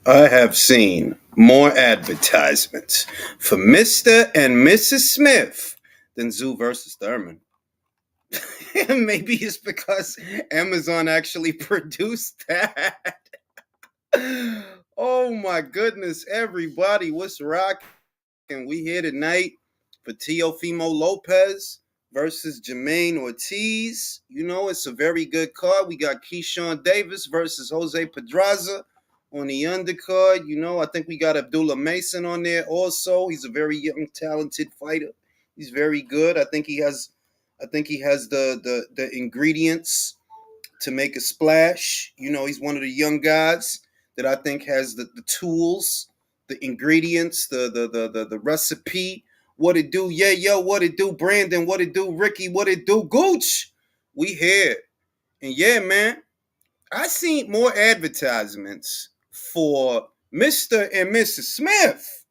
I have seen more advertisements for Mr. and Mrs. Smith than Zoo versus Thurman. Maybe it's because Amazon actually produced that. Oh my goodness, everybody, what's rocking? We here tonight for Teofimo Lopez versus Jermaine Ortiz. You know, it's a very good card. We got Keyshawn Davis versus Jose Pedraza on the undercard. You know, I think we got Abdullah Mason on there also. He's a very young, talented fighter. He's very good. I think he has the ingredients to make a splash. You know, he's one of the young guys that I think has the tools, the ingredients, the recipe. What it do? Yeah, yo, what it do, Brandon? What it do, Ricky? What it do, Gooch? We here. And yeah, man, I seen more advertisements for Mr. and Mrs. Smith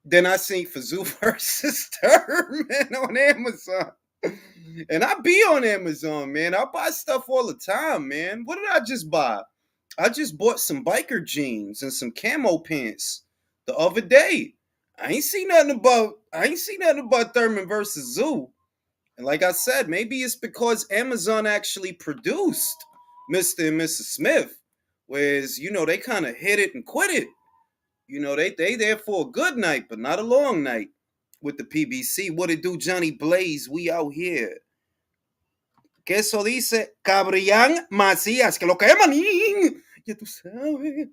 than I seen for Zoo versus Thurman on Amazon. And I be on Amazon, man. I buy stuff all the time, man. What did I just buy? I just bought some biker jeans and some camo pants the other day. I ain't see nothing about Thurman versus Zoo. And like I said, maybe it's because Amazon actually produced Mr. and Mrs. Smith. Whereas, you know, they kind of hit it and quit it. You know, they there for a good night, but not a long night with the PBC. What it do, Johnny Blaze? We out here. Que eso dice Cabrián Macías, que lo que es, manín. Ya tú sabes.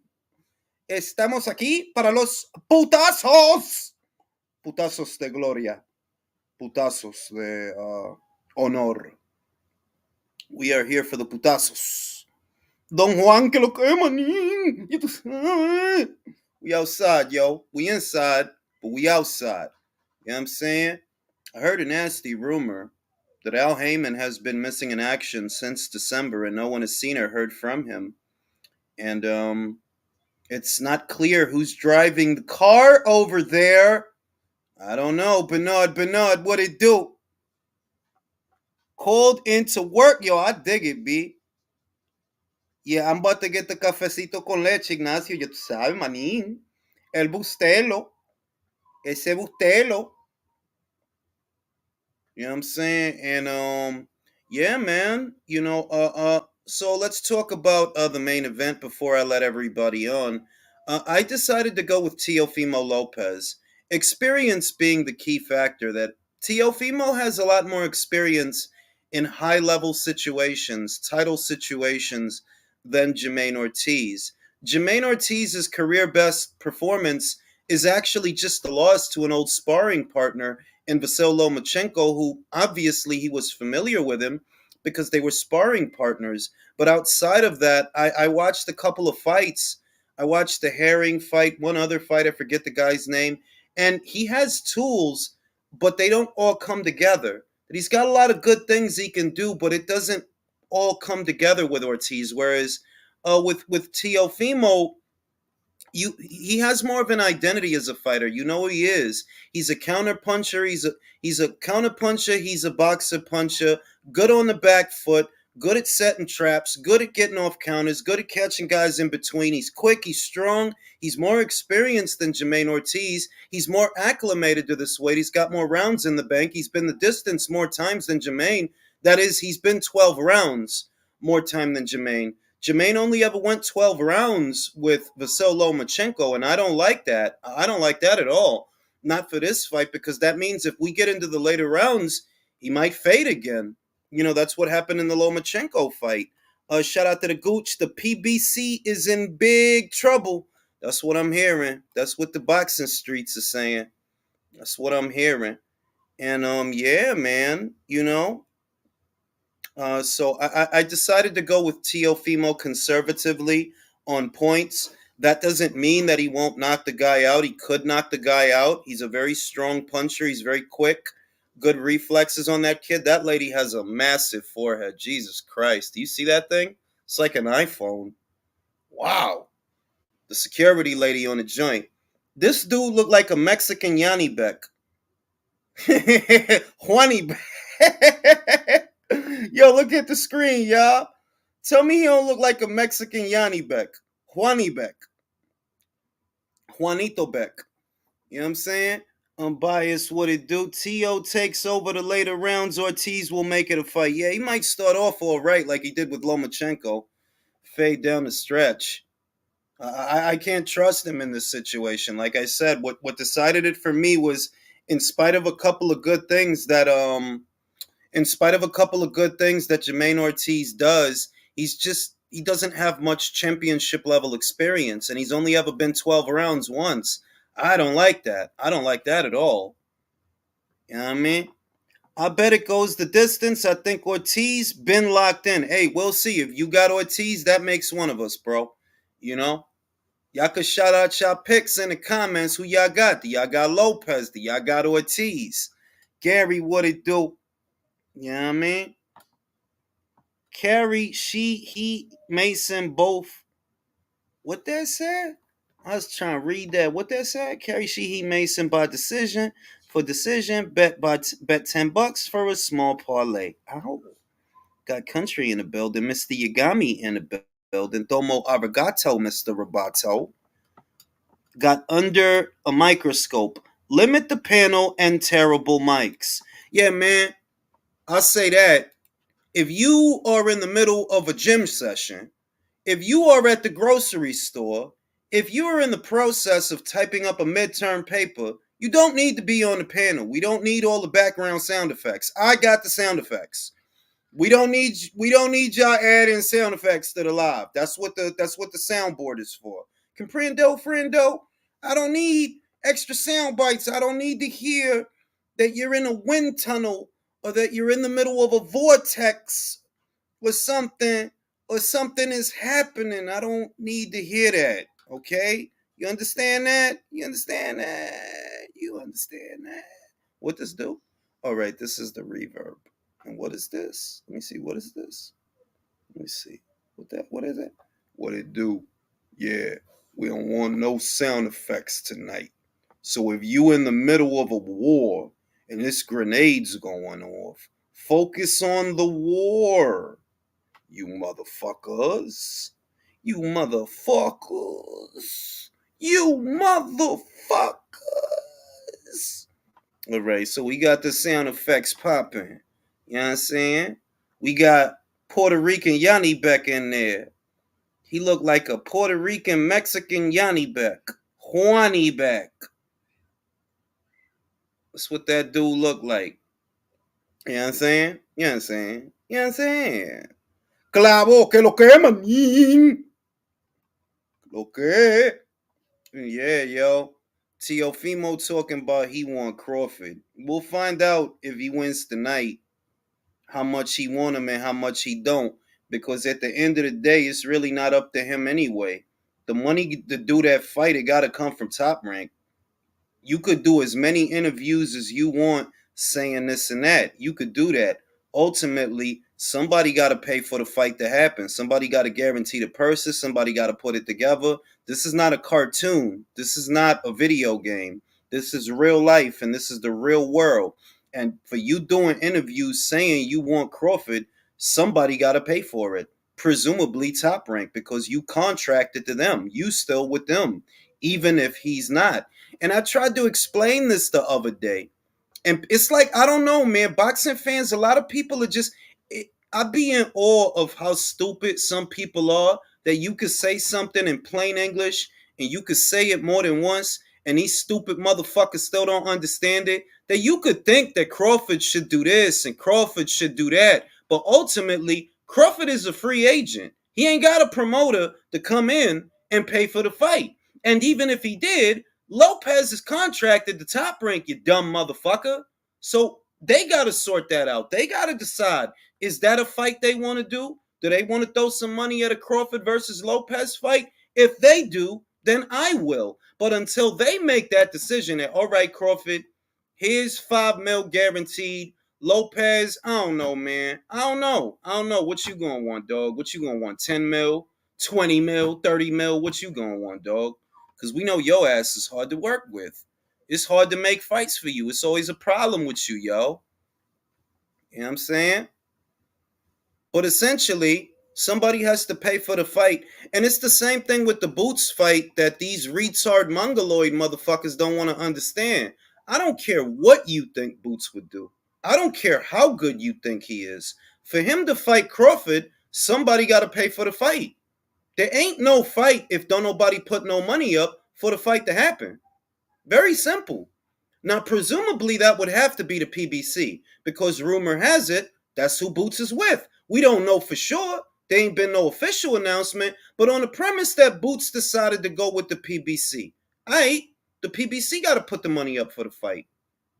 Estamos aquí para los putazos. Putazos de gloria. Putazos de honor. We are here for the putazos. Don Juan, que lo que es, manín. Ya tú sabes. We outside, yo. We inside, but we outside. You know what I'm saying? I heard a nasty rumor that Al Heyman has been missing in action since December and no one has seen or heard from him. And it's not clear who's driving the car over there. I don't know. Bernard, what it do? Called into work. Yo, I dig it, B. Yeah, I'm about to get the cafecito con leche, Ignacio. Ya tú sabes, manín. El bustelo. Ese bustelo. You know what I'm saying? And yeah, man. You know, so let's talk about the main event before I let everybody on. I decided to go with Teofimo Lopez. Experience being the key factor. That Teofimo has a lot more experience in high-level situations, title situations, than Jermaine Ortiz. Jermaine Ortiz's career-best performance is actually just a loss to an old sparring partner in Vasyl Lomachenko, who obviously he was familiar with him because they were sparring partners. But outside of that, I watched a couple of fights. I watched the Herring fight, one other fight, I forget the guy's name. And he has tools, but they don't all come together. He's got a lot of good things he can do, but it doesn't all come together with Ortiz. Whereas with Teofimo, he has more of an identity as a fighter. You know who he is. He's a counter puncher. He's a counter puncher. He's a boxer puncher. Good on the back foot. Good at setting traps. Good at getting off counters. Good at catching guys in between. He's quick. He's strong. He's more experienced than Jermaine Ortiz. He's more acclimated to this weight. He's got more rounds in the bank. He's been the distance more times than Jermaine. That is, he's been 12 rounds more time than Jermaine. Jermaine only ever went 12 rounds with Vasyl Lomachenko, and I don't like that. I don't like that at all. Not for this fight, because that means if we get into the later rounds, he might fade again. You know, that's what happened in the Lomachenko fight. Shout out to the Gooch. The PBC is in big trouble. That's what I'm hearing. That's what the boxing streets are saying. That's what I'm hearing. And yeah, man, you know. So I decided to go with Teofimo conservatively on points. That doesn't mean that he won't knock the guy out. He could knock the guy out. He's a very strong puncher. He's very quick. Good reflexes on that kid. That lady has a massive forehead. Jesus Christ. Do you see that thing? It's like an iPhone. Wow. The security lady on the joint. This dude looked like a Mexican Yanni Beck. Juani Beck. Yo, look at the screen, y'all. Tell me he don't look like a Mexican Yanni Beck. Juani Beck. Juanito Beck. You know what I'm saying? Unbiased, what it do? T.O. takes over the later rounds. Ortiz will make it a fight. Yeah, he might start off all right like he did with Lomachenko. Fade down the stretch. I can't trust him in this situation. Like I said, what decided it for me was in spite of a couple of good things that Jermaine Ortiz does, he doesn't have much championship level experience, and he's only ever been 12 rounds once. I don't like that. I don't like that at all. You know what I mean? I bet it goes the distance. I think Ortiz been locked in. Hey, we'll see. If you got Ortiz, that makes one of us, bro. You know? Y'all could shout out y'all picks in the comments who y'all got. Do y'all got Lopez? Do y'all got Ortiz? Gary, what it do? You know what I mean? Carrie, he, Mason, both. What that said? I was trying to read that. What that said? Carrie, he, Mason by decision. For decision, bet $10 for a small parlay. Oh, got country in the building. Mr. Yagami in the building. Domo arigato, Mr. Roboto. Got under a microscope. Limit the panel and terrible mics. Yeah, man. I'll say that. If you are in the middle of a gym session, if you are at the grocery store, if you are in the process of typing up a midterm paper, you don't need to be on the panel. We don't need all the background sound effects. I got the sound effects. We don't need y'all adding sound effects to the live. That's what the soundboard is for. Comprendo, friendo. I don't need extra sound bites. I don't need to hear that you're in a wind tunnel or that you're in the middle of a vortex or something is happening. I don't need to hear that. Okay? You understand that? You understand that? You understand that? What does do? All right, this is the reverb. And what is this? Let me see. What is this? Let me see. What is it? What it do? Yeah. We don't want no sound effects tonight. So if you in the middle of a war and this grenade's going off, focus on the war. You motherfuckers. You motherfuckers. You motherfuckers. All right, so we got the sound effects popping. You know what I'm saying? We got Puerto Rican Yanni Beck in there. He looked like a Puerto Rican Mexican Yanni Beck. Juani Beck. That's what that dude looked like. You know what I'm saying? You know what I'm saying? You know what I'm saying? Clavo, que lo que, manín. Lo que. Yeah, yo. Teofimo talking about he want Crawford. We'll find out if he wins tonight how much he want him and how much he don't. Because at the end of the day, it's really not up to him anyway. The money to do that fight, it got to come from Top Rank. You could do as many interviews as you want saying this and that. You could do that. Ultimately, somebody got to pay for the fight to happen. Somebody got to guarantee the purses. Somebody got to put it together. This is not a cartoon. This is not a video game. This is real life, and this is the real world. And for you doing interviews saying you want Crawford, somebody got to pay for it. Presumably Top Rank, because you contracted to them. You still with them, even if he's not. And I tried to explain this the other day. And it's like, I don't know, man. Boxing fans, a lot of people are just, I be in awe of how stupid some people are that you could say something in plain English and you could say it more than once and these stupid motherfuckers still don't understand it. That you could think that Crawford should do this and Crawford should do that. But ultimately, Crawford is a free agent. He ain't got a promoter to come in and pay for the fight. And even if he did, Lopez is contracted to Top Rank, you dumb motherfucker. So they got to sort that out. They got to decide, is that a fight they want to do? Do they want to throw some money at a Crawford versus Lopez fight? If they do, then I will. But until they make that decision that, all right, Crawford, here's $5 million guaranteed. Lopez, I don't know, man. I don't know. What you gonna want, dog? What you gonna want? 10 mil, 20 mil, 30 mil? What you gonna want, dog? Because we know your ass is hard to work with. It's hard to make fights for you. It's always a problem with you, yo. You know what I'm saying? But essentially, Somebody has to pay for the fight. And it's the same thing with the Boots fight that these retard mongoloid motherfuckers don't want to understand. I don't care what you think Boots would do. I don't care how good you think he is. For him to fight Crawford, somebody got to pay for the fight. There ain't no fight if don't nobody put no money up for the fight to happen. Very simple. Now, presumably, that would have to be the PBC because rumor has it that's who Boots is with. We don't know for sure. There ain't been no official announcement, but on the premise that Boots decided to go with the PBC, the PBC got to put the money up for the fight.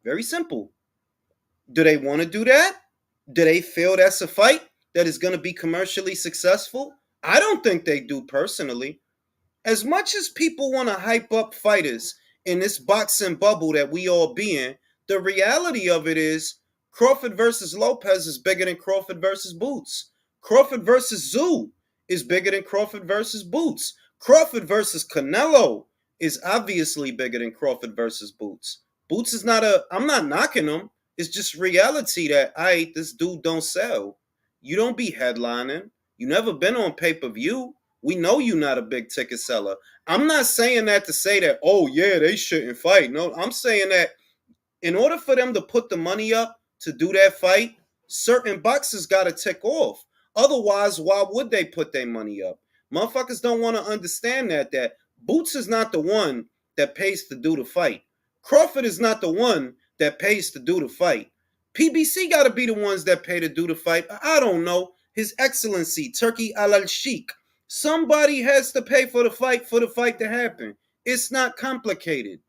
Very simple. Do they want to do that? Do they feel that's a fight that is going to be commercially successful? I don't think they do personally. As much as people want to hype up fighters in this boxing bubble that we all be in, the reality of it is Crawford versus Lopez is bigger than Crawford versus Boots. Crawford versus Zoo is bigger than Crawford versus Boots. Crawford versus Canelo is obviously bigger than Crawford versus Boots. Boots is not I'm not knocking him. It's just reality that this dude don't sell. You don't be headlining. You never been on pay-per-view. We know you're not a big ticket seller. I'm not saying that to say that, oh yeah, they shouldn't fight. No, I'm saying that in order for them to put the money up to do that fight, certain boxes got to tick off. Otherwise, why would they put their money up? Motherfuckers don't want to understand that Boots is not the one that pays to do the fight. Crawford is not the one that pays to do the fight. PBC got to be the ones that pay to do the fight. I don't know. His Excellency, Turkey al-Sheikh. Somebody has to pay for the fight to happen. It's not complicated.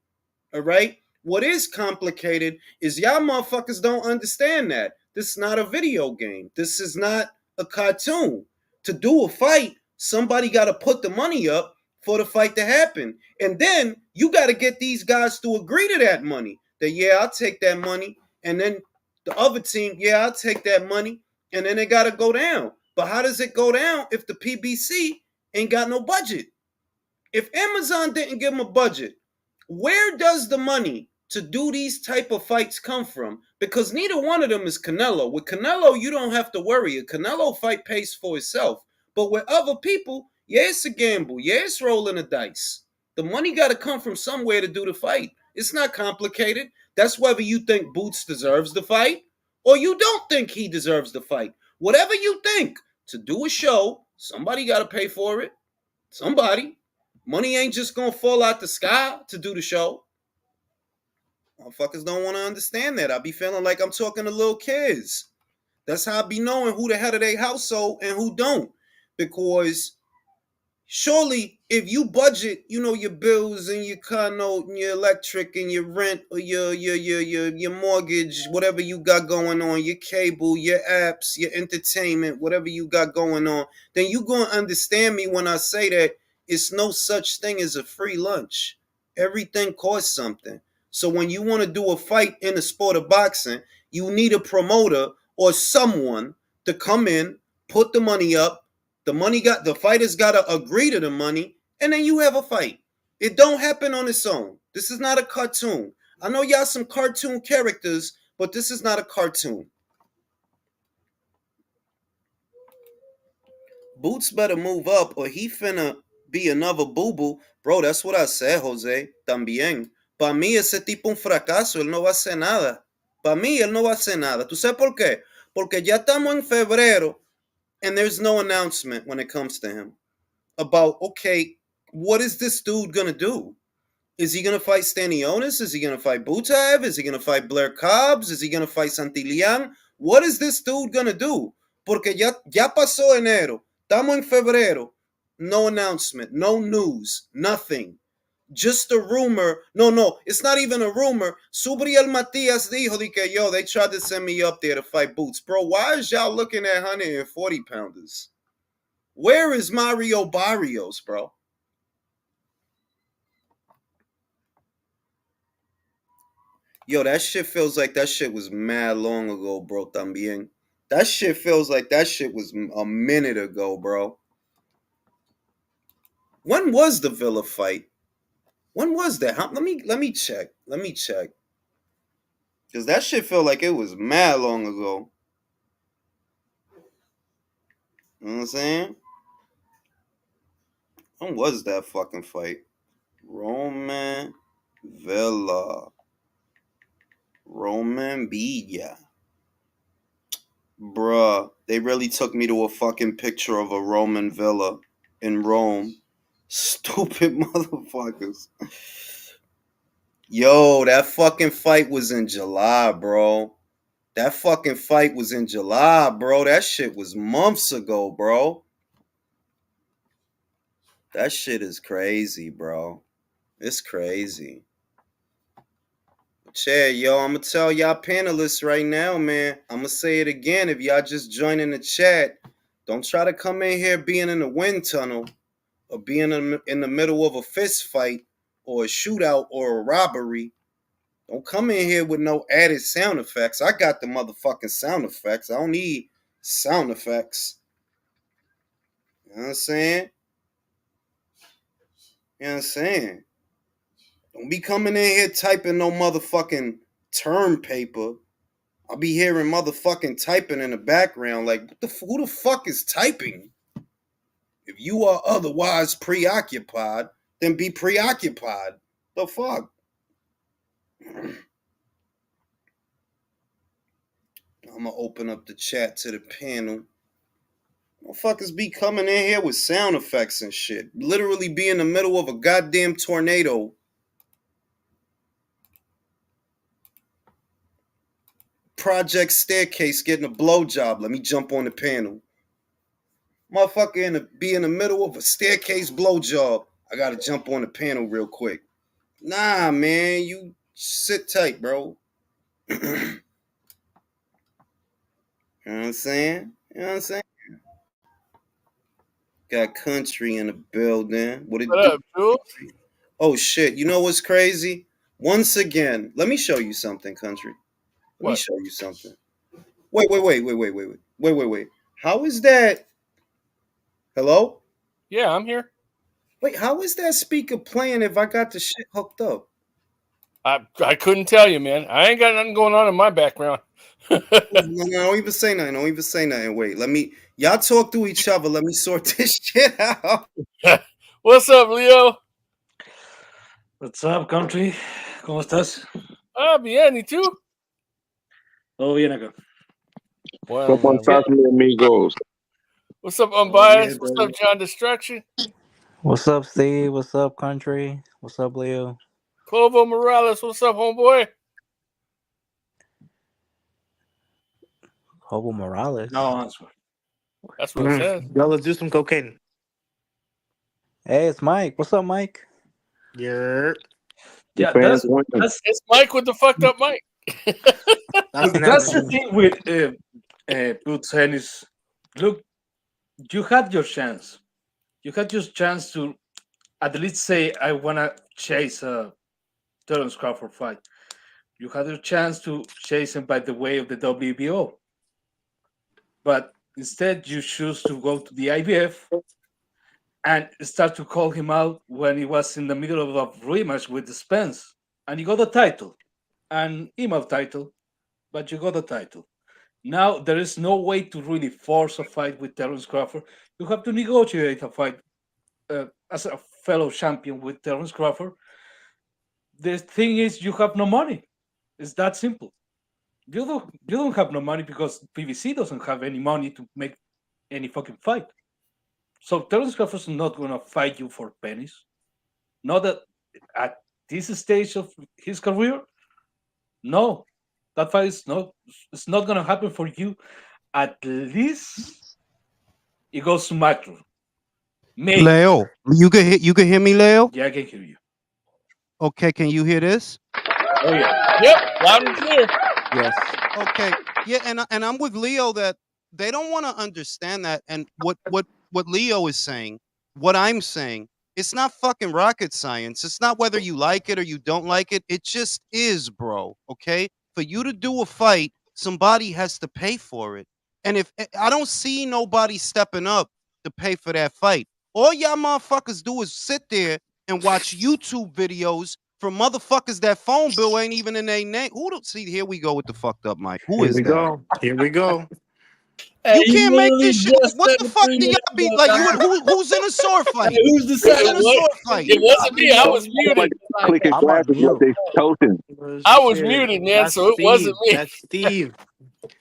All right? What is complicated is y'all motherfuckers don't understand that. This is not a video game. This is not a cartoon. To do a fight, somebody got to put the money up for the fight to happen. And then you got to get these guys to agree to that money. That, yeah, I'll take that money. And then the other team, yeah, I'll take that money. And then they got to go down. But how does it go down if the PBC ain't got no budget? If Amazon didn't give them a budget, where does the money to do these type of fights come from? Because neither one of them is Canelo. With Canelo, you don't have to worry. A Canelo fight pays for itself. But with other people, yeah, it's a gamble. Yeah, it's rolling the dice. The money got to come from somewhere to do the fight. It's not complicated. That's whether you think Boots deserves the fight or you don't think he deserves the fight. Whatever you think, to do a show, somebody got to pay for it. Somebody. Money ain't just gonna fall out the sky to do the show. Motherfuckers don't want to understand that. I be feeling like I'm talking to little kids. That's how I be knowing who the head of their household and who don't. Because surely if you budget, your bills and your car note and your electric and your rent or your mortgage, whatever you got going on, your cable, your apps, your entertainment, whatever you got going on, then you gonna understand me when I say that it's no such thing as a free lunch. Everything costs something. So when you want to do a fight in the sport of boxing, you need a promoter or someone to come in, put the money up. The fighters gotta agree to the money, and then you have a fight. It don't happen on its own. This is not a cartoon. I know y'all some cartoon characters, but this is not a cartoon. Boots better move up or he finna be another boo-boo. Bro, that's what I said, Jose. También. Para mí ese tipo un fracaso. Él no va a hacer nada. Para mí él no va a hacer nada. ¿Tú sabes por qué? Porque ya estamos en febrero and there's no announcement when it comes to him about, okay, what is this dude gonna do? Is he gonna fight Stanionis? Is he gonna fight Butaev? Is he gonna fight Blair Cobbs? Is he gonna fight Santillán? What is this dude gonna do? Porque ya pasó enero. Estamos en febrero. No announcement, no news, nothing. Just a rumor. No, it's not even a rumor. Subriel Matias dijo de que, yo, they tried to send me up there to fight Boots. Bro, why is y'all looking at 140 pounders? Where is Mario Barrios, bro? Yo, that shit feels like that shit was mad long ago, bro, también. That shit feels like that shit was a minute ago, bro. When was the Villa fight? When was that? Let me check. Let me check. Cause that shit felt like it was mad long ago. You know what I'm saying? When was that fucking fight? Roman Villa. Roman Villa. Bruh, they really took me to a fucking picture of a Roman villa in Rome. Stupid motherfuckers. Yo, that fucking fight was in July, bro. That fucking fight was in July, bro. That shit was months ago, bro. That shit is crazy, bro. It's crazy. Chad, yo, I'm gonna tell y'all panelists right now, man. I'm gonna say it again. If y'all just join in the chat, don't try to come in here being in the wind tunnel or being in the middle of a fist fight or a shootout or a robbery. Don't come in here with no added sound effects. I got the motherfucking sound effects. I don't need sound effects. You know what I'm saying? You know what I'm saying? Don't be coming in here typing no motherfucking term paper. I'll be hearing motherfucking typing in the background. Like, who the fuck is typing? If you are otherwise preoccupied, then be preoccupied. The fuck? I'm gonna open up the chat to the panel. Motherfuckers be coming in here with sound effects and shit. Literally be in the middle of a goddamn tornado. Project Staircase getting a blowjob. Let me jump on the panel. Motherfucker be in the middle of a staircase blowjob. I gotta jump on the panel real quick. Nah, man, you sit tight, bro. You know what I'm saying? You know what I'm saying? Got country in the building. What up, Jules? Oh shit! You know what's crazy? Once again, let me show you something, country. Let me show you something. Wait. How is that? Hello? Yeah, I'm here. Wait, how is that speaker playing if I got the shit hooked up? I couldn't tell you, man. I ain't got nothing going on in my background. No, don't even say nothing. Don't even say nothing. Wait, y'all talk to each other. Let me sort this shit out. What's up, Leo? What's up, country? ¿Cómo estás? Ah, bien, ¿y tú? Todo bien acá. Well, ¿Cómo estás, mi amigos? what's up, Unbiased? What's up, John Destruction? What's up, Steve? What's up, country? What's up, Leo? Clovo Morales, what's up, homeboy? Hobo Morales? No answer. That's what it says. Yo, let's do some cocaine. Hey, it's Mike. What's up, Mike? Yeah. Yeah, Fans It's Mike with the fucked up mic. that's the thing with good tennis. Look, you had your chance. You had your chance to at least say, I want to chase a Terence Crawford fight. You had your chance to chase him by the way of the WBO. But instead, you choose to go to the IBF and start to call him out when he was in the middle of a rematch with Spence. And you got the title, an email title, but you got the title. Now there is no way to really force a fight with Terence Crawford. You have to negotiate a fight as a fellow champion with Terence Crawford. The thing is, you have no money. It's that simple. You don't have no money because PBC doesn't have any money to make any fucking fight. So Terence Crawford is not going to fight you for pennies. Not at this stage of his career. No, that fight is not. It's not going to happen for you. At least it goes to Macro. Maybe. Leo, you can hear me, Leo? Yeah, I can hear you. Okay, can you hear this? Oh yeah. Yep, loud and clear. Yes. Okay. Yeah, and I'm with Leo that they don't want to understand that. And what Leo is saying, what I'm saying, it's not fucking rocket science. It's not whether you like it or you don't like it. It just is, bro. Okay? For you to do a fight, somebody has to pay for it. And if I don't see nobody stepping up to pay for that fight, all y'all motherfuckers do is sit there and watch YouTube videos from motherfuckers that phone bill ain't even in their name. Who don't see? Here we go with the fucked up mic. Who is that? Here we go. Hey, You you can't make literally this shit. Like, just what said the it fuck do 3 y'all minutes be ago, like? guys. Who's in a sword Hey, fight? who's the Who's second? in a sword fight? It wasn't me. I was Like muted. clicking I'm on glasses like mute. they toasting. Oh, I was shit. muted, man. That's So it wasn't Steve. me. That's Steve.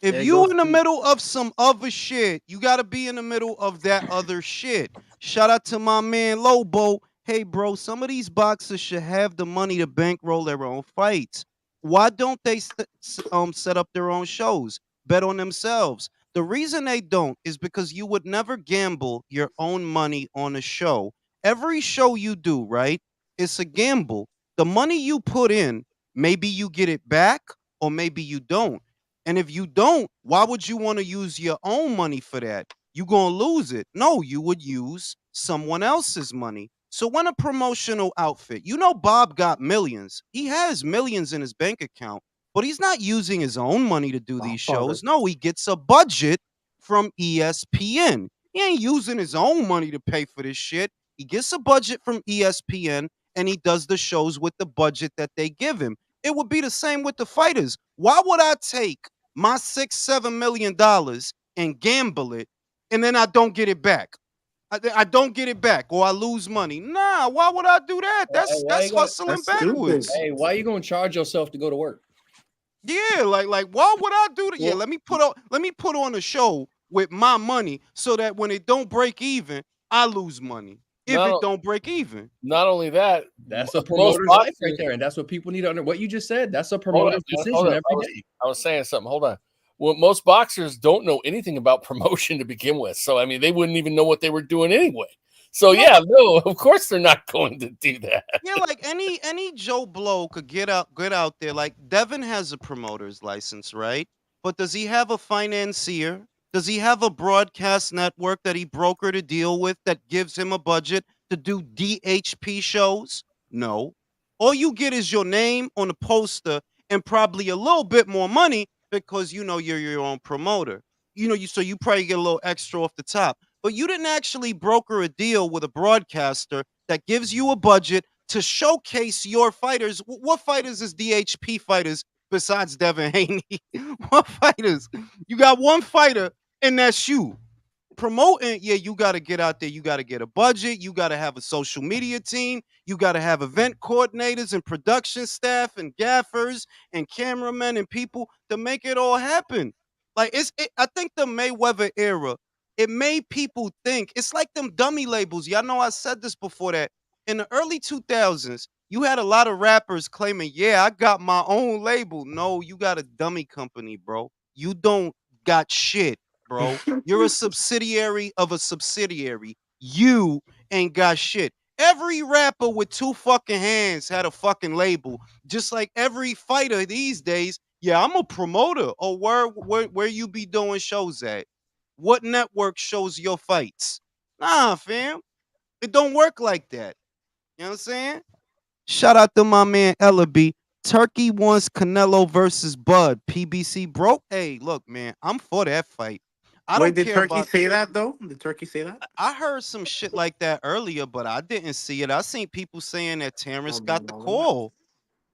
If There you goes in the Steve. middle of some other shit, you gotta be in the middle of that other shit. Shout out to my man Lobo. Hey, bro, some of these boxers should have the money to bankroll their own fights. Why don't they set up their own shows? Bet on themselves. The reason they don't is because you would never gamble your own money on a show. Every show you do, right? It's a gamble. The money you put in, maybe you get it back or maybe you don't. And if you don't, why would you want to use your own money for that? You gonna lose it. No, you would use someone else's money. So when a promotional outfit, Bob got millions. He has millions in his bank account, but he's not using his own money to do these Godfather. shows. No, he gets a budget from ESPN. He ain't using his own money to pay for this shit. He gets a budget from ESPN and he does the shows with the budget that they give him. It would be the same with the fighters. Why would I take my $6-7 million and gamble it, and then I don't get it back? I don't get it back, or I lose money. Nah, why would I do that? Hey, why That's you gonna? hustling That's stupid. backwards. Hey, why you gonna charge yourself to go to work? Yeah, like why would I do that? Yeah, Well, let me put on a show with my money so that when it don't break even, I lose money. If Not, it o- don't break even. not only that, that's a most promoter's life right boxers. there, and that's what people need to understand. What you just said, that's a Hold on, promoter's man, decision hold up. every day. I was saying something. Hold on. Well, most boxers don't know anything about promotion to begin with. So, I mean, they wouldn't even know what they were doing anyway. So, No, yeah, no, of course they're not going to do that. yeah, like any Joe Blow could get out there. Like Devin has a promoter's license, right? But does he have a financier? Does he have a broadcast network that he brokered a deal with that gives him a budget to do DHP shows? No. All you get is your name on a poster and probably a little bit more money because you're your own promoter. So you probably get a little extra off the top. But you didn't actually broker a deal with a broadcaster that gives you a budget to showcase your fighters. What fighters is DHP fighters besides Devin Haney? What fighters? You got one fighter, and that's you. Promoting, yeah, you got to get out there. You got to get a budget. You got to have a social media team. You got to have event coordinators and production staff and gaffers and cameramen and people to make it all happen. Like I think the Mayweather era, it made people think it's like them dummy labels. Y'all know I said this before that in the early 2000s, you had a lot of rappers claiming, yeah, I got my own label. No, you got a dummy company, bro. You don't got shit, bro. You're a subsidiary of a subsidiary. You ain't got shit. Every rapper with two fucking hands had a fucking label. Just like every fighter these days. Yeah, I'm a promoter. Oh, where you be doing shows at? What network shows your fights? Nah, fam. It don't work like that. You know what I'm saying? Shout out to my man Ellaby. Turkey wants Canelo versus Bud. PBC broke. Hey, look, man, I'm for that fight. I Wait, don't did care Turkey about. say that though? Did Turkey say that? I heard some shit like that earlier, but I didn't see it. I seen people saying that Terrence got the call.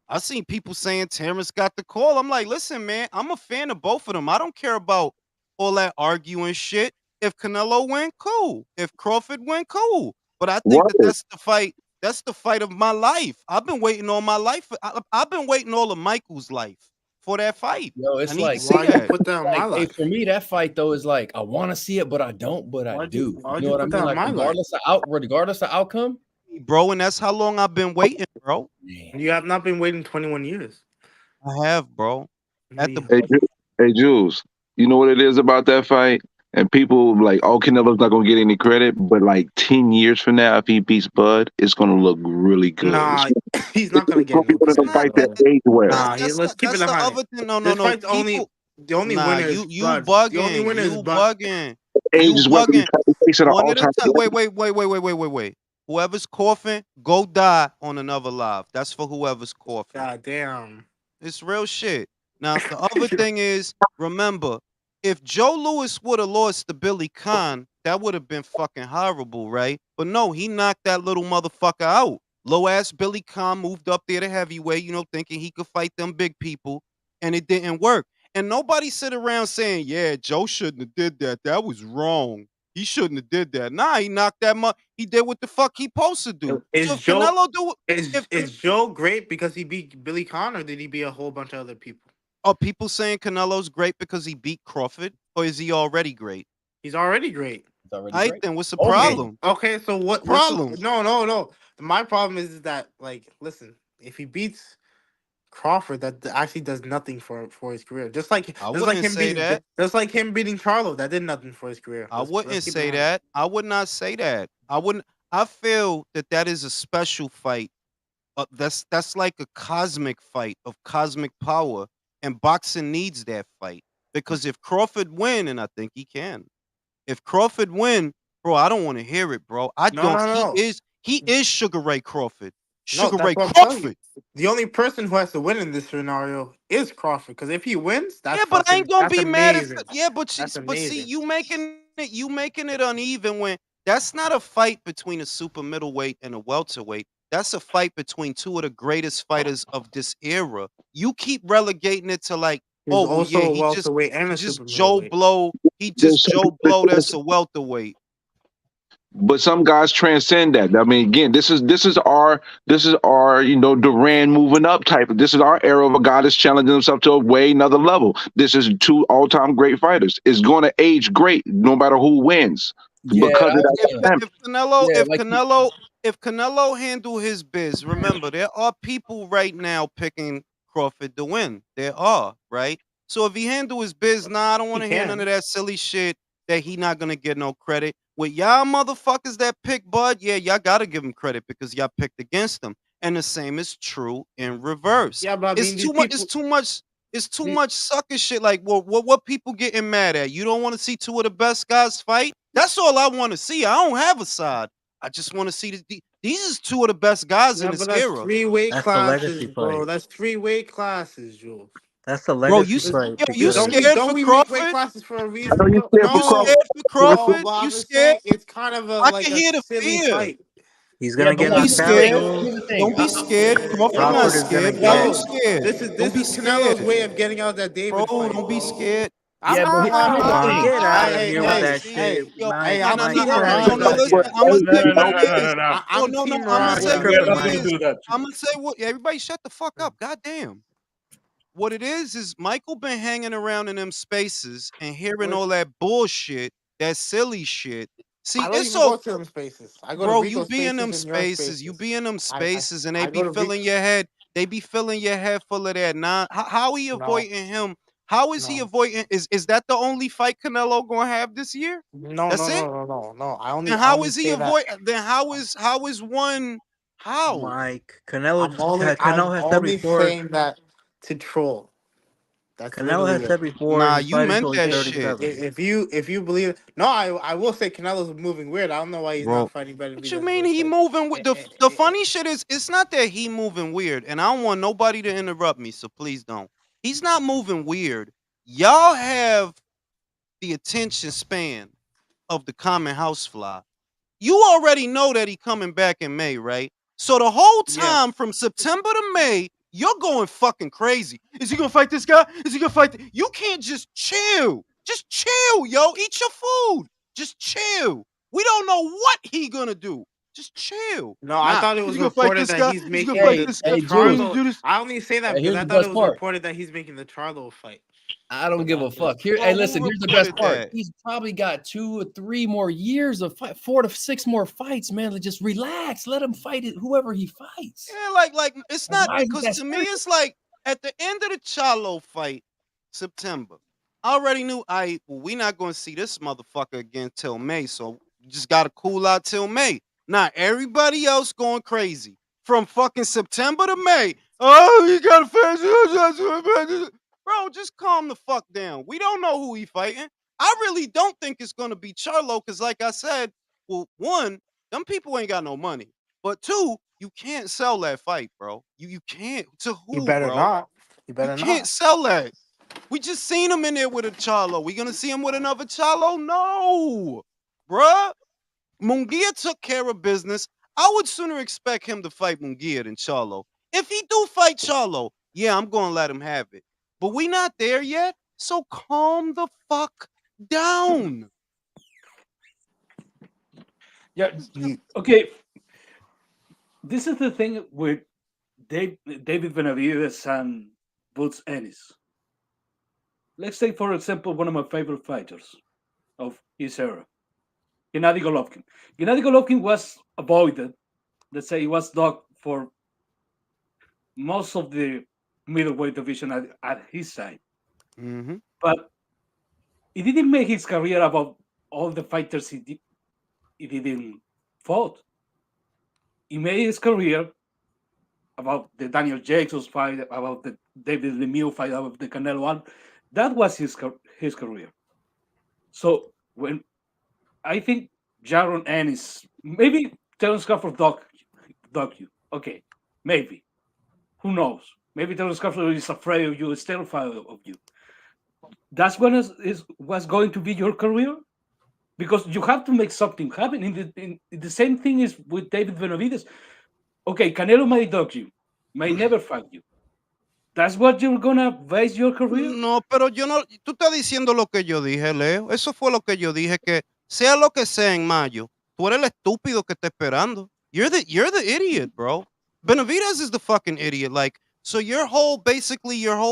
I seen people saying Terrence got the call. I'm like, listen, man, I'm a fan of both of them. I don't care about all that arguing shit. If Canelo win, cool. If Crawford win, cool. But I think that Right. that's the fight. That's the fight of my life. I've been waiting all my life. I've been waiting all of Michael's life for that fight. Yo, I it's need to like, see Why you that. put that on my like, hey, life? for me, that fight though is like, I want to see it, but I don't, but I do. You Why'd know you what I put mean? that on Like, my life? regardless of outcome. Bro, and that's how long I've been waiting, bro. Man. You have not been waiting 21 years. I have, bro. At the Hey, Yeah. Hey, Jules, you know what it is about that fight? And people like, oh, Canelo's not gonna get any credit, but like 10 years from now, if he beats Bud, it's gonna look really good. Nah, he's It's not gonna gonna get be no one of it's the credit, not fights that bro. age well. Nah, let's keep it that's a the hundred. other thing. No, no, This no. fight's People. the only Nah, winner is you Bud. The only bugging. winner is You Bud. bugging. Age You is what we bugging. try to face at an One at a all-time time. level. Wait. Whoever's coughing, go die on another live. That's for whoever's coughing. God damn. It's real shit. Now, the other thing is, remember, if Joe Louis would have lost to Billy Khan, that would have been fucking horrible, right? But no, he knocked that little motherfucker out. Low ass Billy Khan moved up there to heavyweight, thinking he could fight them big people, and it didn't work. and nobody sit around saying, "Yeah, Joe shouldn't have did that. That was wrong. He shouldn't have did that." Nah, he knocked that. He did what the fuck he supposed to do. So Is if Joe Canelo do, if is Joe great because he beat Billy Conn, or did he beat a whole bunch of other people? are people saying Canelo's great because he beat Crawford, or is he already great? He's already great. It's already I great. then what's the Okay. problem? Okay, so What's the what's problem? no. My problem is that, like, listen, if he beats Crawford, that actually does nothing for his career. I wouldn't say that. Just like him beating Charlo, that did nothing for his career. I Let's wouldn't keep it say 100. that. I would not say that. I wouldn't. I feel that that is a special fight. That's like a cosmic fight of cosmic power, and boxing needs that fight because if Crawford win, and I think he can, if Crawford win, bro, I don't want to hear it, bro. I No, don't. no, no, He is Sugar Ray Crawford. no. Sugar That's Ray what I'm telling you. Crawford. The only person who has to win in this scenario is Crawford, because if he wins, Yeah, but I ain't gonna that's be mad if amazing. yeah, That's but see, amazing. you making it uneven when that's not a fight between a super middleweight and a welterweight. That's a fight between two of the greatest fighters of this era. You keep relegating it to like, He's oh well, yeah, also a welterweight and he a just super Joe middleweight. Blow, he There's just Joe Blow. That's a welterweight. but some guys transcend that. I mean, again, this is our Duran moving up type. This is our era of a guy that's challenging himself to a way another level. This is two all time great fighters. It's going to age great no matter who wins Yeah, because of that. yeah, If Canelo, yeah. Like if Canelo handle his biz, remember there are people right now picking Crawford to win. There are, right? So if he handle his biz, nah, I don't He want to hear none of can. that silly shit that he not gonna get no credit. With y'all motherfuckers that pick Bud, yeah, y'all gotta give him credit because y'all picked against him. And the same is true in reverse. Yeah, but I It's mean, these too much. people. It's too These, much sucker shit. Like, what people getting mad at? You don't want to see two of the best guys fight? That's all I want to see. I don't have a side. I just want to see these is two of the best guys in yeah, this but that's era, 3 weight That's the classes, legacy bro. fight. That's 3 weight classes, Jules. That's the bro. legacy fight You Don't because we scared don't for we make weight Crawford? classes for a I know reason, you though? said You for No, scared for no. Crawford? But I'm You just scared? saying it's kind of I like can a hear the silly fear. fight. he's Yeah, gonna but get Don't be here's knocked the out, thing. scared. Jules. Here's the thing. Don't be scared. Crawford not Crawford is gonna scared. Why get you Yo, it. scared? Don't this be is Canelo's scared, way of getting out that bro. David fight, Don't be bro. scared. I'm Yeah, but not. here's Come the on, thing. get out of Hey, here with hey, that hey, shit, Yo, hey, Mike. I'm Mike, Team get out of here no, with no. Mirage that out Listen, shit. here. I'm gonna No, say no, what no, it no, no, is. no, no. I'm No. Team I'm gonna Mirage say out what Tripping, here. it Mike. is. I'm gonna say what everybody shut the fuck up. Goddamn. What it is Michael been hanging around in them spaces and hearing Which all that bullshit, that silly shit. See, I don't it's even so go to them spaces. I go to bro, you Rico be in spaces them and your spaces, spaces. I and they I be go to Rico. filling your head. They be filling your head full of that. How he No, avoiding him? How is he no, avoiding? Is that the only fight Canelo gonna have this year? no, That's no, it. no, no, no, no. Then I how only is he say that. avoid? Then how is one? How? Mike, Canelo, I'm Canelo has said only before. saying that to troll. That's Canelo literally has it. said before Nah, he's you fighting meant until he's that shit, thirty-seven. If you believe, no, I will say Canelo's moving weird. I don't know why he's bro. not fighting What you Benavidez, but mean it's he like, moving with eh, eh, the eh, eh, funny shit is it's not that he moving weird, and I don't want nobody to interrupt me, so please don't. He's not moving weird. Y'all have the attention span of the common housefly. You already know that he coming back in May, right? So the whole time yes. from September to May, you're going fucking crazy. Is he gonna fight this guy? Is he gonna fight? You can't just chill. Just chill, yo. Eat your food. Just chill. We don't know what he gonna do. Just chill. No, I Nah. thought it Is was he gonna fight reported this that guy? he's Is he gonna making fight Hey, the this guy? hey, Is he Juice. gonna Charlo. do this? I only say that because Here's I the thought it best was part. reported that he's making the Charlo fight. I don't But give a that's it. fuck. Here, hey, Bro, who listen. Here's the best reported part. that? He's probably got 2 or 3 more years of fight, 4 to 6 more fights, man. Like, just relax. Let him fight it. Whoever he fights. Yeah, like it's Like, not why is it because that to me serious? it's like at the end of the Chalo fight, September. I already knew we not gonna see this motherfucker again till May, so you just gotta cool out till May. Now everybody else going crazy from fucking September to May. Oh, you gotta finish. Bro, just calm the fuck down. We don't know who he fighting. I really don't think it's gonna be Charlo, because like I said, well, one, them people ain't got no money. But two, you can't sell that fight, bro. You can't. To You who, better bro? not. You You better can't not. sell that. We just seen him in there with a Charlo. We gonna see him with another Charlo? No, bruh. Munguia took care of business. I would sooner expect him to fight Munguia than Charlo. If he do fight Charlo, yeah, I'm gonna let him have it. But we not there yet. So calm the fuck down. Yeah. You- Okay. This is the thing with David Benavidez and Boots Ennis. Let's take, for example, one of my favorite fighters of his era, Gennady Golovkin. Gennady Golovkin was avoided. Let's say he was docked for most of the middleweight division at his side. Mm-hmm. But he didn't make his career about all the fighters he didn't fought. He made his career about the Daniel Jacobs fight, about the David Lemieux fight, about the Canelo one. That was his career. So when I think Jaron Ennis, maybe Terence Crawford dog you. Okay, maybe. Who knows? Maybe Terence Crawford is afraid of you, is terrified of you. That's when was going to be your career? Because you have to make something happen. In the same thing is with David Benavidez. Okay, Canelo may dog you, may never fight you. That's what you're gonna base your career? No, pero yo no. Tú estás diciendo lo que yo dije, Leo. Eso fue lo que yo dije, que sea lo que sea en mayo, tú eres el estúpido que está esperando. You're the idiot, bro. Benavidez is the fucking idiot. Like, so your whole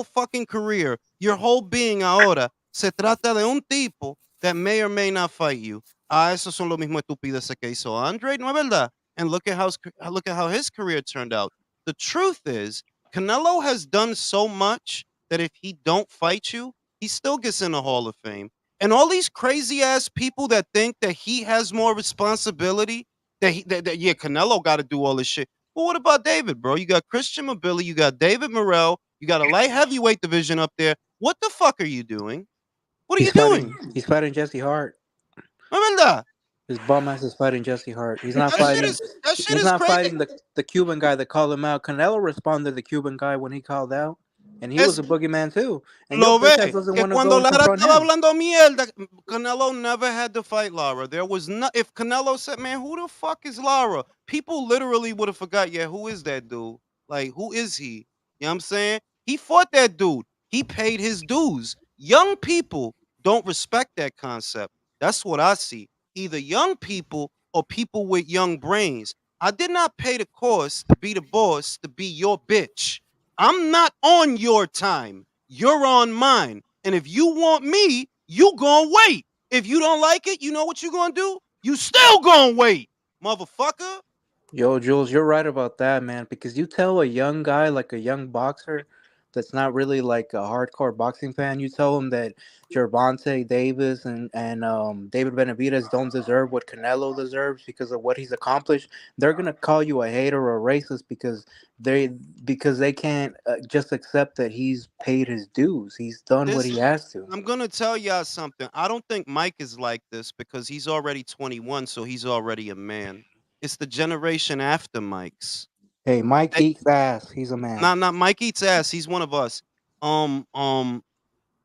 fucking career, your whole being ahora, se trata de un tipo that may or may not fight you. Esos son los mismos estupideces que hizo Andre, ¿no es verdad? And look at how his career turned out. The truth is, Canelo has done so much that if he don't fight you, he still gets in the Hall of Fame. And all these crazy ass people that think that he has more responsibility, that yeah, Canelo got to do all this shit. Well, what about David, bro? You got Christian Mobility, you got David Morrell, you got a light heavyweight division up there. What the fuck are you doing? What are you doing? He's fighting Jesse Hart. ¿No es verdad? His bum ass is fighting Jesse Hart. He's not That shit fighting. is that shit He's is not crazy. fighting the Cuban guy that called him out. Canelo responded to the Cuban guy when he called out, and he was Es a boogeyman too. And Lo your bitch ass ve, doesn't que want to go cuando and Lara confront estaba him. hablando mierda, Canelo never had to fight Lara. There was not. If Canelo said, "Man, who the fuck is Lara?" People literally would have forgot. Yeah, who is that dude? Like, who is he? You know what I'm saying? He fought that dude. He paid his dues. Young people don't respect that concept. That's what I see. Either young people or people with young brains. I did not pay the cost to be the boss, to be your bitch. I'm not on your time. You're on mine. And if you want me, you gonna wait. If you don't like it, you know what you gonna do? You still gonna wait, motherfucker. Yo, Jules, you're right about that, man. Because you tell a young guy, like a young boxer, that's not really like a hardcore boxing fan, you tell him that Gervonta Davis and David Benavidez don't deserve what Canelo deserves because of what he's accomplished. They're gonna call you a hater or a racist they because they can't just accept that he's paid his dues. He's done what This he has to. I'm gonna tell y'all something. I don't think Mike is like this because he's already 21, so he's already a man. It's the generation after Mike's. Hey, Mike They, eats ass. He's a man. not Mike eats ass. He's one of us. Um, um,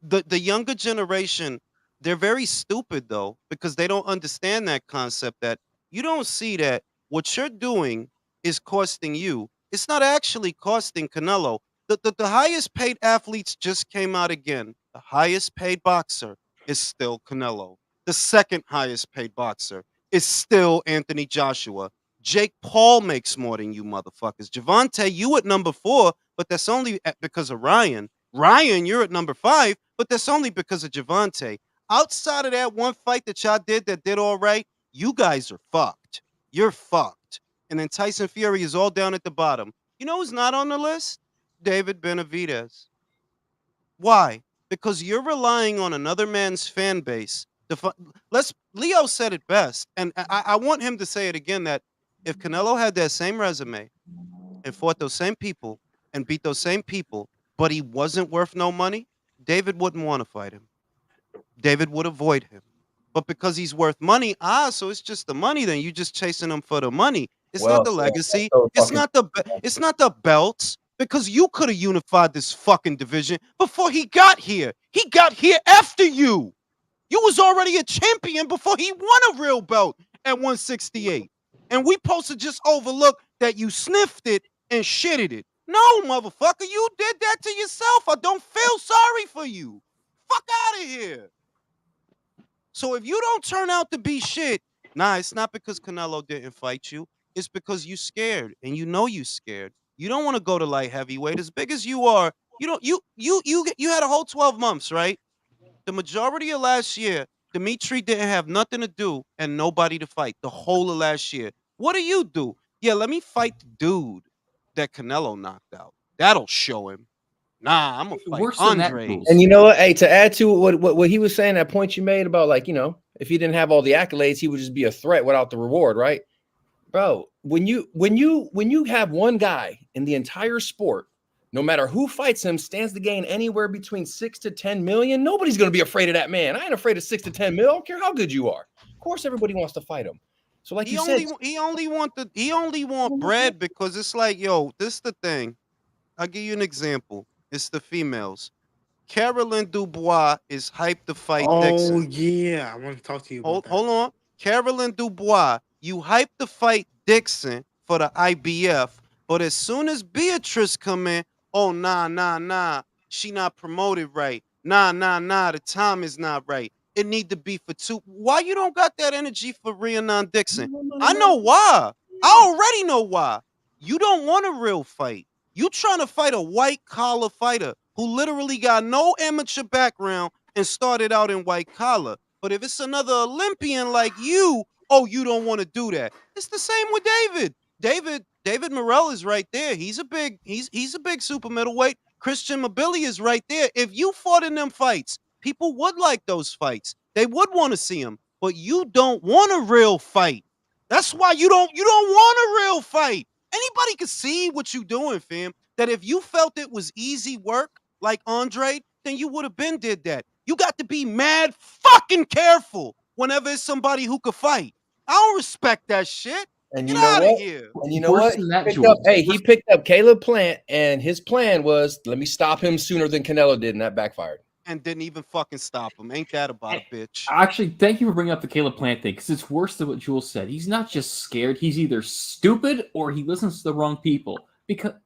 the younger generation, they're very stupid though, because they don't understand that concept, that you don't see that what you're doing is costing you. It's not actually costing Canelo. The highest paid athletes just came out again. The highest paid boxer is still Canelo. The second highest paid boxer is still Anthony Joshua. Jake Paul makes more than you motherfuckers. Javante, you at number 4, but that's only because of Ryan. Ryan, you're at number 5, but that's only because of Javante. Outside of that one fight that y'all did that did all right, you guys are fucked. You're fucked. And then Tyson Fury is all down at the bottom. You know who's not on the list? David Benavidez. Why? Because you're relying on another man's fan base. Leo said it best, and I want him to say it again, that if Canelo had that same resume and fought those same people and beat those same people, but he wasn't worth no money, David wouldn't want to fight him. David would avoid him. But because he's worth money, so it's just the money. Then you just chasing him for the money. It's not the legacy. It's not the belts. Because you could have unified this fucking division before he got here. He got here after you. You was already a champion before he won a real belt at 168. And we supposed to just overlook that you sniffed it and shitted it. No, motherfucker, you did that to yourself. I don't feel sorry for you. Fuck out of here. So if you don't turn out to be shit, nah, it's not because Canelo didn't fight you. It's because you scared, and you know you scared. You don't want to go to light heavyweight. As big as you are, you don't. You had a whole 12 months, right? The majority of last year, Dimitri didn't have nothing to do and nobody to fight the whole of last year. What do? Yeah, let me fight the dude that Canelo knocked out. That'll show him. Nah, I'm gonna fight Worse than that, Andre. Jules. And you know what? Hey, to add to what he was saying, that point you made about, like, if he didn't have all the accolades, he would just be a threat without the reward, right? Bro, when you have one guy in the entire sport, no matter who fights him, stands to gain anywhere between 6 to 10 million, nobody's gonna be afraid of that man. I ain't afraid of 6 to 10 mil. I don't care how good you are. Of course, everybody wants to fight him. So, like you said, He only want bread because it's like, yo, this is the thing. I'll give you an example. It's the females. Carolyn Dubois is hyped to fight Dixon. Oh yeah, I want to talk to you about that. Hold on. Carolyn Dubois, you hyped to fight Dixon for the IBF, but as soon as Beatrice come in, oh, nah, she not promoted right. Nah, the time is not right. It need to be for two. Why you don't got that energy for Rhiannon Dixon? I know why. I already know why. You don't want a real fight. You trying to fight a white collar fighter who literally got no amateur background and started out in white collar. But if it's another Olympian like you, oh, you don't want to do that. It's the same with David Morrell is right there. He's a big super middleweight. Christian Mobili is right there. If you fought in them fights, people would like those fights. They would want to see them. But you don't want a real fight. That's why you don't want a real fight. Anybody can see what you doing, fam. That if you felt it was easy work, like Andre, then you would have been did that. You got to be mad fucking careful whenever it's somebody who could fight. I don't respect that shit. and Get you know out of what? here. And you know Worse what? than that, He picked up Caleb Plant, and his plan was, let me stop him sooner than Canelo did, and that backfired. And didn't even fucking stop him. Ain't that about a bitch? Actually, thank you for bringing up the Caleb Plant thing, because it's worse than what Jules said. He's not just scared; he's either stupid or he listens to the wrong people.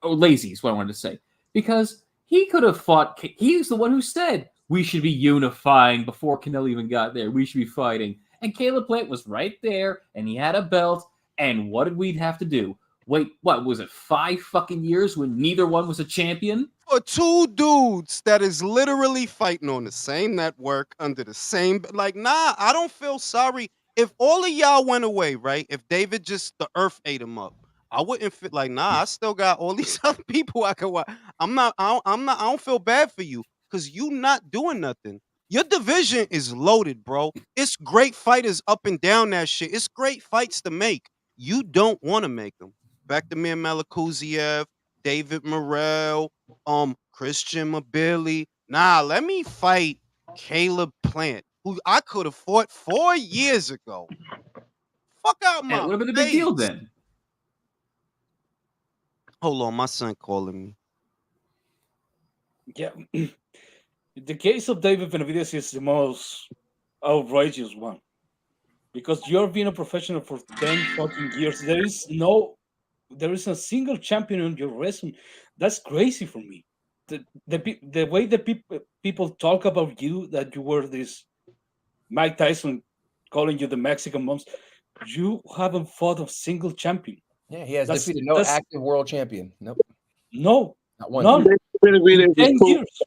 Or lazy is what I wanted to say. Because he could have fought. He's the one who said we should be unifying before Canelo even got there. We should be fighting, and Caleb Plant was right there, and he had a belt. And what did we have to do? Wait, what was it? 5 fucking years when neither one was a champion? For two dudes that is literally fighting on the same network under the same, like, nah, I don't feel sorry. If all of y'all went away, right? If David just, the earth ate him up, I wouldn't feel like, nah, I still got all these other people I could watch. I don't feel bad for you because you not doing nothing. Your division is loaded, bro. It's great fighters up and down that shit. It's great fights to make. You don't want to make them. Back to Mir Malakuziev, David Morrell, Christian Mobili. Nah, let me fight Caleb Plant, who I could have fought 4 years ago. Fuck out my And it would have been a big deal face. then. Hold on, my son calling me. Yeah. The case of David Benavidez is the most outrageous one. Because you're being a professional for 10 fucking years. There is a single champion on your resume. That's crazy for me. The way that people talk about you, that you were this Mike Tyson calling you the Mexican Moms, you haven't fought a single champion. Yeah, he has defeated no active world champion. Nope. No. Not one. None. In 10 cool. years.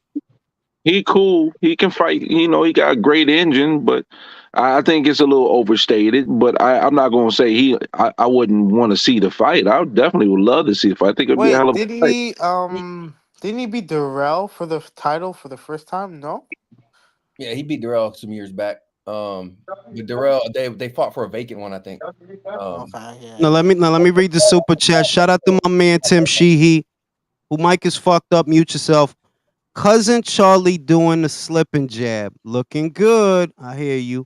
He cool. He can fight. He got a great engine, but I think it's a little overstated. But I'm not going to say I wouldn't want to see the fight. I definitely would love to see the fight. I think it'd be a hell of a fight. Didn't he beat Durrell for the title for the first time? No. Yeah, he beat Durrell some years back. With Durrell, they fought for a vacant one, I think. Okay, yeah. Now let me read the super chat. Shout out to my man Tim Sheehy, who Mike is fucked up. Mute yourself. Cousin Charlie doing the slip and jab. Looking good. I hear you.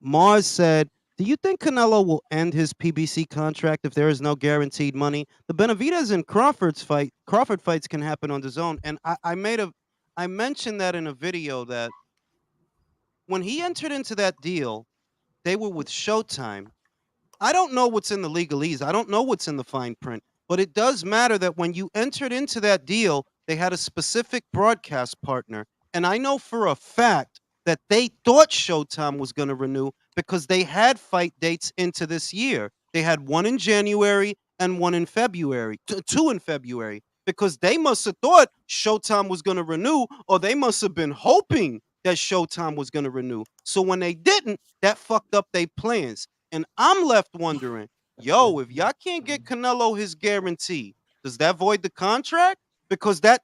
Mars said, do you think Canelo will end his PBC contract if there is no guaranteed money? The Benavidez and Crawford fights can happen on the zone. And I mentioned that in a video that when he entered into that deal, they were with Showtime. I don't know what's in the legalese. I don't know what's in the fine print. But it does matter that when you entered into that deal, they had a specific broadcast partner. And I know for a fact that they thought Showtime was going to renew because they had fight dates into this year. They had one in January and one in February, two in February, because they must have thought Showtime was going to renew, or they must have been hoping that Showtime was going to renew. So when they didn't, that fucked up their plans. And I'm left wondering, yo, if y'all can't get Canelo his guarantee, does that void the contract? Because that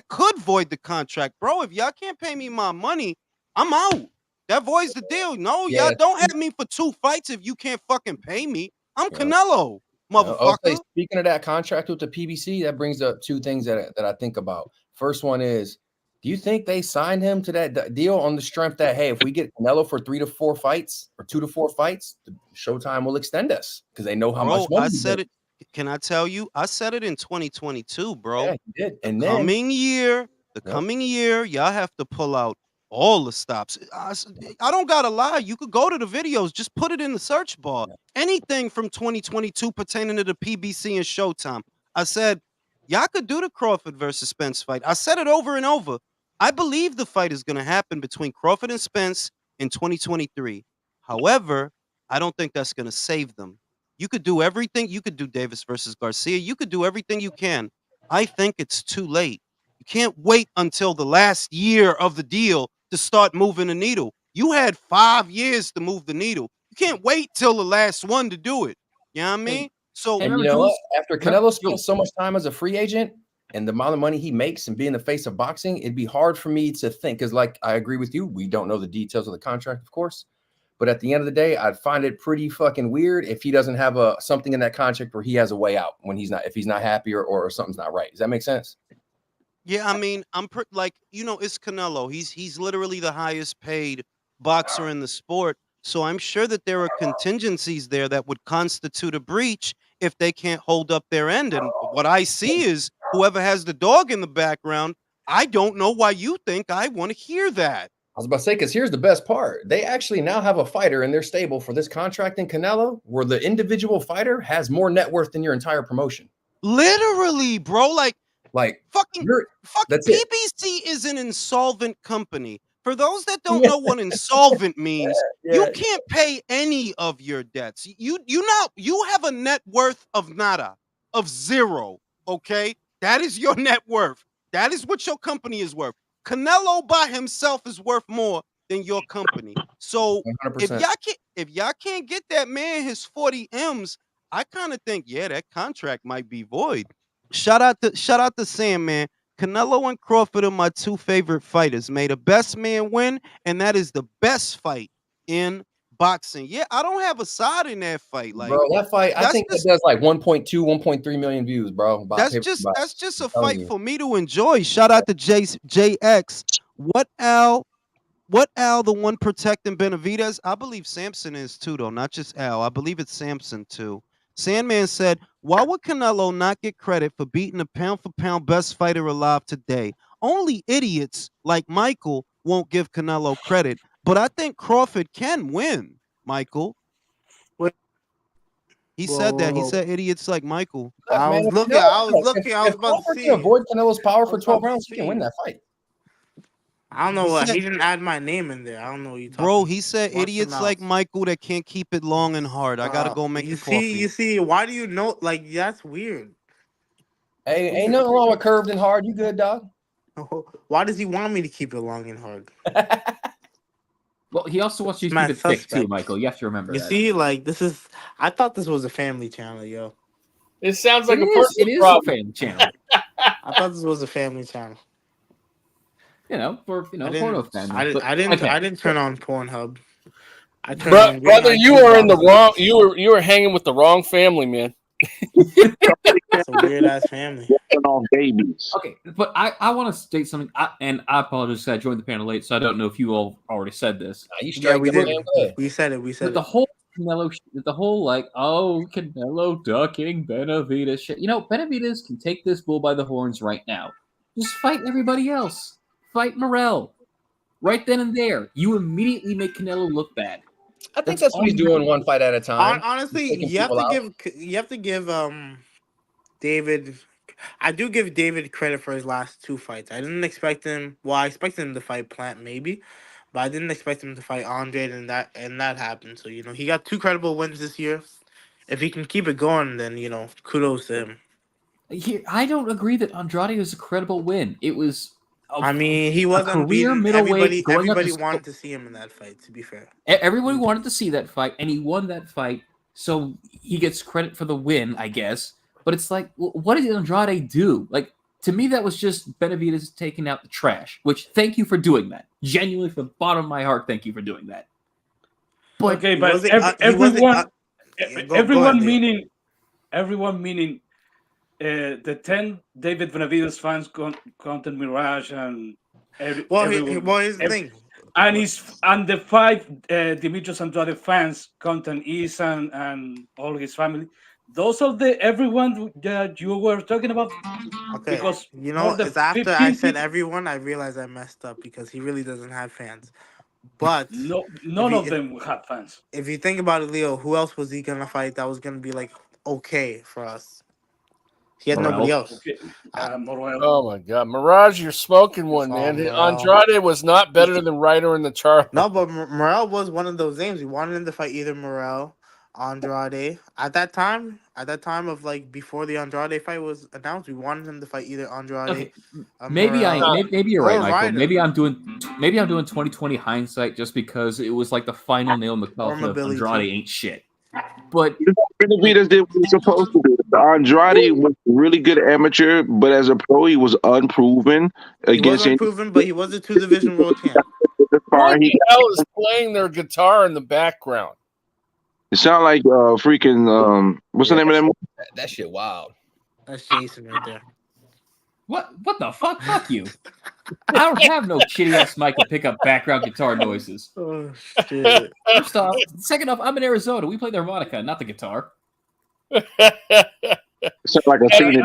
could void the contract, bro. If y'all can't pay me my money, I'm out. That voids the deal. No, Yeah. y'all don't have me for 2 fights if you can't fucking pay me. I'm Yeah. Canelo, I'll say, motherfucker. speaking of that contract with the PBC, that brings up two things that I think about. First one is, do you think they signed him to that deal on the strength that, hey, if we get Canelo for 3 to 4 fights or 2 to 4 fights, the Showtime will extend us because they know how much Bro, money I said it. Can I tell you? I said it in 2022, bro. Yeah, he did. And then Coming year, coming year, y'all have to pull out all the stops. I don't gotta lie. You could go to the videos, just put it in the search bar. Anything from 2022 pertaining to the PBC and Showtime. I said, y'all could do the Crawford versus Spence fight. I said it over and over. I believe the fight is gonna happen between Crawford and Spence in 2023. However, I don't think that's gonna save them. You could do everything. You could do Davis versus Garcia. You could do everything you can. I think it's too late. You can't wait until the last year of the deal to start moving the needle. You had 5 years to move the needle. You can't wait till the last one to do it. You know what I mean? So And you know what? After Canelo spent so much time as a free agent and the amount of money he makes and being the face of boxing, it'd be hard for me to think, because like I agree with you, we don't know the details of the contract, of course. But at the end of the day, I'd find it pretty fucking weird if he doesn't have something in that contract where he has a way out when if he's not happy or something's not right. Does that make sense? yeah, I mean, like, it's Canelo. He's literally the highest paid boxer in the sport. So I'm sure that there are contingencies there that would constitute a breach if they can't hold up their end. And what I see is whoever has the dog in the background. I don't know why you think I want to hear that. I was about to say, because here's the best part. They actually now have a fighter in their stable for this contract in Canelo where the individual fighter has more net worth than your entire promotion. Literally, bro. Like fucking that's it. PBC is an insolvent company. For those that don't know what insolvent means, you can't pay any of your debts. You have a net worth of nada, of zero. Okay, that is your net worth. That is what your company is worth. Canelo by himself is worth more than your company. So 100%. if y'all can't get that man his 40 M's, I kind of think, that contract might be void. Shout out to Sam, man. Canelo and Crawford are my 2 favorite fighters. May the best man win, and that is the best fight in boxing. Yeah, I don't have a side in that fight. Like, bro, that fight, I think it does like 1.2, 1.3 million views, bro. That's just a fight for me to enjoy. Shout out to JX. What Al, the one protecting Benavidez? I believe Samson is too, though, not just Al. I believe it's Samson too. Sandman said, why would Canelo not get credit for beating the pound-for-pound best fighter alive today? Only idiots like Michael won't give Canelo credit, but I think Crawford can win, Michael. He said that. He said idiots like Michael. I was looking. I was about to see. If avoid Canelo's power for 12 rounds, he can win that fight. I don't know what he didn't add my name in there. I don't know what you talking. Bro, he said idiots like Michael that can't keep it long and hard. I gotta go make the coffee. You see, why do you know? Like, that's weird. Hey, ain't nothing wrong with curved and hard. You good, dog? Why does he want me to keep it long and hard? Well, he also wants you to keep it thick too, Michael. You have to remember. You see, like, I thought this was a family channel, yo. It sounds like it is a family channel. I thought this was a family channel. Porno family. I didn't turn on Pornhub. Brother, you are in the wrong. You were hanging with the wrong family, man. That's a weird ass family. Babies. Okay, but I want to state something, and I apologize. I joined the panel late, so I don't know if you all already said this. We said it. But the whole Canelo, Canelo ducking Benavidez shit. Benavidez can take this bull by the horns right now. Just fight everybody else. Fight Morrell. Right then and there. You immediately make Canelo look bad. I think that's what he's doing, one fight at a time. Honestly, you have to give David I do give David credit for his last 2 fights. I didn't expect him. Well, I expected him to fight Plant maybe, but I didn't expect him to fight Andre, and that happened. So he got 2 credible wins this year. If he can keep it going, then kudos to him. Here, I don't agree that Andrade was a credible win. It was. I mean, he was a career unbeaten. middleweight. Everybody wanted to see him in that fight. To be fair, everybody wanted to see that fight, and he won that fight. So he gets credit for the win, I guess. But it's like, what did Andrade do? Like, to me, that was just Benavidez taking out the trash. Which, thank you for doing that. Genuinely, from the bottom of my heart, thank you for doing that. But okay, but everyone meaning the 10 David Benavidez fans content Mirage and here's the thing. And the 5 Demetrius Andrade fans content Isan and all his family. Those are everyone that you were talking about. Okay, because it's after I said everyone, I realized I messed up because he really doesn't have fans. But none of them had fans. If you think about it, Leo, who else was he gonna fight that was gonna be like okay for us? He had nobody else. Okay. Oh my God, Mirage, you're smoking one, man. Andrade was not better than Ryder in the chart. No, but Morel was one of those names. We wanted him to fight either Morel, Andrade. At that time of like before the Andrade fight was announced, we wanted him to fight either Andrade. Okay. Maybe you're right, Michael. Ryder. Maybe I'm doing 2020 hindsight just because it was like the final nail in the coffin of Andrade ain't shit. But Benavidez did what he was supposed to do. Andrade was a really good amateur, but as a pro, he was unproven. He was unproven, but he was a 2-division world champ. Who the hell is playing their guitar in the background? It sounds like freaking what's the name of that movie? That shit wild. That's Jason right there. What the fuck? Fuck you. I don't have no shitty ass mic to pick up background guitar noises. Oh shit. First off, second off, I'm in Arizona. We play the harmonica, not the guitar. Sounds like a scene.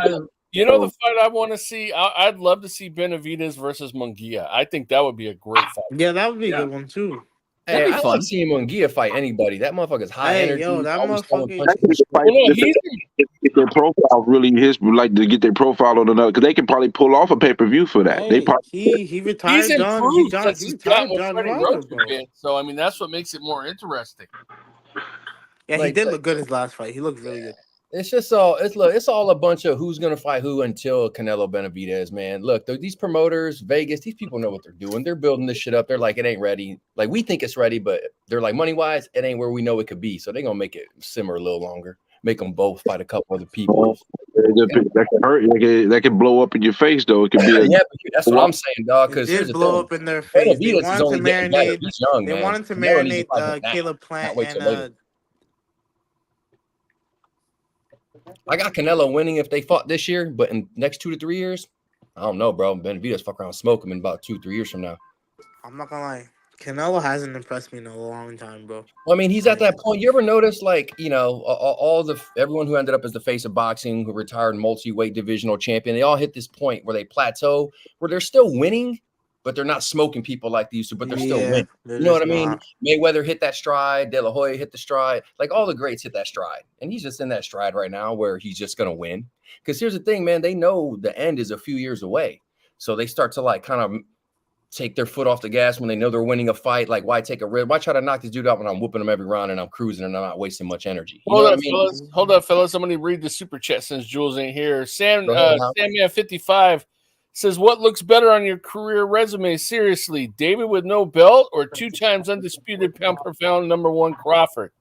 You know the fight I want to see? I'd love to see Benavidez versus Munguia. I think that would be a great fight. Yeah, that would be a good one too. Hey, I like seeing Munguia fight anybody. That motherfucker's high energy. Yo, that motherfucker. Get their profile really to get their profile on another, because they can probably pull off a pay-per-view for that. Hey, he retired. He's improved since he's got John Rogan, so I mean that's what makes it more interesting. Yeah, he did look good his last fight. He looked really good. It's just it's all a bunch of who's gonna fight who until Canelo Benavidez, man. Look, these promoters, Vegas, these people know what they're doing. They're building this shit up. They're like, it ain't ready. Like we think it's ready, but they're like, money wise, it ain't where we know it could be. So they're gonna make it simmer a little longer. Make them both fight a couple other people. That can hurt. That can blow up in your face, though. It can be. That's what I'm saying, dog. Because it did blow up in their face. They wanted to marinate Caleb Plant and. I got Canelo winning if they fought this year, but in next 2 to 3 years, I don't know, bro. Benavidez fuck around, smoke him in about 2-3 years from now. I'm not gonna lie, Canelo hasn't impressed me in a long time, bro. Well, I mean, he's at that point. You ever notice, like, everyone who ended up as the face of boxing, who retired multi-weight divisional champion, they all hit this point where they plateau, where they're still winning, but they're not smoking people like they used to, but they're still winning. You know what I mean? Mayweather hit that stride. De La Hoya hit the stride. Like all the greats hit that stride. And he's just in that stride right now where he's just going to win. Because here's the thing, man. They know the end is a few years away. So they start to like kind of take their foot off the gas when they know they're winning a fight. Like, why take a risk? Why try to knock this dude out when I'm whooping him every round and I'm cruising and I'm not wasting much energy? You know what I mean? Hold up, fellas. I'm going to read the super chat since Jules ain't here. Samman55 says, what looks better on your career resume? Seriously, David with no belt or 2 times undisputed pound per pound #1 Crawford?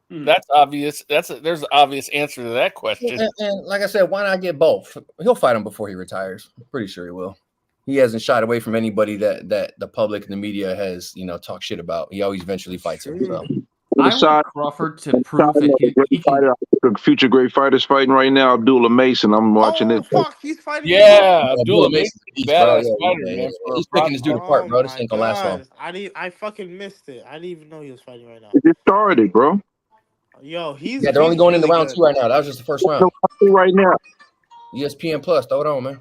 That's obvious. There's an obvious answer to that question. And like I said, why not get both? He'll fight him before he retires. I'm pretty sure he will. He hasn't shied away from anybody that the public and the media has, talked shit about. He always eventually fights him. So. I want Crawford to prove that he can. Future great fighters fighting right now. Abdullah Mason. I'm watching it. Fuck, he's fighting. Yeah, Abdullah Mason, badass fighter, man. He's picking his dude apart, bro. This ain't gonna last long. I fucking missed it. I didn't even know he was fighting right now. It just started, bro. Yo, they're only going into round 2 right now. That was just the first round. Right now, ESPN Plus, throw it on, man.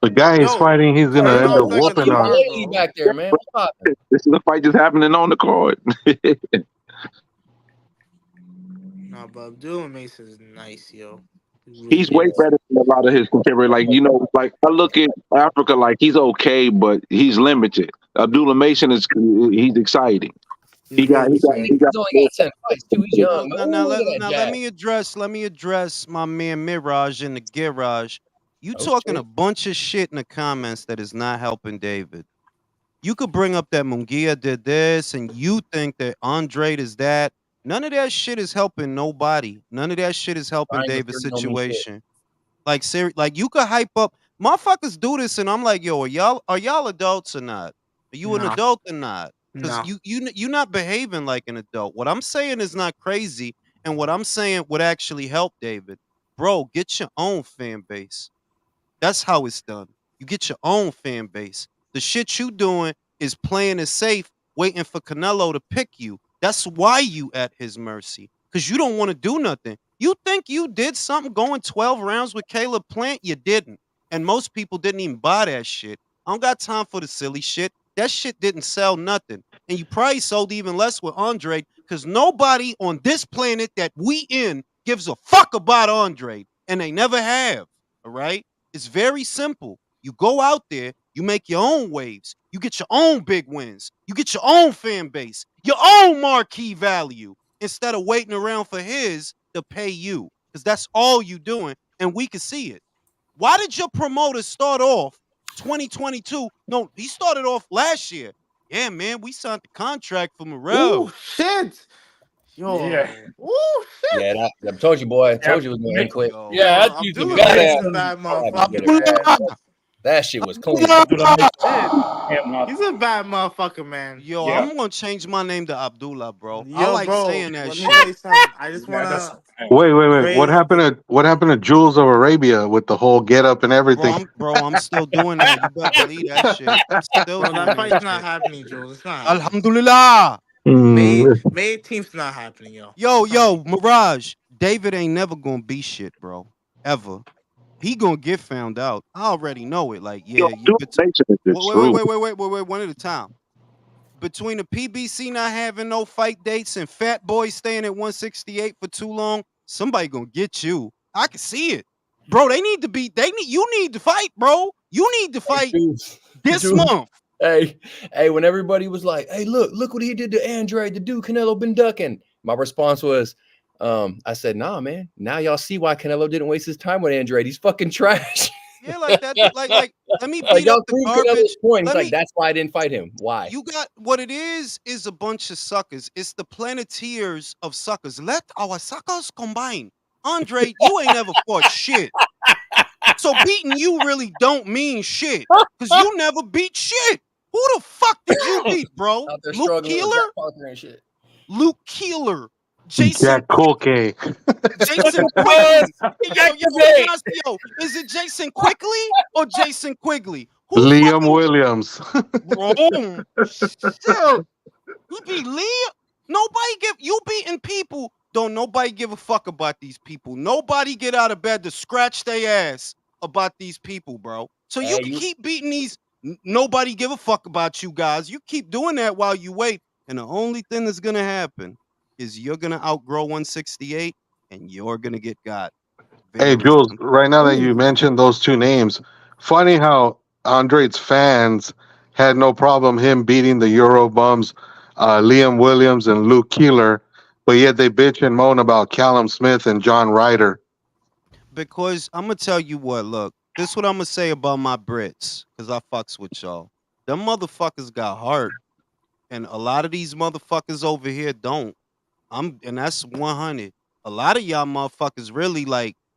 The guy is fighting. He's gonna end up whooping on. Back there, man. This is a fight just happening on the card. No, but Abdullah Mason is nice, yo. He He's really way is. better than a lot of his contemporaries. Like like I look at Africa, like he's okay, but he's limited. Abdullah Mason he's exciting. He's really He's exciting. only got 10 fights too. He's young. Now, Ooh, look at that let jab. me address my man Mirage in the garage. You Oh talking shit. a bunch of shit in the comments that is not helping David. You could bring up that Munguia did this, and you think that Andrade is that. None of that shit is helping nobody. None of that shit is helping Triangle David's thirty don't mean shit. situation. Like, like you could hype up motherfuckers do this, and I'm like, yo, are y'all adults or not? Are you an No, adult or not? Because no. you're not behaving like an adult. What I'm saying is not crazy, and what I'm saying would actually help David. Bro, get your own fan base. That's how it's done. You get your own fan base. The shit you doing is playing it safe, waiting for Canelo to pick you. That's why you at his mercy. Because you don't want to do nothing. You think you did something going 12 rounds with Caleb Plant? You didn't. And most people didn't even buy that shit. I don't got time for the silly shit. That shit didn't sell nothing. And you probably sold even less with Andre because nobody on this planet that we in gives a fuck about Andre. And they never have. All right? It's very simple. You go out there, you make your own waves, you get your own big wins, you get your own fan base, your own marquee value, instead of waiting around for his to pay you. Because that's all you doing, and we can see it. Why did your promoter start off 2022? No, he started off last year. Yeah, man, we signed the contract for Morel. Ooh, shit. Yo. Yeah. Ooh, shit. Yeah, I told you, boy. I told you it was gonna end quick. Yo. Yeah, Yo, that dude's a Abdullah gotta Mason's have- a bad gotta motherfucker, get it. man. That shit was clean. Abdullah Mason, Shit. him up. He's a bad motherfucker, man. Yo, Yeah. I'm gonna change my name to Abdullah, bro. I Yo, like bro, saying that let me shit. tell you something. I just Yeah, that's wanna Wait. What praise What happened to Jules of Arabia with the whole get up and everything? I'm still doing that. You better believe that shit. I'm still bro, doing that that fight's not shit. happening, Jules. It's not happening. Alhamdulillah. May Mm, May 18th's not happening, yo. Yo, Mirage. David ain't never gonna be shit, bro. Ever. He gonna get found out. I already know it. Like, Yo, yeah, you Abdullah Mason is the truth. wait, one at a time. Between the PBC not having no fight dates and Fat Boy staying at 168 for too long, somebody gonna get you. I can see it. Bro, you need to fight, bro. You need to fight this Jules. month. Hey, when everybody was like, "Hey, look what he did to Andrade, the dude Canelo been ducking," my response was, I said, "Nah, man. Now y'all see why Canelo didn't waste his time with Andrade. He's fucking trash." Yeah, like that. Like, let me Like beat y'all up the proved garbage. Canelo's point. He's Let like, me. "That's why I didn't fight him. Why?" You got what it is a bunch of suckers. It's the planeteers of suckers. Let our suckers combine. Andre, you ain't never fought shit. So beating you really don't mean shit. Because you never beat shit. Who the fuck did you beat, bro? Out there Luke struggling with Keeler? Jack Parker and shit. Luke Keeler. Jason Jack Colkay. Jason Quigley. Yo, is it Jason Quigley or Jason Quigley? Who Liam fucking Williams. Rome? Shit. You beat Liam. Nobody give you beating people. Don't nobody give a fuck about these people. Nobody get out of bed to scratch their ass about these people, bro. So you can keep beating these. Nobody give a fuck about you guys. You keep doing that while you wait, and the only thing that's gonna happen is you're gonna outgrow 168, and you're gonna get got. Hey, Very Jules, simple. right now that you mentioned those two names, funny how Andre's fans had no problem him beating the Euro bums, Liam Williams and Luke Keeler, but yet they bitch and moan about Callum Smith and John Ryder. Because I'm gonna tell you what, look, this is what I'm gonna say about my Brits, because I fucks with y'all. Them motherfuckers got heart, and a lot of these motherfuckers over here don't. And that's 100. A lot of y'all motherfuckers really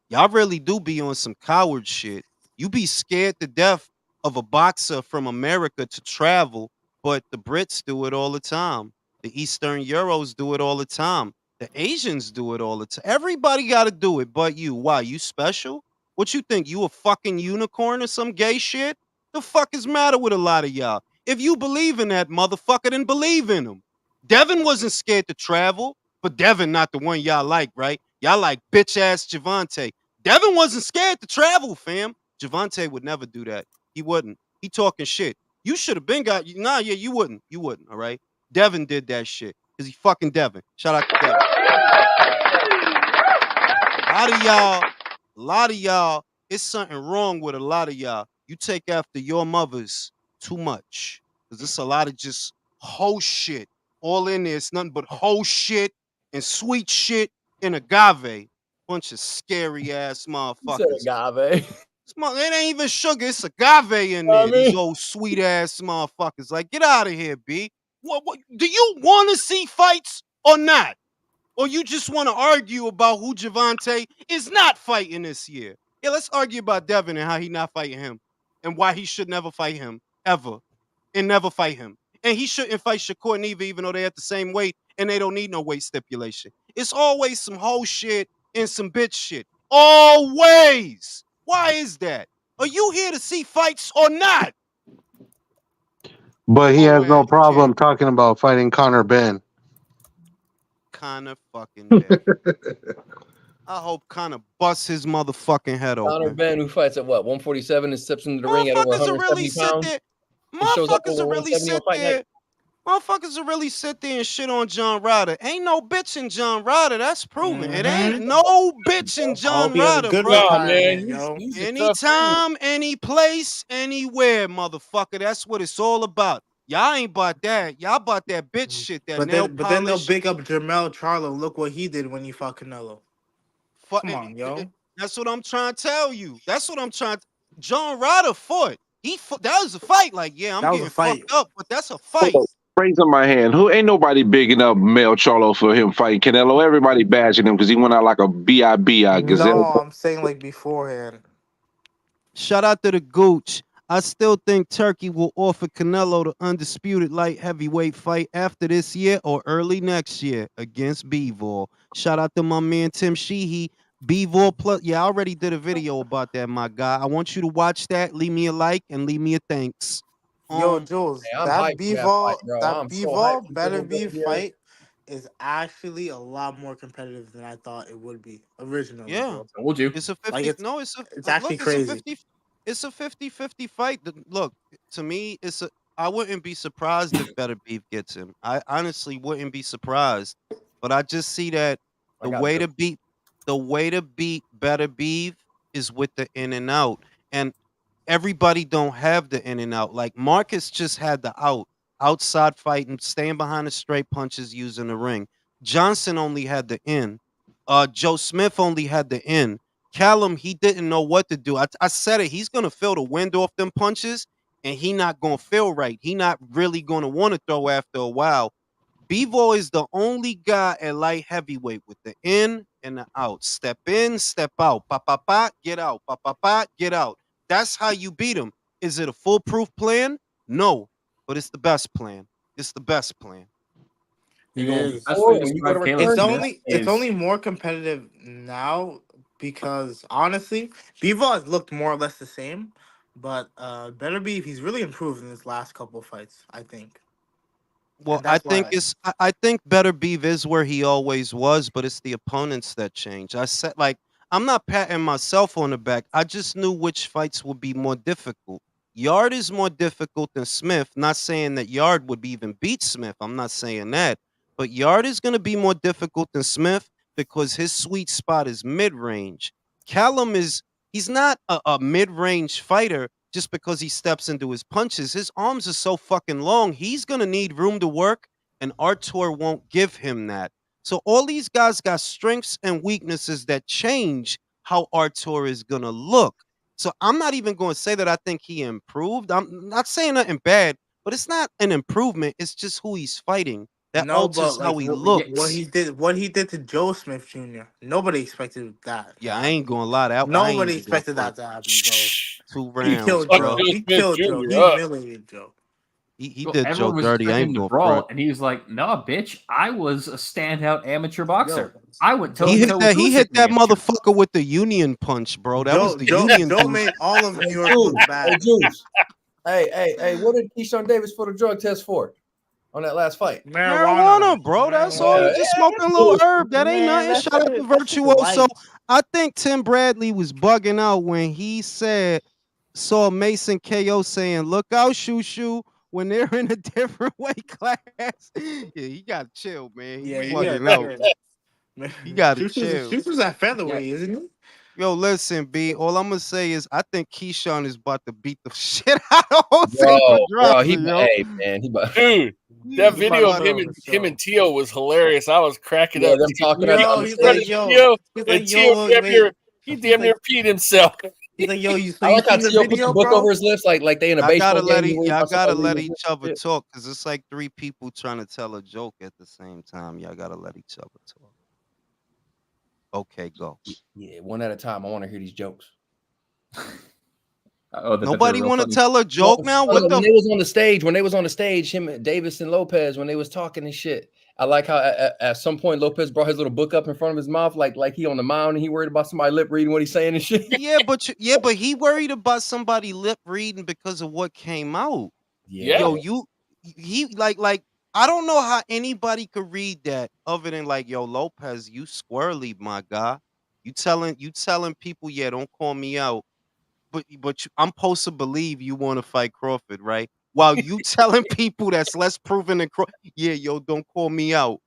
y'all really do be on some coward shit. You be scared to death of a boxer from America to travel, but the Brits do it all the time. The Eastern Euros do it all the time. The Asians do it all the time. Everybody got to do it, but you. Why? You special? What you think? You a fucking unicorn or some gay shit? The fuck is matter with a lot of y'all? If you believe in that motherfucker, then believe in him. Devin wasn't scared to travel. But Devin not the one y'all like, right? Y'all like bitch ass Javante. Devin wasn't scared to travel, fam. Javante would never do that. He wouldn't. He talking shit. You should have been got. Nah, yeah, you wouldn't. You wouldn't. All right. Devin did that shit because he fucking Devin. Shout out to Devin. lot of y'all, it's something wrong with a lot of y'all. You take after your mothers too much. Because it's a lot of just whole shit all in there. It's nothing but whole shit and sweet shit and agave. Bunch of scary ass You said motherfuckers. agave. It ain't even sugar, it's agave in I there. These mean, old sweet ass motherfuckers. Like, get out of here, B. What do you want to see fights or not? Or you just want to argue about who Javante is not fighting this year? Yeah, let's argue about Devin and how he not fighting him and why he should never fight him ever and never fight him. And he shouldn't fight Shakur Neva even though they're at the same weight and they don't need no weight stipulation. It's always some whole shit and some bitch shit. Always. Why is that? Are you here to see fights or not? But he has Whole no ass problem kid. talking about fighting Connor Ben. Connor fucking Ben. I hope Connor busts his motherfucking head Conor open. Ben, who fights at what 147 and steps into the ring at over Motherfuckers will really 170 sit pounds there. and shows up Motherfuckers over will really 170 on sit fight night. there. Motherfuckers will really sit there and shit on John Ryder. Ain't no bitch in John Ryder. That's proven. It ain't no bitch in I John hope he has a Ryder, good bro. Oh man, retirement, yo. he's a tough dude. Anytime, any place, anywhere, motherfucker. That's what it's all about. Y'all ain't about that. Y'all about that bitch shit, that nail But then they'll polish. big up Jermell Charlo. Look what he did when he fought Canelo. Come on, yo. That's what I'm trying to tell you. That's what I'm trying to. John Ryder fought. That was a fight. Like, yeah, I'm That was a getting fight. fucked up, but that's a Hold fight. on. Raising my hand. Who ain't nobody bigging up Mel Charlo for him fighting Canelo? Everybody bashing him because he went out like a B.I.B.I. No, gazelle. I'm saying like beforehand. Shout out to the Gooch. I still think Turkey will offer Canelo the undisputed light heavyweight fight after this year or early next year against Bivol. Shout out to my man Tim Sheehy. Bivol plus, yeah, I already did a video about that, my guy. I want you to watch that. Leave me a like and leave me a thanks. Yo, Jules, Hey, I'm hyped for that fight, bro. I'm so hyped for Beterbiev Beterbiev. fight is actually a lot more competitive than I thought it would be originally, Yeah. bro. Told you. It's a Like 50. No, it's a it's actually look, it's a crazy. 50. It's a 50-50 fight. Look, to me, I wouldn't be surprised if Better Beef gets him. I honestly wouldn't be surprised. But I just see that I the got way Bill. to beat the way to beat Better Beef is with the in and out. And everybody don't have the in and out. Like Marcus just had the outside fighting, staying behind the straight punches, using the ring. Johnson only had the in. Joe Smith only had the in. Callum, he didn't know what to do. I said it. He's gonna feel the wind off them punches, and he not gonna feel right. He not really gonna want to throw after a while. Bevo is the only guy at light heavyweight with the in and the out. Step in, step out. Pa pa pa, get out. Pa pa pa, get out. That's how you beat him. Is it a foolproof plan? No, but it's the best plan. It's the best plan. You It know, is. best way to When you go describe to Caleb return, Smith It's is only more competitive now because honestly, Bivol has looked more or less the same, but Beterbiev he's really improved in his last couple fights, I think, Well, and that's why. I think Better Beef is where he always was, but it's the opponents that change. I said like I'm not patting myself on the back. I just knew which fights would be more difficult. Yard is more difficult than Smith. Not saying that Yard would even beat Smith. I'm not saying that. But Yard is going to be more difficult than Smith because his sweet spot is mid-range. Callum is he's not a mid-range fighter just because he steps into his punches. His arms are so fucking long. He's going to need room to work, and Artur won't give him that. So all these guys got strengths and weaknesses that change how Artur is going to look. So I'm not even going to say that I think he improved. I'm not saying nothing bad, but it's not an improvement. It's just who he's fighting that No, but alters how like he what looks. what he did to Joe Smith Jr. Nobody expected that to Yeah, I ain't happen. going to lie. I ain't Nobody even going to expected front. that to happen, bro. 2 He rounds, killed Fuck bro. Joe. Joe He Smith killed Joe. Jr. He up. humiliated Joe. He well, did Joe everyone was dirty. I expecting ain't him to going to brawl, front. and he was like, "Nah, bitch, I was a standout amateur Yo, boxer. I went toe Joe, to toe with He Usyk hit in the that amateur." motherfucker with the Union punch, bro. That was the Union Joe juice. made all of New Hey, York look Juice. Hey, bad. Juice. Hey, what did Keyshawn Davis put a drug test for on that last fight? Marijuana, Marijuana, bro. That's all. He marijuana. just smoking a little herb. That ain't Man, nothing. Shout out to that's shit Virtuoso. light. I think Tim Bradley was bugging out when he saw Mason KO saying, "Look out, shoo shoo," when they're in a different weight class. Yeah, he got to chill, man. He Yeah, you bugging gotta out. chill. You got to Schuster's chill. Schuster's at featherweight, isn't he? Yo, listen, B. All I'm gonna say is I think Keyshawn is about to beat the shit out of Jose Bro, he, Pedraza, yo. hey man, he, Dude, that He's about video to of put on a him show. and Tio was hilarious. I was cracking yeah, up. them talking out Yo, on the he's stage. like, yo, Tio, he's and like, Tio yo, damn near, wait. he He's damn near like, peed himself. he's like, yo, you so I you like how seen the Tio put the video, book bro? over his lips, like they in a I gotta baseball let game. y'all gotta let each other talk because it's like three people trying to tell a joke at the same time. Y'all gotta let each other talk. Okay, go. Yeah, one at a time. I want to hear these jokes. Oh, Nobody want to funny. tell a joke now? What when the? they was on the stage, him, Davis, and Lopez, when they was talking and shit. I like how at some point Lopez brought his little book up in front of his mouth, like he on the mound and he worried about somebody lip reading what he's saying and shit. Yeah, but he worried about somebody lip reading because of what came out. Yeah. Yo, he like I don't know how anybody could read that other than like, yo, Lopez, you squirrely, my guy. You telling people, yeah, don't call me out. But I'm supposed to believe you want to fight Crawford, right? While you telling people that's less proven than Crawford, yeah, yo, don't call me out.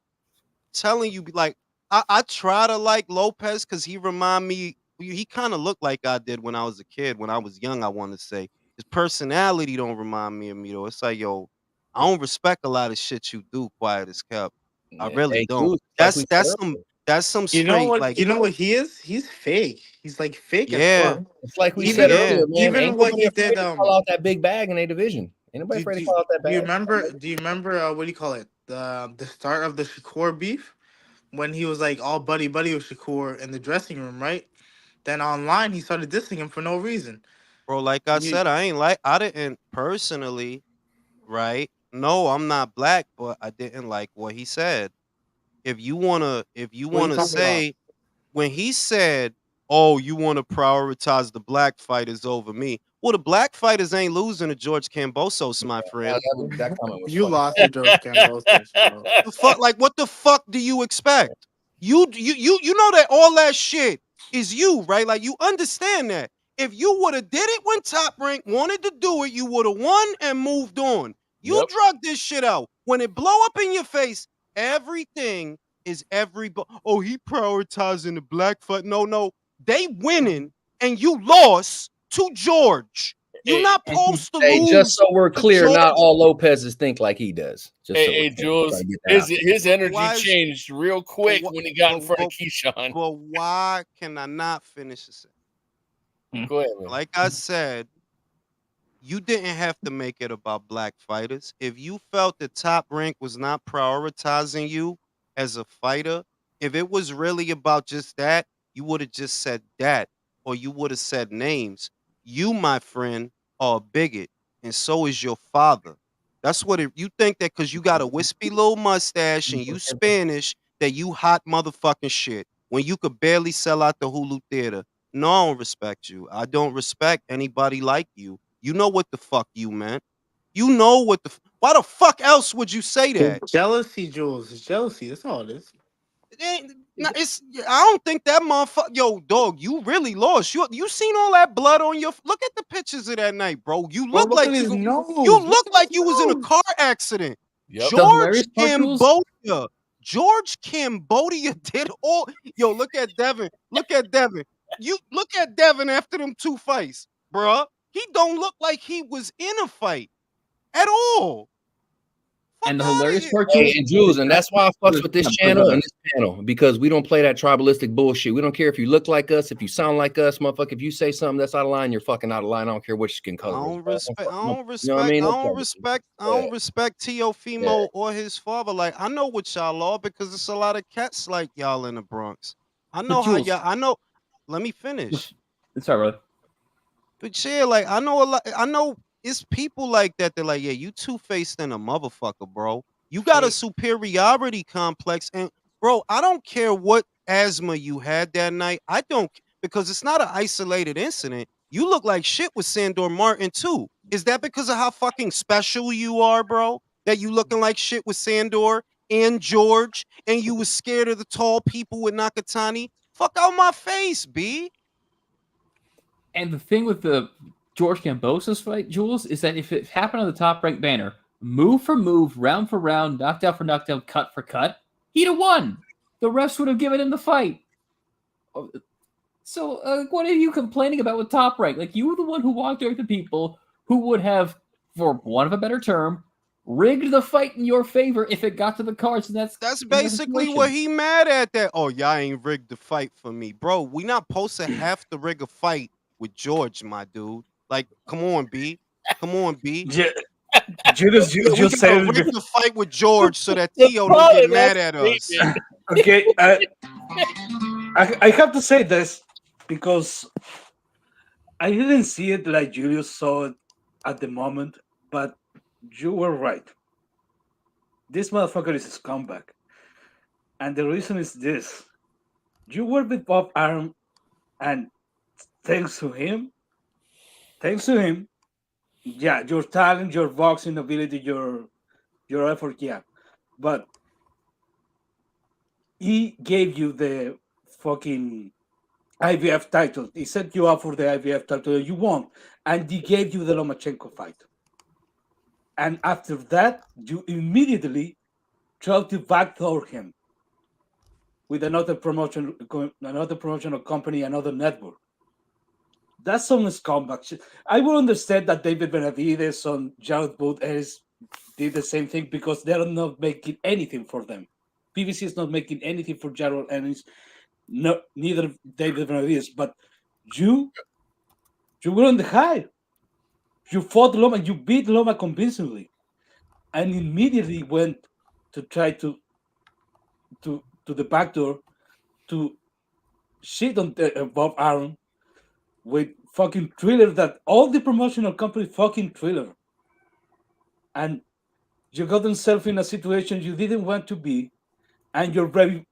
Telling you, like, I try to like Lopez because he remind me, he kind of looked like I did when I was a kid, when I was young, I want to say. His personality don't remind me of me, though. It's like, yo, I don't respect a lot of shit you do, quiet as kept. I Yeah. really Hey, don't. Juice, like we said That's some You know straight, what? like, You know what he is? He's fake. He's like fake as yeah, fuck. it's like we said Even yeah. earlier, man. even Ain't what nobody he afraid did. to call out that big bag in a division. Ain't nobody Do, afraid to do, call out that do you bag. remember? Do you remember? What do you call it? The start of the Shakur beef when he was like all buddy buddy with Shakur in the dressing room, right? Then online he started dissing him for no reason. Bro, like I You, said, I didn't personally, right? No, I'm not black, but I didn't like what he said. If you what are you wanna talking about? say when he said, "Oh, you want to prioritize the black fighters over me." Well, the black fighters ain't losing to George Cambosos, my friend. That comment was You fucking. lost to George Kambosos, bro. The fuck, like, what the fuck do you expect? You know that all that shit is you, right? Like, you understand that. If you would have did it when Top Rank wanted to do it, you would have won and moved on. You Yep. drug this shit out. When it blow up in your face, everything is oh, he prioritizing the black fight. No, they winning and you lost to George. You Hey, not supposed to Hey, just lose so we're to clear, George. not all Lopez's think like he does. Just so we're hey, clear. Try Jules, to get that out. his energy Why is- changed real But, quick wh- when he got in but, front of but, Keyshawn. but why can I not finish the sentence? Go ahead, man. Like I said, you didn't have to make it about black fighters. If you felt that Top Rank was not prioritizing you as a fighter, if it was really about just that, you would have just said that, or you would have said names. You, my friend, are a bigot, and so is your father. That's what you think that because you got a wispy little mustache and you Spanish, that you hot motherfucking shit when you could barely sell out the Hulu Theater. No, I don't respect you. I don't respect anybody like you. You know what the fuck you meant. You know what why the fuck else would you say that? It's jealousy, Jules. It's jealousy. That's all it is. I don't think that motherfucker. Yo, dog, you really lost. You seen all that blood on your. Look at the pictures of that night, bro. You Bro, look look at like his you. nose. You Look look at like his you was in a nose. car accident. Yep. The hilarious part, Jules? George Cambodia did all. Yo, look at Devin. Look at Devin. You look at Devin after them two fights, bruh. He don't look like he was in a fight at all. Fuck And the outta hilarious here. part, Hey, Jules, and Jules, is and that that's why I fucks with this channel and Brother. this panel because we don't play that tribalistic bullshit. We don't care if you look like us, if you sound like us, motherfucker. If you say something that's out of line, you're fucking out of line. I don't care what your skin I color is. don't Bro. respect. I don't You know what I respect. mean? I No don't problem. respect. I Yeah. don't respect Teofimo or his father. Like I know what y'all are because it's a lot of cats like y'all in the Bronx. I know how Jules, y'all. I know. Let me finish. Sorry, brother. But yeah, like I know a lot. I know it's people like that. They're like, yeah, you two faced in a motherfucker, bro. You got a superiority complex, and bro, I don't care what asthma you had that night. I don't because it's not an isolated incident. You look like shit with Sandor Martin too. Is that because of how fucking special you are, bro? That you looking like shit with Sandor and George, and you was scared of the tall people with Nakatani? Fuck out my face, B. And the thing with the George Kambosos fight, Jules, is that if it happened on the top ranked banner, move for move, round for round, knockdown for knockdown, cut for cut, he'd have won. The refs would have given him the fight. So what are you complaining about with Top Rank? Like, you were the one who walked over to people who would have, for want of a better term, rigged the fight in your favor if it got to the cards. And that's basically what he mad at. That y'all ain't rigged the fight for me, bro. We not supposed to have to rig a fight with George, my dude. Like, come on, B. Come on, B. Yeah, Julius, you we just gotta said rig it. the fight with George so that Theo don't get mad at us. Okay, I have to say this because I didn't see it like Julius saw it at the moment, but you were right. This motherfucker is a scumbag. And the reason is this. You were with Bob Arum, and thanks to him, yeah, your talent, your boxing ability, your effort, yeah. But he gave you the fucking IBF title. He set you up for the IBF title. You won. And he gave you the Lomachenko fight. And after that, you immediately tried to backdoor him with another promotional company, another network. That's some scumbag shit. I will understand that David Benavidez and Jared Booth did the same thing because they're not making anything for them. PBC is not making anything for Jared Ennis, no, neither David Benavidez. But you were on the high. You fought Loma, you beat Loma convincingly, and immediately went to try to the back door to shit on Bob Arum with fucking Thriller, that all the promotional company fucking Thriller, and you got yourself in a situation you didn't want to be, and you're blaming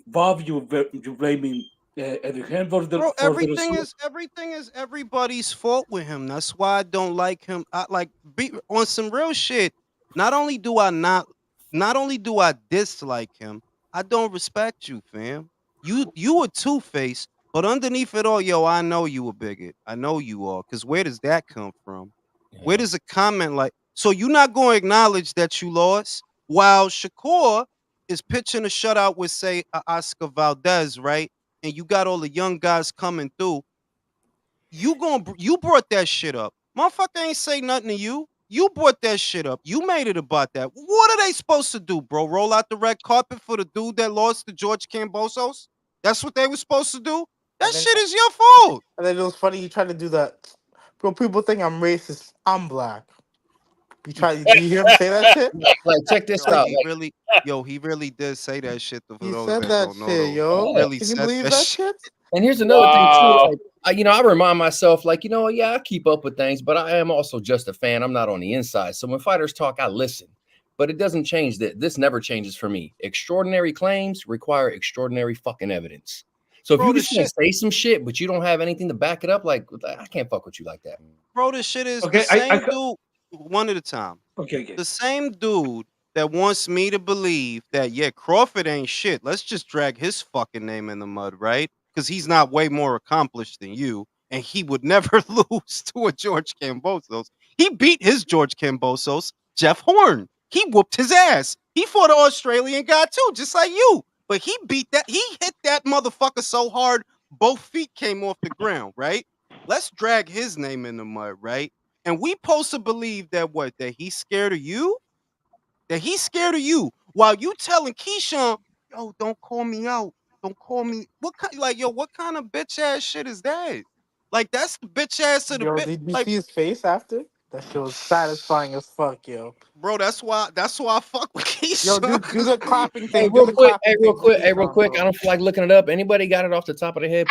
Bob, you're blaming Eddie Henry Bro, everything is everybody's fault with him. That's why I don't like him. I like be on some real shit. Not only do I dislike him, I don't respect you, fam. You a two-face, but underneath it all, yo, I know you a bigot. I know you are. Cause where does that come from? Where does a comment like so you're not gonna acknowledge that you lost while Shakur is pitching a shutout with say Oscar Valdez, right? And you got all the young guys coming through, you brought that shit up. Motherfucker ain't say nothing to you. You brought that shit up. You made it about that. What are they supposed to do, bro? Roll out the red carpet for the dude that lost to George Kambosos? That's what they were supposed to do? That shit is your fault. And then it was funny you tried to do that. Bro, people think I'm racist. I'm black. Do you hear him say that shit? Like, check this Yo, out. he really did say that shit to He those said that that don't know. shit, yo. He really Can you said believe that that shit. shit? And here's another thing Wow. too. Like, I remind myself, like, yeah, I keep up with things, but I am also just a fan. I'm not on the inside. So when fighters talk, I listen. But it doesn't change that. This never changes for me. Extraordinary claims require extraordinary fucking evidence. So if Bro, you the just want shit, to say some shit, but you don't have anything to back it up, like, I can't fuck with you like that. bro, the shit is the Okay, same dude. One at a time. okay. The same dude that wants me to believe that Crawford ain't shit. Let's just drag his fucking name in the mud, right? Because he's not way more accomplished than you, and he would never lose to a George Kambosos. He beat his George Kambosos, Jeff Horn. He whooped his ass. He fought an Australian guy too, just like you. But he hit that motherfucker so hard, both feet came off the ground, right? Let's drag his name in the mud, right? And we supposed to believe that that he's scared of you? That he's scared of you while you telling Keyshawn, yo, don't call me out. Don't call me. What kind of bitch ass shit is that? Like, that's the bitch ass of the Yo, bit. did you Like, see his face after? That shit was satisfying as fuck, yo. bro, that's why I fuck with Keyshawn. Yo, do the clapping Hey, thing. real Do the quick. clapping Hey, real thing. quick. Hey, real quick. I don't feel like looking it up. Anybody got it off the top of their head?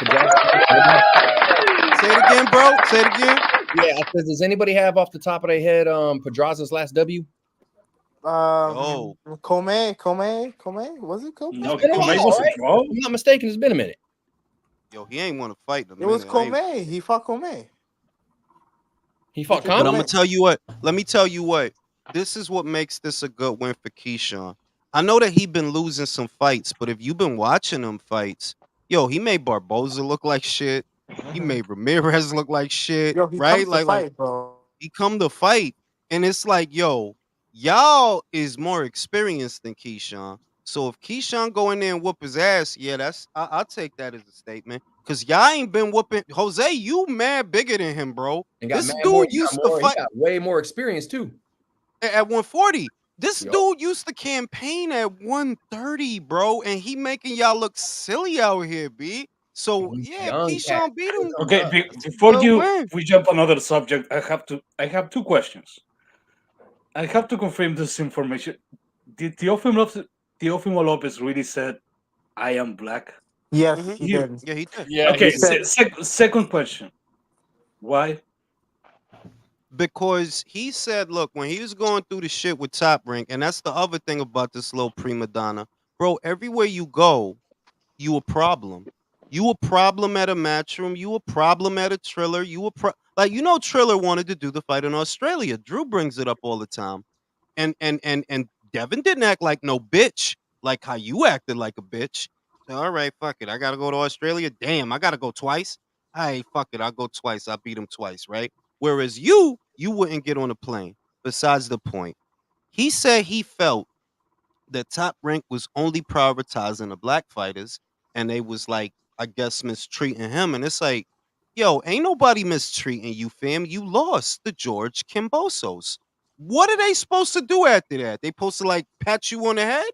Say it again, bro. Say it again. Yeah, I said, does anybody have off the top of their head Pedraza's last W? Yo. Kome? Was it Kome? No, It's been a Kome while, was a right? draw. If I'm not mistaken, it's been a minute. Yo, he ain't want to fight in a It minute. was Kome. He fought Kome. He fought But I'm Conor. gonna tell you what. Let me tell you what. This is what makes this a good win for Keyshawn. I know that he been losing some fights, but if you've been watching them fights, yo, he made Barboza look like shit. He made Ramirez look like shit. Yo, he Right? comes to fight, bro. He come to fight, and it's like, yo, y'all is more experienced than Keyshawn. So if Keyshawn go in there and whoop his ass, yeah, I'll take that as a statement. Cause y'all ain't been whooping Jose. You mad bigger than him, bro. And got This mad more. dude He got used to more. He fight got way more experience too. at 140. This Yup. dude used to campaign at 130, bro, and he making y'all look silly out here, B. So He's yeah, if young cat. Keyshawn beat him, Okay, it's a before good win. we jump another subject, I have two questions. I have to confirm this information. Did Teofimo Lopez really said, "I am black"? Yes, Hmm. he He, did. Yeah, he did. Yeah, okay. He said Second question. Why? Because he said, look, when he was going through the shit with Top Rank, and that's the other thing about this little prima donna, bro. Everywhere you go, you a problem. You a problem at a matchroom. You a problem at a Triller. Like Triller wanted to do the fight in Australia. Drew brings it up all the time, and Devin didn't act like no bitch, like how you acted like a bitch. So, all right, fuck it. I gotta go to Australia. Damn, I gotta go twice. Hey, fuck it. I'll go twice. I beat him twice, right? Whereas you wouldn't get on a plane. Besides the point, he said he felt that Top Rank was only prioritizing the black fighters, and they was like, I guess, mistreating him. And it's like, yo, ain't nobody mistreating you, fam. You lost the George Kimbosos. What are they supposed to do after that? They supposed to like pat you on the head?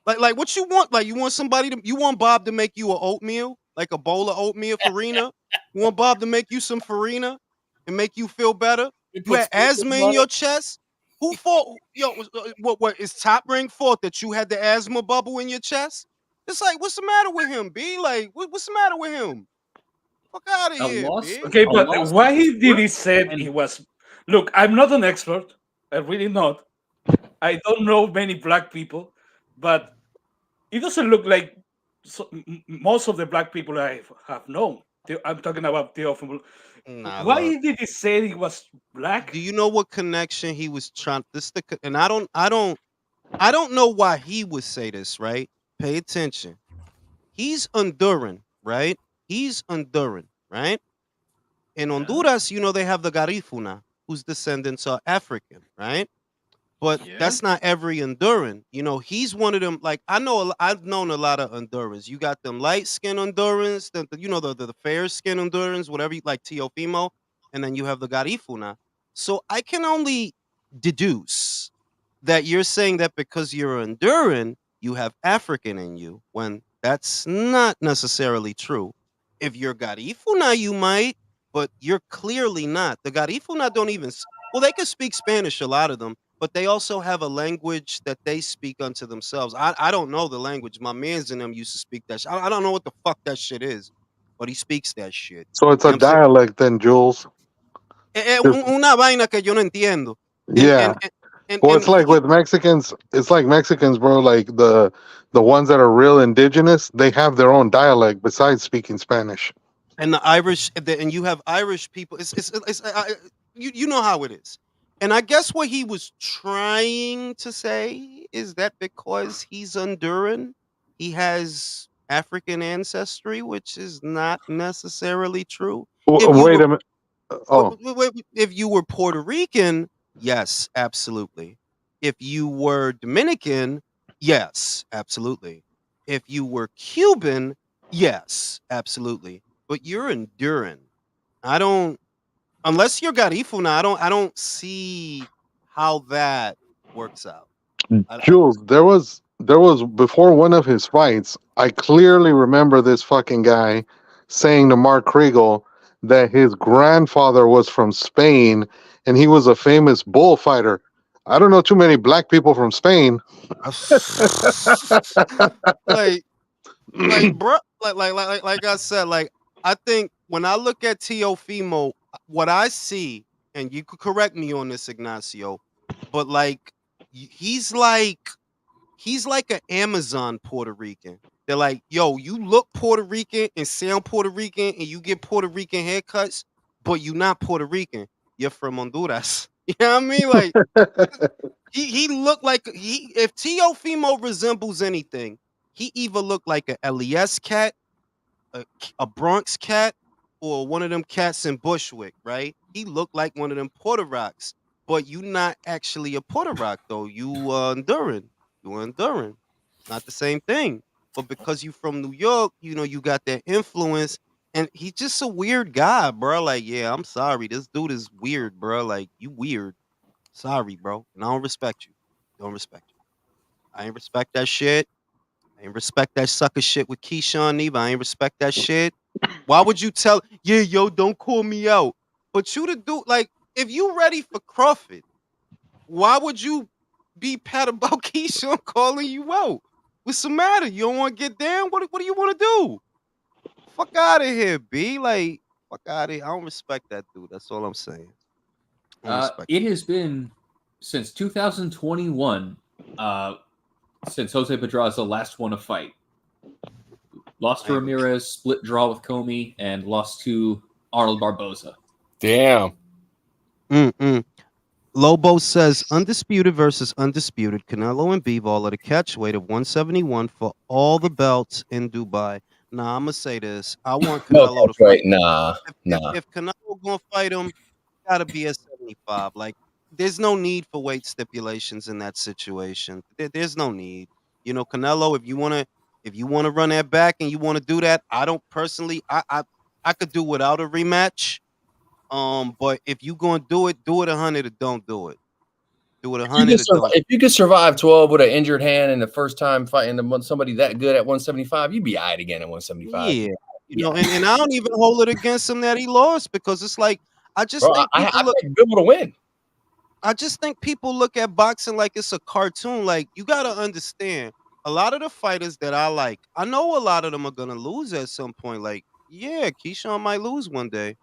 Like what you want? Like you want Bob to make you a oatmeal, like a bowl of oatmeal farina? You want Bob to make you some farina and make you feel better? he You puts had asthma sprinkles in on your it. chest? Who fought? Yo, what is Top Rank fault that you had the asthma bubble in your chest? It's like, what's the matter with him, B? Like, what's the matter with him? Fuck out of A here, loss, B. Okay, a but loss why of did support he said he and was? Look, I'm not an expert. I'm really not. I don't know many black people, but it doesn't look like most of the black people I have known. I'm talking about Teofimo. Nah, look. Why did he say he was Do black? you know what connection he was trying? And I don't know why he would say this, right? Pay attention. He's Honduran, right? He's Honduran, right? In Yeah, Honduras, they have the Garifuna, whose descendants are African, right? But yeah. that's not every Honduran. He's one of them. Like I've known a lot of Hondurans. You got them light skinned Hondurans, the fair skinned Hondurans, whatever you like, Teofimo, and then you have the Garifuna. So I can only deduce that you're saying that because you're Honduran, you have African in you, when that's not necessarily true. If you're Garifuna, you might, but you're clearly not. The Garifuna don't even, well, they can speak Spanish, a lot of them, but they also have a language that they speak unto themselves. I don't know the language. My mans and them used to speak that shit. I don't know what the fuck that shit is, but he speaks that shit. So it's You a know what I'm saying? dialect then, Jules. Una vaina que yo no entiendo. And Yeah. and and and, Well, and it's like he with Mexicans. It's like Mexicans, bro. Like the ones that are real indigenous, they have their own dialect besides speaking Spanish. and the Irish, and you have Irish people. You know how it is. And I guess what he was trying to say is that because he's Honduran, he has African ancestry, which is not necessarily true. If you Wait were a minute. Oh, if you were Puerto Rican, yes, absolutely. If you were Dominican, yes, absolutely. If you were Cuban, yes, absolutely. But you're Honduran. I don't, unless you're Garifuna, I don't see how that works out. I Jules, there was before one of his fights. I clearly remember this fucking guy saying to Mark Kriegel that his grandfather was from Spain and he was a famous bullfighter. I don't know too many black people from Spain. like bro, like I said, like I think when I look at Teofimo, what I see, and you could correct me on this, Ignacio, but like he's like an Amazon Puerto Rican. They're like, yo, you look Puerto Rican and sound Puerto Rican, and you get Puerto Rican haircuts, but you're not Puerto Rican. You're from Honduras. You know what I mean? Like he looked like if Teofimo resembles anything, he either looked like a LES cat, a Bronx cat, or one of them cats in Bushwick, right? He looked like one of them Puerto Rocks, but you not actually a Puerto Rock though. You Honduran. You Honduran. Not the same thing. But because you from New York, you know, you got that influence. And he's just a weird guy, bro. Like, yeah, I'm sorry. This dude is weird, bro. Like, you weird. Sorry, bro. And I don't respect you. Don't respect you. I ain't respect that shit. I ain't respect that sucker shit with Keyshawn either. I ain't respect that shit. Why would you tell, yeah, yo, don't call me out? But you to do, like, if you ready for Crawford, why would you be pat about Keyshawn calling you out? What's the matter? You don't want to get down? What do you want to do? Fuck out of here, B. Like, fuck out of here. I don't respect that dude. That's all I'm saying. I don't respect It has been since 2021 since Jose Pedraza last won a fight. Lost to Ramirez, split draw with Comey, and lost to Arnold Barboza. Damn. Lobo says undisputed versus undisputed. Canelo and Bivol at a catch weight of 171 for all the belts in Dubai. Nah, I'm gonna say this. I want Canelo to fight. Nah. If Canelo gonna fight him, gotta be at 75. Like, there's no need for weight stipulations in that situation. There's no need. You know, Canelo, if you wanna run that back and you wanna do that, I don't personally. I could do without a rematch. But if you gonna do it 100 or don't do it. Do it 100 or don't. If you could survive 12 with an injured hand and the first time fighting somebody that good at 175, you'd be all right again at 175. Yeah. You know, and I don't even hold it against him that he lost, because it's like I just think people look good to win. I just think people look at boxing like it's a cartoon. Like, you gotta understand, a lot of the fighters that I like, I know a lot of them are gonna lose at some point. Like, yeah, Keyshawn might lose one day.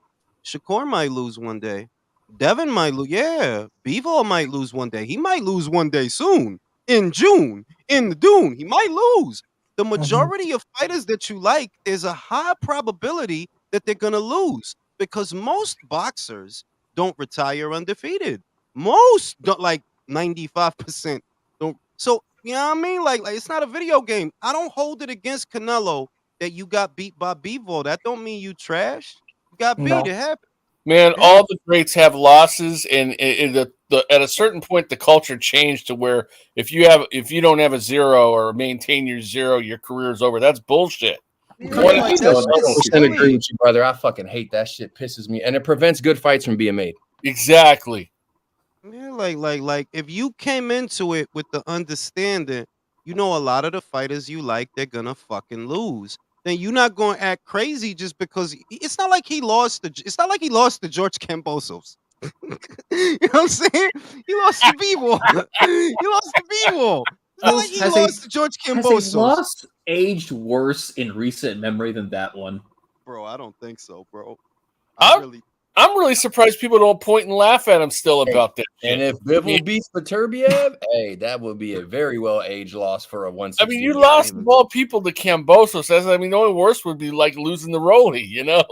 Shakur might lose one day. Devin might lose. Yeah, Bivol might lose one day. He might lose one day soon. In June, in the Dune, he might lose. The majority of fighters that you like, there's a high probability that they're gonna lose, because most boxers don't retire undefeated. Most don't, like 95% don't. So, you know what I mean? Like it's not a video game. I don't hold it against Canelo that you got beat by Bivol. That don't mean you trash. You got beat. It happened. Man, all the greats have losses, and at a certain point, the culture changed to where if you don't have a zero or maintain your zero, your career is over. That's bullshit. I agree with you, brother. I fucking hate that shit. Pisses me, and it prevents good fights from being made. Exactly. Yeah, like if you came into it with the understanding, you know, a lot of the fighters you like, they're gonna fucking lose. Then you're not gonna act crazy just because it's not like he lost to George Kambosos. You know what I'm saying? He lost to Bivol. He lost to Bivol. It's not like he lost to George Kambosos. Has a loss aged worse in recent memory than that one? Bro, I don't think so, bro. I'm really surprised people don't point and laugh at him still about that. And if Bivol beats Beterbiev, hey, that would be a very well aged loss for a 160. I mean, you lost of all people to Kambosos. I mean, the only worst would be like losing the Rolly, you know?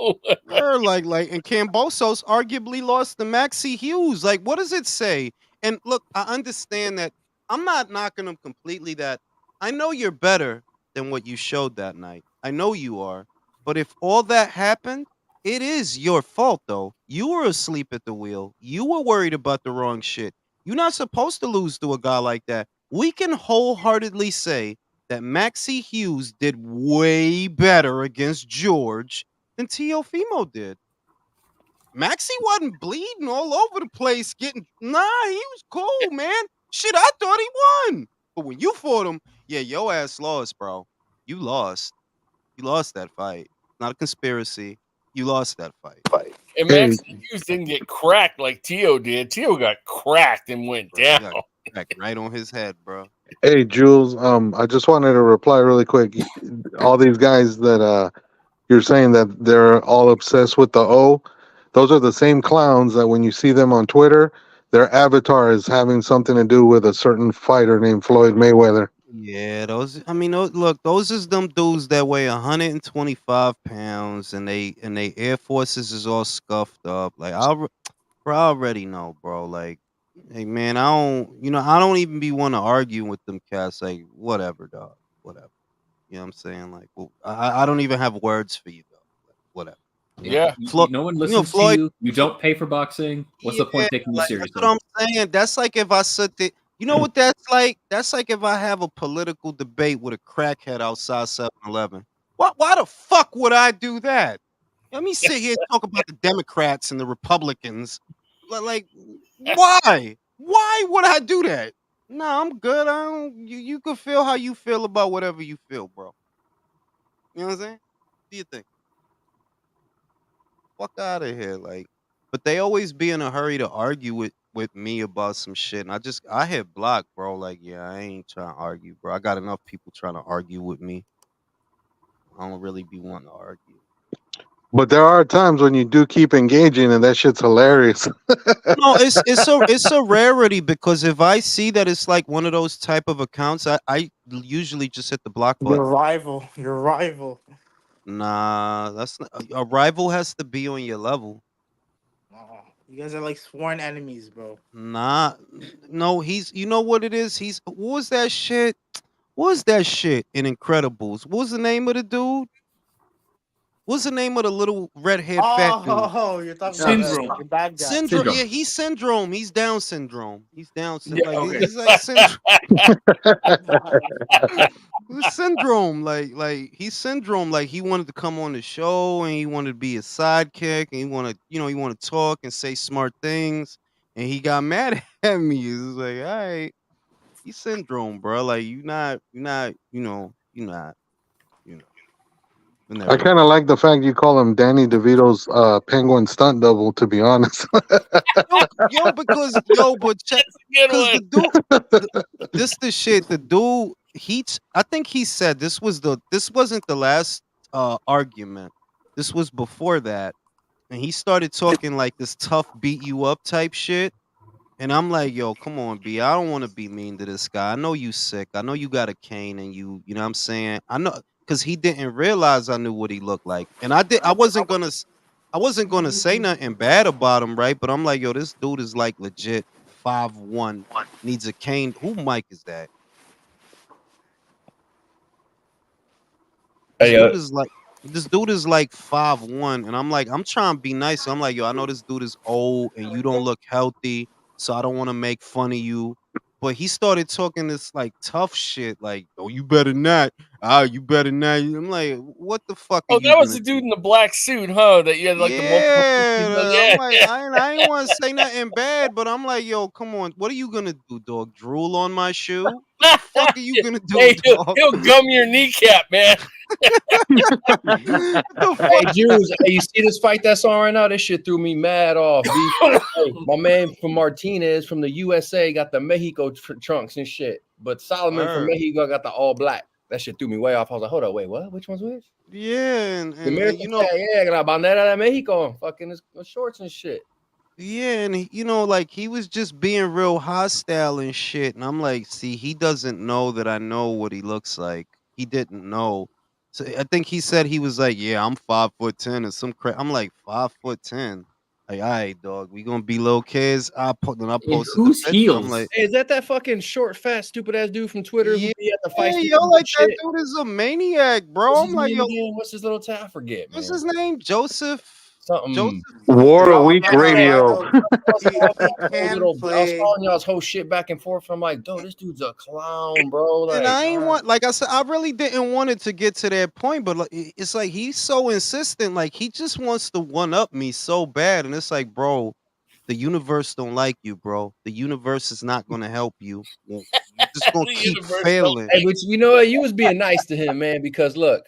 And Kambosos arguably lost to Maxie Hughes. Like, what does it say? And look, I understand that. I'm not knocking him completely. That I know you're better than what you showed that night. I know you are. But if all that happened, it is your fault, though. You were asleep at the wheel. You were worried about the wrong shit. You're not supposed to lose to a guy like that. We can wholeheartedly say that Maxie Hughes did way better against George than Teofimo did. Maxie wasn't bleeding all over the place. He was cool, man. Shit, I thought he won. But when you fought him, yeah, your ass lost, bro. You lost. You lost that fight. Not a conspiracy. You lost that fight. And Max Hughes didn't get cracked like Teo did. Teo got cracked and went down. Right on his head, bro. Hey, Jules, I just wanted to reply really quick. All these guys that you're saying that they're all obsessed with the O, those are the same clowns that when you see them on Twitter, their avatar is having something to do with a certain fighter named Floyd Mayweather. Yeah, those is them dudes that weigh 125 pounds and they Air Forces is all scuffed up. Like I already know, bro. Like, hey man, I don't even be want to argue with them cats. Like, whatever, dog. Whatever. You know what I'm saying? Like, well, I don't even have words for you, though. Like, whatever. Yeah. No one listens to you. You don't pay for boxing. What's the point taking you seriously? That's what I'm saying. That's like if I said that. You know what that's like? That's like if I have a political debate with a crackhead outside 7-Eleven. Why the fuck would I do that? Let me sit here and talk about the Democrats and the Republicans. Like, why? Why would I do that? No, I'm good. I don't. You can feel how you feel about whatever you feel, bro. You know what I'm saying? What do you think? Fuck out of here, like. But they always be in a hurry to argue with me about some shit, and I hit block, bro. Like, yeah, I ain't trying to argue, bro. I got enough people trying to argue with me. I don't really be wanting to argue. But there are times when you do keep engaging, and that shit's hilarious. No, it's a rarity because if I see that it's like one of those type of accounts, I usually just hit the block Your button. rival, your rival. Nah, that's not, a rival has to be on your level. Oh, you guys are like sworn enemies, bro. Nah, no, he's. You know what it is? What was that shit? What was that shit in Incredibles? What was the name of the dude? What's the name of the little redhead fat dude? Oh, you're talking about Syndrome. the bad guy. Syndrome. Yeah, he's syndrome. He's Down syndrome. He's Down Yeah, like okay. he's like syndrome. Syndrome. Like he's syndrome. Like he wanted to come on the show and he wanted to be a sidekick and he wanted, he wanted to talk and say smart things. And he got mad at me. It's like, all right, he's syndrome, bro. Like you're not, you know, you'll I never kind be. of like the fact you call him Danny DeVito's penguin stunt double. To be honest, But check, That's a good because one. the dude, this the shit. The dude, I think he said this wasn't the last argument. This was before that, and he started talking like this tough beat you up type shit. And I'm like, yo, come on, B. I don't want to be mean to this guy. I know you sick. I know you got a cane and you know what I'm saying? I know because he didn't realize I knew what he looked like. And I wasn't gonna say nothing bad about him, right? But I'm like, yo, this dude is like legit 5'1", needs a cane. Who mic is that? This Hey, dude is like this dude is like 5'1", and I'm like, I'm trying to be nice. So I'm like, yo, I know this dude is old and you don't look healthy, so I don't want to make fun of you. But he started talking this like tough shit, like, oh, you better not. Ah, you better not. I'm like, what the fuck are Oh, you that was gonna the dude do? in the black suit, huh? That you had like the multiple pieces of. Yeah, I'm Yeah, like, yeah. I ain't want to say nothing bad, but I'm like, yo, come on, what are you gonna do, dog? Drool on my shoe? What the fuck are you gonna do, Hey, dog? he'll gum your kneecap, man. What the hey, fuck? Jules, hey, you see this fight that's on right now? This shit threw me mad off, B. Hey, my man from Martinez from the USA got the Mexico trunks and shit, but Solomon from Word. Mexico got the all black. That shit threw me way off. I was like, hold up, wait, what? Which one's which? Yeah, The American you know, flag, yeah, got la bandera de Mexico, fucking his shorts and shit. yeah, and like he was just being real hostile and shit. And I'm like, see, he doesn't know that I know what he looks like. He didn't know. So I think he said he was like, yeah, I'm 5'10" and some crap. I'm like 5'10". Like, all right, dog, we gonna be little kids. Then I In posted the whose picture. I'm like, heels? Hey, is that fucking short, fat, stupid ass dude from Twitter who yeah, be at the fights yo, doing like that shit? dude is a maniac, bro. What's I'm his like, name yo, again? What's his little tag? I forget, what's man. his name? Joseph. Something. War a Yo, Week Eduardo, Radio. he can I was play. following y'all's whole shit back and forth. I'm like, dude, this dude's a clown, bro. And Like, I ain't want, like I said, I really didn't want it to get to that point, but like, it's like he's so insistent, like he just wants to one up me so bad, and it's like, bro, the universe don't like you, bro. The universe is not gonna help you. You just gonna The keep universe don't failing. hey, but you know what? You was being nice to him, man, because look,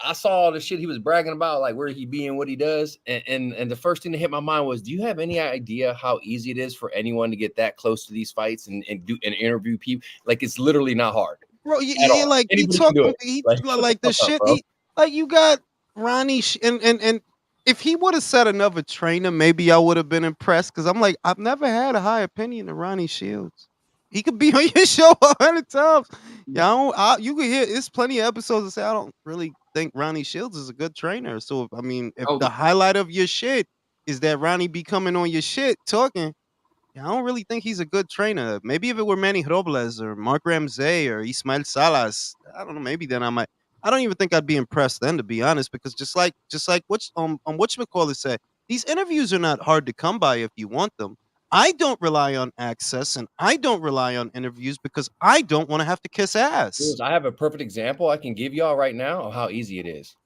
I saw all the shit he was bragging about, like where he be and what he does, and the first thing that hit my mind was, do you have any idea how easy it is for anyone to get that close to these fights and do and interview people? Like, it's literally not hard Bro, at yeah, all. like he Anybody can do talking, it. Like, shut the like the fuck up, shit. bro. Like you got Ronnie, and if he would have said another trainer, maybe I would have been impressed. Because I'm like, I've never had a high opinion of Ronnie Shields. He could be on your show 100 times. Yeah, you could hear. It's plenty of episodes that say I don't really think Ronnie Shields is a good trainer. So I mean, if Oh, the highlight of your shit is that Ronnie be coming on your shit talking. Yeah, I don't really think he's a good trainer. Maybe if it were Manny Robles or Mark Ramsey or Ismael Salas, I don't know. Maybe then I might. I don't even think I'd be impressed then, to be honest, because just like which whatchamacallit said, these interviews are not hard to come by if you want them. I don't rely on access and I don't rely on interviews because I don't want to have to kiss ass. I have a perfect example I can give y'all right now of how easy it is.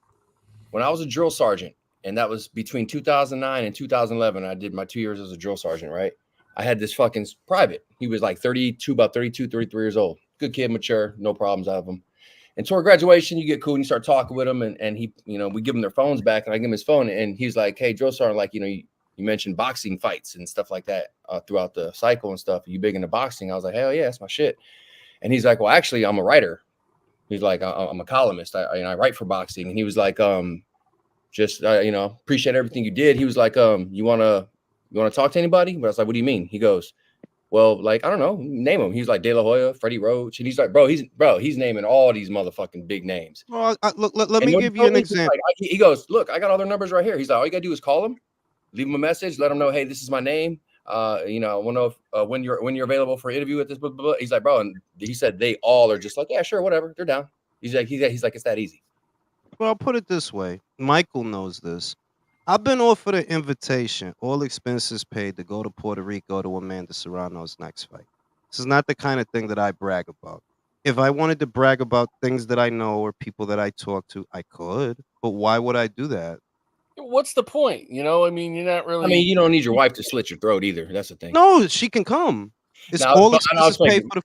When I was a drill sergeant, and that was between 2009 and 2011, I did my 2 years as a drill sergeant, right? I had this fucking private. He was like 32, about 32, 33 years old. Good kid, mature, no problems out of him. And toward graduation, you get cool and you start talking with him, and he, we give him their phones back, and I give him his phone, and he's like, "Hey, drill sergeant, like, you mentioned boxing fights and stuff like that throughout the cycle and stuff. Are you big into boxing?" I was like, "Hell yeah, that's my shit." And he's like, "Well, actually, I'm a writer." He's like, "I'm a columnist. I write for boxing." And he was like, just appreciate everything you did. He was like, you want to talk to anybody? But I was like, "What do you mean?" He goes, "Well, like, I don't know, name them." He's like, De La Hoya, Freddie Roach, and he's like, he's naming all these motherfucking big names. Well, look, let me give you an example. He goes, "Look, I got all their numbers right here." He's like, "All you gotta do is call them, leave them a message, let them know, hey, this is my name. I want to know if, when you're available for an interview at this." Blah, blah, blah. He's like, "Bro," and he said they all are just like, "Yeah, sure, whatever, they're down." He's like, it's that easy. Well, I'll put it this way. Michael knows this. I've been offered an invitation, all expenses paid, to go to Puerto Rico to Amanda Serrano's next fight. This is not the kind of thing that I brag about. If I wanted to brag about things that I know or people that I talk to, I could. But why would I do that? What's the point? You're not really. I mean, you don't need your wife to slit your throat either. That's the thing. No, she can come. It's all expenses paid for the.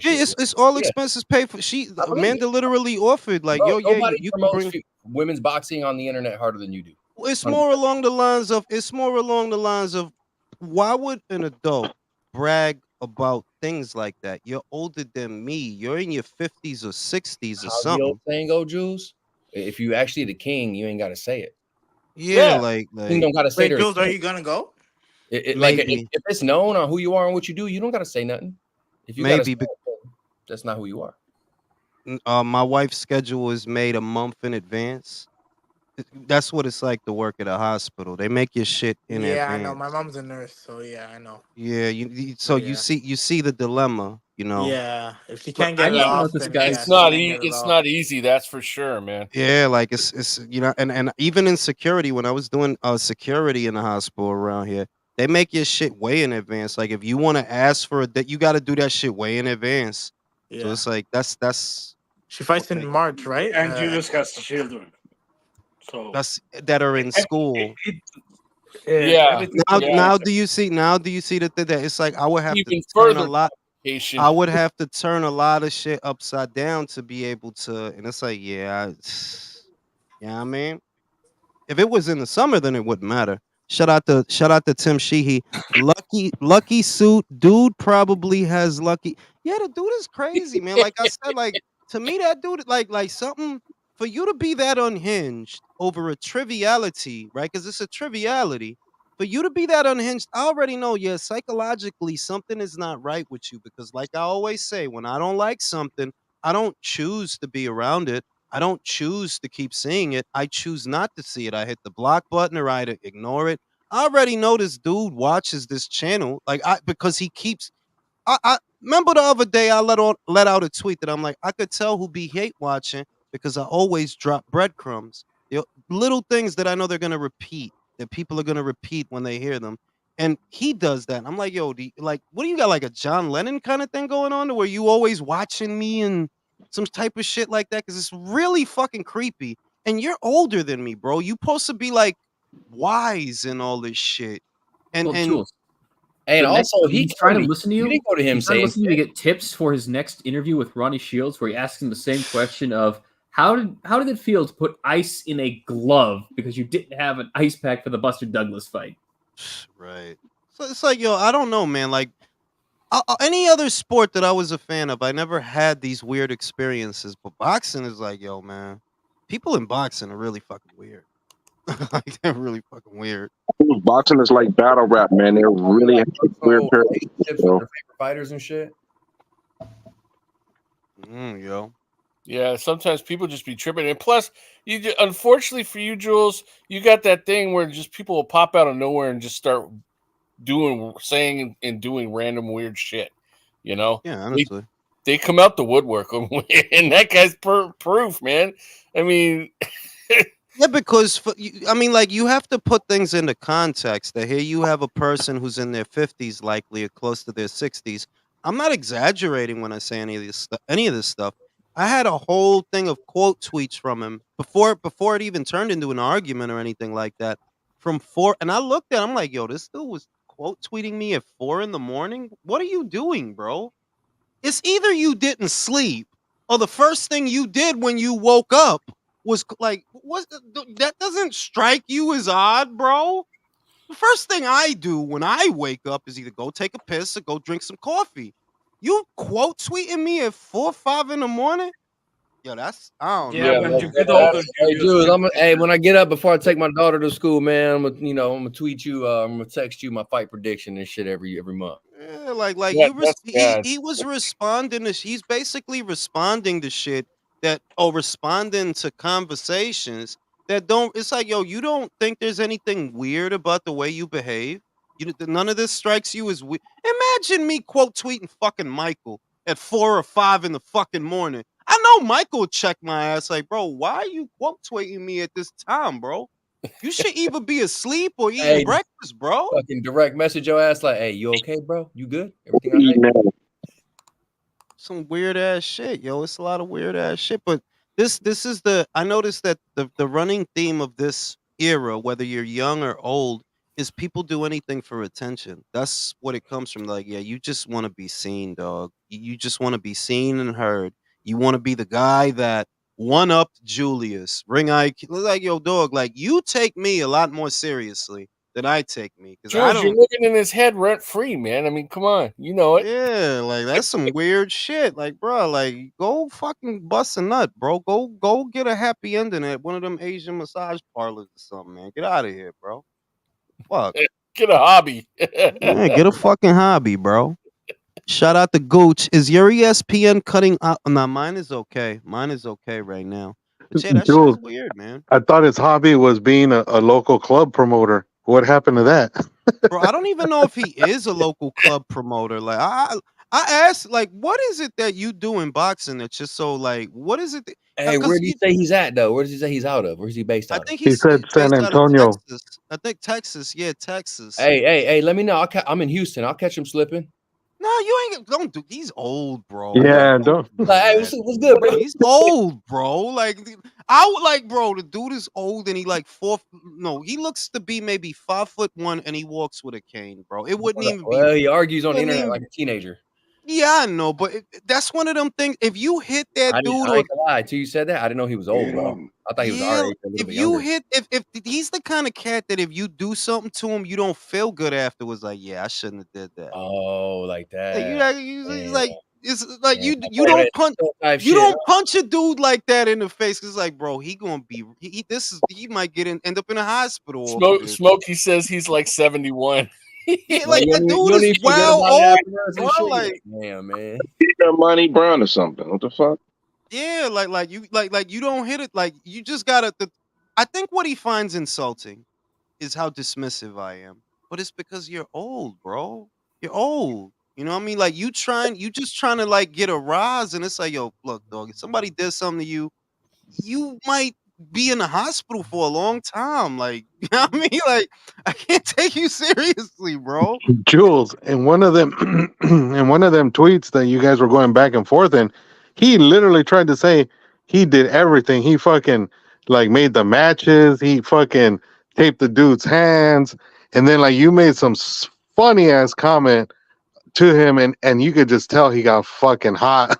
Yeah, it's all expenses paid for. Amanda literally offered, like, "Yo, yeah, you can bring women's boxing on the internet harder than you do." It's more along the lines of why would an adult brag about things like that? You're older than me. You're in your 50s or 60s or something. The old saying go, Jules? If you actually the king, you ain't got to say it. Yeah, like you don't got to say. Wait, Jules, are you gonna go? Like if it's known on who you are and what you do, you don't got to say nothing. If you maybe that's not who you are. My wife's schedule is made a month in advance. That's what it's like to work at a hospital. They make your shit in advance. Yeah, I know. My mom's a nurse, so yeah, I know. Yeah, you see the dilemma, Yeah, if she can't get it off, then it's not easy. That's for sure, man. Yeah, like it's and even in security, when I was doing security in the hospital around here, they make your shit way in advance. Like if you want to ask for that, you got to do that shit way in advance. Yeah. So it's like that's. She fights in March, right? And Julius has children. So that are in school. Yeah. Now do you see that it's like I would have to turn a lot. I would have to turn a lot of shit upside down to be able to, and it's like, I mean, if it was in the summer, then it wouldn't matter. Shout out to Tim Sheehy. Lucky suit dude probably has lucky. Yeah, the dude is crazy, man. Like I said, like to me, that dude like something. For you to be that unhinged over a triviality, right? Because it's a triviality. For you to be that unhinged, I already know, psychologically something is not right with you. Because like I always say, when I don't like something, I don't choose to be around it. I don't choose to keep seeing it. I choose not to see it. I hit the block button or I ignore it. I already know this dude watches this channel, because he keeps. I remember the other day I let out a tweet that I'm like, I could tell who be hate watching because I always drop breadcrumbs. Little things that I know they're gonna repeat, that people are gonna repeat when they hear them. And he does that. I'm like, yo, what do you got, like a John Lennon kind of thing going on, to where you always watching me and some type of shit like that? Because it's really fucking creepy. And you're older than me, bro. You supposed to be like wise and all this shit. And Jules, and also he's trying to listen to you. You didn't go to him saying to get tips for his next interview with Ronnie Shields, where he asks him the same question of how did it feel to put ice in a glove because you didn't have an ice pack for the Buster Douglas fight? Right. So it's like, yo, I don't know, man. Like any other sport that I was a fan of, I never had these weird experiences. But boxing is like, yo, man, people in boxing are really fucking weird. Like they're really fucking weird. Boxing is like battle rap, man. They're really weird relationships with their favorite fighters and shit. Yo. Yeah, sometimes people just be tripping, and plus, unfortunately for you, Jules, you got that thing where just people will pop out of nowhere and just start saying and doing random weird shit. Yeah, honestly, they come out the woodwork, and that guy's proof, man. I mean, Yeah, because I mean, like, you have to put things into context. That here you have a person who's in their 50s, likely or close to their 60s. I'm not exaggerating when I say any of this stuff. I had a whole thing of quote tweets from him before it even turned into an argument or anything like that. From four, and I looked at, I'm like, yo, this dude was quote tweeting me at 4 in the morning. What are you doing, bro? It's either you didn't sleep or the first thing you did when you woke up was like, that doesn't strike you as odd, bro? The first thing I do when I wake up is either go take a piss or go drink some coffee. You quote tweeting me at 4 or 5 in the morning? Yo, that's I don't Yeah, know, Yeah, when that, you man. get older, that's you Hey, just Jules, you hey, when I get up before I take my daughter to school, man, I'm gonna tweet you. I'm gonna text you my fight prediction and shit every month. Yeah, like that, you that's bad. he was responding to he's basically responding to shit that or responding to conversations that don't it's like yo you don't think there's anything weird about the way you behave none of this strikes you as weird. Imagine me quote tweeting fucking Michael at 4 or 5 in the fucking morning. I know Michael would check my ass like, bro, why are you quote tweeting me at this time, bro? You should either be asleep or eating Hey, breakfast, bro. fucking direct message your ass like, hey, you okay, bro? You good? Everything all right? Email. Some weird ass shit, yo. It's a lot of weird ass shit. But this is the I noticed that the running theme of this era, whether you're young or old, is people do anything for attention. That's what it comes from. Like, yeah, you just want to be seen, dog. You just want to be seen and heard. You want to be the guy that one upped Julius, ring IQ. Like, yo, dog, like you take me a lot more seriously than I take me. Cause I Jules, you're don't living in his head rent free, man. I mean, come on, you know it. yeah, like that's some weird shit. Like, bro, like go fucking bust a nut, bro. Go get a happy ending at one of them Asian massage parlors or something, man. Get out of here, bro. Fuck. Get a hobby. Yeah, get a fucking hobby, bro. Shout out to Gooch. Is your ESPN cutting out? Nah, mine is okay. Mine is okay right now. But yeah, that shit is Jules, weird, man. I thought his hobby was being a local club promoter. What happened to that? Bro, I don't even know if he is a local club promoter. Like I asked, like, what is it that you do in boxing that's just so like, what is it? Hey, where Because do you say he's at though? Where does he say he's out of? Where's he based I out of? think He he's said San based out of Antonio. Texas. I think Texas. Yeah, Texas. Hey, let me know. I'm in Houston. I'll catch him slipping. No, you ain't. Don't do. He's old, bro. Like, Yeah, don't don't. do Like, hey, that. what's good, bro? He's old, bro. Like, I would like, bro. The dude is old, and he like four. No, he looks to be maybe 5'1", and he walks with a cane, bro. It wouldn't even be. Well, he argues on the Wouldn't internet even like a teenager. Yeah, I know, but that's one of them things. If you hit that dude, I or ain't gonna lie. Till you said that, I didn't know he was old, bro. I thought he was our yeah, age, a little if bit you younger. hit, if he's the kind of cat that if you do something to him, you don't feel good afterwards. Like, yeah, I shouldn't have did that. Oh, like Like, you that. like, he's Yeah, like, it's like yeah. you don't punch. Type You shit. don't punch a dude like that in the face. Cause like, bro, he gonna be. He might end up in a hospital off of this. Smokey says he's like 71. Yeah, Like, like that you dude don't is even forget well about it old, afterwards bro. and shit. You're Like, like, damn, man. Peter Money Brown or something. What the fuck? yeah, like you don't hit it. Like you just gotta. I think what he finds insulting is how dismissive I am. But it's because you're old, bro. You're old. You know what I mean? Like you just trying to like get a rise, and it's like, yo, look, dog, if somebody did something to you, you might be in the hospital for a long time. Like, you know what I mean? Like, I can't take you seriously, bro. Jules, in one of them in one of them tweets that you guys were going back and forth in, he literally tried to say he did everything. He fucking like made the matches, he fucking taped the dude's hands, and then like you made some funny ass comment to him and you could just tell he got fucking hot.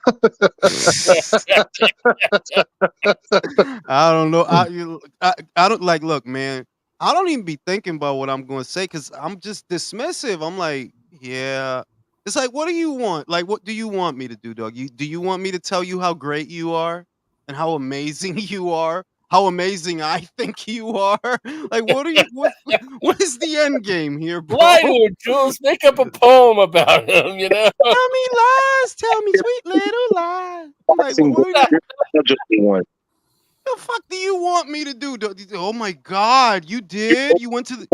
I don't know. I don't like. Look, man. I don't even be thinking about what I'm going to say because I'm just dismissive. I'm like, yeah. It's like, what do you want? Like, what do you want me to do, dog? Do you want me to tell you how great you are and how amazing you are? How amazing I think you are? Like, what are you? What is the end game here, bro? Lie to him, Jules. Make up a poem about him, you know? Tell me lies. Tell me sweet little lies. I'm like, Boxing what? just one. The fuck do you want me to do? Oh my god, you did? You went to the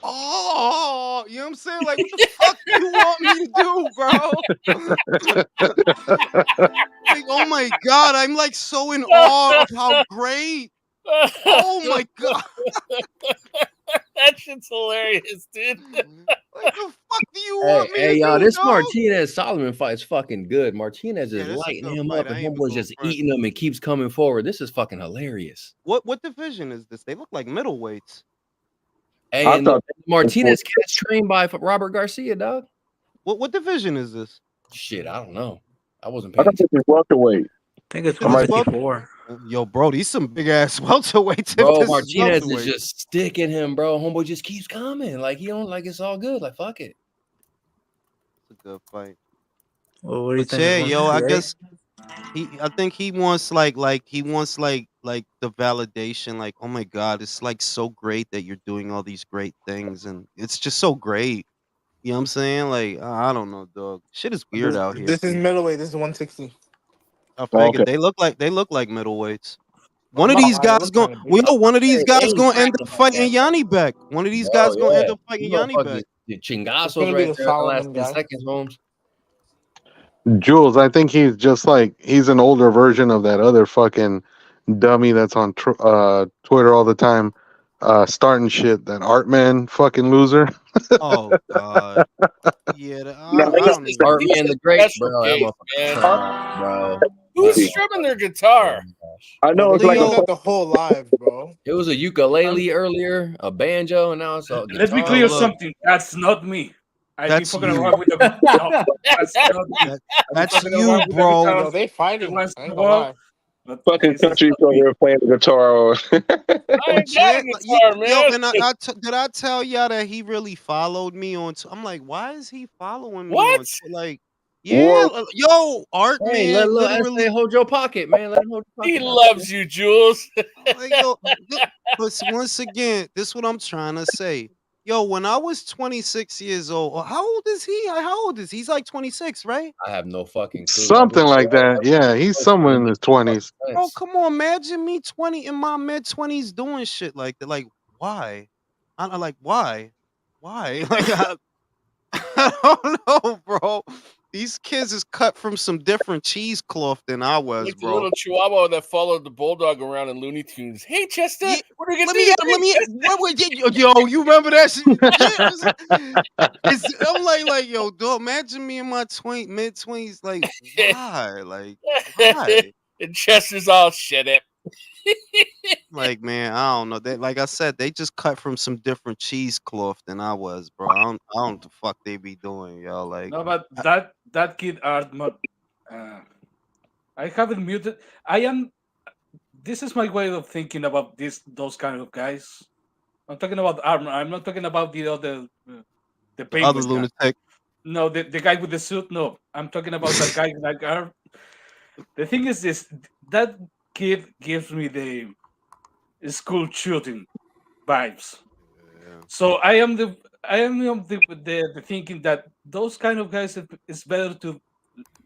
Oh, you know what I'm saying? Like, what the fuck do you want me to do, bro? Like, oh my god, I'm like so in awe of how great Oh my god! That shit's hilarious, dude. What the fuck do you want me Hey, to y'all, do, this dog? Martinez Solomon fight's fucking good. Martinez Yeah, is this is a lighting good him fight. up, and I ain't even homeboy's gonna just front. eating him and keeps coming forward. This is fucking hilarious. What division is this? They look like middleweights. Hey, I and the thought Martinez cat's trained by Robert Garcia, dog. What division is this? Shit, I don't know. I wasn't I paying thought this attention. was welterweight. I think it's This is 154. Yo, bro, these some big ass welterweights. If Bro, this Martinez is welterweight. just sticking him, bro. Homeboy just keeps coming. Like, he don't, like, it's all good. Like, fuck it. It's a good fight. Well, what do you But think? yeah, It's yo, I 158? guess I think he wants he wants like the validation, like, oh my god, it's like so great that you're doing all these great things, and it's just so great. You know what I'm saying? Like, I don't know, dog. Shit is weird out here. This is B. middleweight. This is 160. I figured Okay. they look like middleweights. I'm One of not these high. I guys look going, kind of big. well, one of these Hey, guys ain't going to end cracking up like fighting that. Yanni Beck. One of these Bro, guys going to end yeah. up fighting You Yanni motherfuckers, Beck. the It's chingazos gonna be right the there in the last Solomon 10 guy. seconds, Holmes. Jules, I think he's just like he's an older version of that other fucking dummy that's on Twitter all the time, starting shit. That Artman fucking loser. Oh God, yeah. No, I He's don't a, even. Art he's man a the Great, special bro. That case, motherfucker man. trash, bro. Who's Like, strumming their oh guitar? my gosh. I know it's like Leo a got the whole live, bro. It was a ukulele earlier, a banjo, and now it's a Let's be guitar. Yo, clear look, something. That's not me. I've been that's fucking you. around with the no, that's not me. That, I've been that's fucking you, around with the bro. guitar Yo, they every fighting. once I in ain't a gonna while, lie. but fucking this is country not over me. here playing the guitar. I ain't got a Legit, guitar, yo, man. and did I tell y'all that he really followed me on? I'm like, why is he following me What? on? Like, yeah, War. yo, Art Hey, let Man, little essay literally. hold your pocket, man. Let him hold your He pocket. loves you, Jules. I'm like, yo, but once again, this is what I'm trying to say. Yo, when I was 26 years old, how old is he? How old is he? He's like 26, right? I have no fucking clue. Something like that. Yeah, he's somewhere in his 20s. Bro, come on, imagine me 20 in my mid 20s doing shit like that. Like, why? I like why? Why? Like, I don't know, bro. These kids is cut from some different cheesecloth than I was, Like the bro. little chihuahua that followed the bulldog around in Looney Tunes. Hey, Chester, Yeah, what are we gonna let do me, today, what would yo, you remember that shit? Yeah, I'm like, yo, dog, imagine me in my mid 20s, like, Chester? why? Like, why? And Chester's all shut up. Like, man, I don't know. They, like I said, they just cut from some different cheesecloth than I was, bro. I don't the fuck they be doing, yo. Like, No, but that kid Artman, uh, I haven't muted. I am. This is my way of thinking about those kind of guys. I'm talking about Artman. I'm not talking about the other, the the other penguin guy. lunatic. No, the guy with the suit. No, I'm talking about that guy like The thing is this: that kid gives me the school shooting vibes. Yeah. So I am the thinking that those kind of guys, it's better to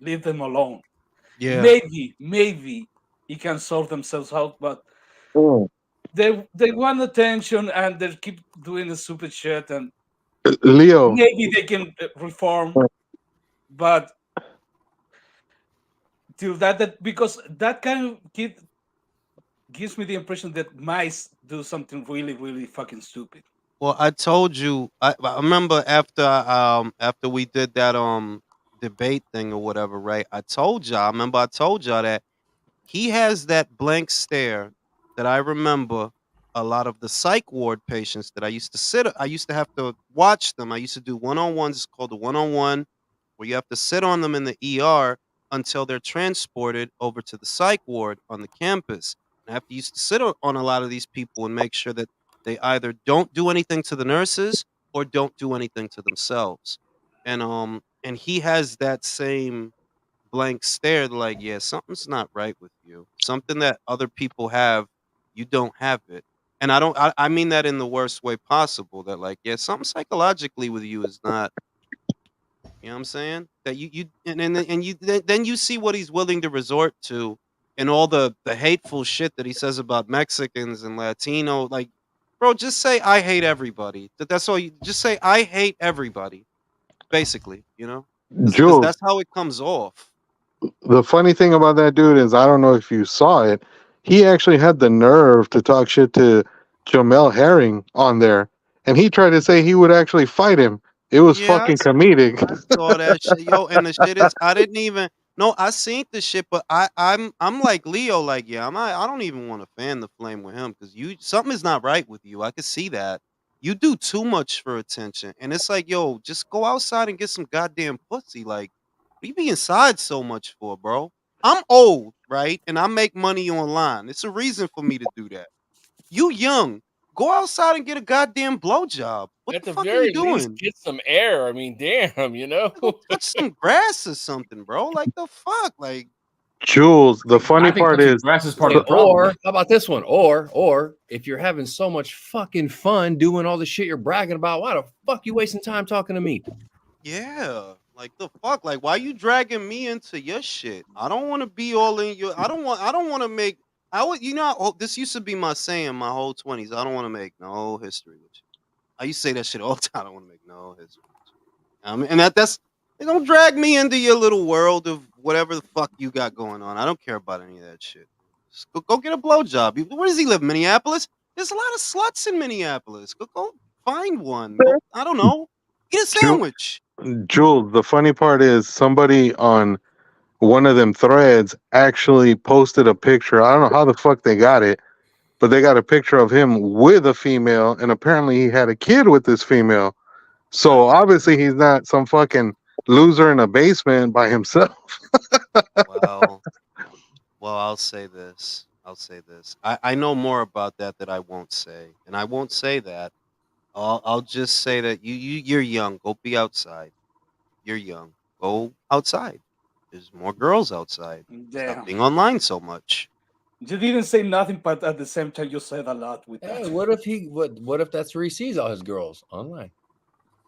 leave them alone. Yeah. Maybe he can sort themselves out, but Mm. they want attention and they keep doing the stupid shit, and Leo, maybe they can reform, but till that because that kind of kid gives me the impression that mice do something really fucking stupid. Well, I told you. I remember after we did that debate thing or whatever, right? I told y'all. I remember I told y'all that he has that blank stare that I remember a lot of the psych ward patients that I used to have to watch them. I used to do one-on-ones. It's called the one-on-one, where you have to sit on them in the ER until they're transported over to the psych ward on the campus. And I have to used to sit on a lot of these people and make sure that they either don't do anything to the nurses or don't do anything to themselves. And he has that same blank stare, like, yeah, something's not right with you. Something that other people have, you don't have it. And I mean that in the worst way possible. That, like, yeah, something psychologically with you is not, you know what I'm saying? That you and you then you see what he's willing to resort to, and all the hateful shit that he says about Mexicans and Latino. Like, bro, just say I hate everybody. That's all. You just say I hate everybody. Basically, you know, because Jules, that's how it comes off. the funny thing about that dude is I don't know if you saw it. he actually had the nerve to talk shit to Jamel Herring on there, and he tried to say he would actually fight him. It was Yeah, fucking comedic. I saw that shit, yo. And the shit is, I didn't even. No, I seen the shit, but I'm like Leo, like yeah, I don't even want to fan the flame with him because you something is not right with you. I can see that. You do too much for attention, and it's like, yo, just go outside and get some goddamn pussy. Like, what you be inside so much for, bro? I'm old, right, and I make money online. It's a reason for me to do that. You young, go outside and get a goddamn blowjob. What At the the fuck are you very least, doing? get some air. I mean, damn, you know. Go touch some grass or something, bro. Like the fuck, like Jules, the funny I think part touching is, grass is part Hey, of the problem. or how about this one? Or if you're having so much fucking fun doing all the shit you're bragging about, why the fuck you wasting time talking to me? yeah, like the fuck, like why you dragging me into your shit? I don't want to be all in your. I don't want to make. I would, you know. This used to be my saying my whole 20s. I don't want to make no history with you. I used to say that shit all the time. I don't want to make no history. I mean, and that's they don't drag me into your little world of whatever the fuck you got going on. I don't care about any of that shit. Just go get a blowjob. Where does he live? Minneapolis? There's a lot of sluts in Minneapolis. Go find one. Go, I don't know. Get a Ju- sandwich. Jules, the funny part is somebody on one of them threads actually posted a picture. I don't know how the fuck they got it, but they got a picture of him with a female, and apparently he had a kid with this female. So Nice. obviously he's not some fucking loser in a basement by himself. Well, I'll say this. I'll say this. I know more about that I won't say, and I won't say that. I'll just say that you're young. Go be outside. You're young. Go outside. There's more girls outside. Stop Damn. being online so much. You didn't say nothing, but at the same time, you said a lot with Hey, that. what if that's where he sees all his girls online?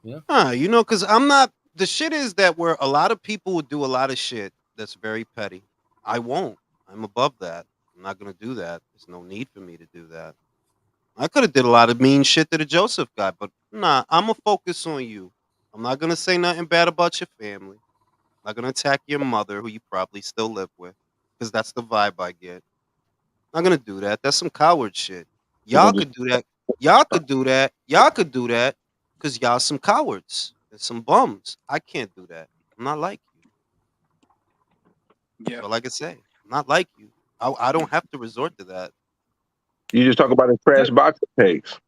You know, because I'm not. The shit is that where a lot of people would do a lot of shit that's very petty. I won't. I'm above that. I'm not gonna do that. There's no need for me to do that. I could have did a lot of mean shit to the Joseph guy, but nah, I'm gonna focus on you. I'm not gonna say nothing bad about your family. I'm not gonna attack your mother, who you probably still live with, because that's the vibe I get. I'm not gonna do that. That's some coward shit. You're Y'all gonna just could do that. Y'all could do that. Y'all could do that because y'all some cowards and some bums. I can't do that. I'm not like you. Yeah. So like I say, I'm not like you. I don't have to resort to that. you just talk about his trash boxing takes.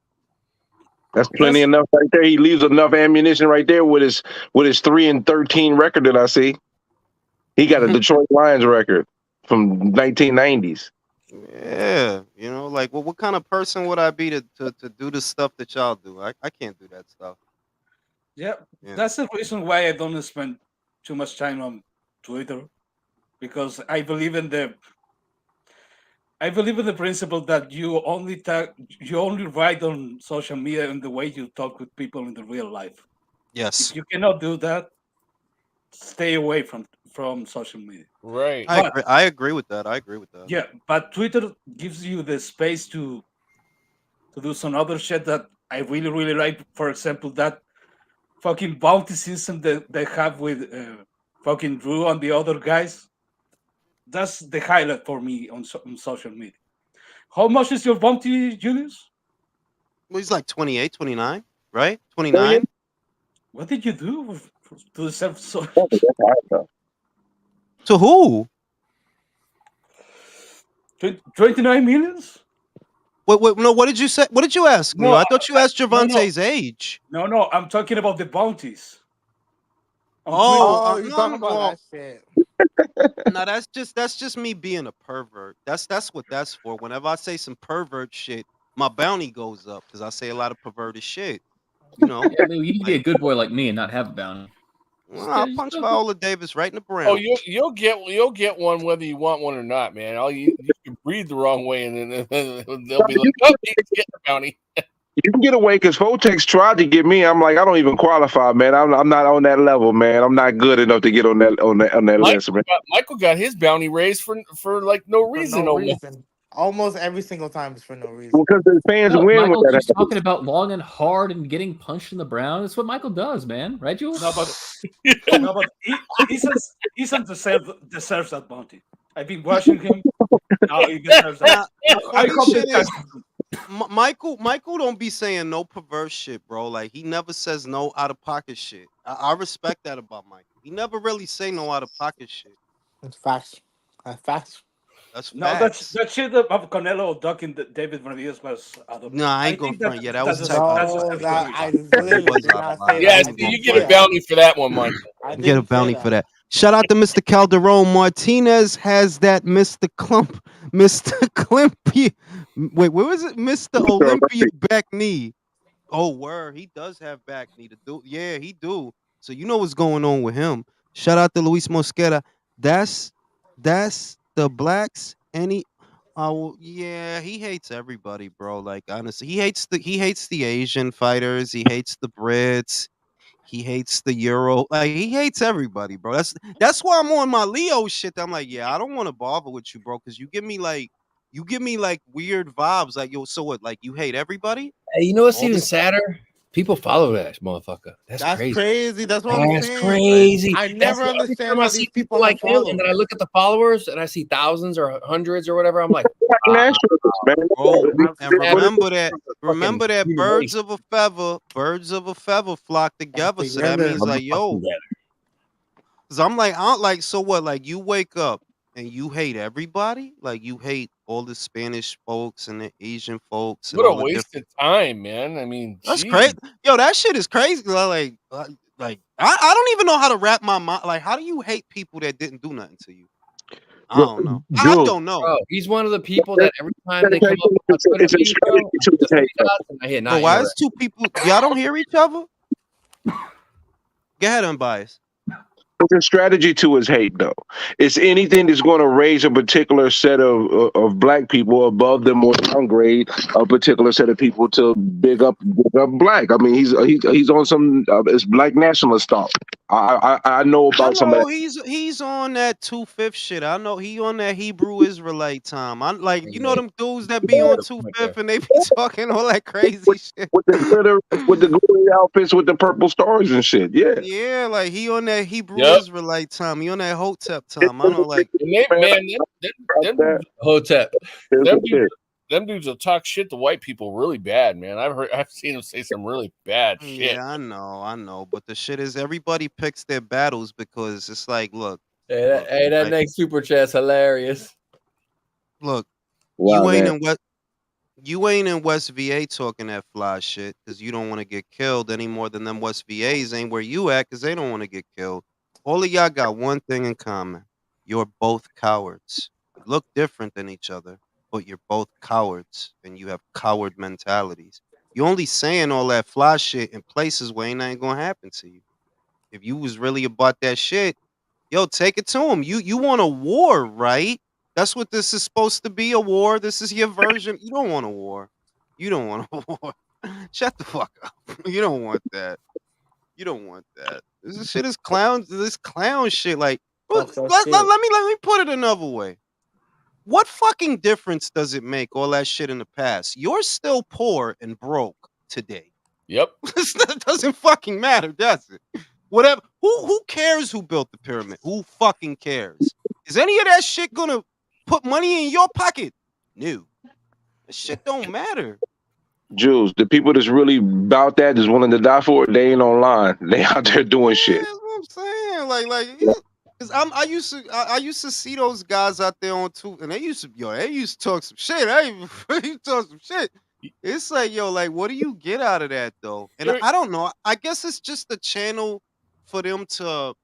That's plenty That's enough right there. He leaves enough ammunition right there with his 3-13 record that I see. He got a Detroit Lions record from 1990s. Yeah, you know, like, well, what kind of person would I be to do the stuff that y'all do? I can't do that stuff. yeah. Yeah. That's the reason why I don't spend too much time on Twitter, because I believe in the principle that you only write on social media in the way you talk with people in the real life. Yes, If you cannot do that, stay away from social media. Right. I But agree. I agree with that. I agree with that. yeah, but Twitter gives you the space to do some other shit that I really really like. For example, that fucking bounty system that they have with fucking Drew and the other guys. That's the highlight for me on social media. How much is your bounty, Julius? Well, he's like 28, 29, right? Say again? 29. What did you do to deserve so Oh, that's high stuff. To who? 29 millions? What? No. What did you say? What did you ask, Leo? No, I thought you asked no, no, Gervonta's age. no. I'm talking about the bounties on Twitter. Oh, you No, talking about well, that shit? no, that's just me being a pervert. That's what that's for. Whenever I say some pervert shit, my bounty goes up because I say a lot of perverted shit. You know, Yeah, Lou, you need to be a like, good boy like me and not have a bounty. well, I'll punch Viola Davis right in the brown. Oh, you'll get one whether you want one or not, man. All you can breathe the wrong way, and then they'll be like, "Oh, he's getting a bounty." You can get away because Fotex tried to get me. I'm like, I don't even qualify, man. I'm not on that level, man. I'm not good enough to get on that list, man. Michael got his bounty raised for like no For reason. no Almost. reason. Almost every single time is for no reason. Well, because the fans No, win Michael with that. keeps talking about long and hard and getting punched in the brown. That's what Michael does, man. Right, Jules? No, but Ethan deserves that bounty. I've been watching him. No, he deserves that. Now, the I funny hope shit they is, Michael don't be saying no perverse shit, bro. Like he never says no out of pocket shit. I respect that about Michael. He never really say no out of pocket shit. That's facts. That's facts. That's No, that's facts. that shit of Canelo ducking David Benavidez was. No, I I ain't gonna think that front. Yeah, that was that's type of. that's No, a that I It literally was did out of not line. say I that. Yes, ain't I gonna you didn't get say a front. that. bounty for that one, Michael. I Get a didn't say bounty for that. that. Shout out to Mr. Calderon. Martinez has that Mr. Clump, Mr. Climpy. Wait, where was it? Mr. Olympia back knee. Oh, word. He does have back knee to do. Yeah, he do. So you know what's going on with him. Shout out to Luis Mosquera. That's the blacks. Any oh yeah, he hates everybody, bro. Like honestly, he hates the Asian fighters. He hates the Brits. He hates the Euro. Like he hates everybody, bro. That's why I'm on my Leo shit. I'm like, yeah, I don't want to bother with you, bro, because you give me like weird vibes. Like, yo, so what? Like you hate everybody? Hey, you know what's All even this sadder? People follow that motherfucker. That's That's crazy. crazy. That's what I'm That's saying. crazy. I That's never what, every understand time I how see these people people like him, and unfollow. then I look at the followers and I see thousands or hundreds or whatever. I'm like, wow, nationalists, man. bro. I'm And What is remember that. fucking Remember that human race. birds of a feather flock together. So that together. means like, yo, cause I'm like, I don't like. So what? Like you wake up and you hate everybody. Like you hate all the Spanish folks and the Asian folks and What a all the waste different. of time, man. I mean, That's geez. crazy. Yo, that shit is crazy. I don't even know how to wrap my mind. Like, how do you hate people that didn't do nothing to you? I Well, don't know. I Jules, don't know. Bro, he's one of the people that every time they come up with my Twitter it's a feed, strategy bro, I to hit the his hate. three dots and I hit Bro, not why interested. is two people? Y'all don't hear each other? Go ahead, unbiased. It's a strategy to his hate, though. It's anything that's going to raise a particular set of black people above them or downgrade a particular set of people to big up black. I mean, he's on some it's black nationalist stuff. I know I about some of know that. he's on that 2/5 shit. I know he on that Hebrew Israelite time. I like you know Yeah, them dudes that be on good point there. 2/5 and they be talking all that crazy shit. With the glitter, with the glittery outfits, with the purple stars and shit. Yeah, Yeah, like he on that Hebrew Yep. Israelite time. He on that Hotep it's time. I know, like And they, man, man, them, that. Hotep. them, Yeah. dudes, them dudes will talk shit to white people really bad, man. I've seen them say some really bad shit. yeah, I know. But the shit is everybody picks their battles because it's like, look, Hey, that right? next super chat's hilarious. Look, Wow, you ain't man. in what you ain't in West VA talking that fly shit because you don't want to get killed any more than them West VAs ain't where you at because they don't want to get killed. All of y'all got one thing in common. You're both cowards. You look different than each other, but you're both cowards and you have coward mentalities. You only saying all that fly shit in places where ain't nothing gonna happen to you. If you was really about that shit, yo, take it to him. You want a war, right? That's what this is supposed to be, a war. This is your version. You don't want a war. You don't want a war. Shut the fuck up. You don't want that. You don't want that. This shit is clown. This clown shit. Like, Talk that let, shit. let me put it another way. What fucking difference does it make all that shit in the past? You're still poor and broke today. Yep. That doesn't fucking matter, does it? Whatever. Who cares who built the pyramid? Who fucking cares? Is any of that shit gonna put money in your pocket? No. That shit don't matter. Jules, the people that's really about that, that's willing to die for it, they ain't online. They out there doing Yeah, shit. that's what I'm saying. Cause I used to see those guys out there on Twitter, and they used to talk some shit. They used to talk some shit. It's like, yo, like, what do you get out of that though? And Here- I don't know. I guess it's just a channel for them to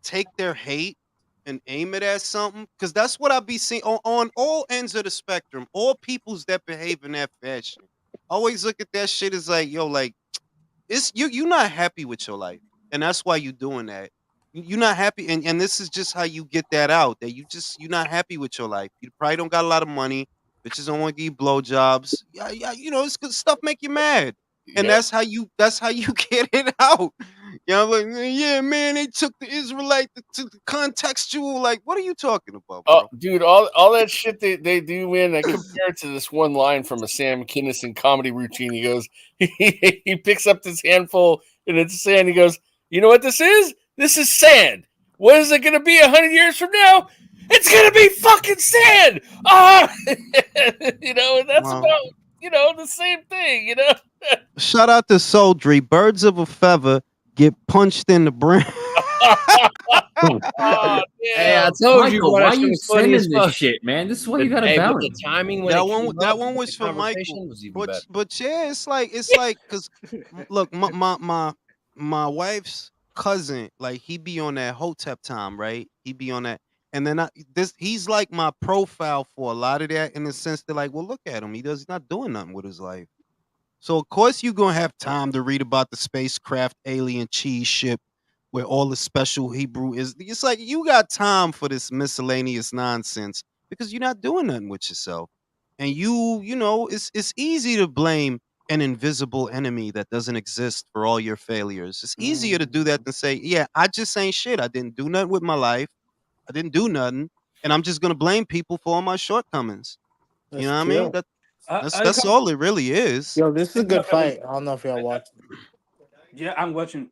take their hate and aim it at something. Cause that's what I be seeing on all ends of the spectrum. All peoples that behave in that fashion. Always look at that shit as like, yo, like it's you not happy with your life, and that's why you doing that. You're not happy, and this is just how you get that out. That you're not happy with your life. You probably don't got a lot of money. Bitches don't want to give you blowjobs. Yeah, yeah, it's good stuff make you mad, and Yep. that's how you get it out. You know, like yeah, man, they took the Israelite to the contextual. Like, what are you talking about, Oh, bro? dude, all that shit they do, man. I compare it to this one line from a Sam Kinison comedy routine. He goes, he picks up this handful and it's sand. He goes, you know what this is? This is sand. What is it going to be 100 years from now? It's gonna be fucking sand. Ah, and that's Wow. about the same thing. Shout out to Soldry. Birds of a feather get punched in the brain. Oh, Hey, I damn. told you, Michael, boy, why that are shit you was funny as sending this fuck. shit, man? This is why you gotta But balance. the timing when it came that up one in was the for conversation was even Michael. better. But yeah, it's like because look, my wife's cousin, like he be on that Hotep time, right? He be on that, and then he's like my profile for a lot of that in the sense that like, well, look at him, he's not doing nothing with his life. So of course you're gonna have time to read about the spacecraft alien cheese ship where all the special Hebrew is. It's like you got time for this miscellaneous nonsense because you're not doing nothing with yourself. And it's easy to blame an invisible enemy that doesn't exist for all your failures. It's easier to do that than say, yeah, I just ain't shit. I didn't do nothing with my life. I didn't do nothing. And I'm just gonna blame people for all my shortcomings. You That's know what I mean? true. I That's have all it really is. Yo, this is a I good have a- fight. I don't know if y'all watching. yeah, I'm watching,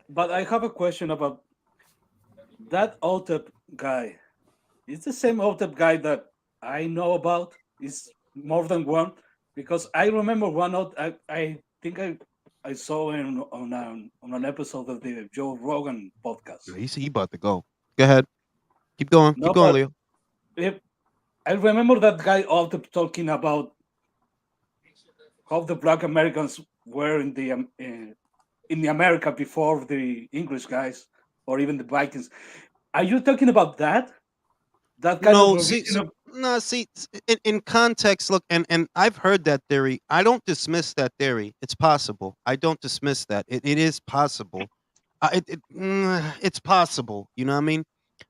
but I have a question about that OTEP guy. It's the same OTEP guy that I know about. It's more than one because I remember one out. I think I saw him on an episode of the Joe Rogan podcast. He about to go. Go ahead. Keep going. Keep No, going, but Leo. if, I remember that guy OTEP talking about how the Black Americans were in the America before the English guys or even the Vikings. Are you talking about that? That kind of No, revision of in context, look, and I've heard that theory. I don't dismiss that theory. It's possible. I don't dismiss that. It is possible. It's possible. You know what I mean?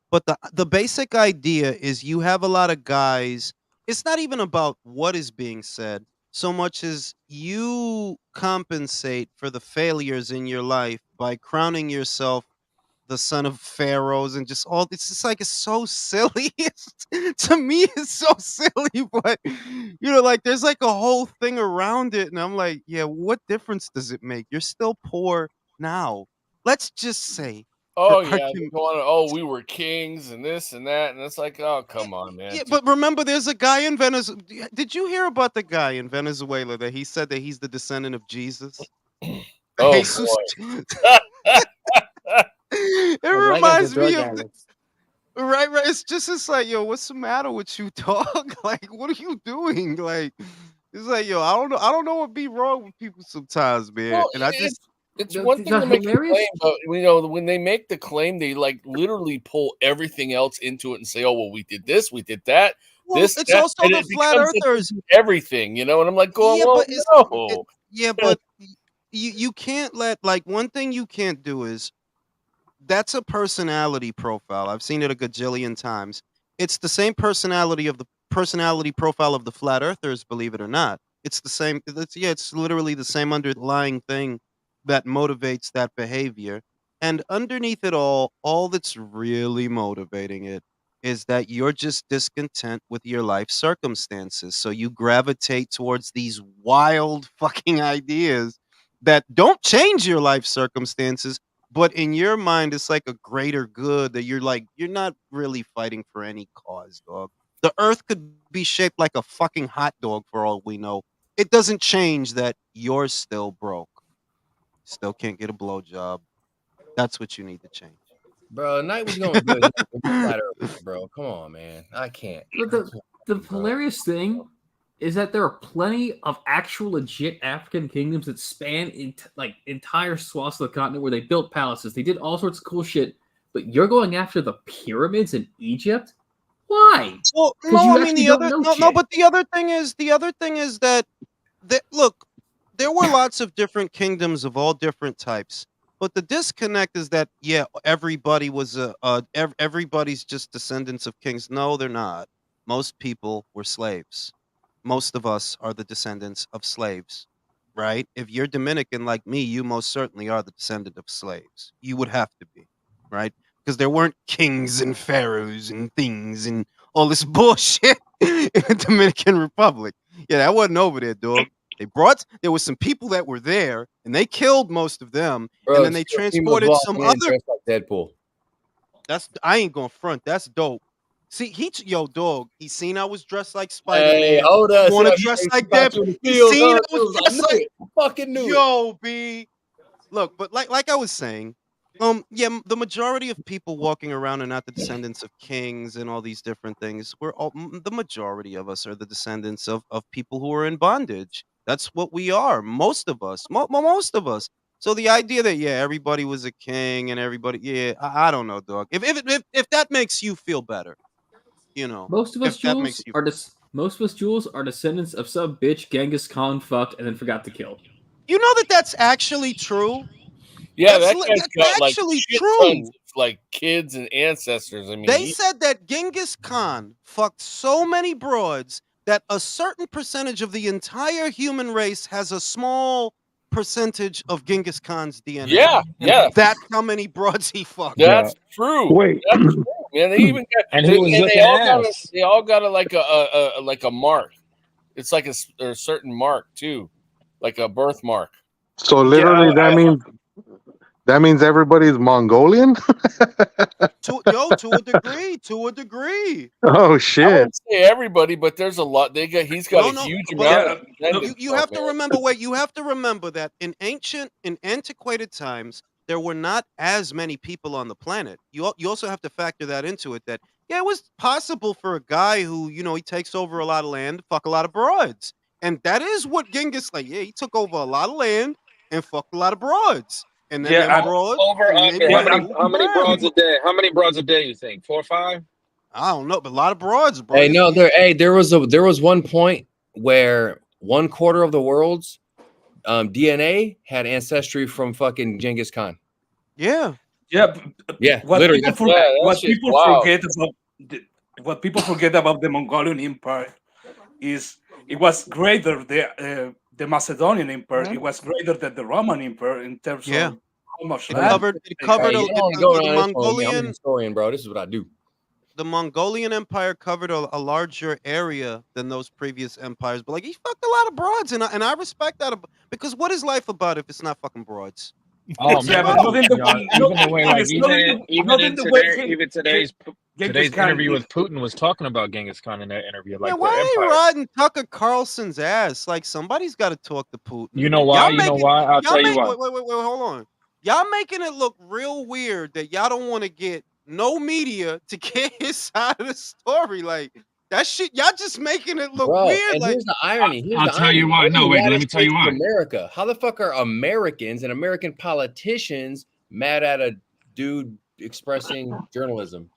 But the basic idea is you have a lot of guys. It's not even about what is being said so much as you compensate for the failures in your life by crowning yourself the son of pharaohs and just all. It's just like it's so silly. To me it's so silly, but like there's like a whole thing around it and I'm like, yeah, what difference does it make? You're still poor now. Let's just say for Oh yeah, argument. going on. Oh, we were kings and this and that, and it's like, oh come on, man. Yeah, but remember, there's a guy in Venezuela. Did you hear about the guy in Venezuela that he said that he's the descendant of Jesus? Oh Jesus. boy. It Well, that guy's a reminds me drug of addict. right. It's like, yo, what's the matter with you, dog? Like, what are you doing? Like, it's like, yo, I don't know what be wrong with people sometimes, man. Well, And I it's just, it's The, one thing the to make a hilarious. claim, but when they make the claim, they like literally pull everything else into it and say, "Oh, well, we did this, we did that, well, this, it's that," also and the it flat becomes that they earthers. do everything, And I'm like, going, Yeah, "Well, but no." yeah, but you can't let like one thing you can't do is that's a personality profile. I've seen it a gajillion times. It's the same personality profile of the flat earthers, believe it or not. It's the same. It's literally the same underlying thing that motivates that behavior. And underneath it all that's really motivating it is that you're just discontent with your life circumstances. So you gravitate towards these wild fucking ideas that don't change your life circumstances, but in your mind it's like a greater good that you're not really fighting for any cause, dog. The earth could be shaped like a fucking hot dog for all we know. It doesn't change that you're still broke, still can't get a blowjob. That's what you need to change. Bro, Knight was going good. He was a flat earther, bro. Come on, man. I can't. But I can't, the bro. hilarious thing is that there are plenty of actual legit African kingdoms that span like entire swaths of the continent where they built palaces. They did all sorts of cool shit. But you're going after the pyramids in Egypt? Why? Well, Because no, you I mean actually don't know shit. but the other thing is that look, there were lots of different kingdoms of all different types. But the disconnect is that yeah, everybody was everybody's just descendants of kings. No, they're not. Most people were slaves. Most of us are the descendants of slaves, right? If you're Dominican like me, you most certainly are the descendant of slaves. You would have to be, right? Because there weren't kings and pharaohs and things and all this bullshit in the Dominican Republic. Yeah, that wasn't over there, dog. There was some people that were there and they killed most of them, and Bro, then they females transported some walking in other. dressed like Deadpool. I ain't gonna front. That's dope. See, yo, dog. He seen I was dressed like Spider-Man. Hey, hold I up. want to dress like Deadpool. He seen I was dressed like. I fucking knew it. Yo, B. Look, but like I was saying, yeah, the majority of people walking around are not the descendants of kings and all these different things. We're all the majority of us are the descendants of people who are in bondage. That's what we are. Most of us. Most of us. So the idea that everybody was a king and everybody, I don't know, dog. If that makes you feel better, Most of us, if that makes Jules, you are most of us, Jules, are descendants of some bitch Genghis Khan fucked and then forgot to kill. You know that's actually true. Yeah, that's that guy's got like actually shit true. tons of like kids and ancestors. I mean, They said that Genghis Khan fucked so many broads that a certain percentage of the entire human race has a small percentage of Genghis Khan's DNA. Yeah. That's how many broads he fucked. That's true. Wait. That's true. Man, they even got, And he was looking ass. They all got like a mark. It's like a certain mark too, like a birthmark. So literally, that means everybody's Mongolian. To a degree. Oh I shit! wouldn't say everybody, but there's a lot. He's got a huge amount. You have to remember. You have to remember that in antiquated times, there were not as many people on the planet. You also have to factor that into it. That it was possible for a guy who he takes over a lot of land to fuck a lot of broads, and that is what Genghis he took over a lot of land and fucked a lot of broads. And then broads, over under. How many broads a day? How many broads a day you think? 4 or 5? I don't know, but a lot of broads, bro. Hey, no, there was one point where 1/4 of the world's DNA had ancestry from fucking Genghis Khan. Yeah. Literally. What people forget about the Mongolian Empire is it was greater. The Macedonian Empire, it was greater than the Roman Empire in terms of how much it covered the Mongolian. I'm a historian, bro. This is what I do. The Mongolian Empire covered a larger area than those previous empires, but he fucked a lot of broads, and I respect that because what is life about if it's not fucking broads? Oh man, even today's interview with Putin was talking about Genghis Khan in that interview. Like, why are you riding Tucker Carlson's ass? Like, somebody's got to talk to Putin. You know why? I'll tell you why. Wait, hold on. Y'all making it look real weird that y'all don't want to get no media to get his side of the story. Like, that shit, y'all just making it look weird. And here's the irony. I'll tell you why. No, wait, let me tell you why. America. How the fuck are Americans and American politicians mad at a dude expressing journalism?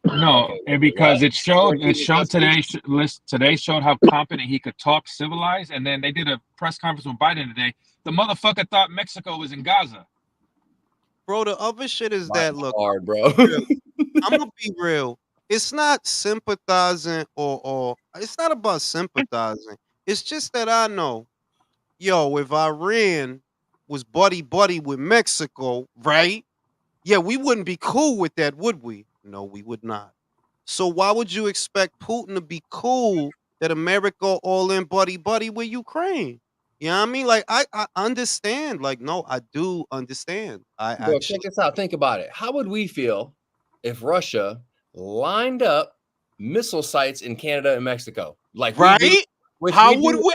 No, and because it showed today showed how competent he could talk civilized, and then they did a press conference with Biden today. The motherfucker thought Mexico was in Gaza. Bro, the other shit is that look hard, bro. I'm gonna be real. It's not sympathizing or it's not about sympathizing. It's just that I know, if Iran was buddy with Mexico, right? Yeah, we wouldn't be cool with that, would we? No, we would not. So why would you expect Putin to be cool that America all in buddy with Ukraine? You know what I mean? Like, I understand. Like, no, I do understand. Bro, check this out. Think about it. How would we feel if Russia lined up missile sites in Canada and Mexico? Like, right? How would we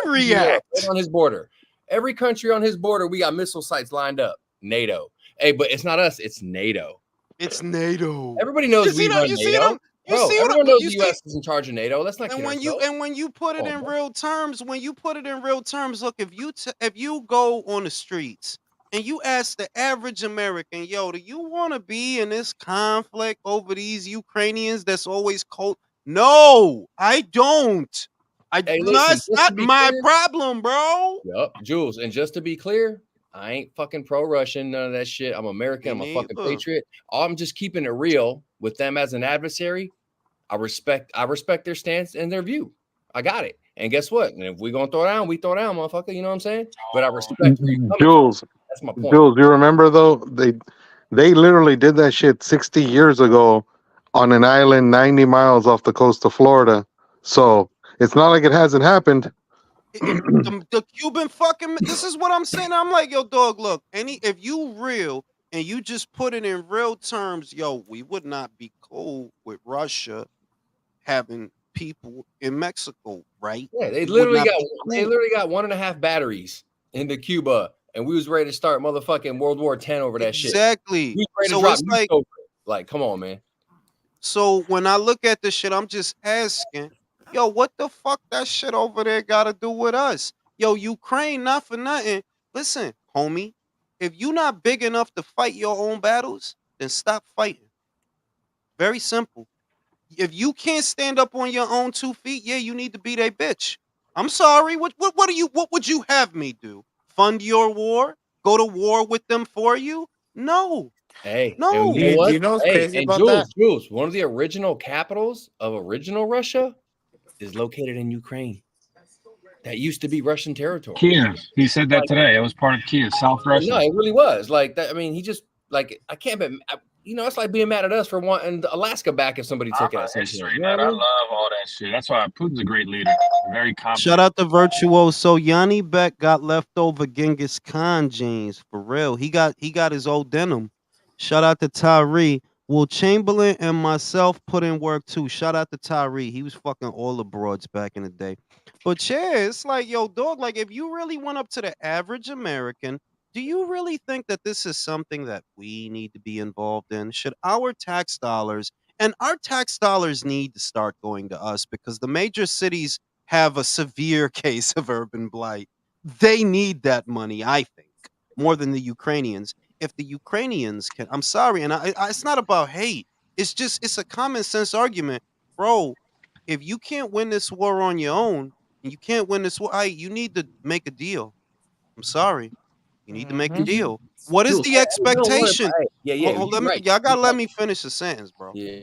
react? Right on his border. Every country on his border, we got missile sites lined up. NATO. Hey, but it's not us. It's NATO. It's NATO. Everybody knows we run NATO. Everyone knows the U.S. is in charge of NATO. Let's not kid ourselves. And when you put it in real terms, look, if you go on the streets and you ask the average American, do you want to be in this conflict over these Ukrainians that's always cold? No, I don't. That's not my problem, bro. Yep, Jules. And just to be clear, I ain't fucking pro-Russian, none of that shit. I'm American. I'm a fucking patriot. I'm just keeping it real with them as an adversary. I respect their stance and their view. I got it. And guess what? And if we gonna throw down, we throw down, motherfucker. You know what I'm saying? But I respect Jules. That's my point. Jules, you remember though? They literally did that shit 60 years ago on an island 90 miles off the coast of Florida. So it's not like it hasn't happened. The Cuban fucking, this is what I'm saying. I'm like, dog, look, if you real and you just put it in real terms, yo, we would not be cool with Russia having people in Mexico, right? Yeah, they We would literally not got be cool. 1.5 batteries into Cuba, and we was ready to start motherfucking World War X over that shit. Exactly. We was ready to So drop it's nukes like, over it. Like, come on, man. so when I look at this shit, I'm just asking, yo, what the fuck that shit over there got to do with us? Yo, Ukraine, not for nothing. Listen, homie, if you not big enough to fight your own battles, then stop fighting. Very simple. If you can't stand up on your own 2 feet, yeah, you need to be that bitch. I'm sorry. What would you have me do? Fund your war? Go to war with them for you? No. Hey, and you know No. Do what? you know what's Hey, crazy and about that? Jules, one of the original capitals of original Russia is located in Ukraine. That used to be Russian territory. Kiev. He said that Like, today. It was part of Kiev, South Russia. no, it really was. Like that. I mean, he just like I can't be. You know, it's like being mad at us for wanting Alaska back if somebody took it at some point. History, You know man. what I I mean? love all that shit. That's why Putin's a great leader. Very Shout competent. out to Virtuoso. Yanni Beck got leftover Genghis Khan jeans for real. He got his old denim. Shout out to Tyree. Will Chamberlain and myself put in work too. Shout out to Tyree. He was fucking all the broads back in the day. But yeah, it's like, yo, dog, like if you really went up to the average American, do you really think that this is something that we need to be involved in? Should our tax dollars and our tax dollars need to start going to us because the major cities have a severe case of urban blight. They need that money, I think, more than the Ukrainians. If the Ukrainians can, I'm sorry, and it's not about hate. It's a common sense argument, bro. If you can't win this war on your own, and you can't win this war, you need to make a deal. I'm sorry, you need to make a Mm-hmm. deal. What is Jules, the you don't want expectation? to. Yeah, Let you're me, right. y'all gotta You're let right. me finish the sentence, bro. Yeah.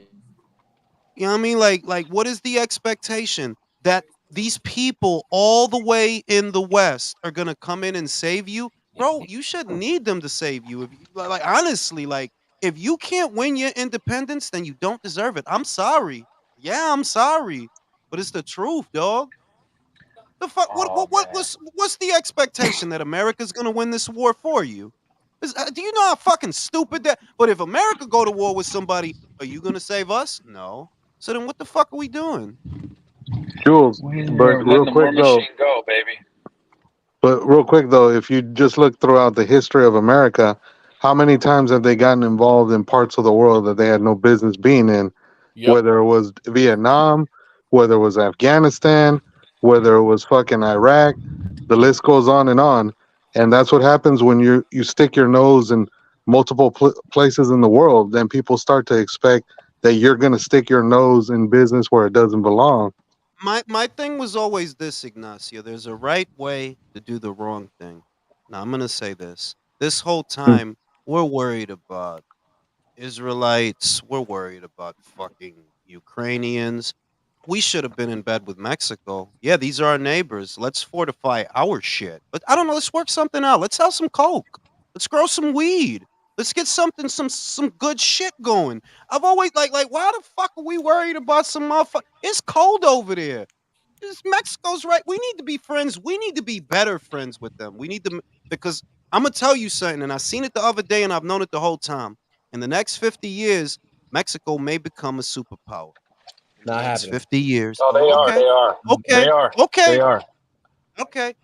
You know what I mean? Like, what is the expectation that these people all the way in the West are gonna come in and save you, bro? You shouldn't need them to save you. If you, like, honestly, like, if you can't win your independence, then you don't deserve it. I'm sorry. Yeah, I'm sorry, but it's the truth, dog. The fuck? Oh man. What's the expectation that America's gonna win this war for you? Do you know how fucking stupid that? But if America go to war with somebody, are you gonna save us? No. So then, what the fuck are we doing? Jules. But We're real letting the war quick though, machine go, baby. if you just look throughout the history of America, how many times have they gotten involved in parts of the world that they had no business being in? Yep. Whether it was Vietnam, whether it was Afghanistan, whether it was fucking Iraq, the list goes on and on. And that's what happens when you stick your nose in multiple places in the world. Then people start to expect that you're going to stick your nose in business where it doesn't belong. My thing was always this, Ignacio. There's a right way to do the wrong thing. Now I'm gonna say this. This whole Hmm. time we're worried about Israelites. We're worried about fucking Ukrainians. We should have been in bed with Mexico. Yeah, these are our neighbors. Let's fortify our shit. But I don't know. Let's work something out. Let's sell some coke. Let's grow some weed. Let's get some good shit going. I've always like why the fuck are we worried about some motherfucker? It's cold over there. Mexico's right. We need to be friends. We need to be better friends with them. We need to because I'm gonna tell you something, and I seen it the other day, and I've known it the whole time. In the next 50 years, Mexico may become a superpower. In the Not next happening. 50 years. Oh, Oh, okay. they are. They Okay. are. They Okay. are. Okay.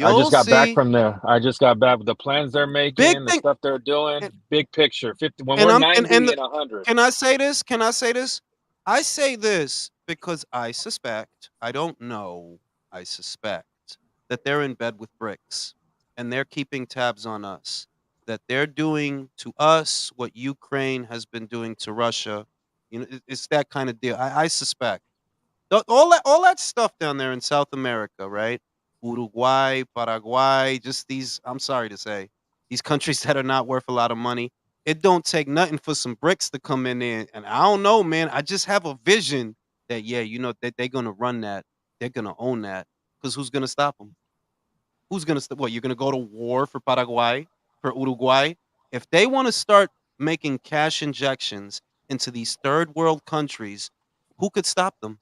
I just You'll got back see. from there. I just got back with the plans they're Big making, the thing. stuff they're doing. And, Big picture. 50 when and we're I'm 90 and 100. can I say this? Can I say this? I say this because I suspect, I don't know, I suspect that they're in bed with bricks and they're keeping tabs on us. That they're doing to us what Ukraine has been doing to Russia. You know, it's that kind of deal. I suspect. All that stuff down there in South America, right? Uruguay, Paraguay, just these, I'm sorry to say, these countries that are not worth a lot of money. It don't take nothing for some bricks to come in there. And I don't know, man. I just have a vision that, yeah, you know, that they're going to run that. They're going to own that. Because who's going to stop them? Who's going to stop? What, you're going to go to war for Paraguay, for Uruguay? If they want to start making cash injections into these third world countries, who could stop them?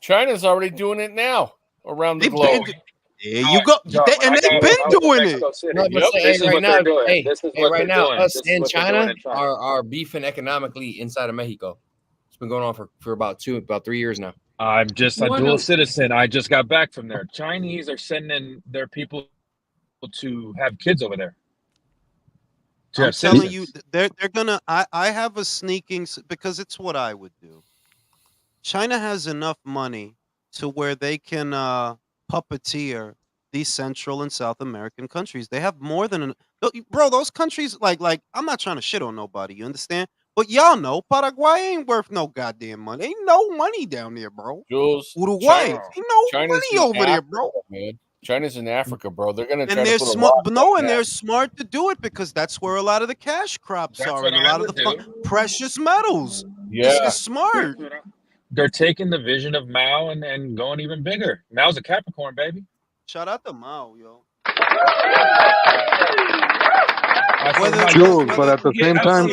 China's already doing it now around the They globe. been, There you go. And they've been doing it. No, but say, This is right what now, they're doing. hey, This is hey, what right they're now, doing. us This is and what they're doing China in China. are beefing economically inside of Mexico. It's been going on for about 3 years now. I'm just a Well, dual no. citizen. I just got back from there. Chinese are sending their people to have kids over there. I'm telling you, they're gonna. I have a sneaking because it's what I would do. China has enough money to where they can puppeteer these Central and South American countries. They have more than bro. Those countries, like, I'm not trying to shit on nobody. You understand? But y'all know Paraguay ain't worth no goddamn money. Ain't no money down there, bro. Jules, Uruguay, ain't no China's money in over there, Africa, bro. man. China's in Africa, bro. They're gonna try And to they're put a smart, lock but on no, and that. they're smart to do it because that's where a lot of the cash crops That's are what and a I lot of would the do. precious metals. Yeah. It's smart. They're taking the vision of Mao and going even bigger. Mao's a Capricorn, baby. Shout out to Mao, yo. Jules, but at the same time,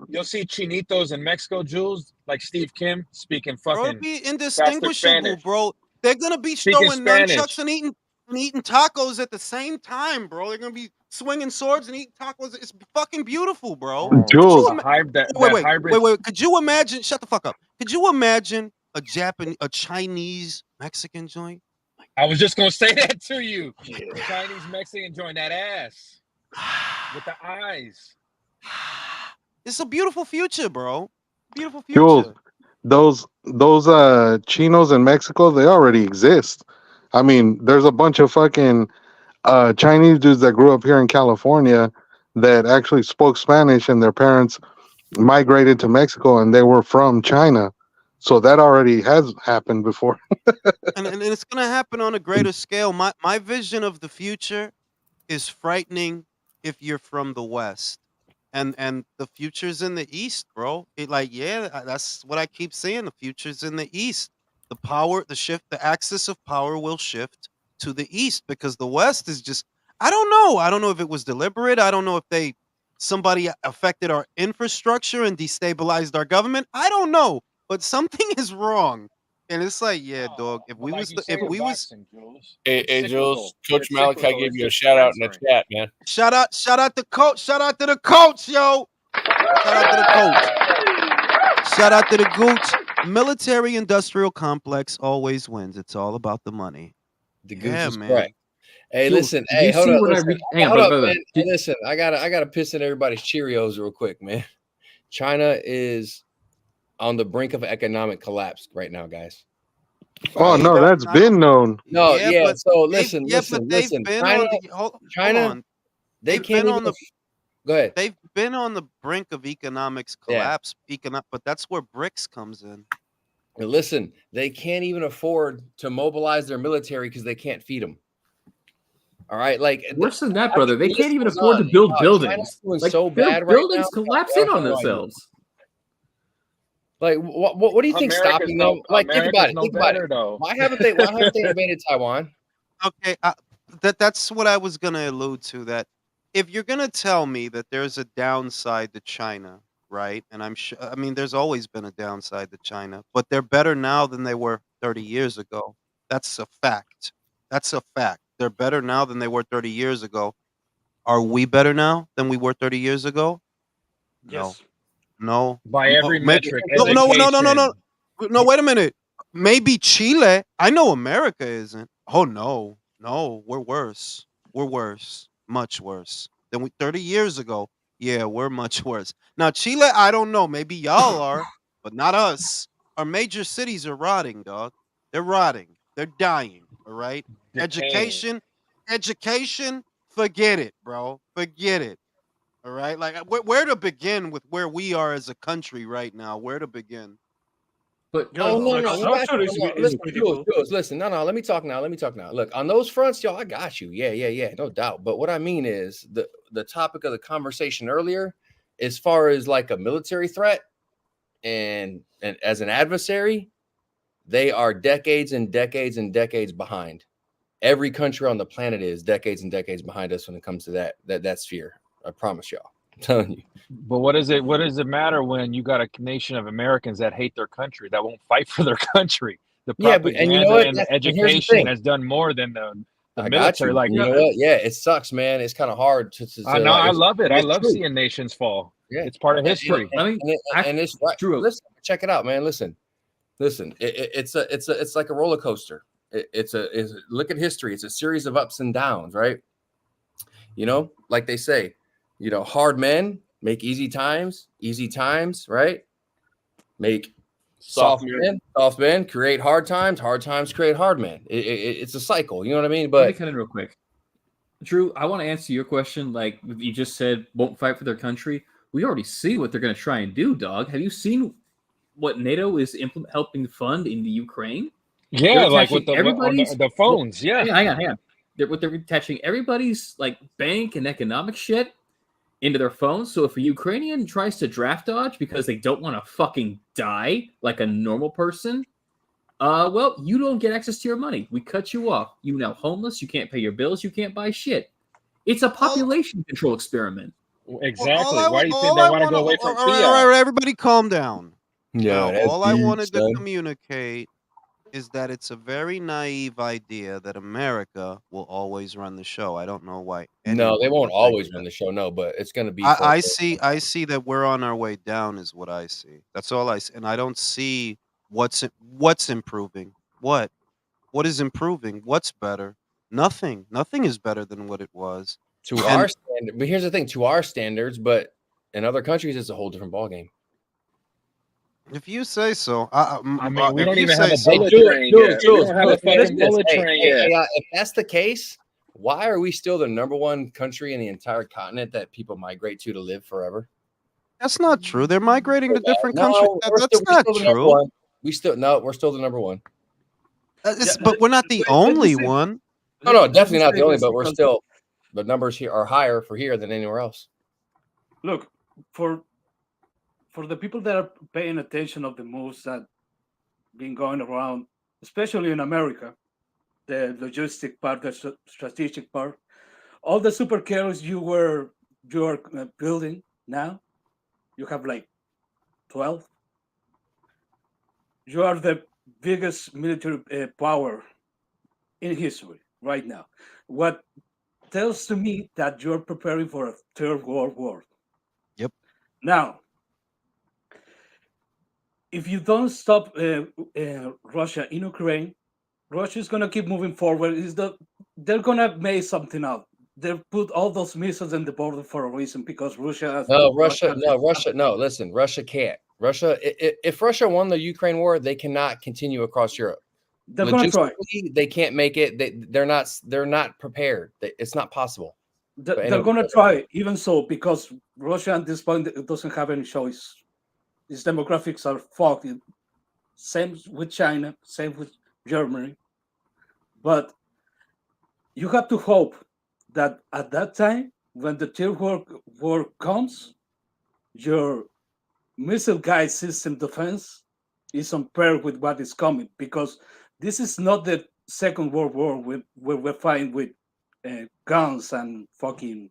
You'll see chinitos in Mexico, Jules, like Steve Kim speaking Bro, fucking it'll be faster indistinguishable, Spanish. bro. They're gonna be Speaking throwing nunchucks Spanish. and eating tacos at the same time, bro. They're gonna be swinging swords and eating tacos. It's fucking beautiful, bro. Jules. Wait. Could you imagine? Shut the fuck up. Could you imagine a Chinese Mexican joint? I was just gonna say that to you. Chinese Mexican joint, that ass with the eyes. It's a beautiful future, bro. Beautiful future. Jules, those chinos in Mexico, they already exist. I mean, there's a bunch of fucking Chinese dudes that grew up here in California that actually spoke Spanish, and their parents migrated to Mexico, and they were from China. So that already has happened before. and it's gonna happen on a greater scale. My vision of the future is frightening if you're from the West. And the future's in the East, bro. That's what I keep saying. The future's in the East. The axis of power will shift to the East because the West is just, I don't know. I don't know if it was deliberate. I don't know if somebody affected our infrastructure and destabilized our government. I don't know, but something is wrong. And it's like, yeah, dog. Hey, Jules, Coach Malachi gave you a shout out in the chat, man. Shout out to coach. Shout out to the coach, yo. Shout out to the coach. Shout out to the gooch. Military industrial complex always wins. It's all about the money. The gooch is correct. Hey, listen. Hey, hold up. Man. Hey, listen, I gotta piss in everybody's Cheerios real quick, man. China is on the brink of economic collapse right now, guys. Oh no, that's been known. No, yeah. So listen. China, they can't even. Go ahead. They've been on the brink of economics collapse. But that's where BRICS comes in. And listen, they can't even afford to mobilize their military because they can't feed them. All right, like worse than that, brother. They can't even afford to build buildings. Like, so bad right buildings now. collapse in on themselves. Like, what do you think stopping them? Like, think about it. Think about it. Why haven't they invaded Taiwan? Okay, that's what I was gonna allude to. That if you're gonna tell me that there's a downside to China, right? And I'm sure. I mean, there's always been a downside to China, but they're better now than they were 30 years ago. That's a fact. That's a fact. They're better now than they were 30 years ago. Are we better now than we were 30 years ago? Yes. No. By every metric. No, wait a minute. Maybe Chile. I know America isn't. Oh, no. No, we're worse. We're worse. Much worse than 30 years ago. Yeah, we're much worse. Now, Chile, I don't know. Maybe y'all are, but not us. Our major cities are rotting, dog. They're rotting. They're dying, all right? Education, forget it, bro. Forget it. All right, like where to begin with where we are as a country right now? Where to begin? But no. Listen, no. Let me talk now. Look, on those fronts, y'all, I got you. Yeah, no doubt. But what I mean is the topic of the conversation earlier, as far as like a military threat and as an adversary, they are decades and decades and decades behind. Every country on the planet is decades and decades behind us when it comes to that sphere. I promise y'all. I'm telling you. But what does it matter when you got a nation of Americans that hate their country, that won't fight for their country? The propaganda and the education has done more than The I got military, you. like, You know what? Yeah, it sucks, man. It's kind of hard to I know, like, I love it. I it's love true. seeing nations fall. Yeah, It's part of history. and it's right. Drew, Listen, check it out, man. Listen. It's like a roller coaster. It's look at history. It's a series of ups and downs, right? You know, like they say, you know, hard men make easy times, right? Make soft men create hard times create hard men. It's a cycle. You know what I mean? let me But cut in real quick. Drew, I want to answer your question. Like you just said, won't fight for their country. We already see what they're going to try and do, dog. Have you seen what NATO is helping fund in the Ukraine? Yeah, like with the phones. Yeah, hang on. They're attaching everybody's like bank and economic shit into their phones. So if a Ukrainian tries to draft dodge because they don't want to fucking die like a normal person, well, you don't get access to your money. We cut you off. You now homeless. You can't pay your bills. You can't buy shit. It's a population control experiment. Exactly. Why do you think they want to go away from fiat? All right, everybody calm down. yeah, Now, all I wanted to communicate is that it's a very naive idea that America will always run the show. I don't know why. No, they anyone won't would think always that. run the show. No, but it's going to be. I see that we're on our way down. Is what I see. That's all I see, and I don't see what's improving. What is improving? What's better? Nothing. Nothing is better than what it was. to our standard. But here's the thing: to our standards, but in other countries, it's a whole different ballgame. If you say so. I mean, we if don't you even say have a so. bullet train yet. We don't have a fucking bullet train yet. If that's the case, why are we still the number one country in the entire continent that people migrate to live forever? That's not true. They're migrating to different No, countries. That's not the number true. one. We're still the number one. But we're not the only one. No, definitely not the only. But we're still the numbers here are higher for here than anywhere else. Look, for the people that are paying attention of the moves that been going around, especially in America, the logistic part, the strategic part, all the supercarriers you are building now, you have like 12. You are the biggest military power in history right now. What tells to me that you're preparing for a third world war. Yep. Now, if you don't stop Russia in Ukraine, Russia is going to keep moving forward. They're going to make something out. They put all those missiles in the border for a reason because Russia. Listen, Russia can't. If Russia won the Ukraine war, they cannot continue across Europe. They're going to try. They can't make it. They're not prepared. It's not possible. They're going to try, even so, because Russia at this point doesn't have any choice. Its demographics are fucked. Same with China, same with Germany. But you have to hope that at that time, when the third world war comes, your missile guide system defense is on par with what is coming, because this is not the Second World War where we're fighting with guns and fucking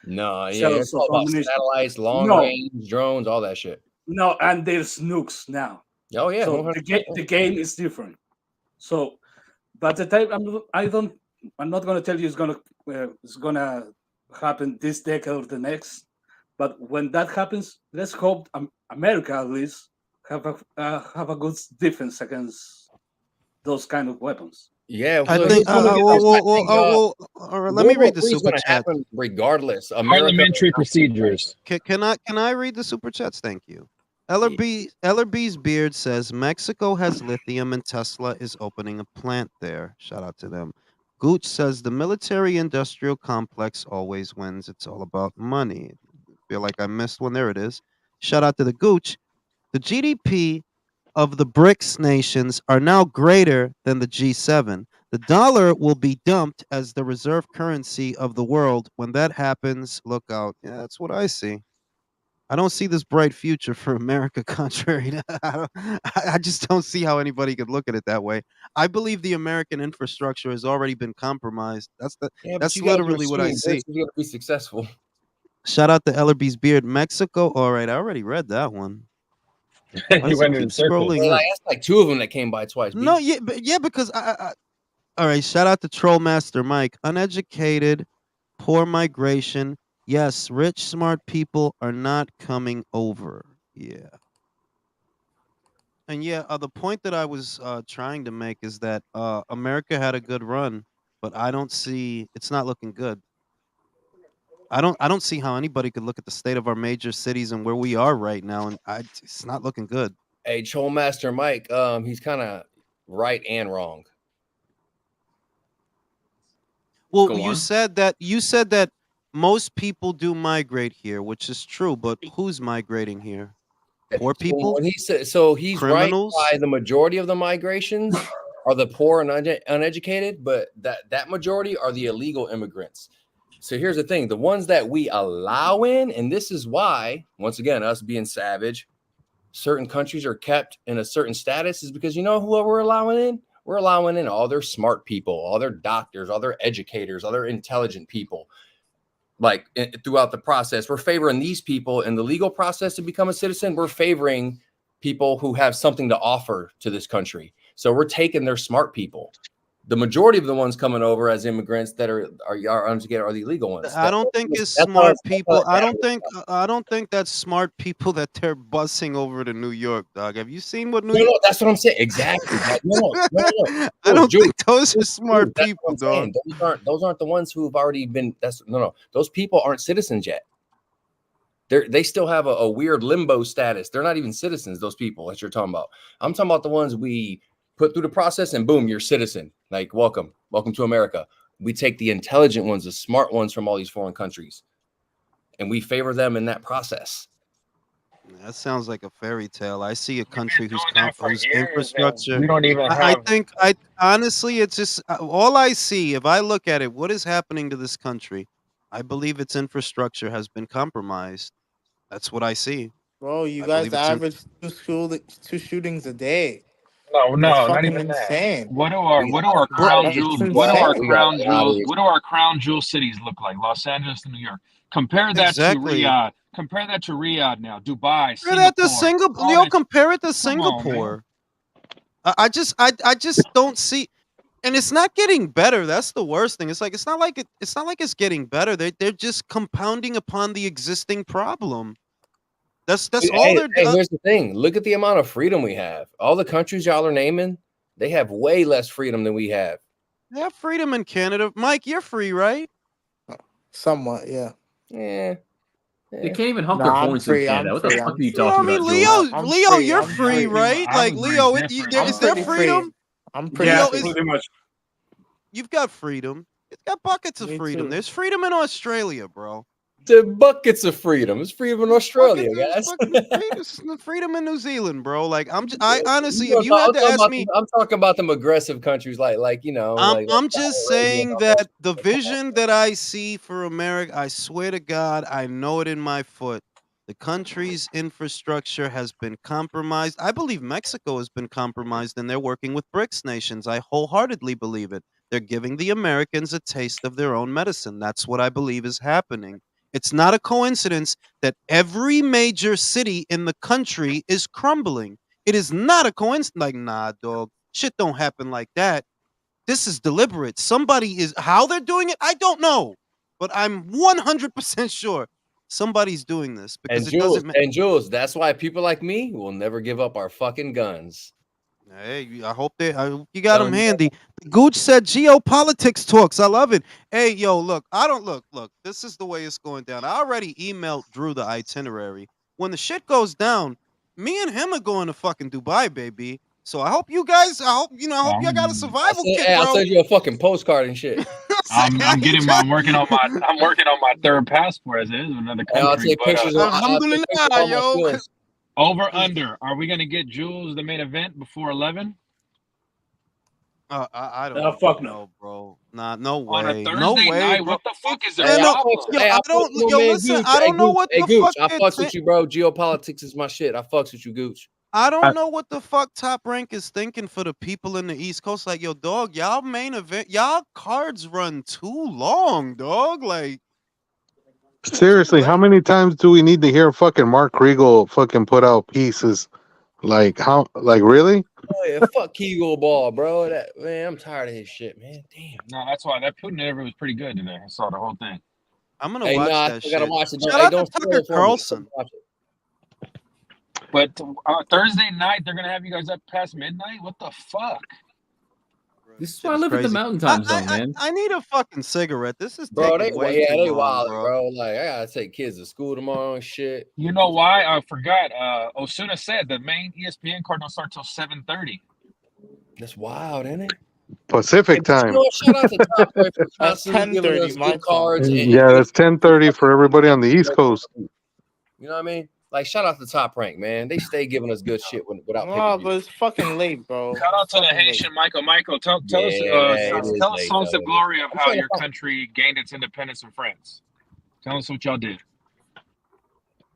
it's all about satellites, long range drones, all that shit. No, and there's nukes now. Oh yeah, so the game is different. So, but the time I'm not going to tell you it's gonna happen this decade or the next. But when that happens, let's hope America at least have a good defense against those kind of weapons. Yeah, I think. All right, let me read the super chat. Regardless, parliamentary procedures. Can I read the super chats? Thank you. Ellerby's beard says Mexico has lithium and Tesla is opening a plant there. Shout out to them. Gooch says the military-industrial complex always wins. It's all about money. Feel like I missed one. There it is. Shout out to the Gooch. The GDP of the BRICS nations are now greater than the G7. The dollar will be dumped as the reserve currency of the world. When that happens, look out. Yeah, that's what I see. I don't see this bright future for America, contrary to I just don't see how anybody could look at it that way. I believe the American infrastructure has already been compromised. That's literally what I see. You're gonna be successful. Shout out to Ellerby's beard. Mexico. All right, I already read that one. You went in circles. That's like two of them that came by twice. No, because All right, shout out to Trollmaster Mike. Uneducated, poor migration. Yes, rich, smart people are not coming over. Yeah. And yeah, the point that I was trying to make is that America had a good run, but I don't see it's not looking good. I don't see how anybody could look at the state of our major cities and where we are right now, and it's not looking good. Hey, Trollmaster Mike, he's kind of right and wrong. Well, Go you on. said that most people do migrate here, which is true, but who's migrating here? Poor So people? when he said, so he's Criminals? right by the majority of the migrations are the poor and uneducated, but that majority are the illegal immigrants. So here's the thing: the ones that we allow in, and this is why, once again, us being savage, certain countries are kept in a certain status, is because you know who we're allowing in? We're allowing in all their smart people, all their doctors, all their educators, all their intelligent people. Like throughout the process, we're favoring these people in the legal process to become a citizen. We're favoring people who have something to offer to this country. So we're taking their smart people. The majority of the ones coming over as immigrants that are uneducated are the illegal ones. I don't think it's smart people. I don't think that's smart people that they're busing over to New York, dog. Have you seen what New York? No, that's what I'm saying. Exactly. No. I don't think those are smart people, dog. Those aren't the ones who've already been. No. Those people aren't citizens yet. They still have a weird limbo status. They're not even citizens. Those people that you're talking about. I'm talking about the ones we put through the process and boom, you're citizen. Like welcome to America. We take the intelligent ones, the smart ones from all these foreign countries, and we favor them in that process. That sounds like a fairy tale. I see a country whose infrastructure. We don't even have. I think honestly, it's just all I see. If I look at it, what is happening to this country? I believe its infrastructure has been compromised. That's what I see. Bro, you I guys believe it's average two shootings a day. No, That's not fucking even that. insane. What do our That's crown jewels? insane. What do our We got crown a lot of jewels? What do our crown jewel cities look like? Los Angeles and New York. Compare that Exactly. to Riyadh. Compare that to Riyadh now. Dubai, Compare that to Singapore. Singapore. all Yo, that- compare it to Come on, Singapore. I just don't see, and it's not getting better. That's the worst thing. It's not like it's getting better. They're just compounding upon the existing problem. That's all they're doing. Here's the thing. Look at the amount of freedom we have. All the countries y'all are naming, they have way less freedom than we have. They have freedom in Canada. Mike, you're free, right? Somewhat, yeah. Yeah. They can't even hunk Nah, their I'm horns free, in Canada. I'm What the free, fuck I'm are you free. Well, I talking mean, about, Leo, Jules? Leo, you're I'm free, free. right? I Like was Leo, raised different. is there pretty free. freedom? I'm pretty Yeah, free. pretty much. You've got freedom. It's got buckets of Me freedom. too. There's freedom in Australia, bro. The buckets of freedom. It's freedom in Australia, There's guys. buckets of freedom in New Zealand, bro. Like I honestly, if you I'm had to talking ask about me, I'm talking about them aggressive countries like I'm just Saudi Arabia and saying all that those. the vision that I see for America, I swear to God, I know it in my foot. The country's infrastructure has been compromised. I believe Mexico has been compromised, and they're working with BRICS nations. I wholeheartedly believe it. They're giving the Americans a taste of their own medicine. That's what I believe is happening. It's not a coincidence that every major city in the country is crumbling. It is not a coincidence. Like, nah, dog, shit don't happen like that. This is deliberate. Somebody is how they're doing it. I don't know, but I'm 100% sure somebody's doing this because And it doesn't. Jules, that's why people like me will never give up our fucking guns. Hey, I hope you got them handy. Gooch said geopolitics talks. I love it. Hey, yo, look, I don't look. This is the way it's going down. I already emailed Drew the itinerary. When the shit goes down, me and him are going to fucking Dubai, baby. So I hope you guys. I hope y'all got a survival kit, bro. I'll send you a fucking postcard and shit. I'm working on my third passport as it is another country. I'll take pictures. Alhamdulillah, yo. Over under. Are we gonna get Jules the main event before 11? I don't Fuck no. know, bro. Nah, no On a way. Thursday No way, night? bro. What the fuck is Man, it? no, listen, I don't know what the Gooch, fuck I fucks with you, bro. Geopolitics is my shit. I fucks with you, Gooch. I don't know what the fuck Top Rank is thinking for the people in the East Coast. Like, yo, dog, y'all main event, y'all cards run too long, dog. Like, Seriously, how many times do we need to hear fucking Mark Riegel fucking put out pieces Like how? Like really? Oh yeah, fuck Kegel ball, bro. That man, I'm tired of his shit, man. Damn. No, that's why that Putin interview was pretty good today. I saw the whole thing. I'm gonna Hey, watch nah, I that still shit. gotta watch it. Shout Hey, out to don't spoil Tucker it for me. Carlson. Watch it. But Thursday night, they're gonna have you guys up past midnight. What the fuck? This is Shit why I is live at the crazy. mountain time zone, man. I need a fucking cigarette. This is Bro, taking way too long, wildin', bro. bro. Like I gotta take kids to school tomorrow and shit. You know why? I forgot. Osuna said the main ESPN card don't start till 7:30. That's wild, isn't it? Pacific But you time. know what? Shout out to Top Boy for That's constantly giving 10:30 us my good cards. time. Yeah, that's 10:30 for everybody on the East Coast. You know what I mean? Like shout out to Top Rank, man. They stay giving us good shit without No, pay-per-view. but it's fucking late, bro. Shout out to the Fucking late. Haitian Michael. Michael, tell us, Yeah, it is tell us late, songs though. of glory of I'm how trying to your find- country gained its independence from France. Tell us what y'all did.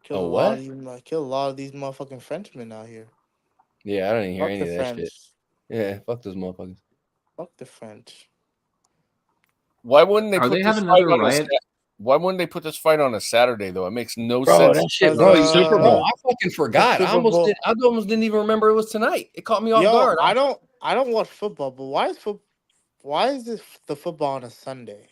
Killed Oh, a what? lot of you, killed a lot of these motherfucking Frenchmen out here. Yeah, I didn't hear Fuck any the of that French. shit. Yeah, fuck those motherfuckers. Fuck the French. Why wouldn't they Are put they this having fight another on a riot? Why wouldn't they put this fight on a Saturday though? It makes no Bro, sense. that shit, Because, bro. Super Bowl. I fucking forgot. I Super Bowl. almost didn't even remember it was tonight. It caught me off Yo, guard. I don't watch football, but why is this the football on a Sunday?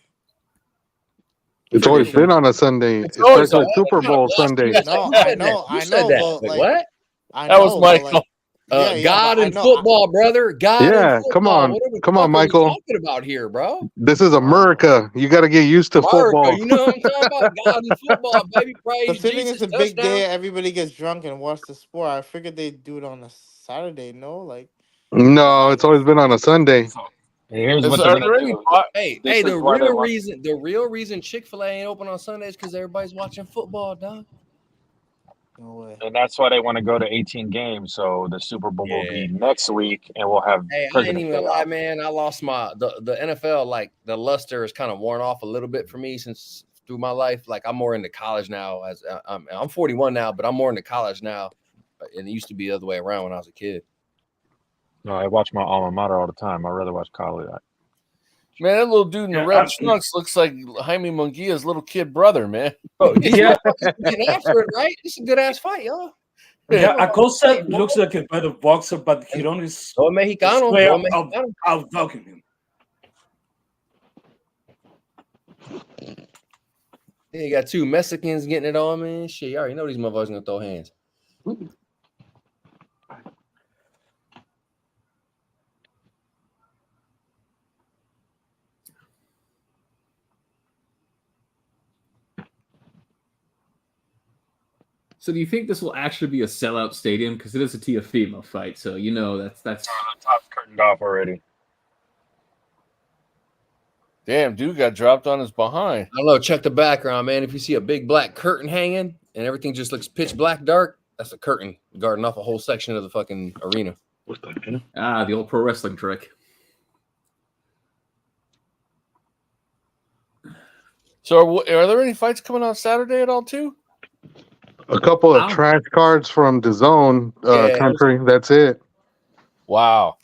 It's always been on a Sunday, It's always especially on. Super Bowl Sunday. No, Who said I that? know, Who I said know, that? but Like, like, what? I That was know, but, Michael. yeah, God but I in know- football, brother. God Yeah, in football. come on. What are we Come on, fucking Michael. talking about here, bro? This is America. You got to get used to football. America, you know what I'm talking about? God in football, baby. Praise Considering Jesus. it's a big Touchdown. day, everybody gets drunk and watch the sport. I figured they'd do it on a Saturday. No, like No, it's always been on a Sunday. Here's Is what there they're gonna any do. Hey, This the is why they real reason Chick-fil-A ain't open on Sundays because everybody's watching football, dog. no way. And that's why they want to go to 18 games. So the Super Bowl will be Yeah. next week, and we'll have Hey, I ain't President's even Day gonna lie, off. man. I lost the NFL, like the luster is kind of worn off a little bit for me since through my life. Like I'm more into college now. As I'm 41 now, but I'm more into college now. And it used to be the other way around when I was a kid. No, I watch my alma mater all the time. I'd rather watch college. Man, that little dude in the Yeah, red trunks looks like Jaime Munguia's little kid brother, man. Bro, these Yeah. motherfuckers getting after it, right? It's a good ass fight, y'all. Yeah, Acosta looks like a better boxer, but Giron is Todo Mexicano. way Todo out Mexicano. out-dogging him. Yeah, you got two Mexicans getting it on, man. Shit, you already know these motherfuckers gonna throw hands. So do you think this will actually be a sellout stadium? Because it is a Teofimo fight, so you know that's The top's curtained off already. Damn, dude got dropped on his behind. I don't know. Check the background, man. If you see a big black curtain hanging and everything just looks pitch black dark, that's a curtain guarding off a whole section of the fucking arena. the old pro wrestling trick. So are there any fights coming on Saturday at all too? A couple of Wow. trash cards from the zone Yeah. country. That's it. Wow.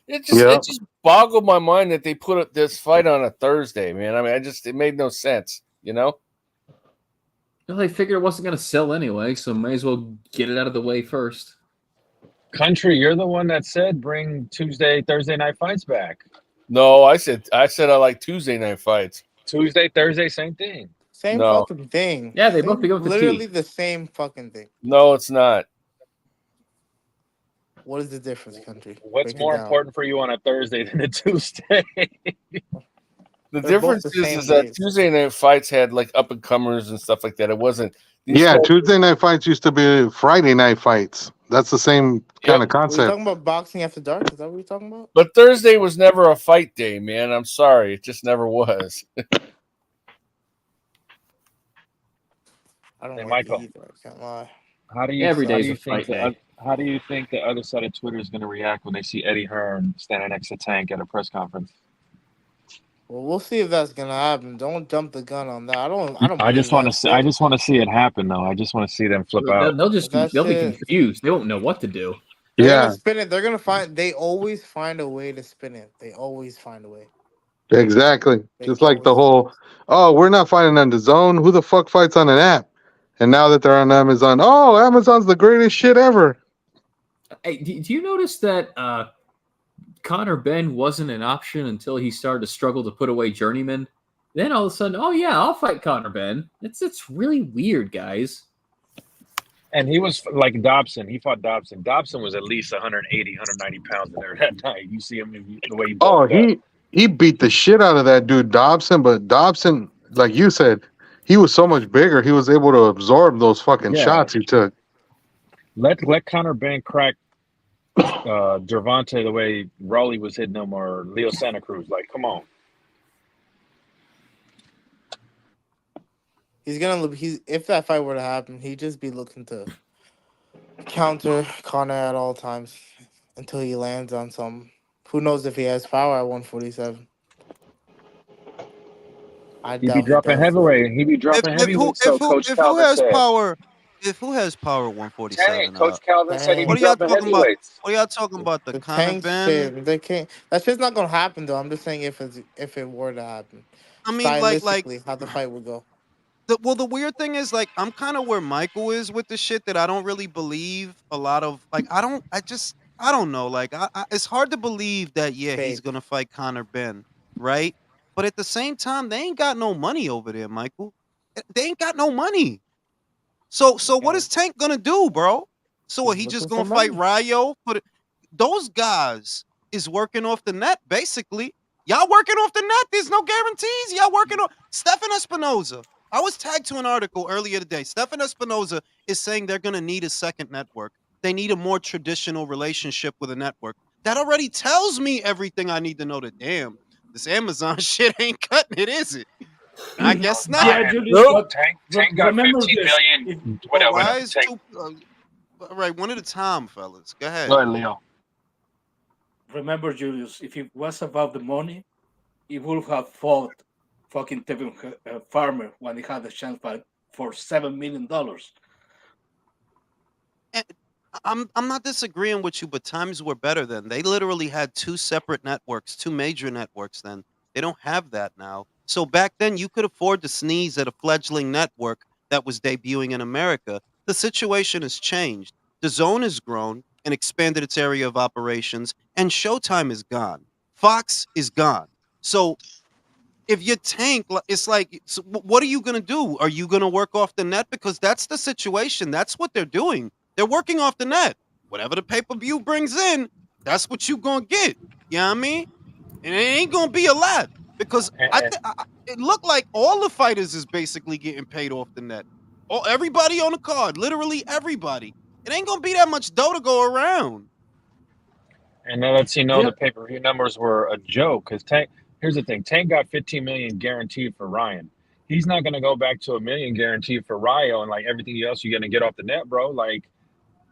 It just boggled my mind that they put this fight on a Thursday, man. I mean, it made no sense, you know? Well, they figured it wasn't going to sell anyway, so may as well get it out of the way first. Country, you're the one that said bring Tuesday, Thursday night fights back. No, I said I like Tuesday night fights. Tuesday, Thursday, same thing. Same No. fucking thing. Yeah, they both go with the literally T. the same fucking thing. No, it's not. What is the difference, country? What's Break it more down. important for you on a Thursday than a Tuesday? The They're difference both the same is that days. Tuesday night fights had like up and comers and stuff like that. It wasn't. Yeah, Tuesday night fights used to be Friday night fights. That's the same kind of Were you concept. talking about boxing after dark? Is that what you're talking about? But Thursday was never a fight day, man. I'm sorry, it just never was. I don't Hey, like Michael. it either. I can't lie. How do you Every how do day's you a think fight day. how do you think the other side of Twitter is going to react when they see Eddie Hearn standing next to Tank at a press conference? Well, we'll see if that's gonna happen. Don't jump the gun on that. I don't. I just believe want to that see. shit. I just want to see it happen, though. I just want to see them flip out. They'll just That they'll be shit- confused. They won't know what to do. They're Yeah, gonna spin it. They're gonna find. They always find a way to spin it. They always find a way. exactly. They Just like the always- whole, oh, we're not fighting on the zone. Who the fuck fights on an app? And now that they're on Amazon, oh, Amazon's the greatest shit ever. Hey, do you notice that Connor Ben wasn't an option until he started to struggle to put away Journeyman? Then all of a sudden, oh yeah, I'll fight Connor Ben. It's really weird, guys. And he was like Dobson. He fought Dobson. Dobson was at least 180, 190 pounds in there that night. You see him the way he Oh, bulked up. he beat the shit out of that dude Dobson, but Dobson, like you said, he was so much bigger. He was able to absorb those fucking Yeah. shots he took. Let Conor Ben crack Gervonta the way Rowley was hitting him, or Leo Santa Cruz. Like, come on. He's gonna. If that fight were to happen, he'd just be looking to counter Connor at all times until he lands on some. Who knows if he has power at 147? I He'd be doubt he dropping does. heavyweight. He'd be dropping heavyweight. So Coach Calvin has said. power, if who has power 147? Coach Calvin said he'd be What are y'all dropping talking about? heavyweights. What are y'all talking about? The Conor Tank Ben? shit, they can't. That shit's not gonna happen though. I'm just saying if it were to happen, I mean, like stylistically, how the fight would go. the weird thing is, like, I'm kind of where Michael is with the shit, that I don't really believe a lot of, like, I don't know, like, it's hard to believe that he's Faith. gonna fight Conor Ben, right? But at the same time, they ain't got no money over there, Michael. They ain't got no money. So what is Tank gonna do, bro? So what, he He's just looking gonna for fight money. Rayo? Those guys is working off the net, basically. Y'all working off the net. There's no guarantees. Y'all working on Stefan Espinoza. I was tagged to an article earlier today. Stefan Espinoza is saying they're gonna need a second network. They need a more traditional relationship with a network. That already tells me everything I need to know. That damn, this Amazon shit ain't cutting it, is it? I guess not. Yeah, Julius, but Tank got remember 15 this. million. Whatever. Why is Tank? All right, one at a time, fellas. Go ahead. Go ahead, Leo. Remember, Julius, if it was about the money, he would have fought fucking Tevin Farmer when he had the chance for $7 million. I'm not disagreeing with you, but times were better then. They literally had two separate networks, two major networks then. They don't have that now. So back then, you could afford to sneeze at a fledgling network that was debuting in America. The situation has changed. The Zone has grown and expanded its area of operations, and Showtime is gone. Fox is gone. So if you tank, it's like, so what are you going to do? Are you going to work off the net? Because that's the situation. That's what they're doing. They're working off the net. Whatever the pay-per-view brings in, that's what you going to get. You know what I mean? And it ain't going to be a lot. Because it looked like all the fighters is basically getting paid off the net. Everybody on the card, literally everybody. It ain't going to be that much dough to go around. And that lets you know the pay-per-view numbers were a joke. Because Tank, here's the thing: Tank got 15 million guaranteed for Ryan. He's not going to go back to $1 million guaranteed for Rayo, and like everything else you're going to get off the net, bro. Like,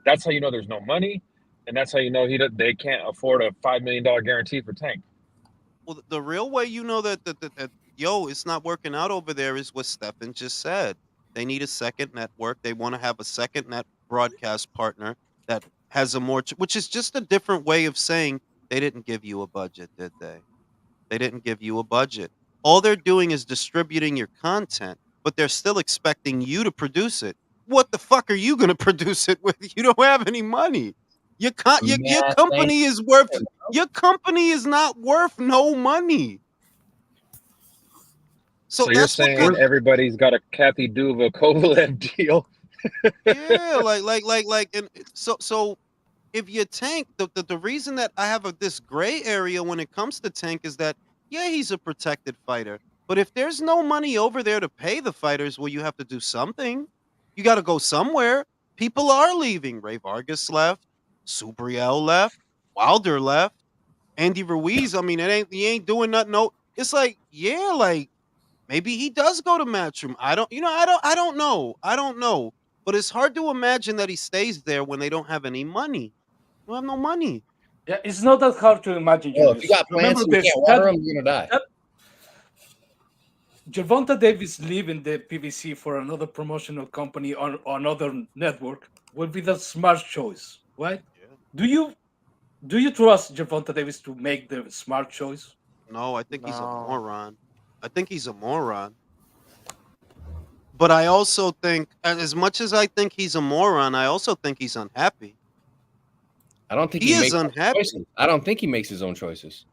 that's how you know there's no money, and that's how you know they can't afford a $5 million guarantee for Tank. Well, the real way you know that it's not working out over there is what Stefan just said. They need a second network. They want to have a second net broadcast partner that has a more, which is just a different way of saying they didn't give you a budget, did they? They didn't give you a budget. All they're doing is distributing your content, but they're still expecting you to produce it. What the fuck are you going to produce it with? You don't have any money. Your company is worth. Your company is not worth no money. So you're saying everybody's got a Kathy Duva Kovalev deal? Yeah, and so if you Tank, the reason that I have this gray area when it comes to Tank is that, yeah, he's a protected fighter, but if there's no money over there to pay the fighters, well, you have to do something. You got to go somewhere. People are leaving. Ray Vargas left, Subriel left, Wilder left, Andy Ruiz. I mean, he ain't doing nothing. No, it's like, yeah, like maybe he does go to Matchroom. I don't know. But it's hard to imagine that he stays there when they don't have any money. They don't have no money. Yeah, it's not that hard to imagine. Well, if you got plants and you can't water them, you're gonna die. Gervonta Davis leaving the PBC for another promotional company on another network would be the smart choice, right? Yeah. Do you trust Gervonta Davis to make the smart choice? No, I think he's a moron. I think he's a moron. But I also think, as much as I think he's a moron, I also think he's unhappy. I don't think He he is makes unhappy. choices. I don't think he makes his own choices.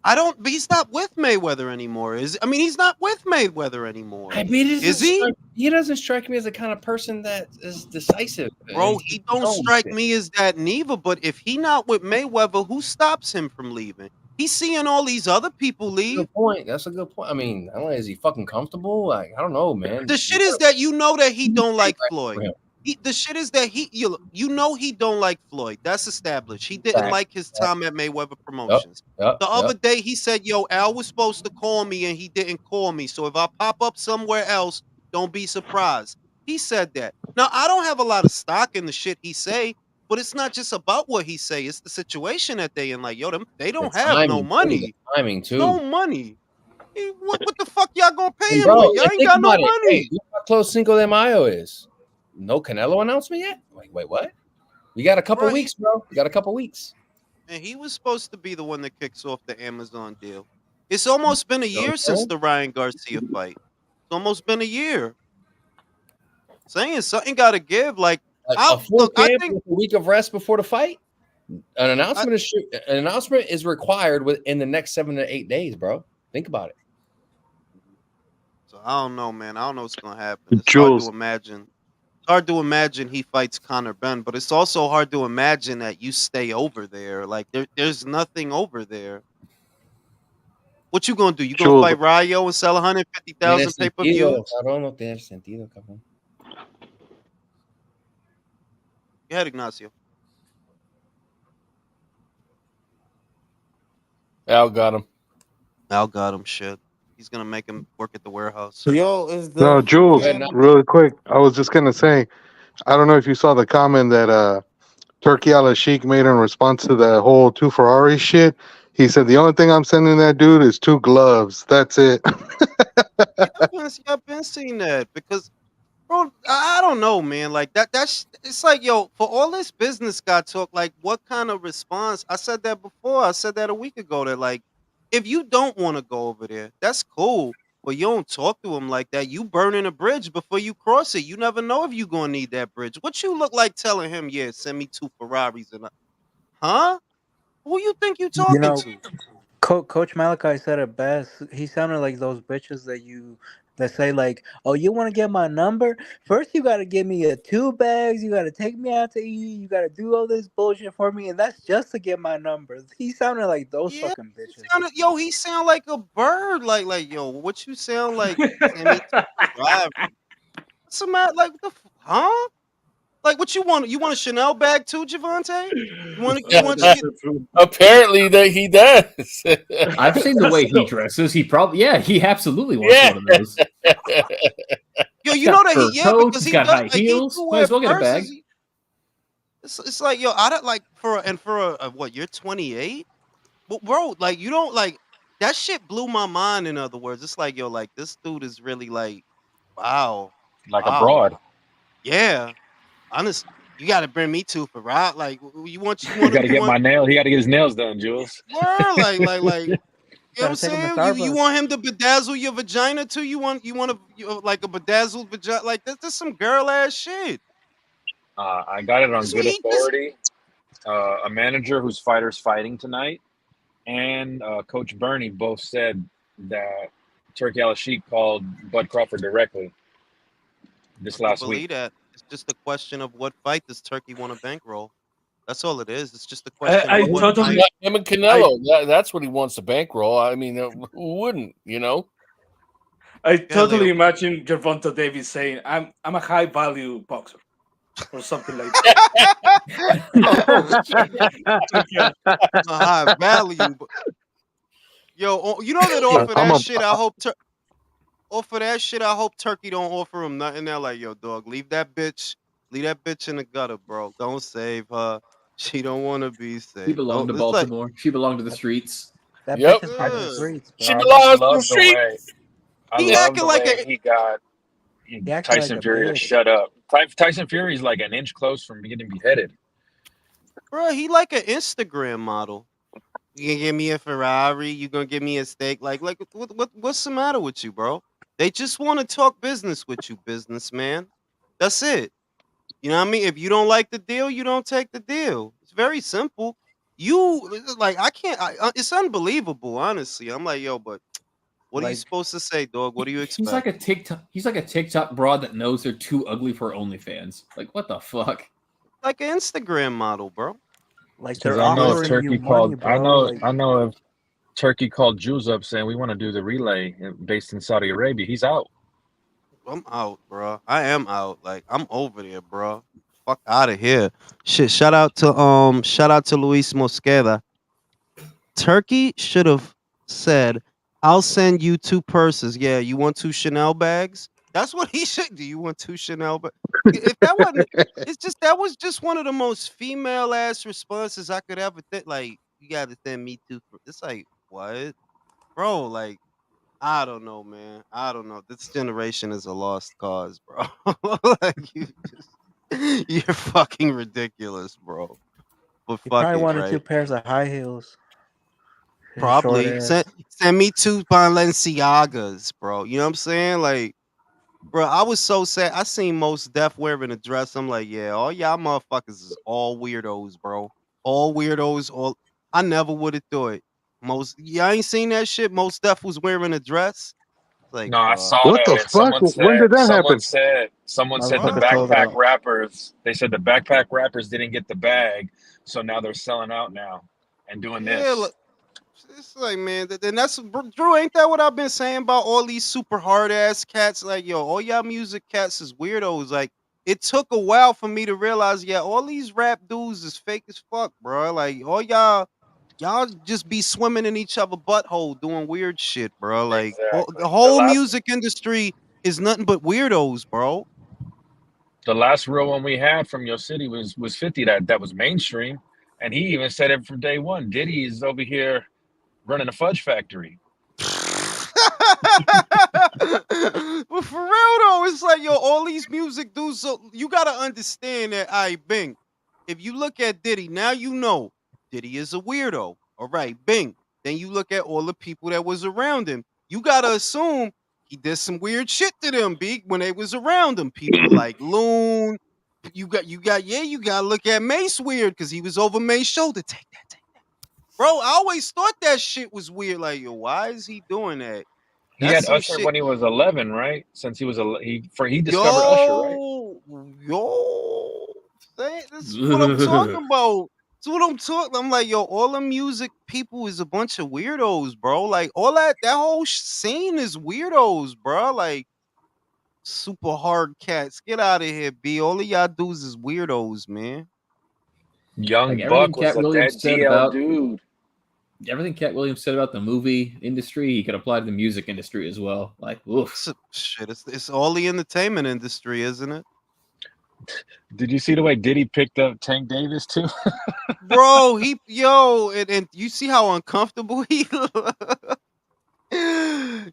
But he's not with Mayweather anymore. He's not with Mayweather anymore. I mean, Is he? He doesn't strike me as the kind of person that is decisive. Bro, he don't strike me as that neither. But if he not with Mayweather, who stops him from leaving? He's seeing all these other people leave. Good point. That's a good point. I mean, I don't know. Is he fucking comfortable? Like, I don't know, man. The shit is that you know that he don't like for Floyd. him. The shit is that you know he don't like Floyd. That's established. He didn't like his time at Mayweather Promotions. Yep, The other day he said, "Yo, Al was supposed to call me and he didn't call me. So if I pop up somewhere else, don't be surprised." He said that. Now I don't have a lot of stock in the shit he say, but it's not just about what he say. It's the situation that they in. Like, yo, they don't have no money. Timing too. No money. What the fuck y'all gonna pay him Bro, with? Y'all ain't got no money. Hey, look how close Cinco de Mayo is. No Canelo announcement yet? Like, wait, what? We got a couple weeks, bro. We got a couple weeks. And he was supposed to be the one that kicks off the Amazon deal. It's almost been a year since the Ryan Garcia fight. It's almost been a year. Saying something got to give. Like, a full camp with a week of rest before the fight. An announcement is required within the next 7 to 8 days, bro. Think about it. So I don't know, man. I don't know what's gonna happen. It's hard to imagine. It's hard to imagine he fights Conor Benn, but it's also hard to imagine that you stay over there. Like there's nothing over there. What you gonna do? You gonna fight Rayo and sell 150,000 pay-per-views? No tiene sentido, cabrón. Go ahead, Ignacio. Al got him. Al got him. Shit. He's gonna make him work at the warehouse. So yo, is the No, Jules, really quick. I was just gonna say, I don't know if you saw the comment that Turkey Al Sheik made in response to the whole 2 Ferrari shit. He said the only thing I'm sending that dude is 2 gloves. That's it. I've been seeing that because, bro, I don't know, man. Like that's it's like, yo, for all this business guy talk, like what kind of response? I said that before. I said that a week ago. That like, if you don't want to go over there, that's cool. But you don't talk to him like that. You burning a bridge before you cross it. You never know if you gonna need that bridge. What you look like telling him? Yeah, send me 2 Ferraris and huh? Who you think you talking to? Coach Malachi said it best. He sounded like those bitches that say like, "Oh, you want to get my number? First, you got to give me 2 bags. You got to take me out to eat. You got to do all this bullshit for me, and that's just to get my numbers." He sounded like those fucking bitches. He sound like a bird. Like, yo, what you sound like? What's the matter? Like, huh? Like, what you want? You want a Chanel bag too, Javante? You want Apparently that he does. I've seen the way he dresses. He absolutely wants one of those. Yo, you know that because he's got high heels. Might as well get a bag. It's like, yo, I don't like for what? You're 28, but bro, like you don't like that shit blew my mind. In other words, it's like, yo, like this dude is really like, wow, a broad. Yeah. Honestly, you got to bring me 2 for right. Like you got to get my nail. He got to get his nails done, Jules. Like, you know what I'm saying? You want him to bedazzle your vagina too? You want like a bedazzled vagina? Like this some girl ass shit. I got it on good authority. A manager whose fighter's fighting tonight, and Coach Bernie both said that Turkey Al Sheik called Bud Crawford directly this last week. That. It's just a question of what fight does Turkey want to bankroll. That's all it is. It's just a question. Him and Canelo. That's what he wants to bankroll. I mean, who wouldn't? You know. I totally imagine Gervonta Davis saying, "I'm a high value boxer," or something like that. A high value. Yo, you know that off of that shit, I hope. Off of that shit, I hope Turkey don't offer him nothing. They're like, yo, dog, leave that bitch in the gutter, bro. Don't save her. She don't want to be saved. She belonged to Baltimore. She belonged to the streets. That bitch is part of the streets. She belongs to the streets. He acting like he got Tyson Fury to shut up. Tyson Fury's like an inch close from getting beheaded. Bro, he like an Instagram model. You gonna give me a Ferrari? You gonna give me a steak? Like what's the matter with you, bro? They just want to talk business with you, businessman. That's it. You know what I mean? If you don't like the deal, you don't take the deal. It's very simple. You like I can't. It's unbelievable, honestly. I'm like, yo, but what are you Like supposed to say, dog? What do you He's like expect? a TikTok. He's like a TikTok broad that knows they're too ugly for OnlyFans. Like what the fuck? Like an Instagram model, bro. like Because they're I know if offering you Turkey money, called, bro. Like I know if Turkey called Jules up saying we want to do the relay based in Saudi Arabia, he's out. I'm out, bro. I am out. Like I'm over there, bro. Fuck out of here. Shit. Shout out to Luis Mosqueda. Turkey should have said, "I'll send you two purses." Yeah, you want two Chanel bags? That's what he should. Do you want two Chanel bags? If that wasn't, it's just that was just one of the most female ass responses I could ever think. Like, you got to send me two. It's like what, bro? Like, I don't know, man. I don't know. This generation is a lost cause, bro. Like, you're fucking ridiculous, bro. But he fuck probably it, wanted two right? pairs of high heels. His short Probably ass. send me two Balenciagas, bro. You know what I'm saying? Like, bro, I was so sad. I seen Most Def wearing a dress. I'm like, yeah, all y'all motherfuckers is all weirdos, bro. All weirdos. All I never would have thought. Y'all ain't seen that shit. Most Def was wearing a dress. Like, No, I bro, saw What the that, and fuck? When did that happen? someone said the Motherfucker bro. sold backpack out. rappers. They said the backpack rappers didn't get the bag, so now they're selling out now and doing Yeah, this. look, it's like, man, and that's Drew. Ain't that what I've been saying about all these super hard ass cats? Like, yo, all y'all music cats is weirdos. Like, it took a while for me to realize, yeah, all these rap dudes is fake as fuck, bro. Like, all y'all just be swimming in each other butthole doing weird shit, bro. Like, the Exactly. whole music industry is nothing but weirdos, bro. The last real one we had from your city was 50 that was mainstream, and he even said it from day one. Diddy is over here running a fudge factory. But for real though, it's like, yo, all these music dudes. So you gotta understand that I Bing. If you look at Diddy, now you know Diddy is a weirdo. All right, Bing. Then you look at all the people that was around him. You gotta assume he did some weird shit to them, Big, when they was around him. People like Loon. You gotta look at Mace weird because he was over Mace's shoulder. Take that. Bro, I always thought that shit was weird. Like, yo, why is he doing that? He That's had some Usher shit. when he was 11, right? Since he discovered Usher, right? Yo, this is what I'm talking about. This is what I'm talking. I'm like, yo, all the music people is a bunch of weirdos, bro. Like, all that whole scene is weirdos, bro. Like, super hard cats. Get out of here, B. All of y'all dudes is weirdos, man. Like Young everything Buck was Cat a Williams dead said DL about dude. everything Cat Williams said about the movie industry, he could apply to the music industry as well. Like, oof. Shit, it's all the entertainment industry, isn't it? Did you see the way Diddy picked up Tank Davis too? Bro, and you see how uncomfortable he look?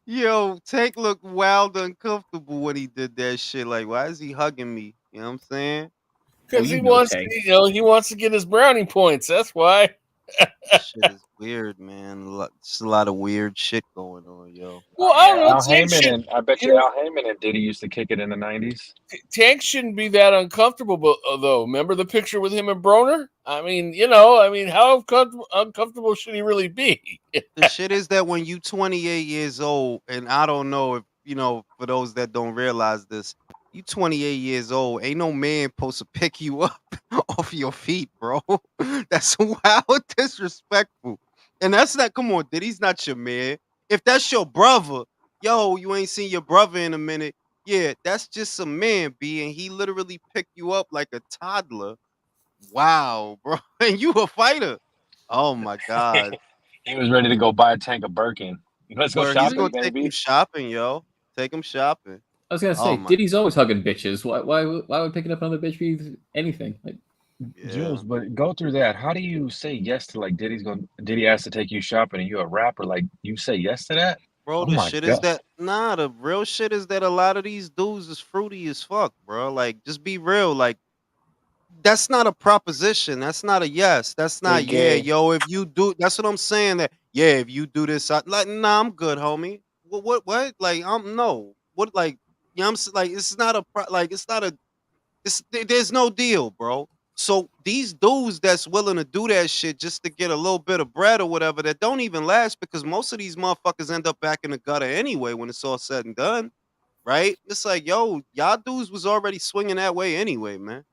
Yo, Tank looked wild uncomfortable when he did that shit. Like, why is he hugging me? You know what I'm saying? Oh, Because you know Tank. he wants to get his brownie points. That's why. Shit is weird, man. Just a lot of weird shit going on, yo. Well, I Yeah, don't know. Al Heyman and I bet You you know, Al Heyman and Diddy used to kick it in the 90s. Tank shouldn't be that uncomfortable, though. Remember the picture with him and Broner? I mean, how uncomfortable should he really be? The shit is that when you 28 years old, and I don't know if for those that don't realize this, you 28 years old, ain't no man supposed to pick you up off your feet, bro. That's wild disrespectful. And that's not, come on, Diddy's not your man. If that's your brother, yo, you ain't seen your brother in a minute. Yeah, that's just a man, B, and he literally picked you up like a toddler. Wow, bro. And you a fighter. Oh my God. He was ready to go buy a tank of Birkin. Let's go Where he's shopping, gonna take him baby. shopping, yo. Take him shopping. I was gonna Oh say, my, Diddy's always hugging bitches. Why would picking up another bitch be anything? Like, yeah. Jules, but go through that. How do you say yes to like Diddy asked to take you shopping and you're a rapper? Like you say yes to that? Bro, Oh the my shit is god. that the real shit is that a lot of these dudes is fruity as fuck, bro. Like, just be real. Like, that's not a proposition. That's not a yes. That's They not, yeah, gay. yo, if you do, that's what I'm saying. That, yeah, if you do this, like, nah, I'm good, homie. What? Like, no. Like, like, it's not a, there's no deal, bro. So these dudes that's willing to do that shit just to get a little bit of bread or whatever, that don't even last, because most of these motherfuckers end up back in the gutter anyway when it's all said and done, right? It's like, yo, y'all dudes was already swinging that way anyway, man.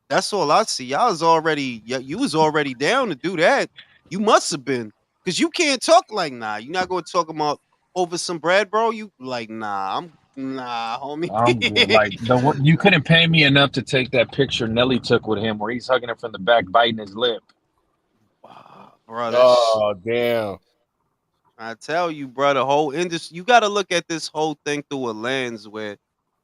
That's all I see. Y'all was already, you was already down to do that. You must have been, because you can't talk like, nah. You're not going to talk about over some bread, bro. You like, nah, homie. I'm good. Like you couldn't pay me enough to take that picture Nelly took with him, where he's hugging her from the back, biting his lip. Wow, bro, Oh, damn. I tell you, bro, the whole industry, you got to look at this whole thing through a lens where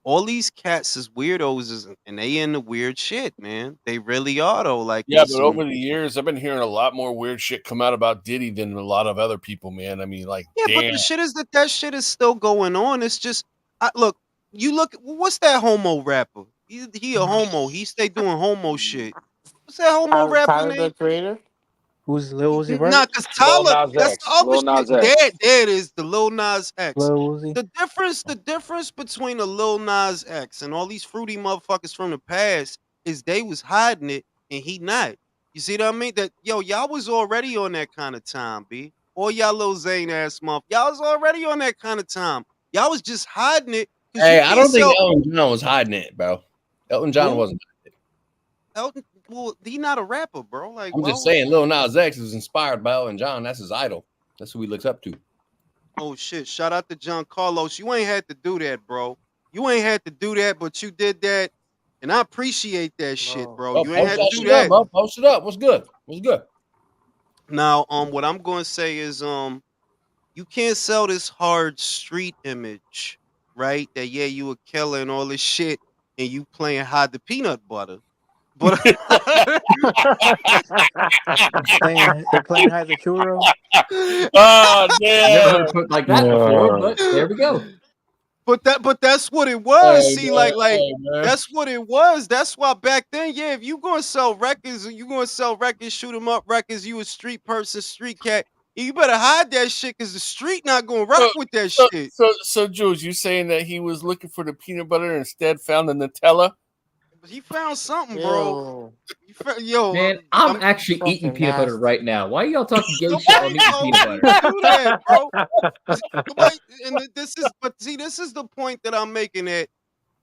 all these cats is weirdos and they into weird shit, man. They really are, though. Like, Yeah, it's but over the years, I've been hearing a lot more weird shit come out about Diddy than a lot of other people, man. I mean, like, yeah, but damn. the shit is that shit is still going on. It's just, look, you look, what's that homo rapper? He a homo. He stay doing homo shit. What's that homo rapper Tyler, name? the Creator. Who's Lil Uzi Nah, Vert? cause Lil Tyler, Nas that's the X. other Lil shit. Nas There, X. there it is, the Lil Nas X. Lil Uzi. The difference between a Lil Nas X and all these fruity motherfuckers from the past is they was hiding it and he not. You see what I mean? That y'all was already on that kind of time, B. All y'all little Zane ass motherfuckers. Y'all was already on that kind of time. Y'all was just hiding it because you Hey, I can't don't think sell Elton John was hiding it, bro. Elton John who? wasn't. Elton. Well, he not a rapper, bro. Like, I'm just saying, Lil Nas X was inspired by Elton John. That's his idol. That's who he looks up to. oh shit! Shout out to John Carlos. You ain't had to do that, bro. You ain't had to do that, but you did that, and I appreciate that shit, Bro. bro. Oh, You ain't post had to that do shit up, that. bro. Post it up. What's good? What's good? Now, what I'm going to say is, you can't sell this hard street image, right? That yeah, you a killer and all this shit, and you playing hide the peanut butter, but They're playing hide the churro. Oh, Never damn. heard it put like that before, but there we go. But that's what it was. Hey, See, man. like Hey, man. that's what it was. That's why back then, yeah, if you gonna sell records, you gonna sell records, shoot 'em up records, you a street person, street cat, you better hide that shit because the street not gonna rock So, with that so, shit. so, Jules, you saying that he was looking for the peanut butter and instead found the Nutella? But he found something, bro. Ew. Man, I'm I'm actually eating Fucking peanut butter nasty. right now. Why are y'all talking gay shit while I'm nobody eating told peanut you butter? to do that, bro. Nobody, this is the point that I'm making. That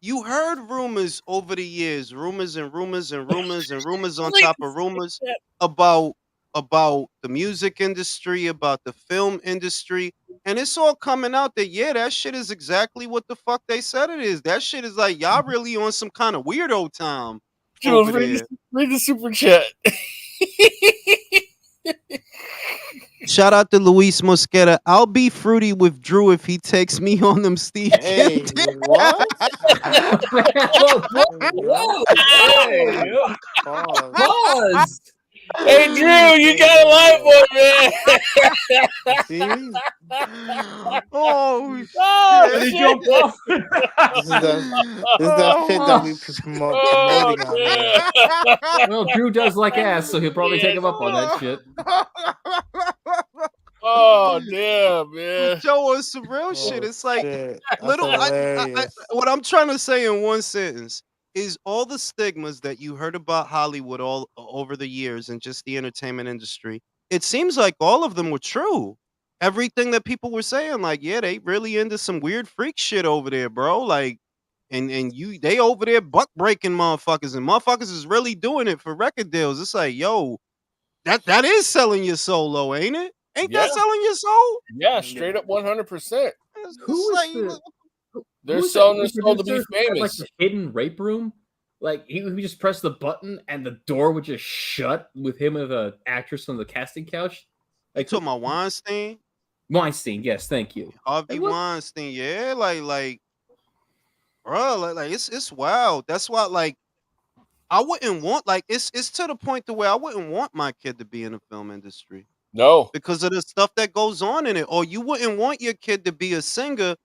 you heard rumors over the years, rumors and rumors and rumors and rumors on top of rumors about the music industry, about the film industry, and it's all coming out that yeah, that shit is exactly what the fuck they said it is. That shit is like y'all really on some kind of weirdo time Jules, over there. read the super chat. Shout out to Luis Mosqueda. I'll be fruity with Drew if he takes me on them Steve Kim. Hey, what? whoa, whoa, What? whoa, Hey, whoa. yo. Pause. Pause. Hey, Drew, you got a live one, man. See? Oh Oh, Did he shit! jump off? This is that shit that we oh, promoting on here. man. Well, Drew does like ass, so he'll probably take him up on that shit. Oh, damn, man. Show us some real shit. Oh It's like shit. That's little. hilarious. What I'm trying to say in one sentence is all the stigmas that you heard about Hollywood all over the years and just the entertainment industry. It seems like all of them were true. Everything that people were saying, like, yeah, they really into some weird freak shit over there, bro. Like, and they over there buck breaking motherfuckers, and motherfuckers is really doing it for record deals. It's like, yo, that is selling your soul, though, ain't it? Ain't Yeah, that selling your soul? yeah, straight up 100%. It's Who is like, the They're who's that selling their new soul to be producer who had like famous. the hidden rape room? Like he would just press the button and the door would just shut with him as an actress on the casting couch. you Like talking about Weinstein? Weinstein, yes, thank you. Harvey Like, what? Weinstein, yeah, like, bro, like it's wild. That's why, like, I wouldn't want, like, it's to the point to where I wouldn't want my kid to be in the film industry No. because of the stuff that goes on in it, or you wouldn't want your kid to be a singer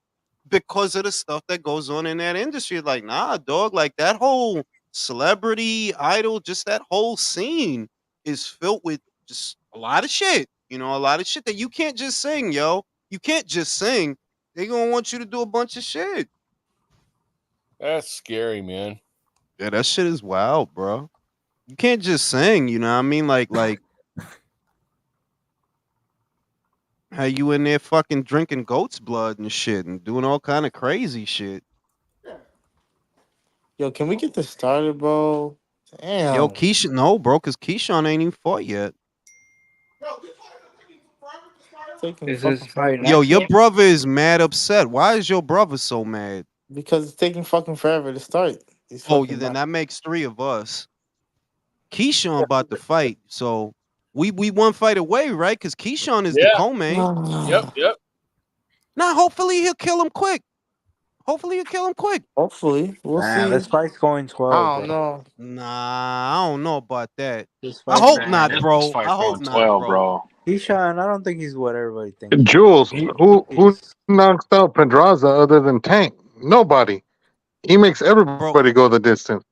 because of the stuff that goes on in that industry. Like, nah, dog, like that whole celebrity idol, just that whole scene is filled with just a lot of shit. You know, a lot of shit that you can't just sing, yo. You can't just sing. They gonna want you to do a bunch of shit. That's scary, man. Yeah, that shit is wild, bro. You can't just sing, you know what I mean? Like how you in there fucking drinking goat's blood and shit and doing all kind of crazy shit. Yo, can we get this started, bro? Damn. Yo, Keyshawn, no, bro, because Keyshawn ain't even fought yet. Taking Is fucking this fight forever. Yo, next your week? brother is mad upset. Why is your brother so mad? Because it's taking fucking forever to start. These Oh, fucking yeah, then matches. that makes 3 of us. Keyshawn about to fight, so we one fight away, right? Because Keyshawn is the Yeah. co-main. Yep. Now, hopefully he'll kill him quick. Hopefully Hopefully, we'll Nah, this see. fight's going 12, I bro. don't know. Nah, I don't know about that. This I fight's hope going not, This bro. fight's I hope going not, 12, bro. bro. Keyshawn, I don't think he's what everybody thinks. Jules, He, who He's knocks out Pedraza other than Tank? Nobody. He makes everybody go the distance.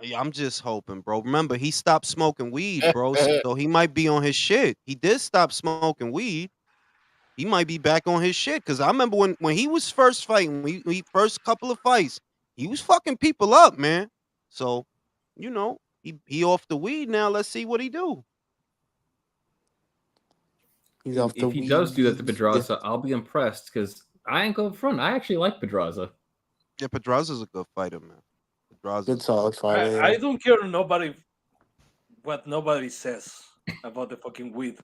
Yeah, I'm just hoping, bro. Remember, he stopped smoking weed, bro. So he might be on his shit. He did stop smoking weed. He might be back on his shit. Cause I remember when he was first fighting, we first couple of fights, he was fucking people up, man. So, you know, he off the weed now. Let's see what he do. He's off the If he does do that to weed. Pedraza, I'll be impressed because I ain't going front. I actually like Pedraza. Yeah, Pedraza's a good fighter, man. Pedraza's Good solid fighter. I don't care what nobody says about the fucking weed.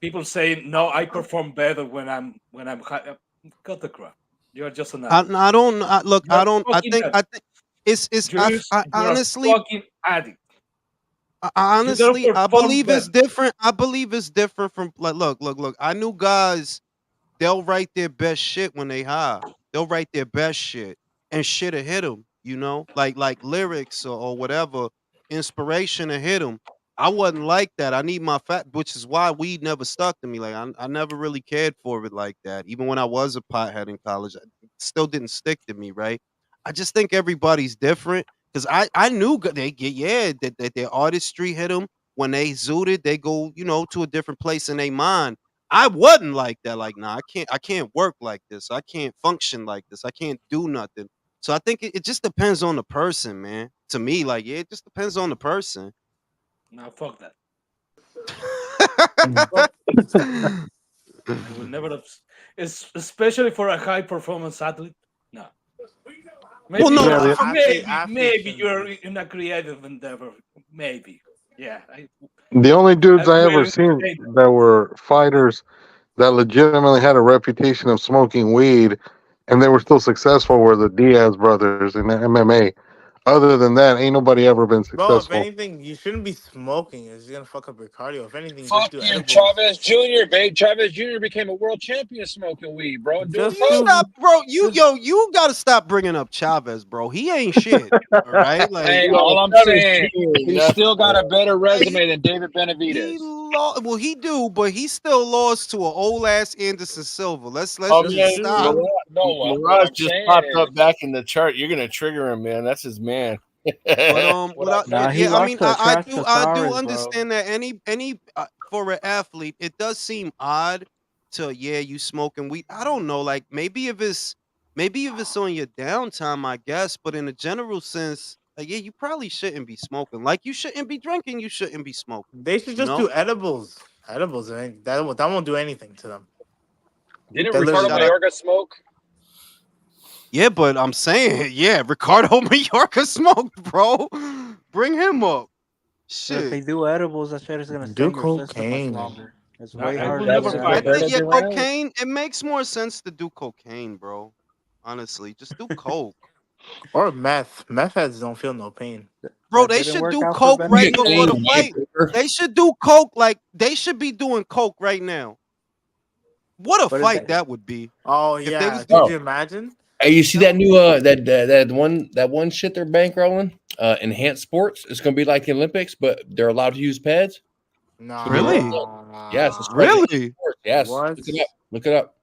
People say no, I perform better when I'm high. Cut the crap. You're just an addict. I don't look. You're I don't. I fucking think. I addict. think it's. I You're honestly. a fucking addict. Honestly, I perform believe it's better. different. I believe it's different from like. Look. I knew guys. They'll write their best shit when they high. They'll write their best shit, and shit'll hit them. You know, like lyrics or whatever, inspiration to hit them. I wasn't like that. I need my fat, which is why weed never stuck to me. Like I never really cared for it like that. Even when I was a pothead in college, it still didn't stick to me. Right? I just think everybody's different because I knew they get that their artistry hit them when they zooted. They go to a different place in their mind. I wasn't like that. Like, nah, I can't work like this. I can't function like this. I can't do nothing. So I think it just depends on the person, man. To me, like, yeah, it just depends on the person. No, fuck that. Mm. I will never. It's especially for a high performance athlete. No. Maybe Well, no, Yeah, maybe you're in a creative endeavor. Maybe. Yeah. the only dudes I I'm ever willing to seen say that. that were fighters that legitimately had a reputation of smoking weed and they were still successful were the Diaz brothers in the MMA. Other than that, ain't nobody ever been Bro, if successful. anything, you shouldn't be smoking. It's gonna fuck up your cardio. If anything, just do fucking edibles. Chavez Jr., babe. Chavez Jr. became a world champion smoking weed, bro. And doing Just you coke. do. stop, bro. Just, You gotta stop bringing up Chavez, bro. He ain't shit. All right, like Hey, You all know, I'm Travis saying, Jr. he Nothing, still got a better he resume than David he Benavidez. lost. Well, he do, but he still lost to an old ass Anderson Silva. Let's Oh just man, just stop. do. What Mirage I'm just saying popped up is, back in the chart. You're gonna trigger him, man. That's his man. But what I'm Nah, he yeah, I lost mean, to Trash I do Casares, bro. understand that any for an athlete, it does seem odd to you smoking weed. I don't know, like maybe if it's on your downtime, I guess. But in a general sense, like you probably shouldn't be smoking. Like you shouldn't be drinking, you shouldn't be smoking. They should You just know? do edibles. Edibles, that won't do anything to them. didn't That You just Ricardo literally. gotta. Mayorga smoke? Yeah, but I'm saying, yeah, Ricardo Mayorga smoked, bro. Bring him up. But if Shit. they do edibles, that shit is gonna stay Do in your system much cocaine. longer. It's way I will harder to never get That's out I what of fight. it. think Roberto Duran. cocaine. It makes more sense to do cocaine, bro. Honestly, just do coke, Or meth. Meth heads don't feel no pain. bro. That They didn't should work do out for coke right before Benavidez. the fight. They should do coke like they should be doing coke right now. What a But if fight they, that would be Oh if they yeah, was could doing. you imagine? Hey, you see That that would be new that one shit they're bankrolling? Enhanced sports. It's gonna be like the Olympics, but they're allowed to use pads. It's gonna be like really, yes, it's called Enhanced Nah. really. Sports. Yes, What? look it up. Look it up.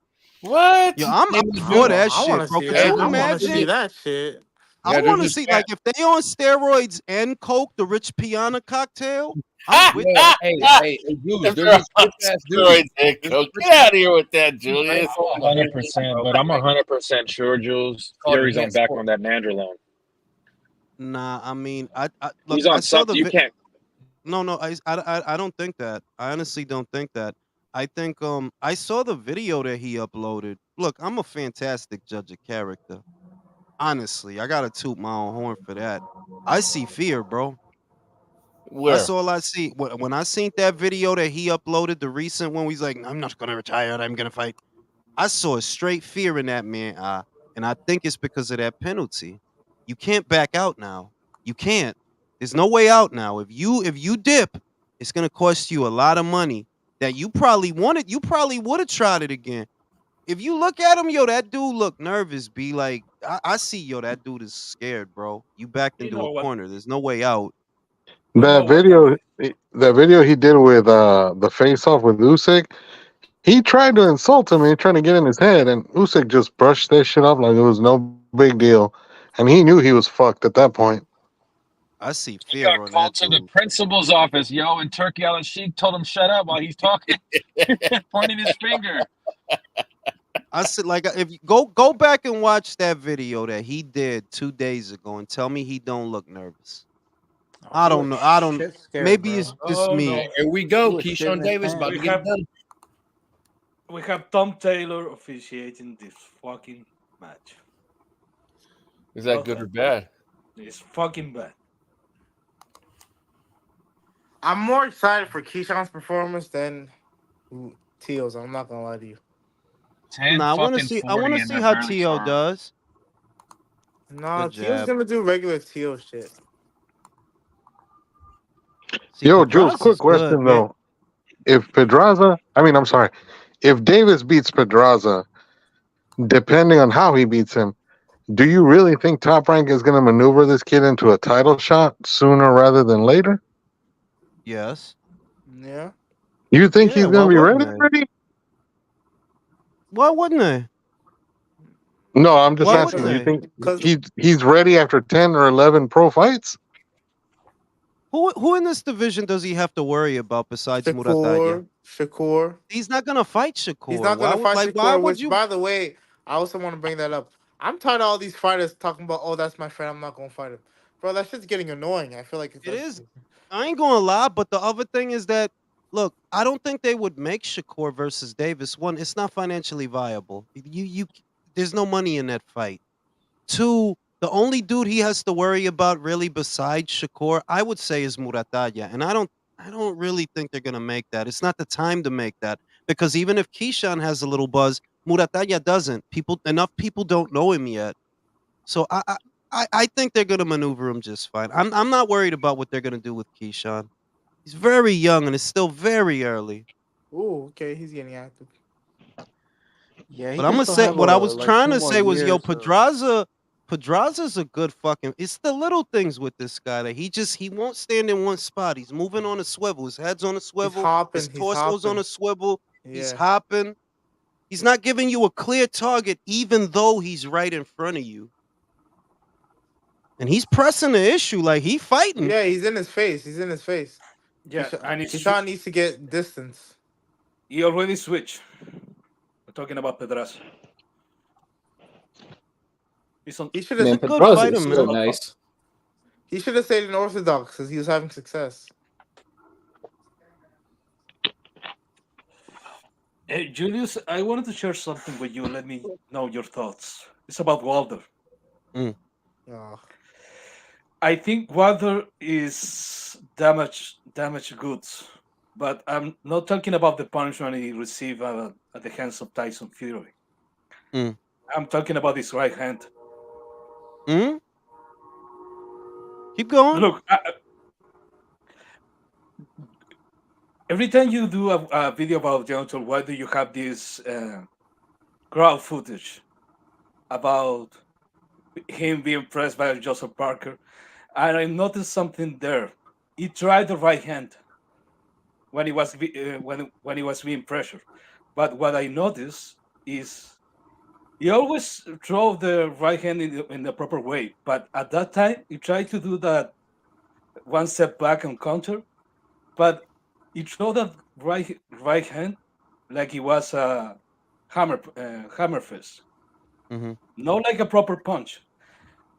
What? Yeah, I'm Name of the for dude? that I want shit, to bro. see Could that. you I want to see imagine? that shit. I Yeah, they're want to just see like if they on steroids and coke, the Rich Piana cocktail. I'm with yeah. that. Hey, dudes, If they're they're just on rich ass dudes. steroids and They're coke, rich get out ass of here with that, dudes Julius. bankrolling I'm enhanced, 100%, bro. but I'm 100% sure, Jules. It's called Fury's on Enhanced back Sports. on that Nandrolone. Nah, I mean, I look. He's I on saw the something. You can't. No, no, I don't think that. I honestly don't think that. I think I saw the video that he uploaded. Look, I'm a fantastic judge of character. Honestly, I gotta toot my own horn for that. I see fear, bro. Where? That's all I see. When I seen that video that he uploaded, the recent one, he's like, "I'm not gonna retire. I'm gonna fight." I saw a straight fear in that man, and I think it's because of that penalty. You can't back out now. You can't. There's no way out now. If you dip, it's gonna cost you a lot of money that you probably wanted. You probably would have tried it again. If you look at him, yo, that dude look nervous. Be like, I see, yo, that dude is scared, bro. You backed You into a know what? corner. There's no way out. You know That what? video, that video he did with the face off with Usyk, he tried to insult him and he tried to get in his head, and Usyk just brushed that shit off like it was no big deal, and he knew he was fucked at that point. I see He fear got on called that to the dude. principal's office, yo, and Turkey Al Sheikh told him shut up while he's talking, pointing his finger. I said, like, if you go back and watch that video that he did 2 days ago, and tell me he don't look nervous. Oh, I he don't was know. I don't. shit scared, Maybe bro. it's just Oh me. no, Here we He go. was shitting Keyshawn his Davis about to we get it have done. we have Tom Taylor officiating this fucking match. Is that good or bad? It's fucking bad. I'm more excited for Keyshawn's performance than Teal's. I'm not gonna lie to you. 10 Nah, I want to fucking see. I 40 want to and see that how barely T.O. saw him. does. No, Good Teal's jab. gonna do regular Teal shit. See, Yo, Jules, quick Pedraza's good, question man. though. If Pedraza, I mean, I'm sorry, if Davis beats Pedraza, depending on how he beats him, do you really think Top Rank is going to maneuver this kid into a title shot sooner rather than later? Yes. Yeah. You think Yeah. he's Why going to be wouldn't ready they? already? Why wouldn't they? No, I'm just Why Yeah, wouldn't asking. You they? think because he's ready after 10 or 11 pro fights? Who in this division does he have to worry about besides Murataya? Shakur. He's not gonna fight He's Shakur. not gonna fight Why Shakur. would Which, you? by the way, I also want to bring that up. I'm tired of all these fighters talking about, "Oh, that's my friend. I'm not gonna fight him." Bro, that shit's getting annoying. I feel like it's It like, is. I ain't gonna lie, but the other thing is that look, I don't think they would make Shakur versus Davis. One, it's not financially viable. There's no money in that fight. Two, the only dude he has to worry about really besides Shakur, I would say, is Murataya. And I don't really think they're gonna make that. It's not the time to make that. Because even if Keyshawn has a little buzz, Murataya doesn't. Enough people don't know him yet. So I think they're gonna maneuver him just fine. I'm not worried about what they're gonna do with Keyshawn. He's very young and it's still very early. ooh, okay, he's getting active. Yeah, he But I'm can gonna still say have what I was like trying two to more say was, yo, years of. Pedraza's a good fucking. It's the little things with this guy that he won't stand in one spot. He's moving on a swivel. His head's on a He's swivel. His hopping. He's torso's on hopping. a swivel. He's Yeah. hopping. He's not giving you a clear target, even though he's right in front of you. And he's pressing the issue like he fighting. Yeah, he's in his face. He's in his face. Yeah, and Keyshawn needs to get distance. he already switched. We're talking about Pedraza. He's on. He should He's have. a Man, good Pedraza fighter, is so man. nice. He should have stayed in Orthodox because he was having success. Hey, Julius, I wanted to share something with you. Let me know your thoughts. It's about Wilder. Oh. I think Wilder is damaged goods, but I'm not talking about the punishment he received at the hands of Tyson Fury. Mm. I'm talking about his right hand. Hmm. Keep going. Look, every time you do a video about Deontay, why do you have this crowd footage about him being pressed by Joseph Parker? And I noticed something there. He tried the right hand when he was when he was being pressured, but what I noticed is he always throw the right hand in the proper way. But at that time, he tried to do that one step back and counter, but he threw that right hand like he was a hammer fist, Mm-hmm. not like a proper punch.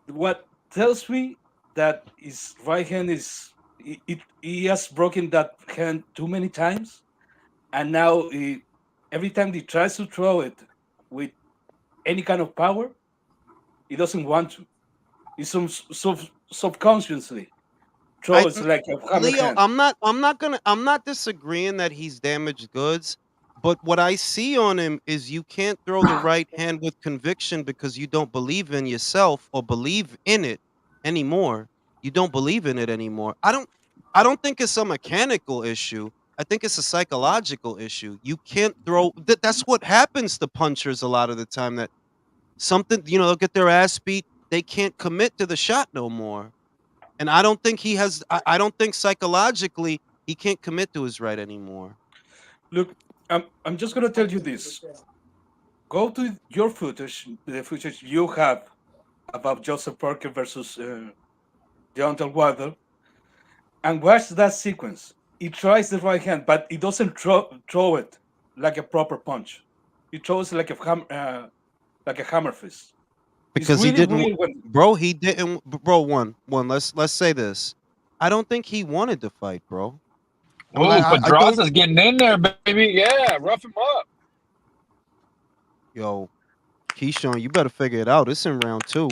What tells me that his right hand is he has broken that hand too many times, and now every time he tries to throw it with any kind of power, he doesn't want to. He subconsciously throws like a hammer Leo, hand. I'm not disagreeing that he's damaged goods, but what I see on him is you can't throw the right hand with conviction because you don't believe in yourself or believe in it anymore. You don't believe in it anymore. I don't think it's a mechanical issue. I think it's a psychological issue. You can't throw that's what happens to punchers a lot of the time, that something, they'll get their ass beat, they can't commit to the shot no more. And I don't think he has. I don't think psychologically he can't commit to his right anymore. Look, I'm just gonna tell you this. Go to your footage, the footage you have about Joseph Parker versus Deontay Wilder, and watch that sequence. He tries the right hand, but he doesn't throw it like a proper punch. He throws like a hammer fist. Because It's he really didn't, weird when bro. He didn't, bro. One. Let's say this. I don't think he wanted to fight, bro. Oh, I don't. Pedraza's getting in there, baby. Yeah, rough him up. Yo, Keyshawn, you better figure it out. It's in round 2. Who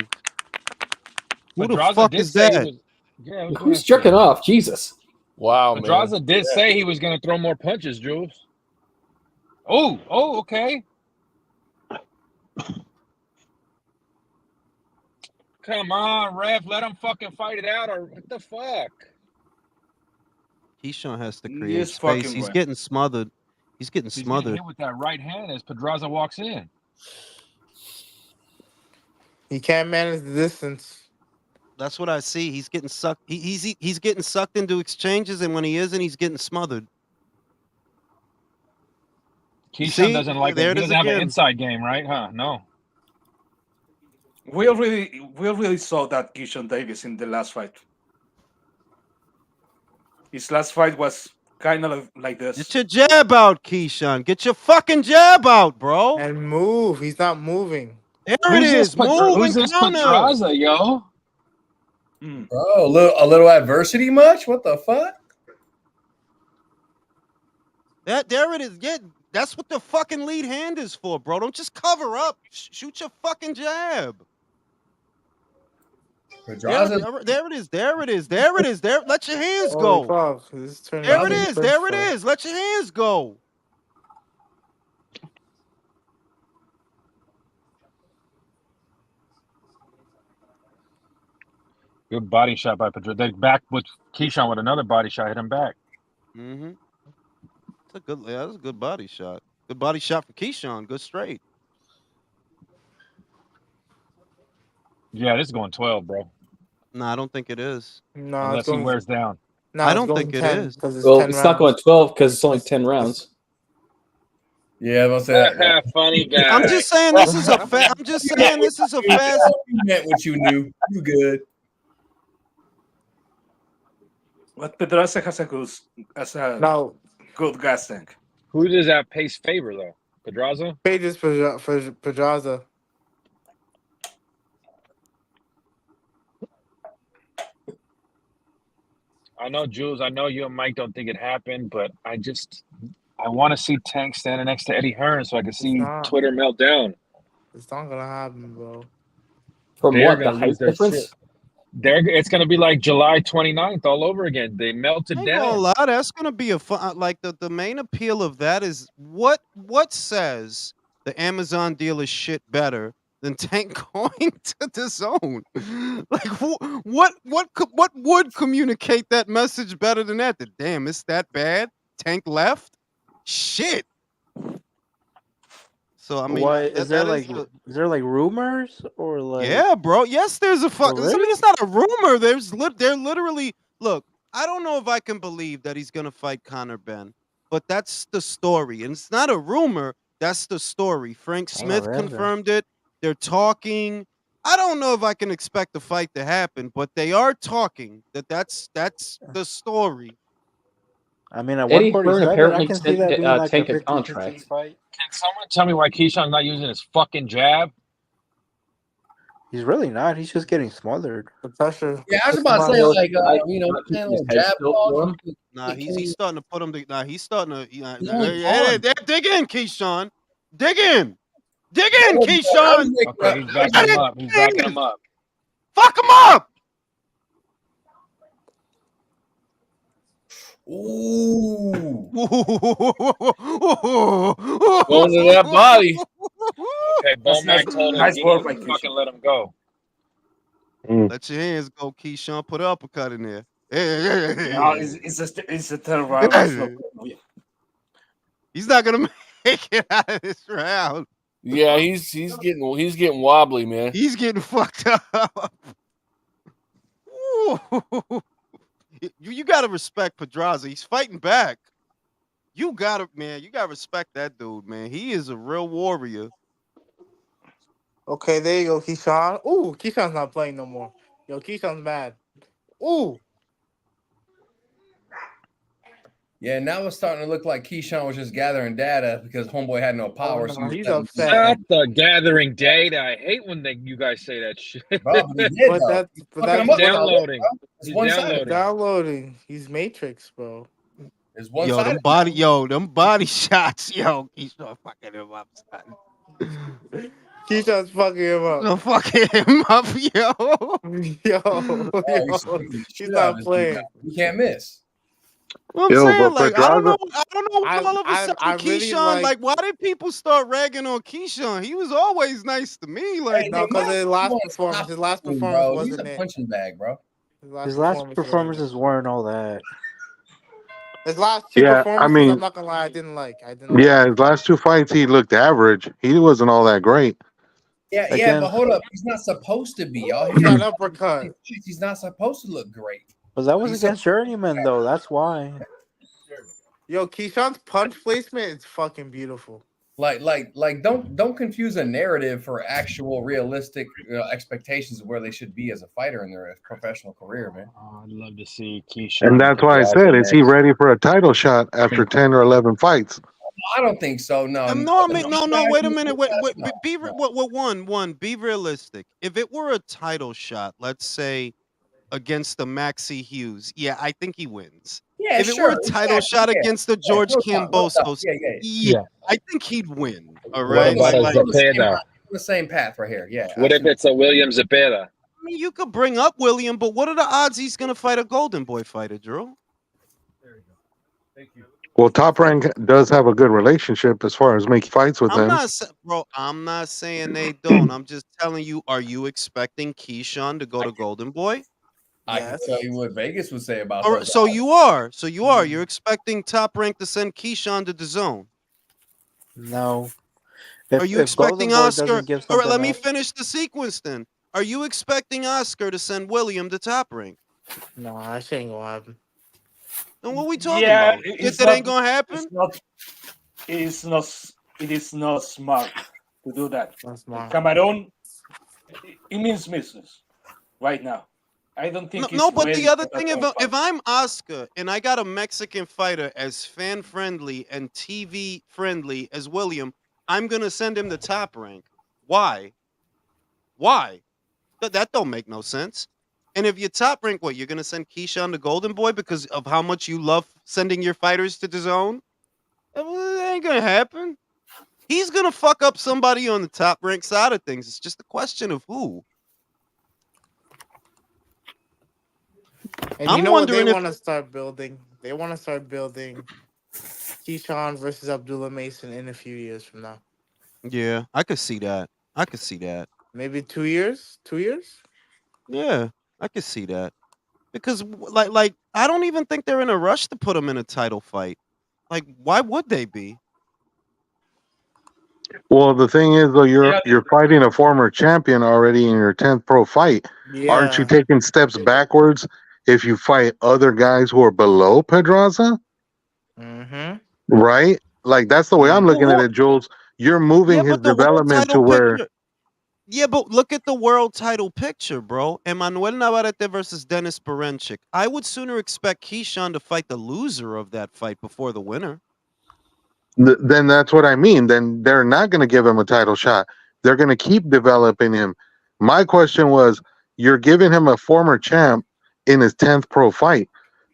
the Pedraza fuck did is say he that? was. Yeah, who Who's that jerking shit? off? Jesus. Wow, man. Pedraza did say he was going to throw more punches, Jules. Oh, okay. Come on, ref, let him fucking fight it out, or what the fuck? Keyshawn has to create Yes, space. fucking He's right. getting smothered. He's getting He's getting smothered. hit with that right hand as Pedraza walks in. He can't manage the distance. That's what I see. He's getting sucked. He's getting sucked into exchanges, and when he isn't, he's getting smothered. Keyshawn See, doesn't like there it. it He is doesn't have an again. inside game, right? Huh? No. we already saw that Keyshawn Davis in the last fight. His last fight was kind of like Get this. your jab out, Keyshawn. Get your fucking jab out, bro. And move. He's not moving. There it Who's this? is. Move Who's and this counter. Pedraza, yo? Oh, a little adversity much? What the fuck? There it is. Yeah, that's what the fucking lead hand is for, bro. Don't just cover up. Shoot your fucking jab. Pedraza. There it is. There it is. There it is. There. Let your hands Holy go. fuck. This is turning There it into a is. French There it fry. is. Let your hands go. Good body shot by Pedraza. They back with Keyshawn with another body shot, hit him back. Mm-hmm. That's a good body shot. Good body shot for Keyshawn. Good straight. Yeah, this is going 12, bro. No, I don't think it is. No, Unless it's he going, wears down. no, I it's don't going think it 10 is. because it's Well, 10 it's rounds. not going 12 because it's only 10 rounds. Yeah, I'll say that. Funny guy. I'm just saying this is a fast. I'm just saying this is a fast. You meant what you knew. You good. But Pedraza has a No, good gas tank. Who does that pace favor, though? Pedraza? pages for Pedraza. I know, Jules, I know you and Mike don't think it happened, but I want to see Tank standing next to Eddie Hearn so I can see not. Twitter melt down. It's not gonna happen, bro. From They're what? The gonna height lose their difference? shit. It's going to be like July 29th all over again. They melted I ain't gonna down. lie, that's gonna be a fun. Like the main appeal of that is what says the Amazon deal is shit better than Tank going to the zone. Like what would communicate that message better than that? That damn, it's that bad. Tank left. Shit. So I mean, What is there that like? Is there like rumors or like? yeah, bro. Yes, there's a fuck. I really? mean, it's not a rumor. They're literally. Look, I don't know if I can believe that he's gonna fight Conor Ben, but that's the story, and it's not a rumor. That's the story. Frank Smith really? confirmed it. They're talking. I don't know if I can expect the fight to happen, but they are talking. That's the story. I mean, at Eddie 147, Hearn I apparently can see sent that being like Tank a a 50-50 contract. fight. Can someone tell me why Keyshawn's not using his fucking jab? He's really not. He's just getting smothered. The pressure. Yeah, I was It's about to not- say, like, Not playing a keeping little his head jab still talk. for him. Nah, Can he's he- starting to put him. Nah, he's starting to. He's only Hey, gone. dig in, Keyshawn. Dig in. Dig in, I was Keyshawn. making Okay, he's backing him up. He's backing him up. Fuck him up. Ooh. Going to that body. Okay, Bomac told him nice he work needs by to fucking Keyshawn. let him go. Let your hands go, Keyshawn. Put an uppercut in there. No, it's a third round. It's not good. He's not gonna make it out of this round. Yeah, he's getting wobbly, man. He's getting fucked up. You gotta respect Pedraza. He's fighting back. You gotta respect that dude, man. He is a real warrior. Okay, there you go, Keyshawn. Ooh, Keyshawn's not playing no more. Yo, Keyshawn's mad. Ooh. Yeah, now it's starting to look like Keyshawn was just gathering data because homeboy had no power. no, so he's letting- upset. Not the gathering data. I hate when you guys say that shit. Bro, but he did, But though. that's Fucking that's him up, downloading. It's He's one-sided. downloading. downloading. He's Matrix, bro. It's Yo, one-sided. them body shots, yo, Keyshawn fucking him up, son. Keyshawn's fucking him up. No fucking him up, yo. He's not playing. You can't miss. What I'm Yo, saying, but like, I don't know what I- all of a I- sudden I really Keyshawn, like- why did people start ragging on Keyshawn? He was always nice to me. Like, Hey, No, because his last performance bro. He's wasn't a it. punching bag, bro. His last performances weren't all that. His last two Yeah, I performances, mean- I'm not gonna lie, I didn't like. Like Yeah, his last two fights, he looked average. He wasn't all that great. Yeah, Again- but hold up. He's not supposed to be, y'all. he got an uppercut. He's not supposed to look great. But that was He's against Journeyman, though. That's why. Yo, Keyshawn's punch placement is fucking beautiful. Like, don't confuse a narrative for actual realistic expectations of where they should be as a fighter in their professional career, man. Oh, I'd love to see Keyshawn. And that's why I said, is he ready for a title shot after 10 or 11 fights? I don't think so. No, no, wait a minute. Wait, be realistic. If it were a title shot, let's say against the Maxi Hughes, yeah, I think he wins. Yeah, if it were a title shot against the George Kambosos, Yeah. I think he'd win. All What right. about a Like, Zepeda? the same path right here. Yeah. What if it's a William Zepeda? I mean, you could bring up William, but what are the odds he's gonna fight a Golden Boy fighter, Drew? Well, Top Rank does have a good relationship as far as making fights with them. I'm not saying they don't. I'm just telling you, are you expecting Keyshawn to go to Golden Boy? I can tell you what Vegas would say about Or, those so odds. you are. You're expecting Top Rank to send Keyshawn to the zone. No. Are you expecting Golden Boy doesn't Oscar? give All right, let something me else- finish the sequence then. Are you expecting Oscar to send William to Top Rank? No, that shit ain't gonna happen. Then what we talking Yeah, about? it's If that not- ain't gonna happen? It is not smart to do that. Not smart. Cameron, it means business right now. I don't think. No, it's but ready the other for that thing, kind of if fight. I'm Oscar and I got a Mexican fighter as fan friendly and TV friendly as William, I'm gonna send him to Top Rank. Why? That don't make no sense. And if you're Top Rank, what, you're gonna send Keyshawn to Golden Boy because of how much you love sending your fighters to the zone? Well, it ain't gonna happen. He's gonna fuck up somebody on the Top Rank side of things. It's just a question of who. And I'm you know what they wondering if- want to start building? They want to start building Keyshawn versus Abdullah Mason in a few years from now. Yeah, I could see that. Maybe 2 years? 2 years? Yeah, I could see that. Because like I don't even think they're in a rush to put him in a title fight. Like, why would they be? Well, the thing is, though, you're fighting a former champion already in your 10th pro fight. Yeah. Aren't you taking steps backwards if you fight other guys who are below Pedraza? Mm-hmm. Right? Like, that's the way I'm looking at it, Jules. You're moving his but the world development to title where... picture- Yeah, but look at the world title picture, bro. Emmanuel Navarrete versus Dennis Berenchik. I would sooner expect Keyshawn to fight the loser of that fight before the winner. Then that's what I mean. Then they're not going to give him a title shot. They're going to keep developing him. My question was, you're giving him a former champ in his 10th pro fight.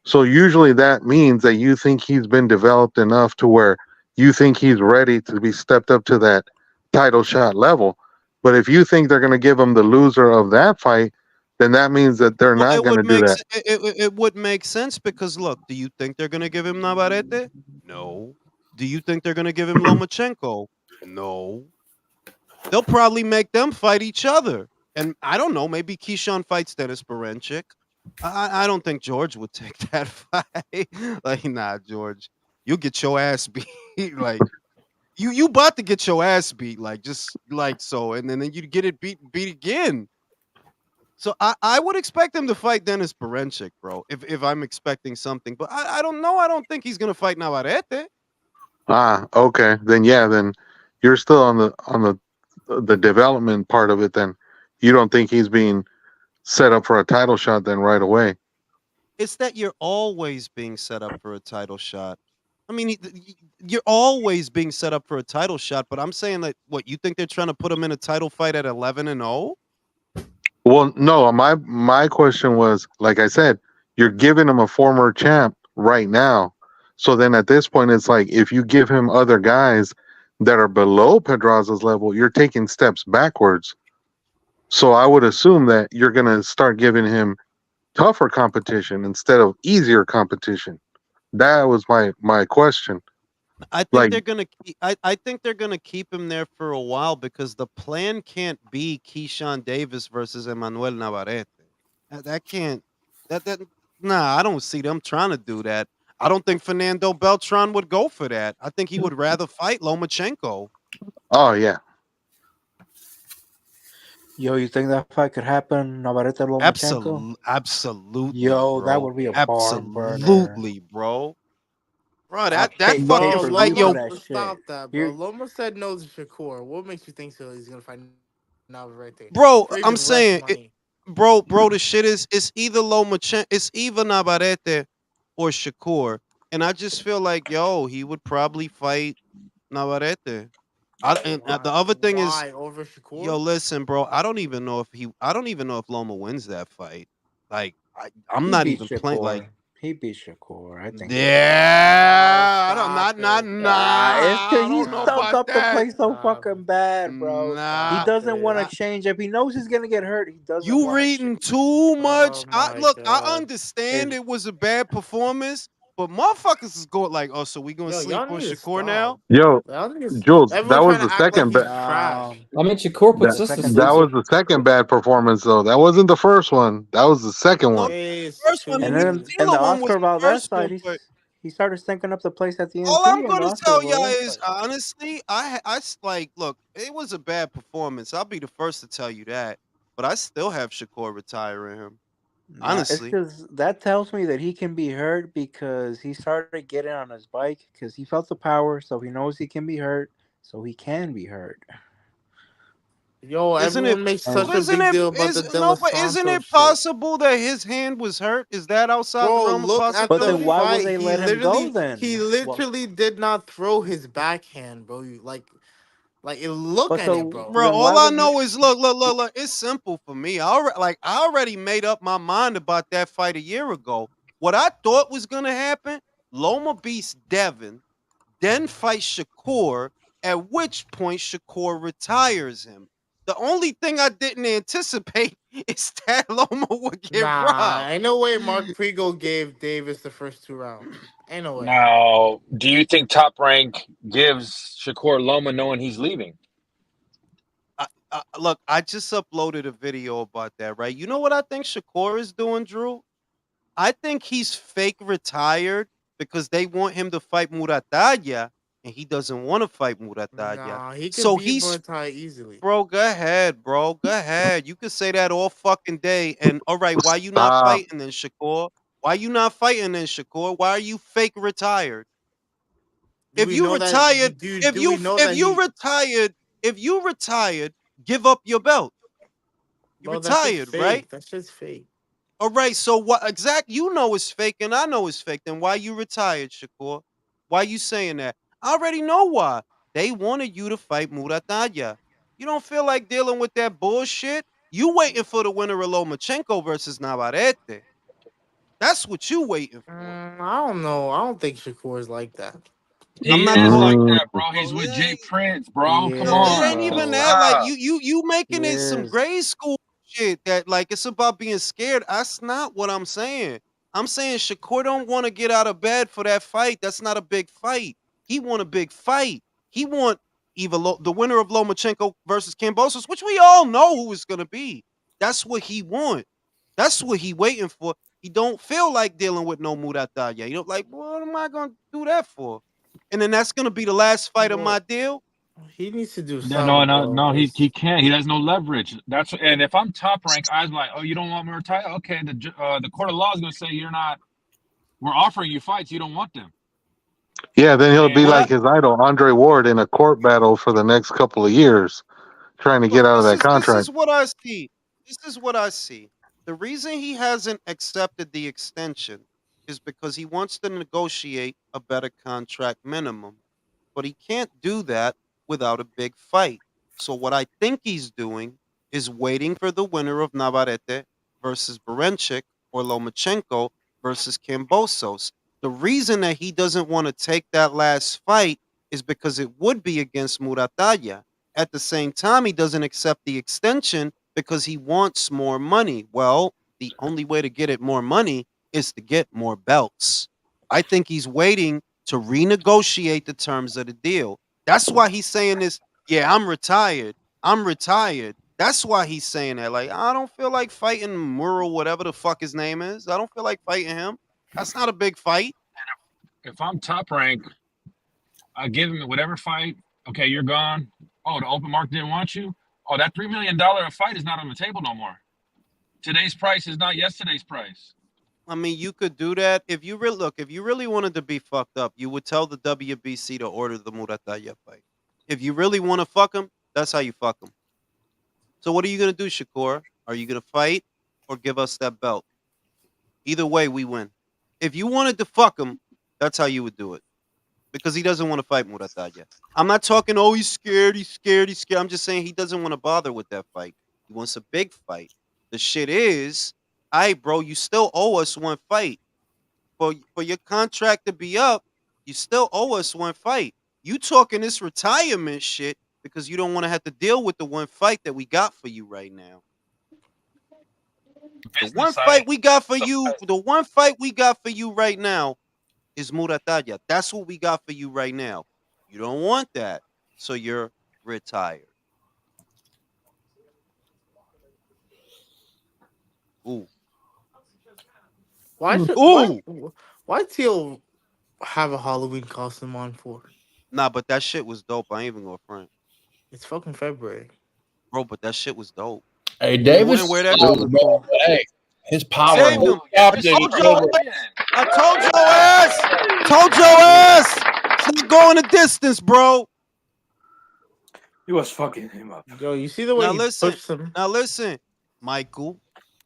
So usually that means that you think he's been developed enough to where you think he's ready to be stepped up to that title shot level. But if you think they're going to give him the loser of that fight, then that means that they're Well, not it going would to do make that. it would make sense because look, do you think they're gonna give him Navarrete? No. Do you think they're gonna give him Lomachenko? No. They'll probably make them fight each other. And I don't know, maybe Keyshawn fights Dennis Berenchik. I don't think George would take that fight. Like, nah, George, you'll get your ass beat. Like, you about to get your ass beat, like just like so, and then you get it beat again. So I would expect him to fight Dennis Berenchik, bro. If I'm expecting something, but I don't know. I don't think he's gonna fight Navarrete. Ah, okay. Then yeah, then you're still on the development part of it then. You don't think he's being set up for a title shot then right away. It's that you're always being set up for a title shot. I mean, you're always being set up for a title shot. But I'm saying that what you think they're trying to put him in a title fight at 11-0? Well, no, my question was, like I said, you're giving him a former champ right now. So then at this point, it's like if you give him other guys that are below Pedraza's level, you're taking steps backwards. So I would assume that you're going to start giving him tougher competition instead of easier competition. That was my question. I think Like, they're gonna. I think they're gonna keep him there for a while because the plan can't be Keyshawn Davis versus Emmanuel Navarrete. That can't. That. Nah, I don't see them trying to do that. I don't think Fernando Beltran would go for that. I think he would rather fight Lomachenko. oh yeah, Yo, you think that fight could happen? Navarrete Lomachenko? Absolutely, Yo, that bro. would be a barn burner. Absolutely, bro. Bro, I that pay pay fucking Bro, per fight, view for yo, Loma, that shit. stop that, bro. You Loma said no to Shakur. What makes you think so he's gonna fight Navarrete bro. for I'm even less saying, money? bro. The shit is, it's either it's either Navarrete or Shakur, and I just feel like, yo, he would probably fight Navarrete. The Why? other thing is, Why over yo, Shakur? listen, bro. I don't even know if Loma wins that fight. Like, I'm he not beat even playing. Like, Shakur. He beat Shakur. I think he beat Shakur. No, yeah, I don't, stop it. nah. It's cause I he don't know stunk about up the that. place so Stop fucking it. bad, bro. He Nah. Stop doesn't want to it. change. If he knows he's gonna get hurt, he doesn't You want to reading change. too Oh much. my I god. understand If it was a bad performance, but motherfuckers is going like, oh, so we gonna Yo, sleep y'all on need to Shakur now? stop. yo, Y'all niggas, Jules, that everyone was trying the to act like second he's bad. trash. um I mean, Shakur That puts the us to second that sleep. bad, was the second bad performance though. That wasn't the first one. That was the second No, one. It's first one, the and New then too. and the Zealand one was Oscar the Valdez first one, side, but he started stinking up the place at the end all I'm too. In the gonna Oscar tell y'all Valdez is fight. honestly, like, look, it was a bad performance. I'll be the first to tell you that, but I still have Shakur retiring him. Nah, it's Honestly, because that tells me that he can be hurt because he started getting on his bike because he felt the power, so he knows he can be hurt, so he can be hurt. Yo, isn't it? everyone makes And such a big deal about the De Los But isn't Santos it shit. possible that his hand was hurt? Is that outside the Bro, realm of look at but the then possibility? why would fight. they let him go then? He Well, literally did not throw his backhand, bro. Like it. Look but at it, so bro. Bro, then why all I would you? know is look. It's simple for me. I already made up my mind about that fight a year ago. What I thought was gonna happen: Loma beats Devin, then fights Shakur. At which point Shakur retires him. The only thing I didn't anticipate is that Loma would get Nah, robbed. ain't no way Mark Prigo gave Davis the first 2 rounds. Ain't no way. Now, do you think Top Rank gives Shakur Loma knowing he's leaving? Look, I just uploaded a video about that, right? You know what I think Shakur is doing, Drew? I think he's fake retired because they want him to fight Muratalla, and he doesn't want to fight Muratalla. Nah, he could So beat he's, Muay Thai easily. bro, go ahead, bro. Go ahead. You could say that all fucking day. And all right, why you not Stop. fighting then, Shakur? Why you not fighting then, Shakur? Why are you fake retired? Do If we you know that? retired, Do we know if that you he? retired, if you retired, give up your belt. You Bro, that shit's retired, right? fake. That shit's fake. All right. So what exact you know is fake and I know it's fake. Then why you retired, Shakur? Why you saying that? I already know why. They wanted you to fight Murataya. You don't feel like dealing with that bullshit? You waiting for the winner of Lomachenko versus Navarrete. That's what you waiting for. I don't know. I don't think Shakur is like that. I'm He not is calling. like Mm, that, bro. He's with Jay Prince, bro. Come Yeah, It on, ain't even bro. that. Like stop. you making He it some is. grade school shit that like it's about being scared. That's not what I'm saying. I'm saying Shakur don't want to get out of bed for that fight. That's not a big fight. He want a big fight. He want either the winner of Lomachenko versus Kambosos, which we all know who it's gonna be. That's what he want. That's what he waiting for. He don't feel like dealing with no Murataya. You know, like, what am I gonna do that for? And then that's gonna be the last fight of my Well, deal. he needs to do No, no, something, no, bro. no. He Cause can't. He has no leverage. That's and if I'm top rank, I was like, oh, you don't want me to retire? Okay, the court of law is gonna say you're not. We're offering you fights. You don't want them. yeah, then he'll be And Well, like his idol, Andre Ward, in a court battle for the next couple of years, trying to get look, out of this that is this contract. is what I see. This is what I see. The reason he hasn't accepted the extension is because he wants to negotiate a better contract minimum. But he can't do that without a big fight. So what I think he's doing is waiting for the winner of Navarrete versus Berenchik or Lomachenko versus Kambosos. The reason that he doesn't want to take that last fight is because it would be against Murataya. At the same time, he doesn't accept the extension because he wants more money. Well, the only way to get it more money is to get more belts. I think he's waiting to renegotiate the terms of the deal. That's why he's saying this. Yeah, I'm retired. I'm retired. That's why he's saying that. Like, I don't feel like fighting Murrell, whatever the fuck his name is. I don't feel like fighting him. That's not a big fight. if I'm top rank, I give him whatever fight. Okay, you're gone. Oh, the open market didn't want you. Oh, that $3 million a fight is not on the table no more. Today's price is not yesterday's price. I mean, you could do that if you really look. If you really wanted to be fucked up, you would tell the WBC to order the Murataya fight. If you really want to fuck him, that's how you fuck him. So what are you gonna do, Shakur? Are you gonna fight or give us that belt? Either way, we win. If you wanted to fuck him, that's how you would do it. Because he doesn't want to fight Murataya. I'm not talking, oh, he's scared, he's scared, he's scared. I'm just saying he doesn't want to bother with that fight. He wants a big fight. The shit is, all right, bro, you still owe us one fight. For your contract to be up, you still owe us one fight. You talking this retirement shit because you don't want to have to deal with the one fight that we got for you right now. The one Business side. fight we got for you, the one fight we got for you right now is Murataya. That's what we got for you right now. You don't want that, so you're retired. Ooh. why should Ooh. why Teal have a Halloween costume on for? Nah, but that shit was dope. I ain't even gonna front. It's fucking February. Bro, but that shit was dope. Hey, You Davis, wouldn't wear that That shit? was bro, cool. hey, his power. Saved him. Stop, I David. told your ass. I told your ass. Told your ass. It's not going the distance, bro. He was fucking him up. Yo, you see the way Now he listen. pushed him? Now listen, Michael.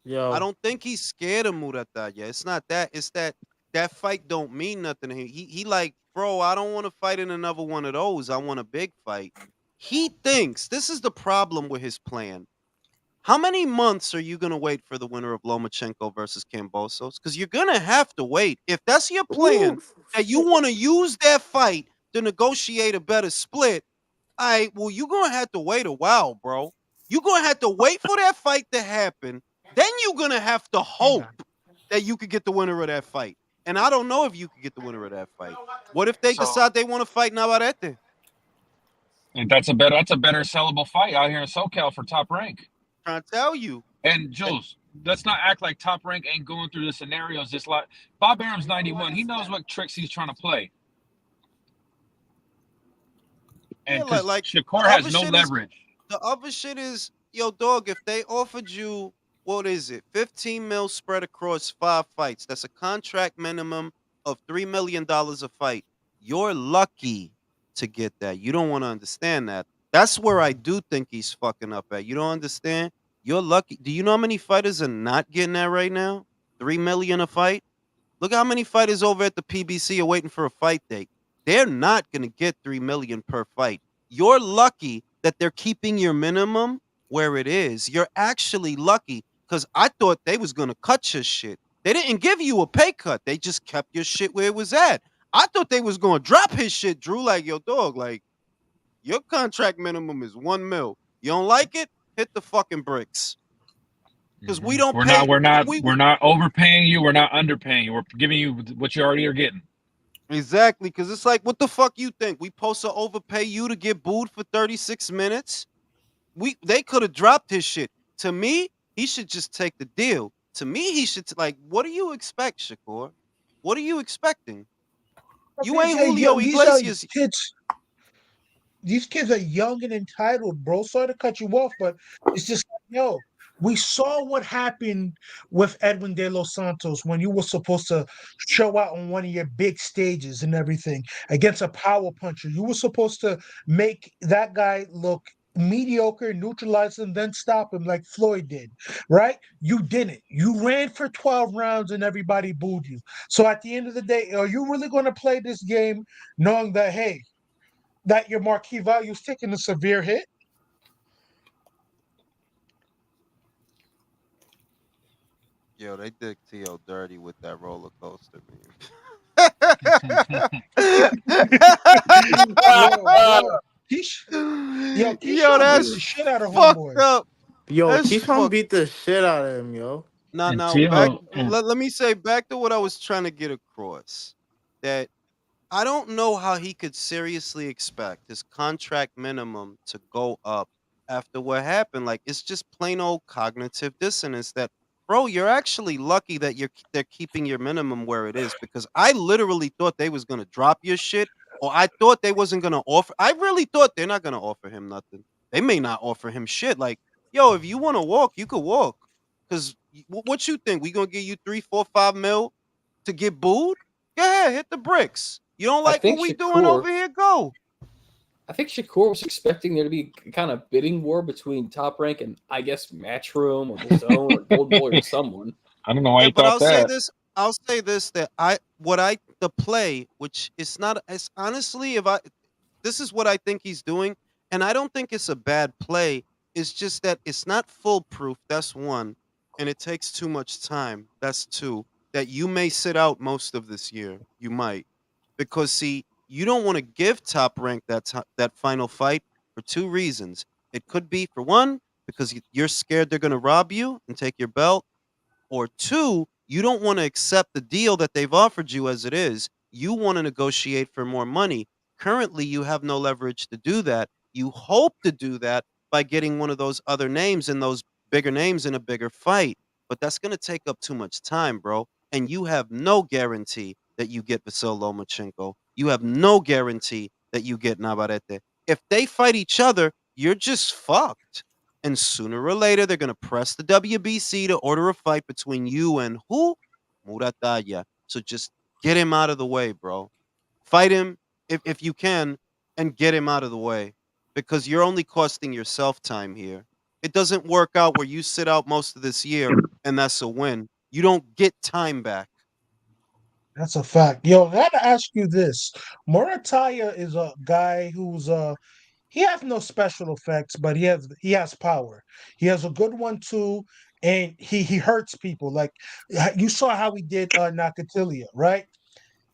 Yo, I don't think he's scared of Murataya. It's not that. It's that fight don't mean nothing to him. He like, bro, I don't want to fight in another one of those. I want a big fight. He thinks this is the problem with his plan. How many months are you gonna wait for the winner of Lomachenko versus Kambosos? Because you're gonna have to wait. If that's your plan, that you want to use that fight to negotiate a better split, all right, well, you're gonna have to wait a while, bro. You're gonna have to wait for that fight to happen. Then you're gonna have to hope that you could get the winner of that fight. And I don't know if you could get the winner of that fight. What if they decide they want to fight Navarrete? And that's a better sellable fight out here in SoCal for top rank. Trying to tell you. And Jules, let's not act like top rank ain't going through the scenarios. Just like Bob Arum's 91, he knows what tricks he's trying to play. And Yeah, like Shakur the has other no shit leverage. The other shit is, yo, dog, if they offered you, what is it, 15 mil spread across 5 fights, that's a contract minimum of $3 million a fight. You're lucky to get that. You don't want to understand that. That's where I do think he's fucking up at. You don't understand? You're lucky. Do you know how many fighters are not getting that right now? 3 million a fight? Look how many fighters over at the PBC are waiting for a fight date. They're not going to get 3 million per fight. You're lucky that they're keeping your minimum where it is. You're actually lucky because I thought they was gonna cut your shit. They didn't give you a pay cut. They just kept your shit where it was at. I thought they was gonna drop his shit, Drew. Like, yo, dog, like your contract minimum is 1 mil. You don't like it? Hit the fucking bricks. Because we don't pay. We're not overpaying you. We're not underpaying you. We're giving you what you already are getting. Exactly, because it's like, what the fuck you think? We supposed to overpay you to get booed for 36 minutes? They could have dropped his shit. To me, he should just take the deal. To me, he should like, what do you expect, Shakur? What are you expecting? You ain't Julio Iglesias. These kids are young and entitled, bro. Sorry to cut you off, but it's just like, yo, we saw what happened with Edwin De Los Santos when you were supposed to show out on one of your big stages and everything against a power puncher. You were supposed to make that guy look mediocre, neutralize him, then stop him like Floyd did, right? You didn't. You ran for 12 rounds and everybody booed you. So at the end of the day, are you really going to play this game knowing that, hey, that your marquee value is taking a severe hit? Yo, they did T.O. dirty with that roller coaster, man. Yo, Yo, beat that's the shit out of fucked homeboy. up. Yo, That's Keyshawn fucked. beat the shit out of him, yo. Now, And back. Tio, and Let me say back to what I was trying to get across. That I don't know how he could seriously expect his contract minimum to go up after what happened. Like, it's just plain old cognitive dissonance that, bro, you're actually lucky that they're keeping your minimum where it is, because I literally thought they was gonna drop your shit, or I thought they wasn't gonna offer. I really thought they're not gonna offer him nothing. They may not offer him shit. Like, yo, if you want to walk, you could walk. Cause what you think? We gonna give you 3, 4, 5 mil to get booed? Go ahead, hit the bricks. You don't I like what think we doing Shakur. over here? Go. I think Shakur was expecting there to be kind of bidding war between Top Rank and I guess Matchroom or the Zone or Gold Boy or someone. I don't know why Yeah, you but thought that. I'll say this that the play, which is not, it's honestly, this is what I think he's doing, and I don't think it's a bad play. It's just that it's not foolproof. That's one, and it takes too much time. That's two. That you may sit out most of this year. You might, because see, you don't want to give Top Rank that final fight for two reasons. It could be for one because you're scared they're going to rob you and take your belt, or two, you don't want to accept the deal that they've offered you as it is. You want to negotiate for more money. Currently, you have no leverage to do that. You hope to do that by getting one of those other names and those bigger names in a bigger fight. But that's going to take up too much time, bro. And you have no guarantee that you get Vasil Lomachenko. You have no guarantee that you get Navarrete. If they fight each other, you're just fucked. And sooner or later, they're going to press the WBC to order a fight between you and who? Murataya. So just get him out of the way, bro. Fight him if you can and get him out of the way, because you're only costing yourself time here. It doesn't work out where you sit out most of this year and that's a win. You don't get time back. That's a fact. Yo, I gotta ask you this. Morataya is a guy who's he has no special effects, but he has power. He has a good one too, and he hurts people. Like you saw how he did Nakatilia, right?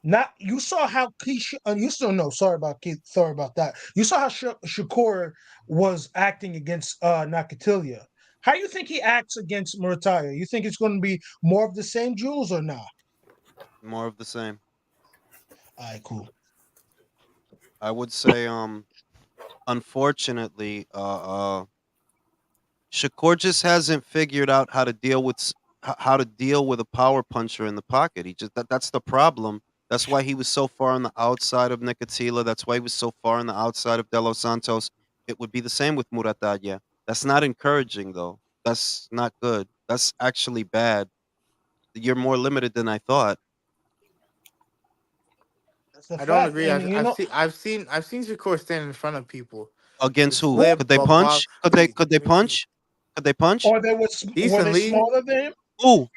Not you saw how you still know. Sorry about that. You saw how Shakur was acting against Nakatilia. How you think he acts against Murataya? You think it's going to be more of the same, Jules, or not? More of the same. All right, cool. I would say unfortunately Shakur just hasn't figured out how to deal with how to deal with a power puncher in the pocket. He just that's the problem. That's why he was so far on the outside of Nicotila. That's why he was so far on the outside of De Los Santos. It would be the same with Muratalla. That's not encouraging though. That's not good. That's actually bad. You're more limited than I thought. That's the I don't fact. agree. And you know, I've seen Shakur stand in front of people. Against Just who? who Could slip, they punch? box, Could they punch? Could they punch? or were they decently. smaller than him? Who?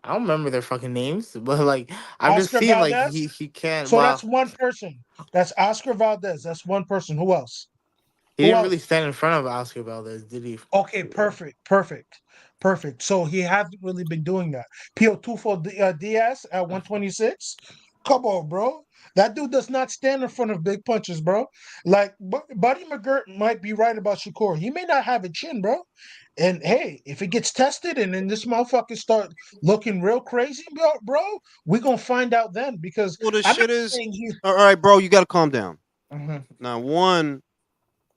I don't remember their fucking names, but like I've just Oscar seen like Valdez. he can't. So Well, that's one person. That's Oscar Valdez. That's one person. Who else? He Who didn't else? really stand in front of Oscar Valdez, did he? Okay, perfect. So he hasn't really been doing that. Pio Tufo Diaz at 126. Come on, bro. That dude does not stand in front of big punches, bro. Like Buddy McGirt might be right about Shakur. He may not have a chin, bro. And hey, if it gets tested and then this motherfucker start looking real crazy, bro, we gonna find out then because Well, the I'm not shit is, saying he's. all right, bro. You got to calm down. Mhm. Now, one,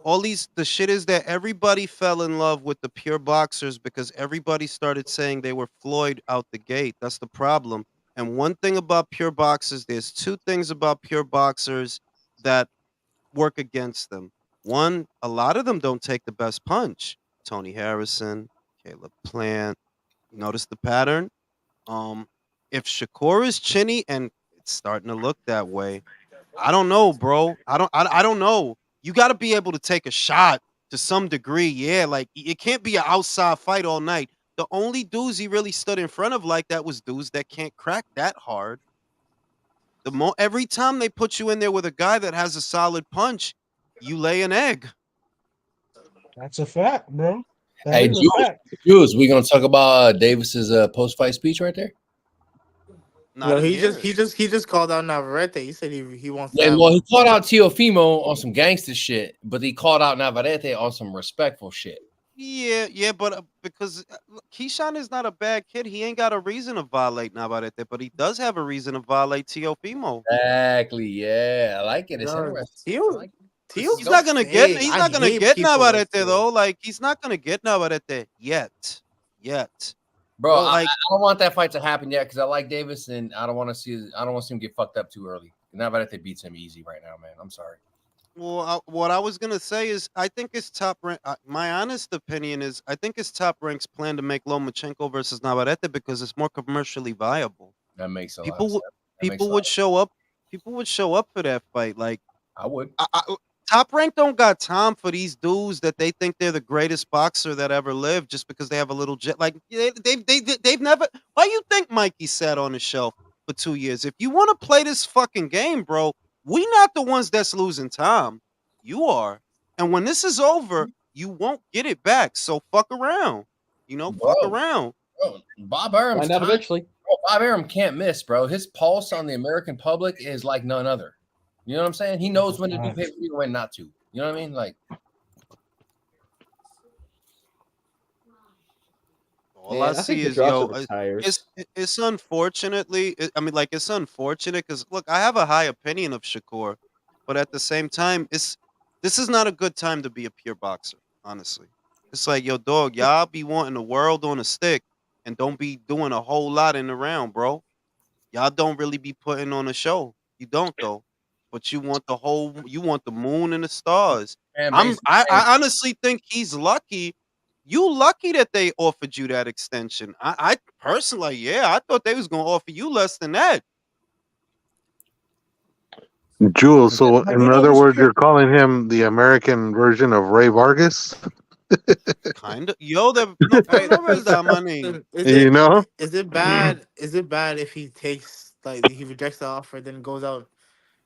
the shit is that everybody fell in love with the pure boxers because everybody started saying they were Floyd out the gate. That's the problem. And one thing about pure boxers, there's two things about pure boxers that work against them. One, a lot of them don't take the best punch. Tony Harrison, Caleb Plant. Notice the pattern. Um, if Shakur is chinny, and it's starting to look that way, I don't know, bro. I don't know. You got to be able to take a shot to some degree. Yeah, like it can't be an outside fight all night. The only dudes he really stood in front of like that was dudes that can't crack that hard. Every time they put you in there with a guy that has a solid punch, you lay an egg. That's a fact, bro. That Hey, is a fact. Jules, we gonna talk about Davis's post-fight speech right there? Not in he here. just called out Navarrete. He said he wants Yeah, that well, one. he called out Teofimo on some gangster shit, but he called out Navarrete on some respectful shit. Yeah, but because look, Keyshawn is not a bad kid. He ain't got a reason to violate Navarrete, but he does have a reason to violate Teofimo. Exactly. Yeah, I like it. It's No, interesting. I like it. Teal's He's not gonna get. big. He's I not gonna hate get people like Navarrete Teal. though. Like he's not gonna get Navarrete yet. Bro, I Like don't want that fight to happen yet because I like Davis and I don't want to see him get fucked up too early. Navarrete beats him easy right now, man. I'm sorry. Well, what I was gonna say is, I think it's top rank. My honest opinion is, I think it's top ranks plan to make Lomachenko versus Navarrete because it's more commercially viable. That makes a lot of People, sense. would That makes a people lot would of sense. show up. People would show up for that fight. Like I would. Top Rank don't got time for these dudes that they think they're the greatest boxer that ever lived just because they have a little jet. Like they've never. Why you think Mikey sat on the shelf for 2 years? If you want to play this fucking game, bro, we not the ones that's losing time. You are, and when this is over, you won't get it back. So fuck around. Fuck Bro, around. Bob Arum's Find out time. eventually. Bro, Bob Arum can't miss, bro. His pulse on the American public is like none other. You know what I'm saying? He knows when to do pay-per-view and when not to. You know what I mean? Like, All I I think see the is, Drosso retires. it's unfortunately, I mean, like, it's unfortunate because look, I have a high opinion of Shakur, but at the same time, this is not a good time to be a pure boxer. Honestly, it's like, yo, dog, y'all be wanting the world on a stick and don't be doing a whole lot in the round, bro. Y'all don't really be putting on a show. You don't though, but you want the moon and the stars. man, basically, I honestly think he's lucky. You lucky that they offered you that extension. I personally, yeah, I thought they was gonna offer you less than that. Jules. So, But in other words, you're calling him the American version of Ray Vargas. Kind of, yo, no, where's that money? You know? Is it bad? Is it bad if he takes like he rejects the offer, then goes out?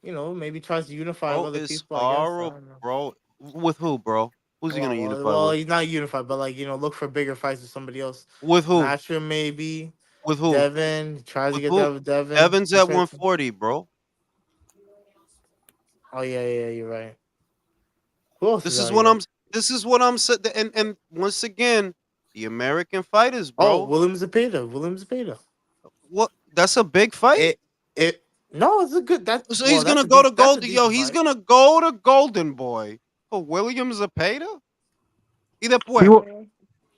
Maybe tries to unify with Bro, other it's people. I guess I horrible, don't know. bro. With who, bro? Who's he gonna unify Well, with? he's not unified, but like look for bigger fights with somebody else. With who? Nashville maybe. With who? Devin tries to With get who? that with Devin. Evans He at tried to. 140, bro. Oh yeah, you're right. Who else This is is out what here? I'm saying. And once again, the American fighters, Oh, bro. William Zepeda. What? That's a big fight. It no, it's a good So he's gonna go to Golden. Yo, he's gonna go to Golden Boy for William Zepeda. Either He, way.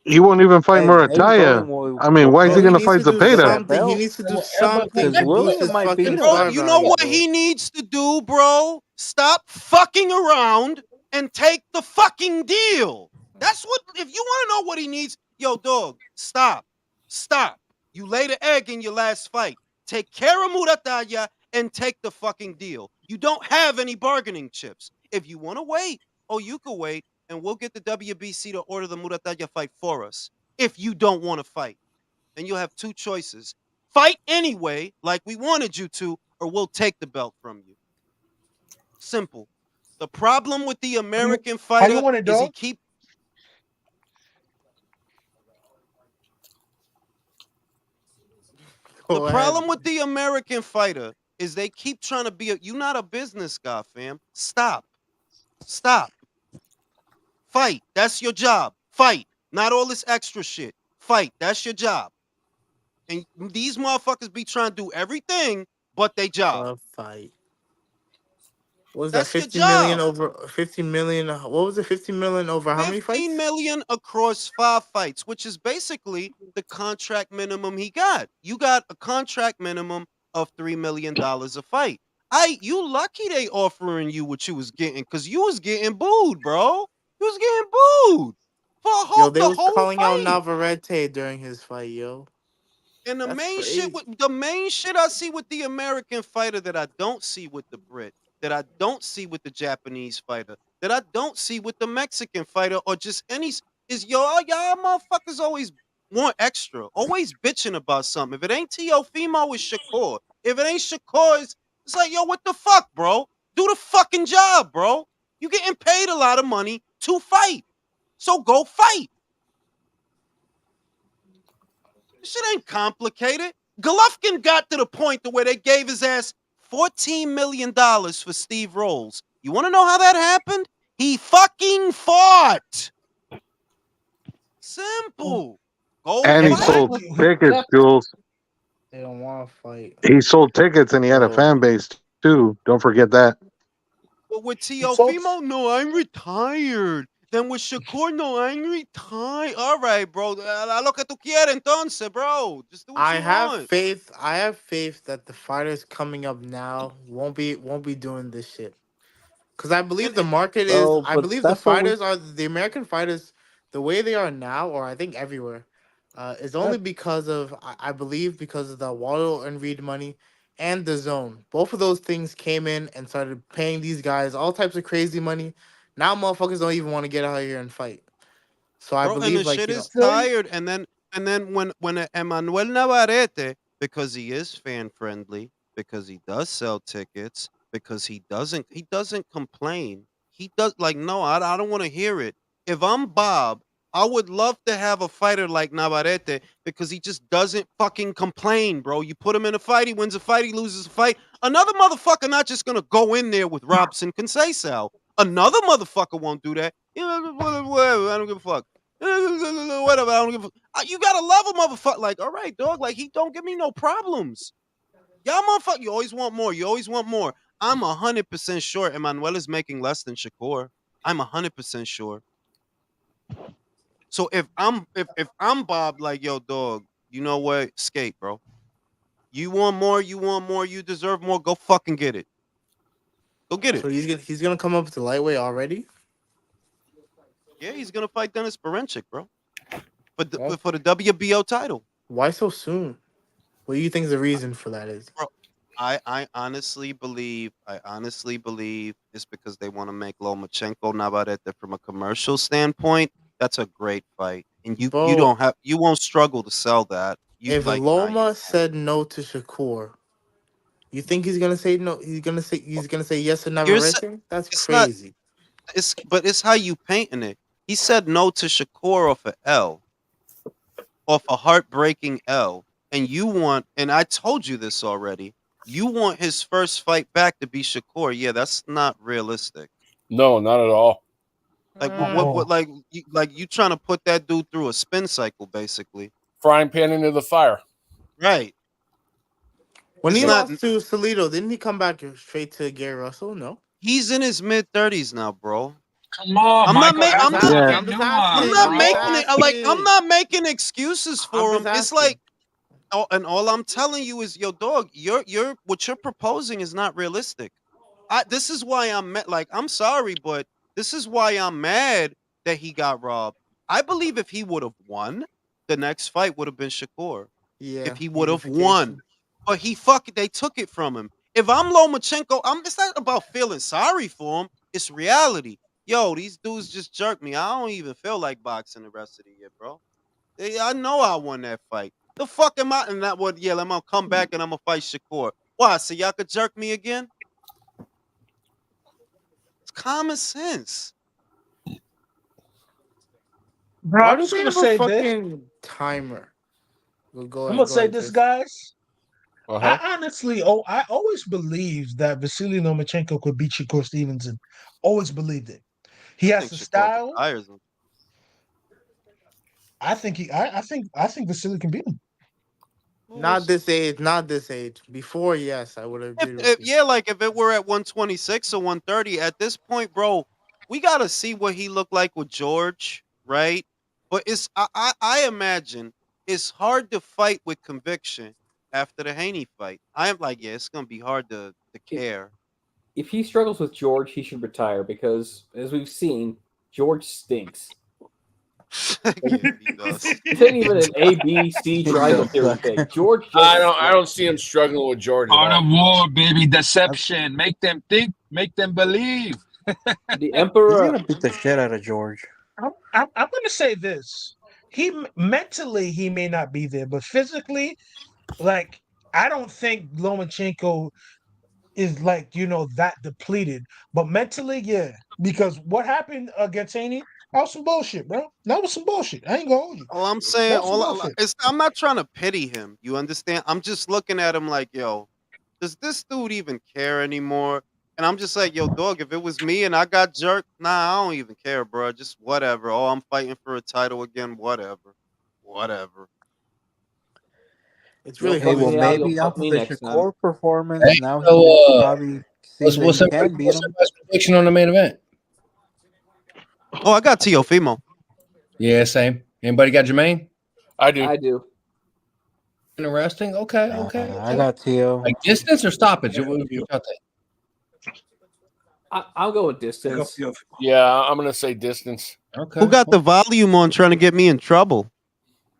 he won't even fight Hey, maybe Murataya. Golden I mean, why is Bro, he he going to needs fight to do Zepeda? something. He needs to do something because to boost William his might fucking beat Bro, star him. you know value, what bro. he needs to do, bro? Stop fucking around and take the fucking deal. That's what. If you want to know what he needs, yo, dog, stop. You laid an egg in your last fight. Take care of Murataya and take the fucking deal. You don't have any bargaining chips. If you want to wait, you can wait, and we'll get the WBC to order the Murataya fight for us. If you don't want to fight, then you'll have two choices: fight anyway, like we wanted you to, or we'll take the belt from you. Simple. The problem with the American How you fighter want it, is he dog? keep the Go ahead. problem with the American fighter is they keep trying to be a you not a business guy, fam. Stop. Stop. Fight. That's your job. Fight. Not all this extra shit. Fight. That's your job. And these motherfuckers be trying to do everything but their job. Fight. What was that? That's your 50 million job. over 50 million. What was it? 50 million over how many 15 fights? million across 5 fights, which is basically the contract minimum he got. You got a contract minimum of $3 million a fight. You lucky they offering you what you was getting because you was getting booed, bro. You was getting booed for Yo, they the was whole calling out fight. Navarrete during his fight, yo. And That's crazy. the main shit I see with the American fighter that I don't see with the Brit, that I don't see with the Japanese fighter, that I don't see with the Mexican fighter, or just is y'all motherfuckers always want extra, always bitching about something. If it ain't Teofimo, it's Shakur. If it ain't Shakur, it's like, yo, what the fuck, bro? Do the fucking job, bro. You getting paid a lot of money to fight. So go fight. This shit ain't complicated. Golovkin got to the point to where they gave his ass $14 million for Steve Rolls. You want to know how that happened? He fucking fought. Simple. Go And he fight. sold tickets, Jules. They don't want to fight. He sold tickets and he had a Bro. fan base too. Don't forget that. But with sold- Teofimo, no, I'm retired. Then with Shakur, no, I'm retired. All right, bro. A lo que tú quieres, entonces, bro. Just do what I you have want. faith. I have faith that the fighters coming up now won't be doing this shit. Because I believe And, the and market is. Bro, I but believe the that's what we fighters are the American fighters. The way they are now, or I think everywhere, is only because of I believe because of the Waddle and Reed money and the zone. Both of those things came in and started paying these guys all types of crazy money. Now motherfuckers don't even want to get out here and fight. So I bro, and the believe like shit is Philly? tired. And then when Emmanuel Navarrete, because he is fan friendly, because he does sell tickets, because he doesn't complain. He does like no, I don't want to hear it. If I'm Bob, I would love to have a fighter like Navarrete because he just doesn't fucking complain, bro. You put him in a fight, he wins a fight, he loses a fight. Another motherfucker not just gonna go in there with Robson Conceição. Another motherfucker won't do that. Whatever, I don't give a fuck. Whatever, I don't give a you gotta love a motherfucker. Like, all right, dog. Like, he don't give me no problems. Y'all motherfucker, you always want more. You always want more. I'm 100% sure Emmanuel is making less than Shakur. I'm 100% sure. So if I'm Bob, like, yo, dog, you know what? Skate, bro. You want more, you want more, you deserve more. Go fucking get it. Go get it. so he's gonna come up with the lightweight already. Yeah, he's gonna fight Dennis Berenchik, bro. Well, For the WBO title. why so soon? What do you think the reason for that is? Bro, I honestly believe it's because they want to make Lomachenko Navarrete from a commercial standpoint. That's a great fight, and Bro, you won't struggle to sell that. You if like nah, you Loma won't. said no to Shakur, you think he's gonna say no? He's gonna say yes to You're Navarrete? That's it's not crazy. but it's how you painting it. He said no to Shakur off a L, off a heartbreaking L, and you want, and I told you this already. You want his first fight back to be Shakur. Yeah, that's not realistic. No, not at all. Like Oh, like you trying to put that dude through a spin cycle, basically. Frying pan into the fire. Right. When It's he not. lost to Salido, didn't he come back straight to Gary Russell? No. He's in his mid 30s now, bro. Come on, I'm not Michael. making. Add I'm some asking. Yeah. I'm fucking just I'm nuance, asking. not I'm just bro. making it. Like I'm asking. not making excuses I'm for just him. It's asking. like, oh, and all I'm telling you is, yo, dog, you're what you're proposing is not realistic. This is why like I'm sorry, but this is why I'm mad that he got robbed. I believe if he would have won, the next fight would have been Shakur. If Yeah, he would have won, unification. but they took it from him. If I'm Lomachenko, it's not about feeling sorry for him. It's reality. Yo, these dudes just jerked me. I don't even feel like boxing the rest of the year, bro. I know I won that fight. The fuck am I? And that what? Yeah, I'm gonna come back and I'm gonna fight Shakur. Why? So y'all could jerk me again? It's common sense. Bro, Why I'm do just they gonna have a say this. fucking timer? Go I'm ahead, gonna go say ahead, this, Chris. guys. Uh-huh. I honestly, I always believed that Vasily Lomachenko could beat Shakur Stevenson. Always believed it. He I has think the Shakur style. retires him. I think Vasily can beat him. Not this age, not this age. Before, yes, I would have agreed with If you. yeah, like if it were at 126 or 130, at this point, bro, we gotta see what he looked like with George, right? But it's I imagine it's hard to fight with conviction after the Haney fight. I am like, yeah, it's gonna be hard to care. If he struggles with George, he should retire because, as we've seen, George stinks. Yeah, he does. This ain't even an A, B, C He triangle does theory suck. thing. George I just don't see him struggling with George at Art all. of war, baby. Deception. Make them think. Make them believe. the He's emperor. gonna beat the shit out of George. I'm gonna say this. Mentally he may not be there, but physically, like I don't think Lomachenko is like that depleted. But mentally, yeah, because what happened against Haney, that was some bullshit, bro. That was some bullshit. I ain't gonna hold you. All I'm saying, That was some bullshit. I'm not trying to pity him. You understand? I'm just looking at him like, yo, does this dude even care anymore? And I'm just like, yo, dog, if it was me and I got jerked, nah, I don't even care, bro. Just whatever. Oh, I'm fighting for a title again, whatever. Whatever. It's You'll really Hey, fuck heavy. well, me out. You'll maybe fuck off of me the next time. Shakur performance, Hey, now he could so probably see that he can beat what's him. everybody's prediction on the main event? Oh, I got Teofimo. Yeah, same. Anybody got Jermaine? I do. I do. Interesting. Okay. I got Tio. Like distance or stoppage? What y'all think? I'll go with distance. Yeah, I'm gonna say distance. Okay. Who got the volume on trying to get me in trouble?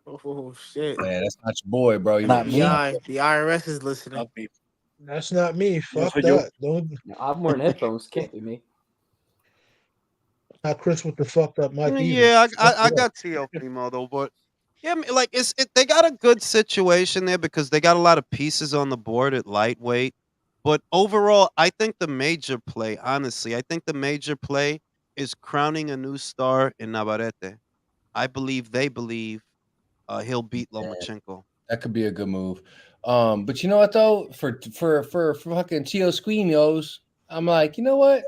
Oh shit. Yeah, that's not your boy, bro. You Not with me. The IRS is listening. That's not me. Fuck that. Don't I'm wearing headphones. Can't be me. not Chris with the fucked up mic either. Yeah, Fuck I that. got Teofimo though, but yeah, I mean, like they got a good situation there because they got a lot of pieces on the board at lightweight. But overall, I think the major play, honestly, I think the major play is crowning a new star in Navarrete. I believe they believe he'll beat Lomachenko. That could be a good move. But you know what though? For fucking Tio Squeamios, I'm like, you know what?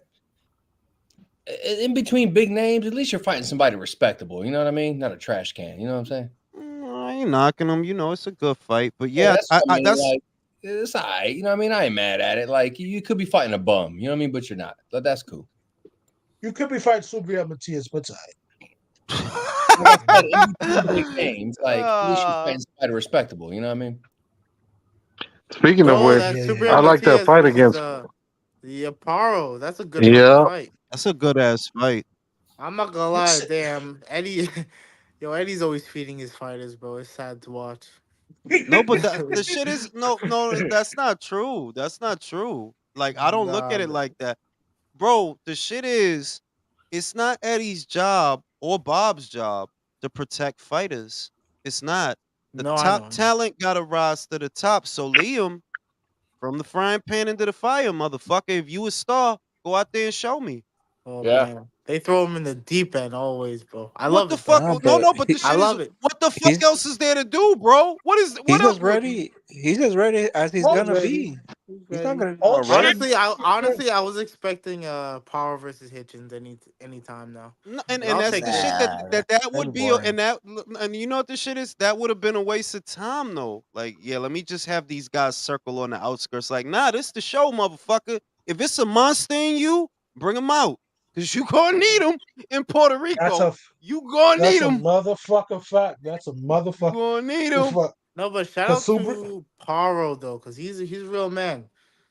In between big names, at least you're fighting somebody respectable. You know what I mean? Not a trash can. You know what I'm saying? I ain't knocking him. You know, it's a good fight. But yeah, that's what I mean. that's Like, it's all right. You know what I mean? I ain't mad at it. Like, you could be fighting a bum. You know what I mean? But you're not. But that's cool. You could be fighting Subriel Matias, but it's all right. Like I said, in between big names, like at least you're fighting somebody respectable. You know what I mean? Speaking of Oh, which, that Yeah, Super I like that Matias fight versus against. the Aparo. That's a good fucking Yeah, fight. that's a good ass fight. I'm not gonna lie, Listen. damn Eddie. Yo, Eddie's always feeding his fighters, bro. It's sad to watch. No, but the shit is no, that's not true. That's not true. Like I don't look Nah, at it like that. Bro, the shit is it's not Eddie's job or Bob's job to protect fighters. It's not. The no, I top know. talent gotta rise to the top. So Liam, from the frying pan into the fire, motherfucker. If you a star, go out there and show me. Oh Yeah. man, they throw him in the deep end always, bro. I What love the it though. fuck? Nah, No, but but the I shit is love it. what the fuck he's else is there to do, bro? What is what he's else? as ready. He's as ready as he's Well, gonna be. He's He's not ready. gonna do no also, running. Honestly, I was expecting Power versus Hitchens any time now. No, But and I'll that's take the that. shit Nah, that that'd would be be boring. and you know what the shit is, that would have been a waste of time though. Like, yeah, let me just have these guys circle on the outskirts. Like, nah, this the show, motherfucker. If it's a monster in you, bring him out, cause you gonna need him in Puerto that's Rico. a You gonna need that's a him. motherfucking fact. That's a You motherfucking gonna need him. fuck. No, but shout Cause out Subri, to Paro though, cause he's a real man.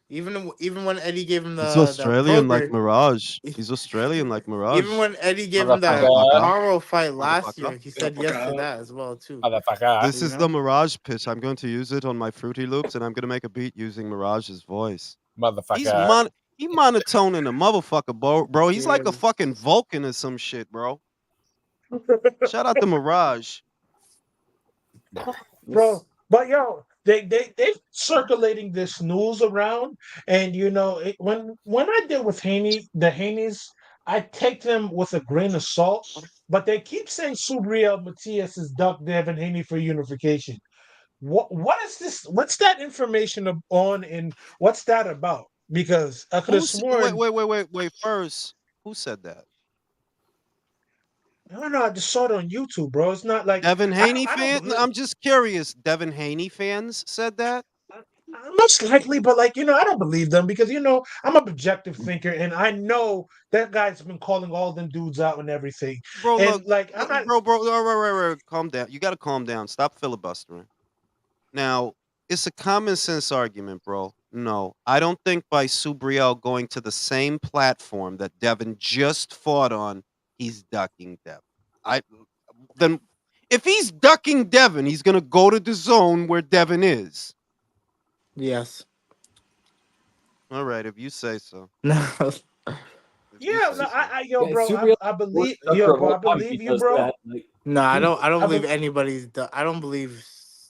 Even when Eddie gave him He's the Australian like Kroger, Mirage. He's Australian like even Mirage. when Eddie gave him that Motherfucker. Motherfucker. Paro fight last Motherfucker. year, he said yes to that as well too. Motherfucker. This You is the know? Mirage pitch. I'm going to use it on my Fruity Loops, and I'm going to make a beat using Mirage's voice. He's Motherfucker. he monotone in a motherfucker, bro. He's like a Yeah. fucking Vulcan or some shit, bro. Shout out to Mirage. bro. But yo, they circulating this news around, and when I did with the Haney's, I take them with a grain of salt. But they keep saying Subriel Matias is duck Devin Haney for unification. What is this? What's that information on, and what's that about? Because I could have Who's wait, sworn. wait, wait, wait, wait. First, who said that? I don't know. I just saw it on YouTube, bro. It's not like Devin I don't. Haney I don't fan? believe. I'm just curious. Devin Haney fans said that? Most likely, but I don't believe them because I'm a objective thinker, and I know that guy's been calling all them dudes out and everything. Bro, And look, I'm not. bro, right, calm down. You got to calm down. Stop filibustering. Now, it's a common sense argument, bro. No, I don't think by Subriel going to the same platform that Devin just fought on, he's ducking Devin. Then if he's ducking Devin, he's gonna go to the zone where Devin is. Yes. All right, if you say so. No. Yeah, no, Yeah, bro, Subriel I believe, sucker of bro, all I time if he believe you, does bro. that. Like, No, I don't I, believe be, anybody's. I don't believe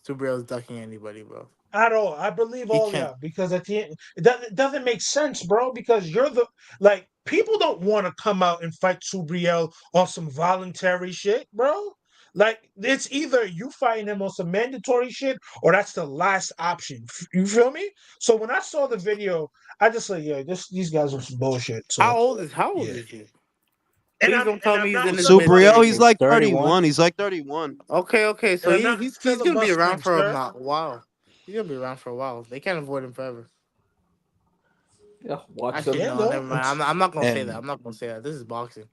Subriel's ducking anybody, bro. I don't. I believe He all can't. y'all because at the end, it doesn't make sense, bro. Because you're people don't want to come out and fight Subriel on some voluntary shit, bro. Like it's either you fighting him on some mandatory shit or that's the last option. You feel me? So when I saw the video, I just like, yeah, these guys are some bullshit. So How old yeah, is he? and Please I'm don't and tell me I'm he's not in his mid Subriel, he's thirties. He's like 31. 31. He's like 31. Okay. So and I'm not he's gonna be around filibustering, for sir. a while. He's gonna be around for a while. They can't avoid him forever. yeah, watch Actually, them. Yeah, no, though. never mind. I'm not gonna say that. And I'm not gonna say that. This is boxing.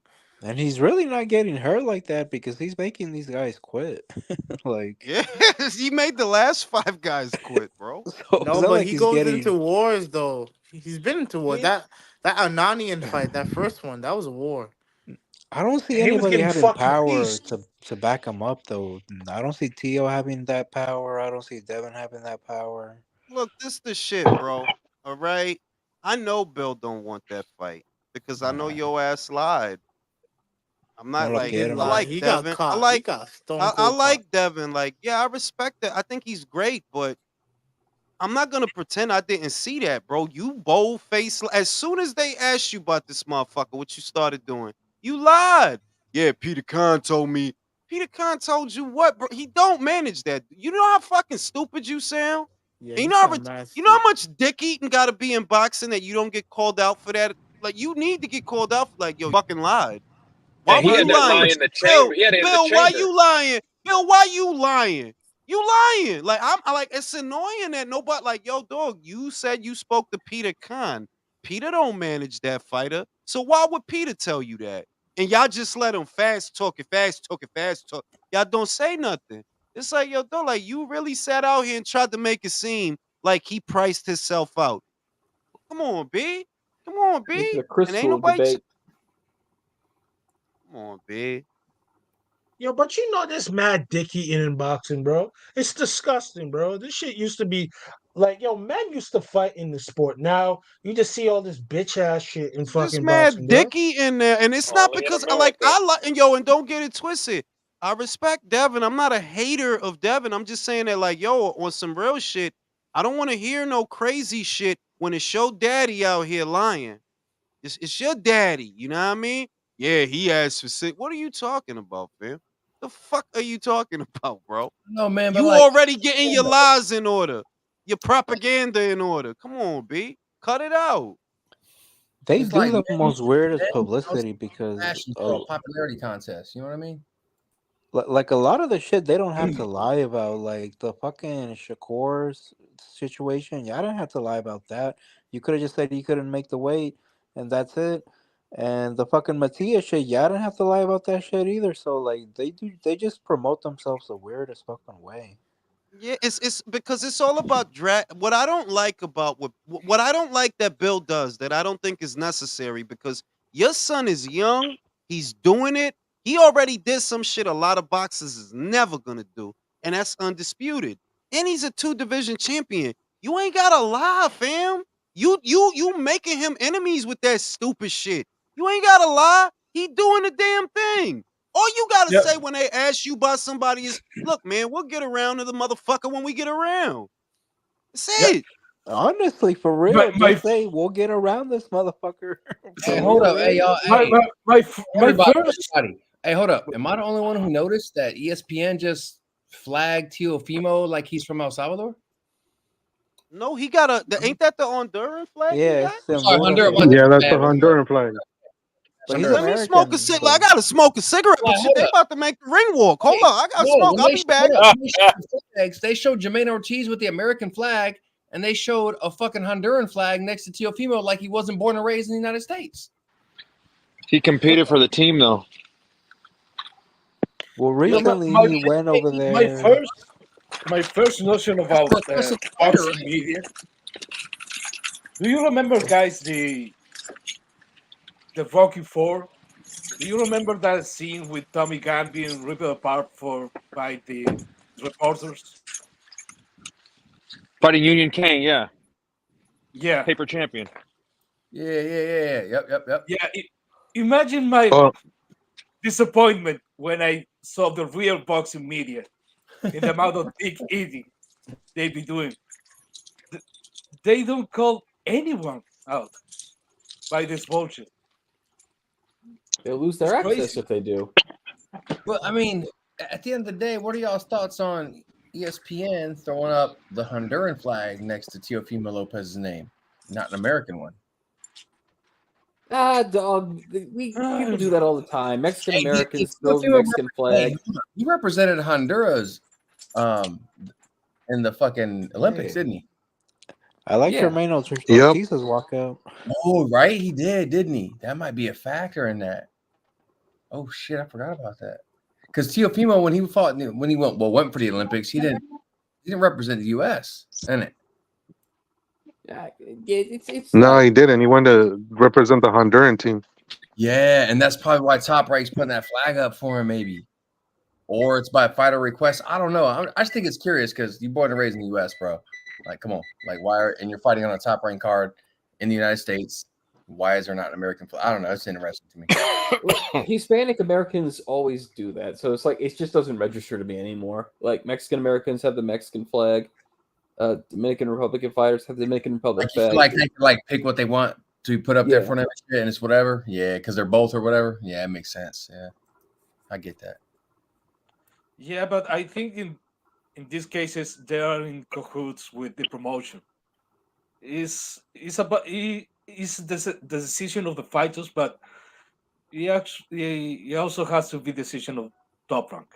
and he's really not getting hurt like that because he's making these guys quit. Like, Yes, he made the last 5 guys quit, bro. so it's No, not but like he he's goes into getting. wars though. He's been into war. He That Ananian fight, that first one, that was a war. I don't see he was anybody getting having fucked to power pieces. to back him up though. I don't see Tio having that power. I don't see Devin having that power. Look, this the shit, bro. All right. I know Bill don't want that fight because I know Nah, your ass lied. I'm no not lo He like didn't quiero, I lie. man. like He got Devin. caught. He got stone I cold caught. like Devin. Like, yeah, I respect that. I think he's great, but I'm not gonna pretend I didn't see that, bro. You bold face. As soon as they asked you about this motherfucker, what you started doing, you lied. Yeah, Peter Khan told me. Peter Khan told you what, bro? He don't manage that. You know how fucking stupid you sound. Yeah, And he sound mad you know how stupid. much dick eating got to be in boxing that you don't get called out for that. Like you need to get called out for like yo, you fucking lied. Why And were he had you that lie lying? in the chamber. He had it in the Bill, why chamber. you lying? Bill, why you lying? You lying. Like I like it's annoying that nobody like, yo, dog, you said you spoke to Peter Khan. Peter don't manage that fighter. So why would Peter tell you that? And y'all just let him fast talk it, fast talk it, fast talk. Y'all don't say nothing. It's like, yo, dog, like you really sat out here and tried to make it seem like he priced himself out. Come on, B. Come on, This is B. a And ain't crystal nobody. debate. Come on, B. Yo, but this mad dick eating in boxing, bro. It's disgusting, bro. This shit used to be like, yo, men used to fight in the sport. Now you just see all this bitch ass shit in This fucking boxing, mad bro. Dicky in there, and it's not Only in because I like America. I like and yo, and don't get it twisted. I respect Devin. I'm not a hater of Devin. I'm just saying that, like, yo, on some real shit, I don't want to hear no crazy shit when it's your daddy out here lying. It's your daddy, you know what I mean? Yeah, he asked for sick. What are you talking about, fam? The fuck are you talking about, bro? No, man, but You like, already getting your lies in order, your propaganda in order. Come on, B. Cut it out. They it's do like the men most weirdest men publicity because fashion for a popularity contest. You know what I mean? like a lot of the shit they don't have to lie about. Like the fucking Shakur's situation, y'all didn't have to lie about that. You could have just said you couldn't make the weight, and that's it. And the fucking Matias shit, y'all didn't have to lie about that shit either. So like they just promote themselves the weirdest fucking way. Yeah, it's because it's all about drag. What I don't like about what I don't like that Bill does that I don't think is necessary because your son is young, he's doing it. He already did some shit a lot of boxers is never gonna do, and that's undisputed. And he's a 2 division champion. You ain't gotta lie, fam. You making him enemies with that stupid shit. You ain't gotta lie. He doing the damn thing. All you gotta Yep. say when they ask you about somebody is, look, man, we'll get around to the motherfucker when we get around. That's it. Honestly, for real, just say we'll get around this motherfucker. Hey, hold up. Hey, y'all. Hey, my everybody, first. everybody. Hey, hold up. Am I the only one who noticed that ESPN just flagged Teofimo like he's from El Salvador? No, he got ain't that the Honduran flag? Yeah, he got? it's Sorry, Honduras. Honduran. Yeah, that's the Honduran flag. But he's Let me smoke a American. cigarette. So. I gotta smoke a cigarette, but shit, they about to make the ring walk. Hold on, I gotta smoke. I'll be back. They showed Jermaine Ortiz with the American flag, and they showed a fucking Honduran flag next to Teofimo like he wasn't born and raised in the United States. He competed for the team though. Well, recently he went over there. My first notion about boxing media. Do you remember, guys, the Rocky Four? Do you remember that scene with Tommy Gunn being ripped apart by the reporters? Fighting Union King, yeah. Yeah. Paper champion. Yeah. Yep. Yeah. Imagine my disappointment when I saw the real boxing media in the amount of dick eating they be doing. They don't call anyone out by this bullshit. They'll lose their access if they do. Well, I mean, at the end of the day, what are y'all's thoughts on ESPN throwing up the Honduran flag next to Teofimo Lopez's name, not an American one? Dog. People do that all the time. Mexican Americans throw the Mexican flag. He represented Honduras in the fucking Olympics, didn't he? I like Jermaine Ortiz's walkout. Oh, right, he did, didn't he? That might be a factor in that. Oh shit, I forgot about that. Because Teofimo, when he went for the Olympics, he didn't represent the U.S. in it. Yeah, it's no, he didn't. He went to represent the Honduran team. Yeah, and that's probably why Top Rank's putting that flag up for him, maybe. Or it's by fighter request. I don't know. I just think it's curious because you're born and raised in the U.S., bro. Like, come on. Like, and you're fighting on a Top Rank card in the United States. Why is there not an American flag? I don't know. It's interesting to me. Well, Hispanic Americans always do that. So it's like, it just doesn't register to me anymore. Like, Mexican Americans have the Mexican flag. Dominican Republican fighters have the Dominican Republic flag. Like they can pick what they want to put up there for them and it's whatever. Yeah, because they're both or whatever. Yeah, it makes sense. Yeah, I get that. Yeah, but I think in these cases they are in cahoots with the promotion. It's the decision of the fighters, but he also has to be decision of Top Rank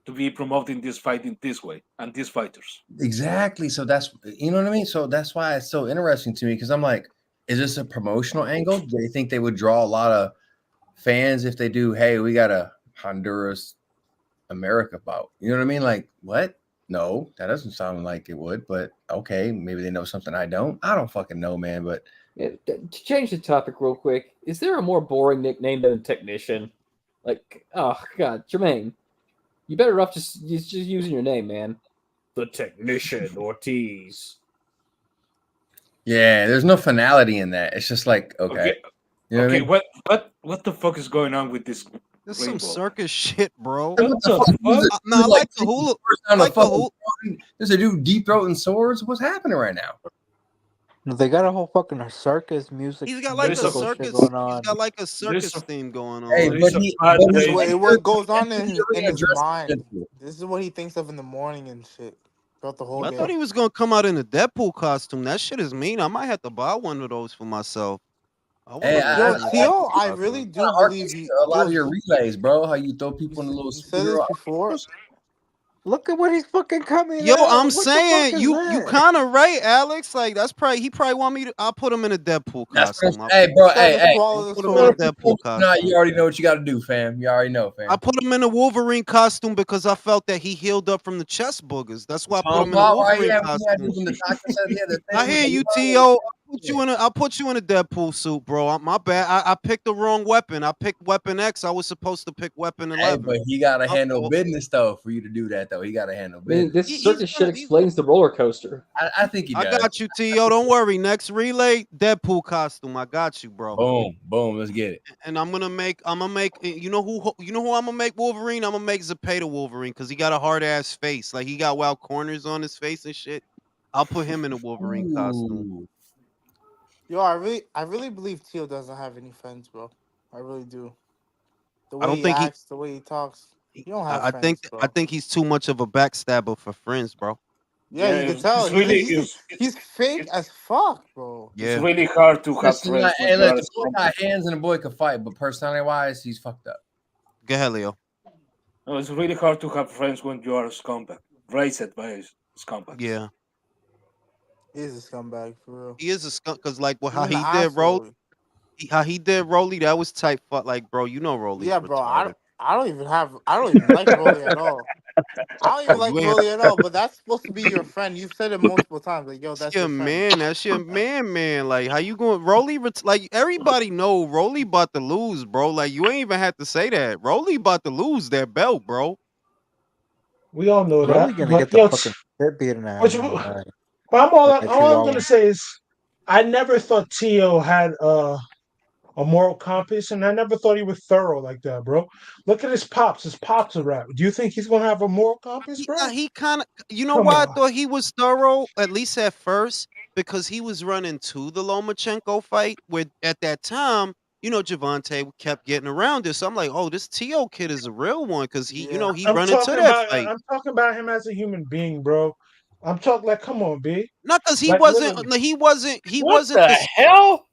to be promoting this fight in this way and these fighters. Exactly. So that's, you know what I mean? So that's why it's so interesting to me because I'm like, is this a promotional angle? Do they think they would draw a lot of fans if they do, hey, we got a Honduras America bout? You know what I mean? Like, what? No, that doesn't sound like it would, but okay, maybe they know something I don't. I don't fucking know, man. But to change the topic real quick, is there a more boring nickname than a technician? Like, oh god, Jermaine, you better off just using your name, man. The Technician Ortiz. Yeah, there's no finality in that. It's just like, okay. You know what the fuck is going on with this? There's some circus shit, bro. I like the hula. There's a dude deep throating swords. What's happening right now? They got a whole fucking circus music. He's got like a circus going on. He's got like a circus theme going on. Hey, what goes on in his mind. This is what he thinks of in the morning and shit. Throughout the whole I day. thought he was gonna come out in a Deadpool costume. That shit is mean. I might have to buy one of those for myself. I really do believe a lot of your relays, bro. How you throw people in the little superhero before. Look at what he's fucking coming. Yo, out. I'm What saying you kind of right, Alex. Like he probably want me to. I'll put him in a Deadpool costume. Hey, bro. Hey. Put him in a Deadpool costume. You already know what you got to do, fam. You already know, fam. I put him in a Wolverine costume because I felt that he healed up from the chest boogers. That's why I put him in a Wolverine costume. I hear you, T.O. I'll put you in a Deadpool suit, bro. My bad. I picked the wrong weapon. I picked Weapon X. I was supposed to pick Weapon 11. Hey, but he got to handle business, though, for you to do that, though. He got to handle business. I mean, this circus shit explains the roller coaster. I think he does. I got you, T.O. Don't worry. Next relay, Deadpool costume. I got you, bro. Boom. Let's get it. And I'm gonna make. You know who I'm gonna make Wolverine? I'm gonna make Zepeda Wolverine because he got a hard ass face. Like he got wild corners on his face and shit. I'll put him in a Wolverine costume. Ooh. Yo, I really believe Tio doesn't have any friends, bro. I really do. The I way don't he think he. acts, the way he talks, you don't have I friends, I bro. think he's too much of a backstabber for friends, bro. Yeah, Yeah, you can tell. it's really He's fake as fuck, bro. it's Yeah. really hard to have Listen, friends when hey, you are look, a the boy scumbag. got hands and the boy can fight, but personality-wise, he's fucked up. Go ahead, Leo. No, it's really hard to have friends when you are a scumbag, raised by scumbags. Yeah, He's a scumbag for real. he is a skunk because like He's how an he did asshole. how he did Rolly, that was tight. Fuck, like bro, you know Rolly's Yeah, bro. retarded. I don't even like Rolly at all. I don't even like You ain't Rolly at all. But that's supposed to be your friend. You've said it multiple times. Like, yo, that's that's your your friend. man. That's your man. Like how you going Rolly? Like everybody know Rolly about to lose, bro. Like you ain't even have to say that. Rolly about to lose that belt, bro. We all know Really that. gonna But get the yo, fucking shit beaten out of which, him but by a all I'm chihuahua. gonna say is, I never thought Tio had a moral compass, and I never thought he was thorough like that, bro. Look at his pops. His pops are rap. Do you think he's gonna have a moral compass, bro? He kind of, you know Come why I on. thought he was thorough, at least at first, because he was running to the Lomachenko fight, where at that time, you know, Javante kept getting around this. So I'm like, oh, this T.O. kid is a real one, because he, you Yeah. know, he running to that fight. I'm talking about him as a human being, bro. I'm talking like, come on, B. Not because he Like wasn't, literally. no, he What wasn't the this, hell?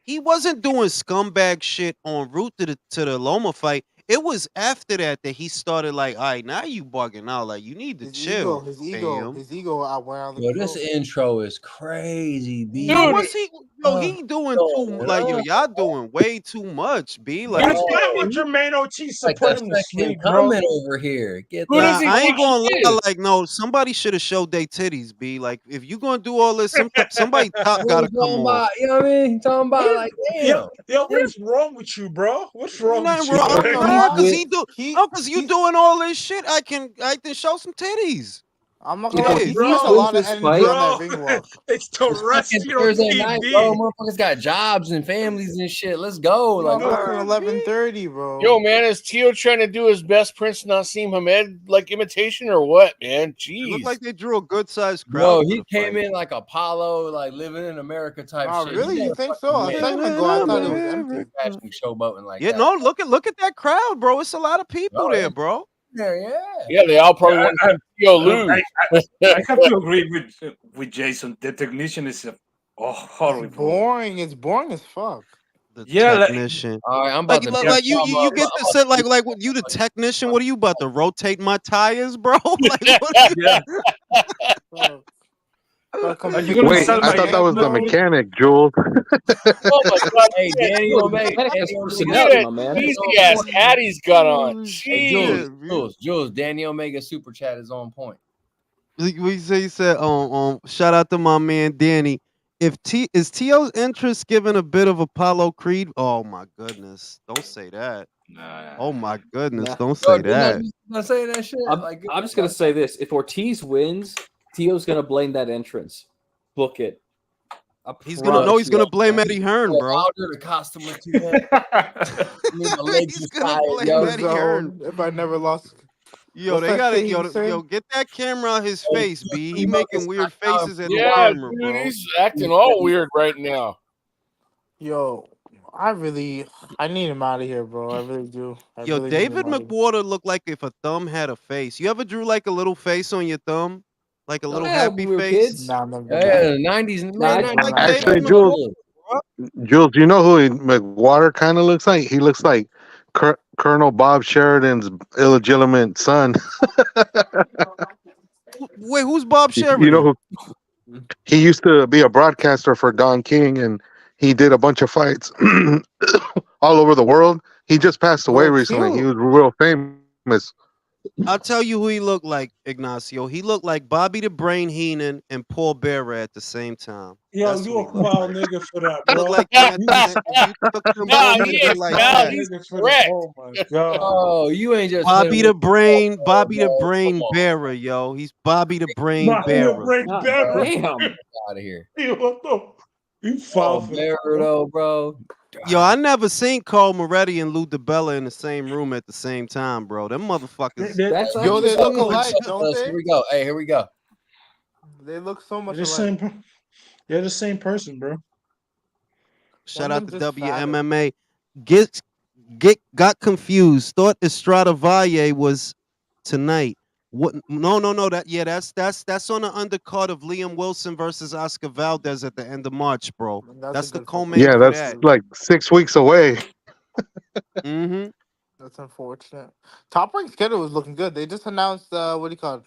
he wasn't doing scumbag shit en route to the Loma fight. It was after that that he started like, all right, now you bugging out. Like, you need to chill, fam. His ego outwent out of Yo, this control. intro is crazy, Yo, B. Dude, what's he? Yo, he doing too. Going Like, yo, on? y'all doing way too much, b. Like, He's Bro, playing with he Jermaine Ortiz to like put the him to second sleep, bro. coming over here. Get who the does nah, he I think ain't gonna he lie. is? Like, no, somebody should have showed they titties, b. Like, if you gonna do all this, somebody top what gotta he's come talking on. about, you know what I mean? He's talking What about is like, yo, damn. what is wrong with you, bro? What's Ain't wrong nothing with you? wrong. Yo, Like, Nah, cause he's he do. he No, cause you he's doing all this shit. I can show some titties. I'm not gonna If lie, Yeah. he Ortiz spent a wins lot of this energy fight, on that bro, ring walk. it's It's fucking terrestrial Thursday night, bro. TV. Motherfuckers got jobs and families and shit. Let's go. It's Like, not what? fucking Word, B. 11:30, bro. Yo, man, is Tio trying to do his best Prince Nassim Hamed like imitation or what, man? It looked like Jeez. they drew a good sized crowd No, for he the came fight. in like Apollo, like living in America type Oh, shit. really? He You got a think so? fucking A man. second Living ago, in I He thought ain't it no was America. empty. fashion showboating like Yeah, that. no, look at that crowd, bro. It's a lot of people Oh, there, yeah. bro. Yeah. Yeah, they all probably Yeah, want to see Tio lose. I have to agree with Jason. The technician is horrible. It's boring as fuck. The Yeah, technician. All right, I'm about to yeah, beat You I'm get to about sit to beat like what you the technician? What are you about to rotate my tires, bro? Like what are you? yeah. Bro, gotta come Are you fix gonna my Wait, install I my thought that internet, was the headphones, bro. please? mechanic, Jules. Oh my god, Hey, Danny Yo, Omega. Mechanic has Danny Omega. look at personality, that my man. Is easy on ass point. hat he's got on. Holy Hey, Jeez. Jules, Danny Omega super chat is on point. We say he said shout out to my man Danny. If Tio's interest given a bit of Apollo Creed? Oh my goodness. Don't say that. Oh my goodness. Nah. Don't Yo, say didn't I that. just say that shit? Like, I'm just gonna say this: if Ortiz wins, Tio's gonna blame that entrance. Book it. I He's promise he's you gonna that, blame man. Eddie Hearn, bro. Louder, the costume was too bad. I mean, my legs He's was gonna tired, blame yo. Eddie Hearn. If I never lost, Yo, what's they that gotta shit he was saying? get that camera on his Hey, face, B. He humongous making weird knockdown faces at the Yeah, camera, dude, bro. he's acting all weird right now. Yo, I need him out of here, bro. I really do. I Yo, really need him David out of here. McWater looked like if a thumb had a face. You ever drew like a little face on your thumb? Like a Oh, little yeah, when happy we were face? kids. Nah, I've never Yeah, done that. the 90s, Nah, man. I- 90s. Like Actually, David man. Jules, McWater, Jules, do you know who McWater kind of looks like? He looks like Colonel Bob Sheridan's illegitimate son. Wait, who's Bob You know Sheridan? who he used to be a broadcaster for Don King, and he did a bunch of fights all over the world. He just passed away Yo, recently. He cute. was real famous. I'll tell you who he looked like, Ignacio. He looked like Bobby the Brain Heenan and Paul Bearer at the same time. Yo, That's you who a he looked foul like. nigga for that, He looked bro. like them at You the just same. If you took them Nah, both you and he did is just like foul. foul that. He's nigga for that. correct. Oh my god. Oh, you ain't just Bobby the Brain, Bobby the bro. Come Brain on, Bearer, yo. He's Bobby the Brain Bobby the Bearer. Brain God Bearer. damn. out of here. Yo, what the? You foul Oh, for that, Bear bro. though, bro. Yo, I never seen Carl Moretti and Lou DiBella in the same room at the same time, bro. Them motherfuckers. That's Yo, actually they look crazy. alike, don't Here they? we go. Hey, here we go. They look so much They're the alike. same. They're the same person, bro. Shout One out of to them's just fatter. WMMA. Got confused. Thought Estrada Valle was tonight. What? No. That's on the undercard of Liam Wilson versus Oscar Valdez at the end of March, bro. That's a That's the good fucking co-main Yeah, for fight that's that. too. like 6 weeks away. Mm-hmm. That's unfortunate. Top Rank schedule was looking good. They just announced what do you call it?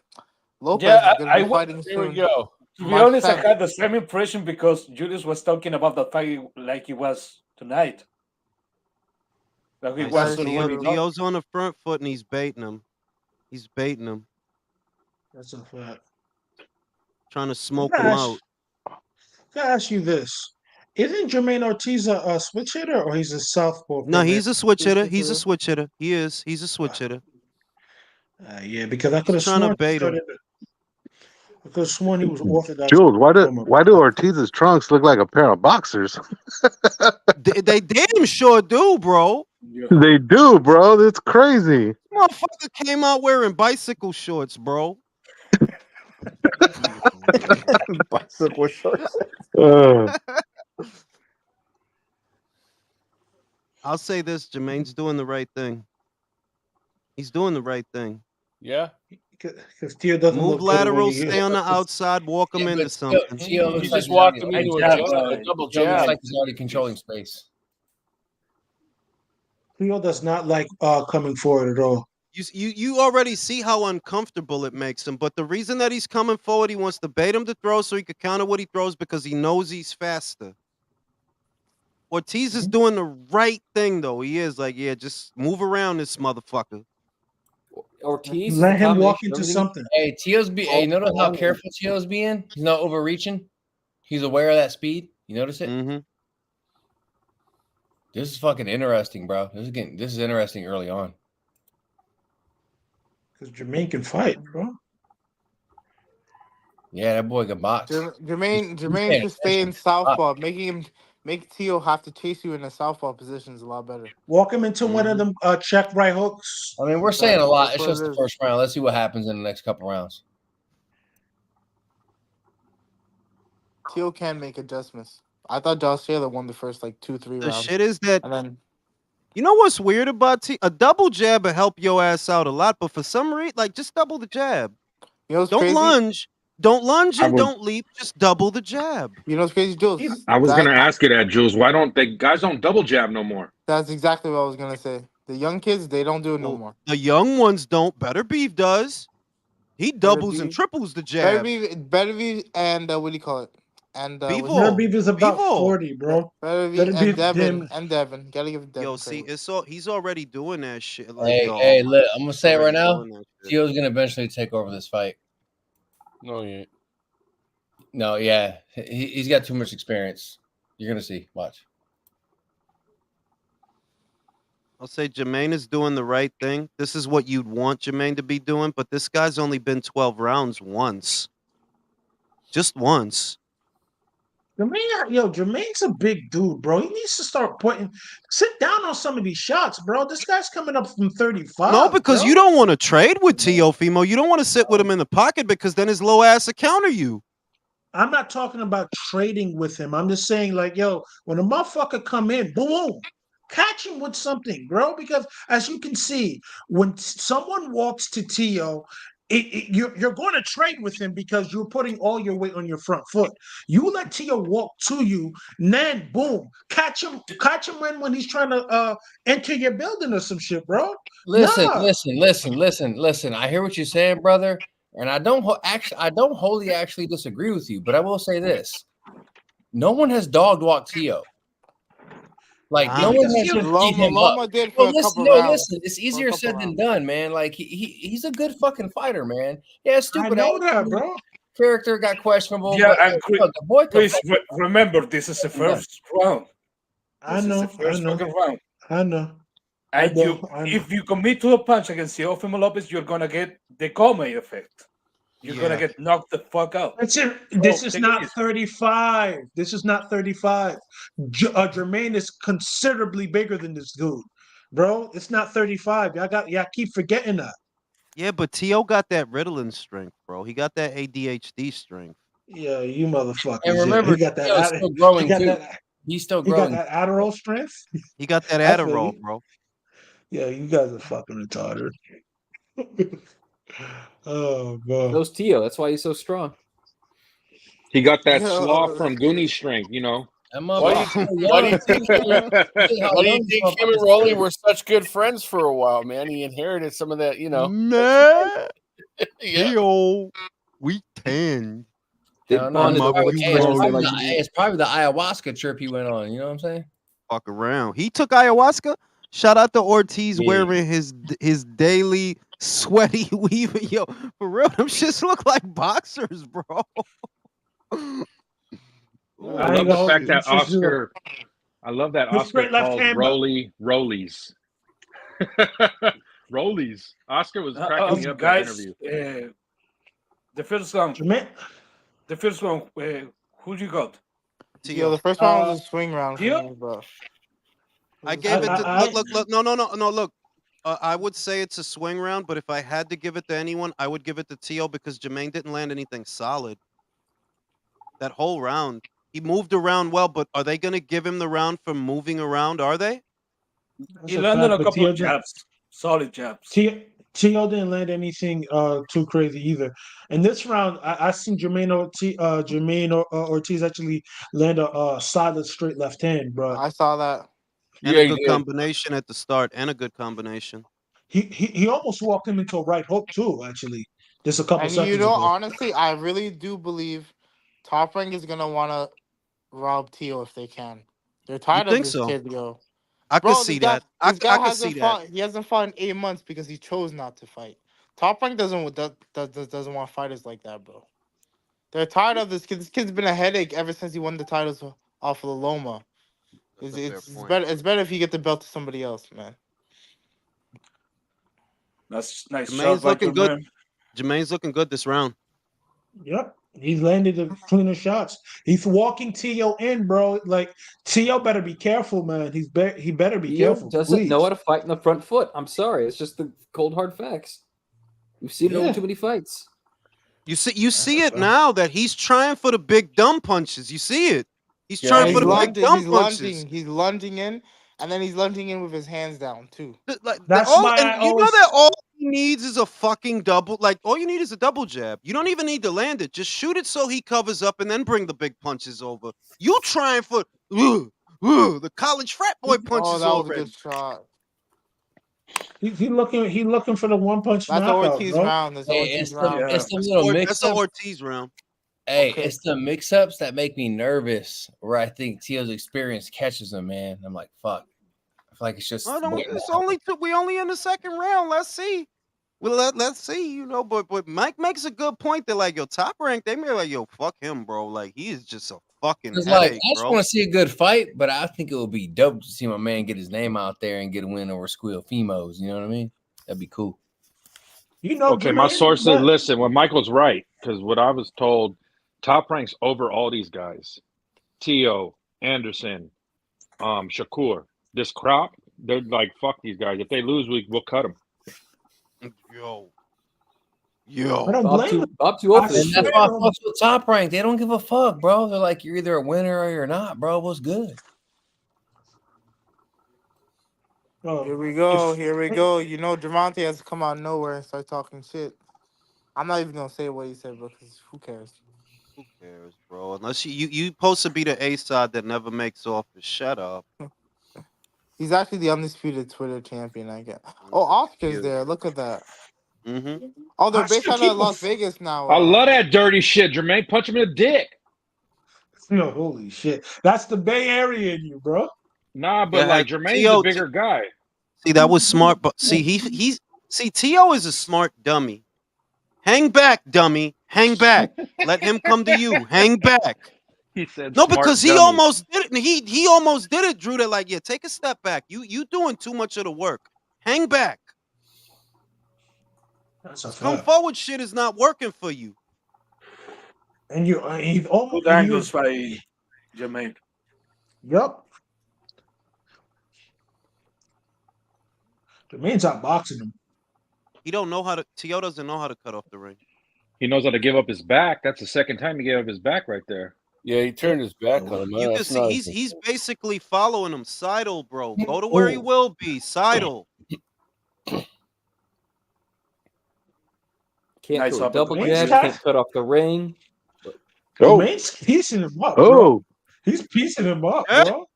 Lopez Yeah, is going to be fighting Here we soon. go. to be March honest, I 10th. had the same impression because Julius was talking about the fight like it was tonight. Like it I That was is see already true. done. Tio's on the front foot and he's baiting him. That's a fact. Trying to I smoke gotta him ask, out. gotta ask you this: isn't Jermaine Ortiz a switch hitter or he's a southpaw No, from there? he's a switch He's hitter. for He's a sure. switch hitter. He is. He's a switch hitter. Yeah, because I could He's have trying to sworn he bait him. started. I could have sworn he was orthodox Jules, from a. why do Ortiz's trunks look like a pair of boxers? They damn sure do, bro. Yeah. They do, bro. That's crazy. Motherfucker came out wearing bicycle shorts, bro. Bicycle shorts. Uh, I'll say this: Jermaine's doing the right thing. He's doing the right thing. Yeah. Because Theo doesn't Move look good when lateral, he. stay on the outside, walk him Yeah, into but something. Tio looks He like just he's already walked a him I into a jab, jab, a double Tio looks jab. like he's already controlling space. Theo does not like coming forward at all. You already see how uncomfortable it makes him. But the reason that he's coming forward, he wants to bait him to throw so he could counter what he throws because he knows he's faster. Ortiz is doing the right thing, though. He is like, yeah, just move around this motherfucker. Ortiz is the Let him walk combination of into everything. something. Hey, Hey, you notice how on- careful Tio's being? He's not overreaching. He's aware of that speed. You notice it? Mm-hmm. This is fucking interesting, bro. This is interesting early on. Because Jermaine can fight, bro. Yeah, that boy can box. Jermaine paying should stay in attention. southpaw, make Tio have to chase you in a southpaw position is a lot better. Walk him into one of them check right hooks. I mean, we're saying a lot. That's It's what just it the is. first round. Let's see what happens in the next couple rounds. Tio can make adjustments. I thought Josh Taylor won the first like 2-3 The rounds. shit is that And then you know what's weird about a double jab will help your ass out a lot, but for some reason, like just double the jab. you know what's Don't crazy? lunge I and would. don't leap. Just double the jab. You know what's crazy, Jules? I was gonna ask you that, Jules. Why don't they guys don't double jab no more? That's exactly what I was gonna say. The young kids, they don't do it no Well, more. the young ones don't. Beterbiev does. He doubles and Beterbiev- triples the jab. Beterbiev and what do you call it? And Bivol. Beterbiev is about Bivol. 40, bro. Beterbiev Beterbiev, and Devin. Gotta give Devin Yo, see, credit. it's all he's already doing that shit. Like, Hey, look, I'm gonna say it right already now. doing that shit. Tio's gonna eventually take over this fight. No, he ain't. No, yeah, he's got too much experience. You're gonna see. Watch. I'll say Jermaine is doing the right thing. This is what you'd want Jermaine to be doing, but this guy's only been 12 rounds once. Just once. Jermaine's a big dude, bro. He needs to start sit down on some of these shots, bro. This guy's coming up from 35. No, because bro. you don't want to trade with Teofimo. You don't want to sit with him in the pocket because then his low ass will counter you. I'm not talking about trading with him. I'm just saying, like, yo, when a motherfucker come in, boom, catch him with something, bro. Because as you can see, when someone walks to Tio, you're going to trade with him because you're putting all your weight on your front foot. You let Tio walk to you, and then boom, catch him when he's trying to enter your building or some shit, bro. Listen. I hear what you're saying, brother, and I don't wholly actually disagree with you, but I will say this: no one has dog walked Tio. Like no one has beat him Loma up. did for a couple rounds. Listen, it's easier said than done, man. Like he's a good fucking fighter, man. Yeah, stupid. I know that, bro. Character got questionable. Yeah, but, and look, the boy can please remember, this is the first round. I know. Fucking round. I know. And I know. if you commit to a punch against Teofimo Lopez, you're gonna get the coma effect. You're gonna get knocked the fuck out. That's it. This is not 35. This is not 35. Jermaine is considerably bigger than this dude, bro. It's not 35. Y'all keep forgetting that. Yeah, but Tio got that Ritalin strength, bro. He got that ADHD strength. Yeah, you motherfuckers. And Yeah, remember, he got that. Tio's still growing too. He's still He got growing. that Adderall strength. He got that I feel Adderall, you. bro. Yeah, you guys are fucking retarded. Oh god. Those Tio. That's why he's so strong. He got that sloth Yo. from Goonies strength, you know. That Why do motherfucker's you still why do young you too. think him and, How why do you young this think him and motherfucker Rolly still were is. such good friends for a while, man? He inherited some of that, you know. Man, Yeah. Theo, we 10. They Hell no, bonded I'm up over with the you, hey, it's friends. Rolly. probably, it's probably the ayahuasca trip he went on. You know what I'm saying? Fuck around. He took ayahuasca. Shout out to Ortiz Yeah. wearing his daily sweaty weave. Yo, for real, them shits look like boxers, bro. I I ain't love the gonna. fact that It's just Oscar. I love that the Oscar straight left calls hand. Rolly Rollies. Rollies. Oscar was cracking me up that Guys, interview. the first one. Jermaine, The first one. Who you got? Yo, the first one was a swing round for Tio? me, bro. I gave it to I- look. No. Look, I would say it's a swing round, but if I had to give it to anyone, I would give it to Tio because Jermaine didn't land anything solid. That whole round, he moved around well, but are they going to give him the round for moving around? Are they? that's He a landed fact, a but couple of jabs, solid jabs. Tio didn't land anything too crazy either. In this round, I seen Jermaine Ortiz actually land a solid straight left hand, bro. I saw that. And Yeah, a he good did. combination at the start, and a good combination. He almost walked him into a right hook too. Actually, just a couple And you seconds know, ago. honestly, I really do believe Top Rank is gonna wanna rob Tio if they can. They're You tired of think this so? kid, yo. I could Bro, see that. I this guy could see hasn't that. fought. He hasn't fought in 8 months because he chose not to fight. Top Rank doesn't want fighters like that, bro. They're tired of this kid. This kid's been a headache ever since he won the titles off of the Loma. That's a fair It's point. better. It's better if you get the belt to somebody else, man. That's nice Jermaine's shot by looking good. Jermaine. Jermaine's looking good this round. Yep, he's landed the cleaner shots. He's walking Tio in, bro. Like Tio better be careful, man. He better be Tio careful. doesn't Please. know how to fight in the front foot. I'm sorry. It's just the cold hard facts. We've seen it Yeah. over too many fights. You see it now that he's trying for the big dumb punches. You see it. He's Yeah, trying for He's the big dumb punches. He's lunging in, and then he's lunging in with his hands down too. That's All, why and I you know always that all he needs is a fucking double. Like all you need is a double jab. You don't even need to land it. Just shoot it so he covers up, and then bring the big punches over. You trying for the college frat boy Oh, punches that was a already. good shot. he looking for the one punch That's the knockout, Ortiz bro. round. That's the Hey, Ortiz it's the round. it's the That's, little that's mix the up. Ortiz round. Hey, Okay. it's the mix ups that make me nervous. Where I think Tio's experience catches him, man. I'm like, fuck. I feel like it's just. I don't. waiting to It's happen. only we only in the second round. Let's see. Well, let's see. You know, but Mike makes a good point that like yo Top Rank, they may like yo fuck him, bro. Like he is just a fucking It's like headache, I just bro. want to see a good fight, but I think it would be dope to see my man get his name out there and get a win over Teofimo. You know what I mean? That'd be cool. You know, Okay, my Jermaine, sources but listen. Well, Michael's right because what I was told, Top Rank's over all these guys. Tio, Anderson, Shakur. This crop, they're like fuck these guys. If they lose, we'll cut them. Yo, I don't blame him. Bob too old for I this And shit. that's why I fuck with Top Rank. They don't give a fuck, bro. They're like, you're either a winner or you're not, bro. What's good? Here we go. Here we go. You know, Javante has to come out of nowhere and start talking shit. I'm not even gonna say what he said, bro, because who cares? who cares, bro? Unless you supposed to be the A side that never makes offers. Shut up. He's actually the undisputed Twitter champion, I guess. Oh, Oscar's there. Look at that. Mm-hmm. Oh, they're Oscar based out keep of a Las Vegas now. I love that dirty shit, Jermaine. Punch him in the dick. No, holy shit. That's the Bay Area in you, bro. Nah, but Yeah, like Jermaine's the bigger guy. See, that was smart, but see, he's Tio is a smart dummy. Hang back, dummy. Hang back. Let him come to you. Hang back. He said No, smart because he dummy. almost did it. He almost did it, Drew. They're like, yeah, take a step back. You doing too much of the work. Hang back. That's a Come fact. forward shit is not working for you. And he's almost Good angles by Jermaine. Yup. Jermaine's outboxing him. He don't know how to. Tio doesn't know how to cut off the ring. He knows how to give up his back. That's the second time he gave up his back right there. Yeah, he turned his back on him. You can That's see not he's basically following him. Sidle, bro. Go to where he will be. Sidle. Can't Nice throw a double opportunity. jab. Can't cut off the ring. Oh, Jermaine's piecing him up, bro. oh, He's piecing him up, Yeah. bro.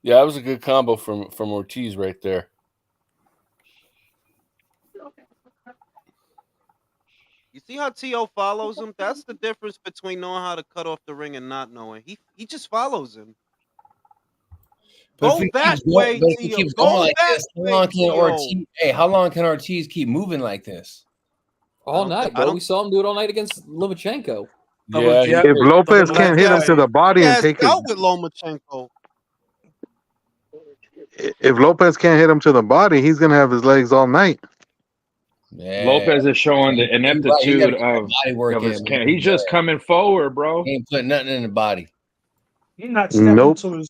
Yeah, that was a good combo from Ortiz right there. You see how T.O. follows him? That's the difference between knowing how to cut off the ring and not knowing. He just follows him. But Go that way, if he T.O. keeps going Go like that this, how way, long can T.O. Ortiz? Hey, how long can Ortiz keep moving like this? All night, I bro. don't- We saw him do it all night against Lomachenko. Yeah, jab. if Lopez Double can't leg hit him guy. to the body He and has take his, dealt with Lomachenko. if Lopez can't hit him to the body, he's gonna have his legs all night. Yeah. Lopez is showing the He gotta ineptitude get that body work of his in, can. man. He's just coming forward, bro. He ain't putting nothing in the body. He's not stepping Nope. to his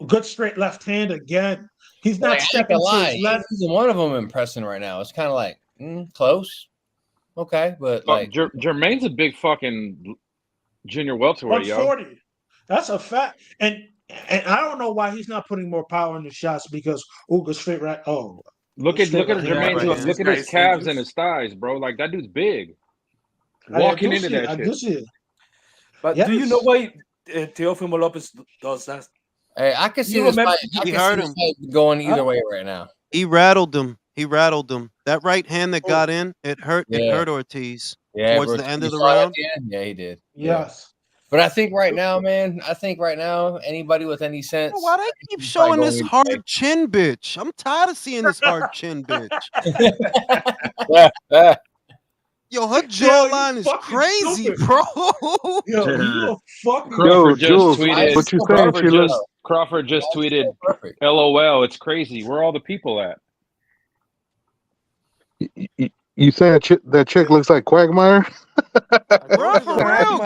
good straight left hand again. He's not Like, I ain't stepping gonna to lie, his left. neither one of them impressing right now. It's kind of like close, okay, but like Jermaine's a big fucking junior welterweight, yo. 140. That's a fact. And I don't know why he's not putting more power in the shots because good straight right. Oh, Look at straight right hand. Jermaine's right hand. look at his calves and his thighs, bro. Like that dude's big. Walking into that I shit. do see it. But do you know why Teofimo Lopez does that? hey, I can see You this remember- fight. I He can hurt see this him. fight going either way right now. He rattled him. That right hand that got in, it hurt. It Yeah. hurt Ortiz Yeah, towards bro, the end you of the saw it at round. the end? Yeah, he did. Yeah. Yes. But I think right now, man, anybody with any sense, Yo, why they keep he's showing probably this going either hard chin bitch? I'm tired of seeing this hard chin bitch. way. Yo, her jawline is crazy, bro. Yo, you a fucking Crawford just Jules, tweeted. what you saying? Crawford just tweeted. Perfect. LOL, it's crazy. Where are all the people at? You saying that chick looks like Quagmire? Bro, for real.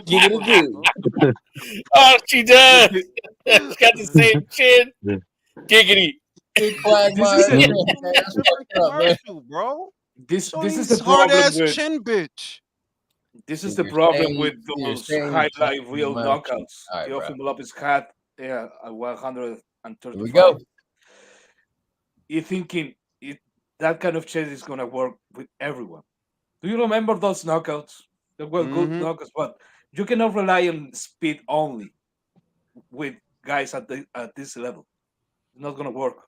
Giggity goo. Oh, she does. She's got the same chin. Giggity. Big Quagmire. This is Man, that's fucked up, man. Commercial, bro. This is This the hard problem ass with chin bitch. this is the You're problem saying- with you're those saying highlight real much. knockouts. All right, bro. Teofimo Lopez had a 135. Here we go. You're thinking that kind of chase is gonna work with everyone. Do you remember those knockouts? They were good Mhm. knockouts, but you cannot rely on speed only with guys at this level. It's not gonna work.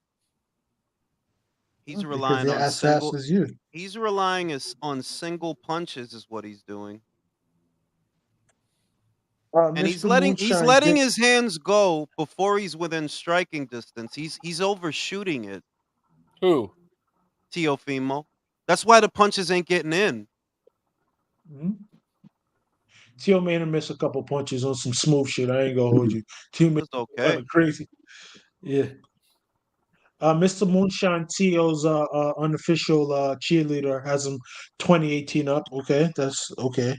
He's because relying they're on as single. fast as you. He's relying on single punches, is what he's doing. And he's Mr. letting Moonshine his hands go before he's within striking distance. He's overshooting it, Who? Teofimo. That's why the punches ain't getting in. Tio made him miss a couple punches on some smooth shit. I ain't gonna hold you. Tio made It's okay. crazy. Yeah. Mr. Moonshine Tio's unofficial cheerleader has him 2018 up. Okay, that's okay.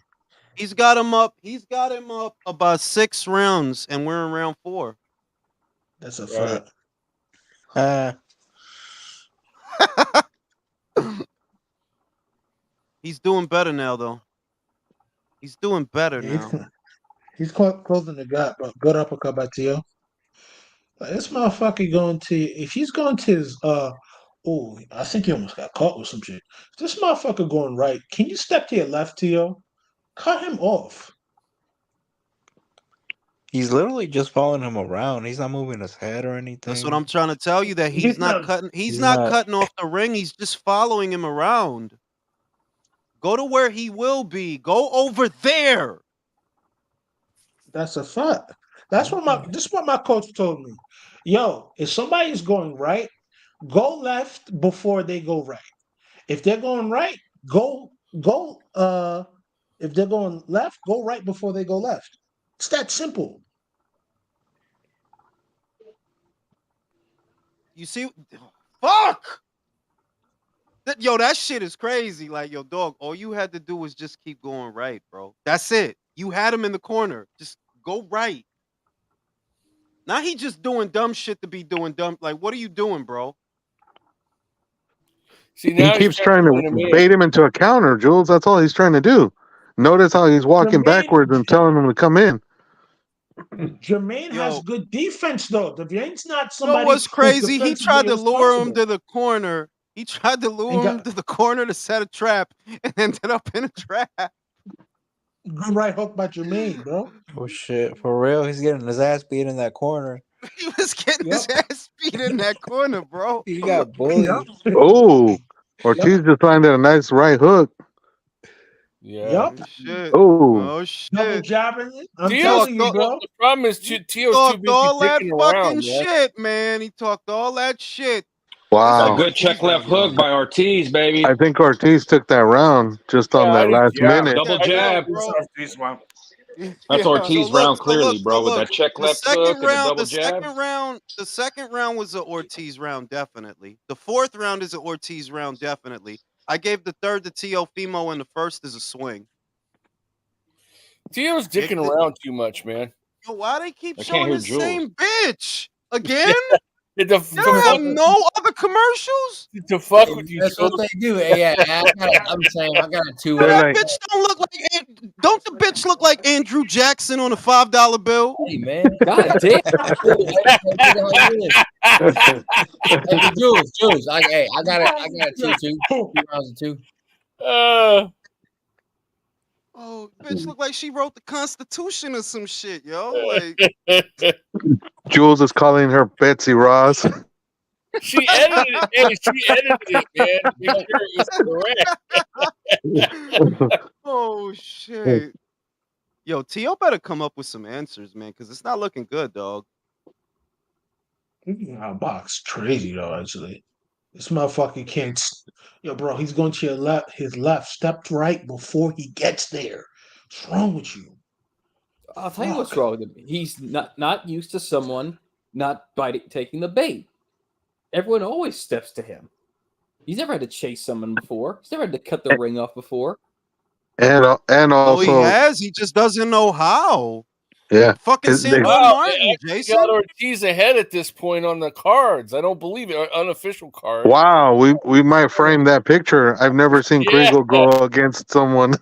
He's got him up. He's got him up about 6 rounds, and we're in round 4. That's a Right. fact. He's doing better now, though. He's doing better Yeah, now. he's closing the gap, but good uppercut by Tio. This motherfucker going to if he's going to his oh, I think he almost got caught with some shit. If this motherfucker going right, can you step to your left, Tio? Cut him off. He's literally just following him around. He's not moving his head or anything. That's what I'm trying to tell you. That he's not cutting. He's not cutting off the ring. He's just following him around. Go to where he will be. Go over there. That's a fact. This is what my coach told me. Yo, if somebody's going right, go left before they go right. If they're going right, go if they're going left, go right before they go left. It's that simple. You see? Fuck! That shit is crazy. Like, yo, dog, all you had to do was just keep going right, bro. That's it. You had him in the corner. Just go right. Now he just doing dumb shit to be doing dumb. Like, what are you doing, bro? See, He now he's keeps trying win to a man. bait him into a counter, Jules. That's all he's trying to do. Notice how he's walking backwards and telling him to come in. Jermaine has Yo. good defense though. Jermaine's not You know somebody what's who's crazy? He defensively tried to lure him irresponsible. to the corner. He tried to And lure him got to the corner to set a trap and ended up in a trap. good right hook by Jermaine, bro. Oh shit, for real? He's getting his ass beat in that corner. He was getting his Yep. ass beat in that corner, bro. He got bullied. Yep. Oh, Ortiz just landed a nice right hook. Yeah. Yep. Oh shit. Oh, Oh Double shit. jabbing it. I'm Tio's telling you, the bro. problem is Tio's too Talked busy all that dicking fucking around, man. shit, man. He talked all that shit. wow. A good check left hook by Ortiz, baby. I think Ortiz took that round just on Yeah, that last minute. Double jab. Bro. That's Ortiz round clearly, bro. With that check The left hook and the double jab. the second round was an Ortiz round, definitely. The fourth round is an Ortiz round, definitely. I gave the third to Teofimo, and the first is a swing. Tio's dicking around too much, man. Yo, why they keep I can't showing hear the Jules. same bitch again? To Y'all have no other commercials? fuck with you. That's what they do. Yeah, I'm saying I got a two. They're That like, bitch don't look like. Don't the bitch look like Andrew Jackson on a $5 bill? Hey man, God damn. Hey, Jules, I got a 2-2. 2 rounds of 2. Oh, bitch look like she wrote the Constitution or some shit, yo. Like Jules is calling her Betsy Ross. She edited it. Hey, she edited it, man. To make sure it was correct. oh shit. Yo, Tio better come up with some answers, man, because it's not looking good, dog. Box crazy though. Actually, this motherfucker can't. Yo, bro, he's going to your left. His left stepped right before he gets there. What's wrong with you? I'll tell you what's wrong with him. He's not used to someone not taking the bait. Everyone always steps to him. He's never had to chase someone before. He's never had to cut the ring off before. And No, he also, has. He just doesn't know how. yeah, Fucking His- San they- Juan Wow, Martin, they actually Jason. got Ortiz ahead at this point on the cards. I don't believe it. Unofficial cards. wow, we might frame that picture. I've never seen Yeah. Kriegel go against someone.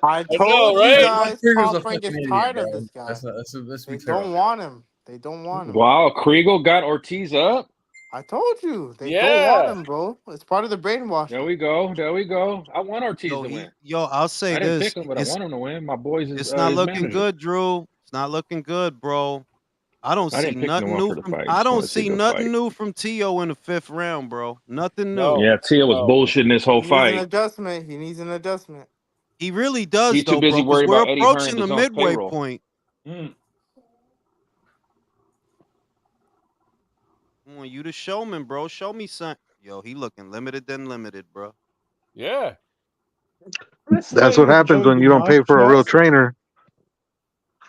I know, told right? you guys, Krieger's a Top Rank is fucking tired idiot, of bro. this guy. Let's They be clear. don't want him. They don't want him. Wow, Kriegel got Ortiz up. I told you. They don't Yeah. want him, bro. It's part of the brainwash. There we go. There we go. I want Ortiz Yo, to win. I'll say I didn't this. pick him, but I want him to win. My boys is It's not his looking manager. good, Drew. It's not looking good, bro. I don't I see didn't pick nothing no one new for the from. fight. I Just don't wanted to see see the nothing fight. new from Tio in the 5th round, bro. Nothing new. No. Yeah, Tia was No. bullshitting this whole He needs an fight. adjustment. He needs an adjustment. He really does, He's too though, busy bro. Because worried we're about Eddie Hearn approaching and the his own midway payroll. point. Come on, you the showman, bro. Show me something. Yo, he looking limited than limited, bro. Yeah. That's what happens when you don't pay for a real trainer.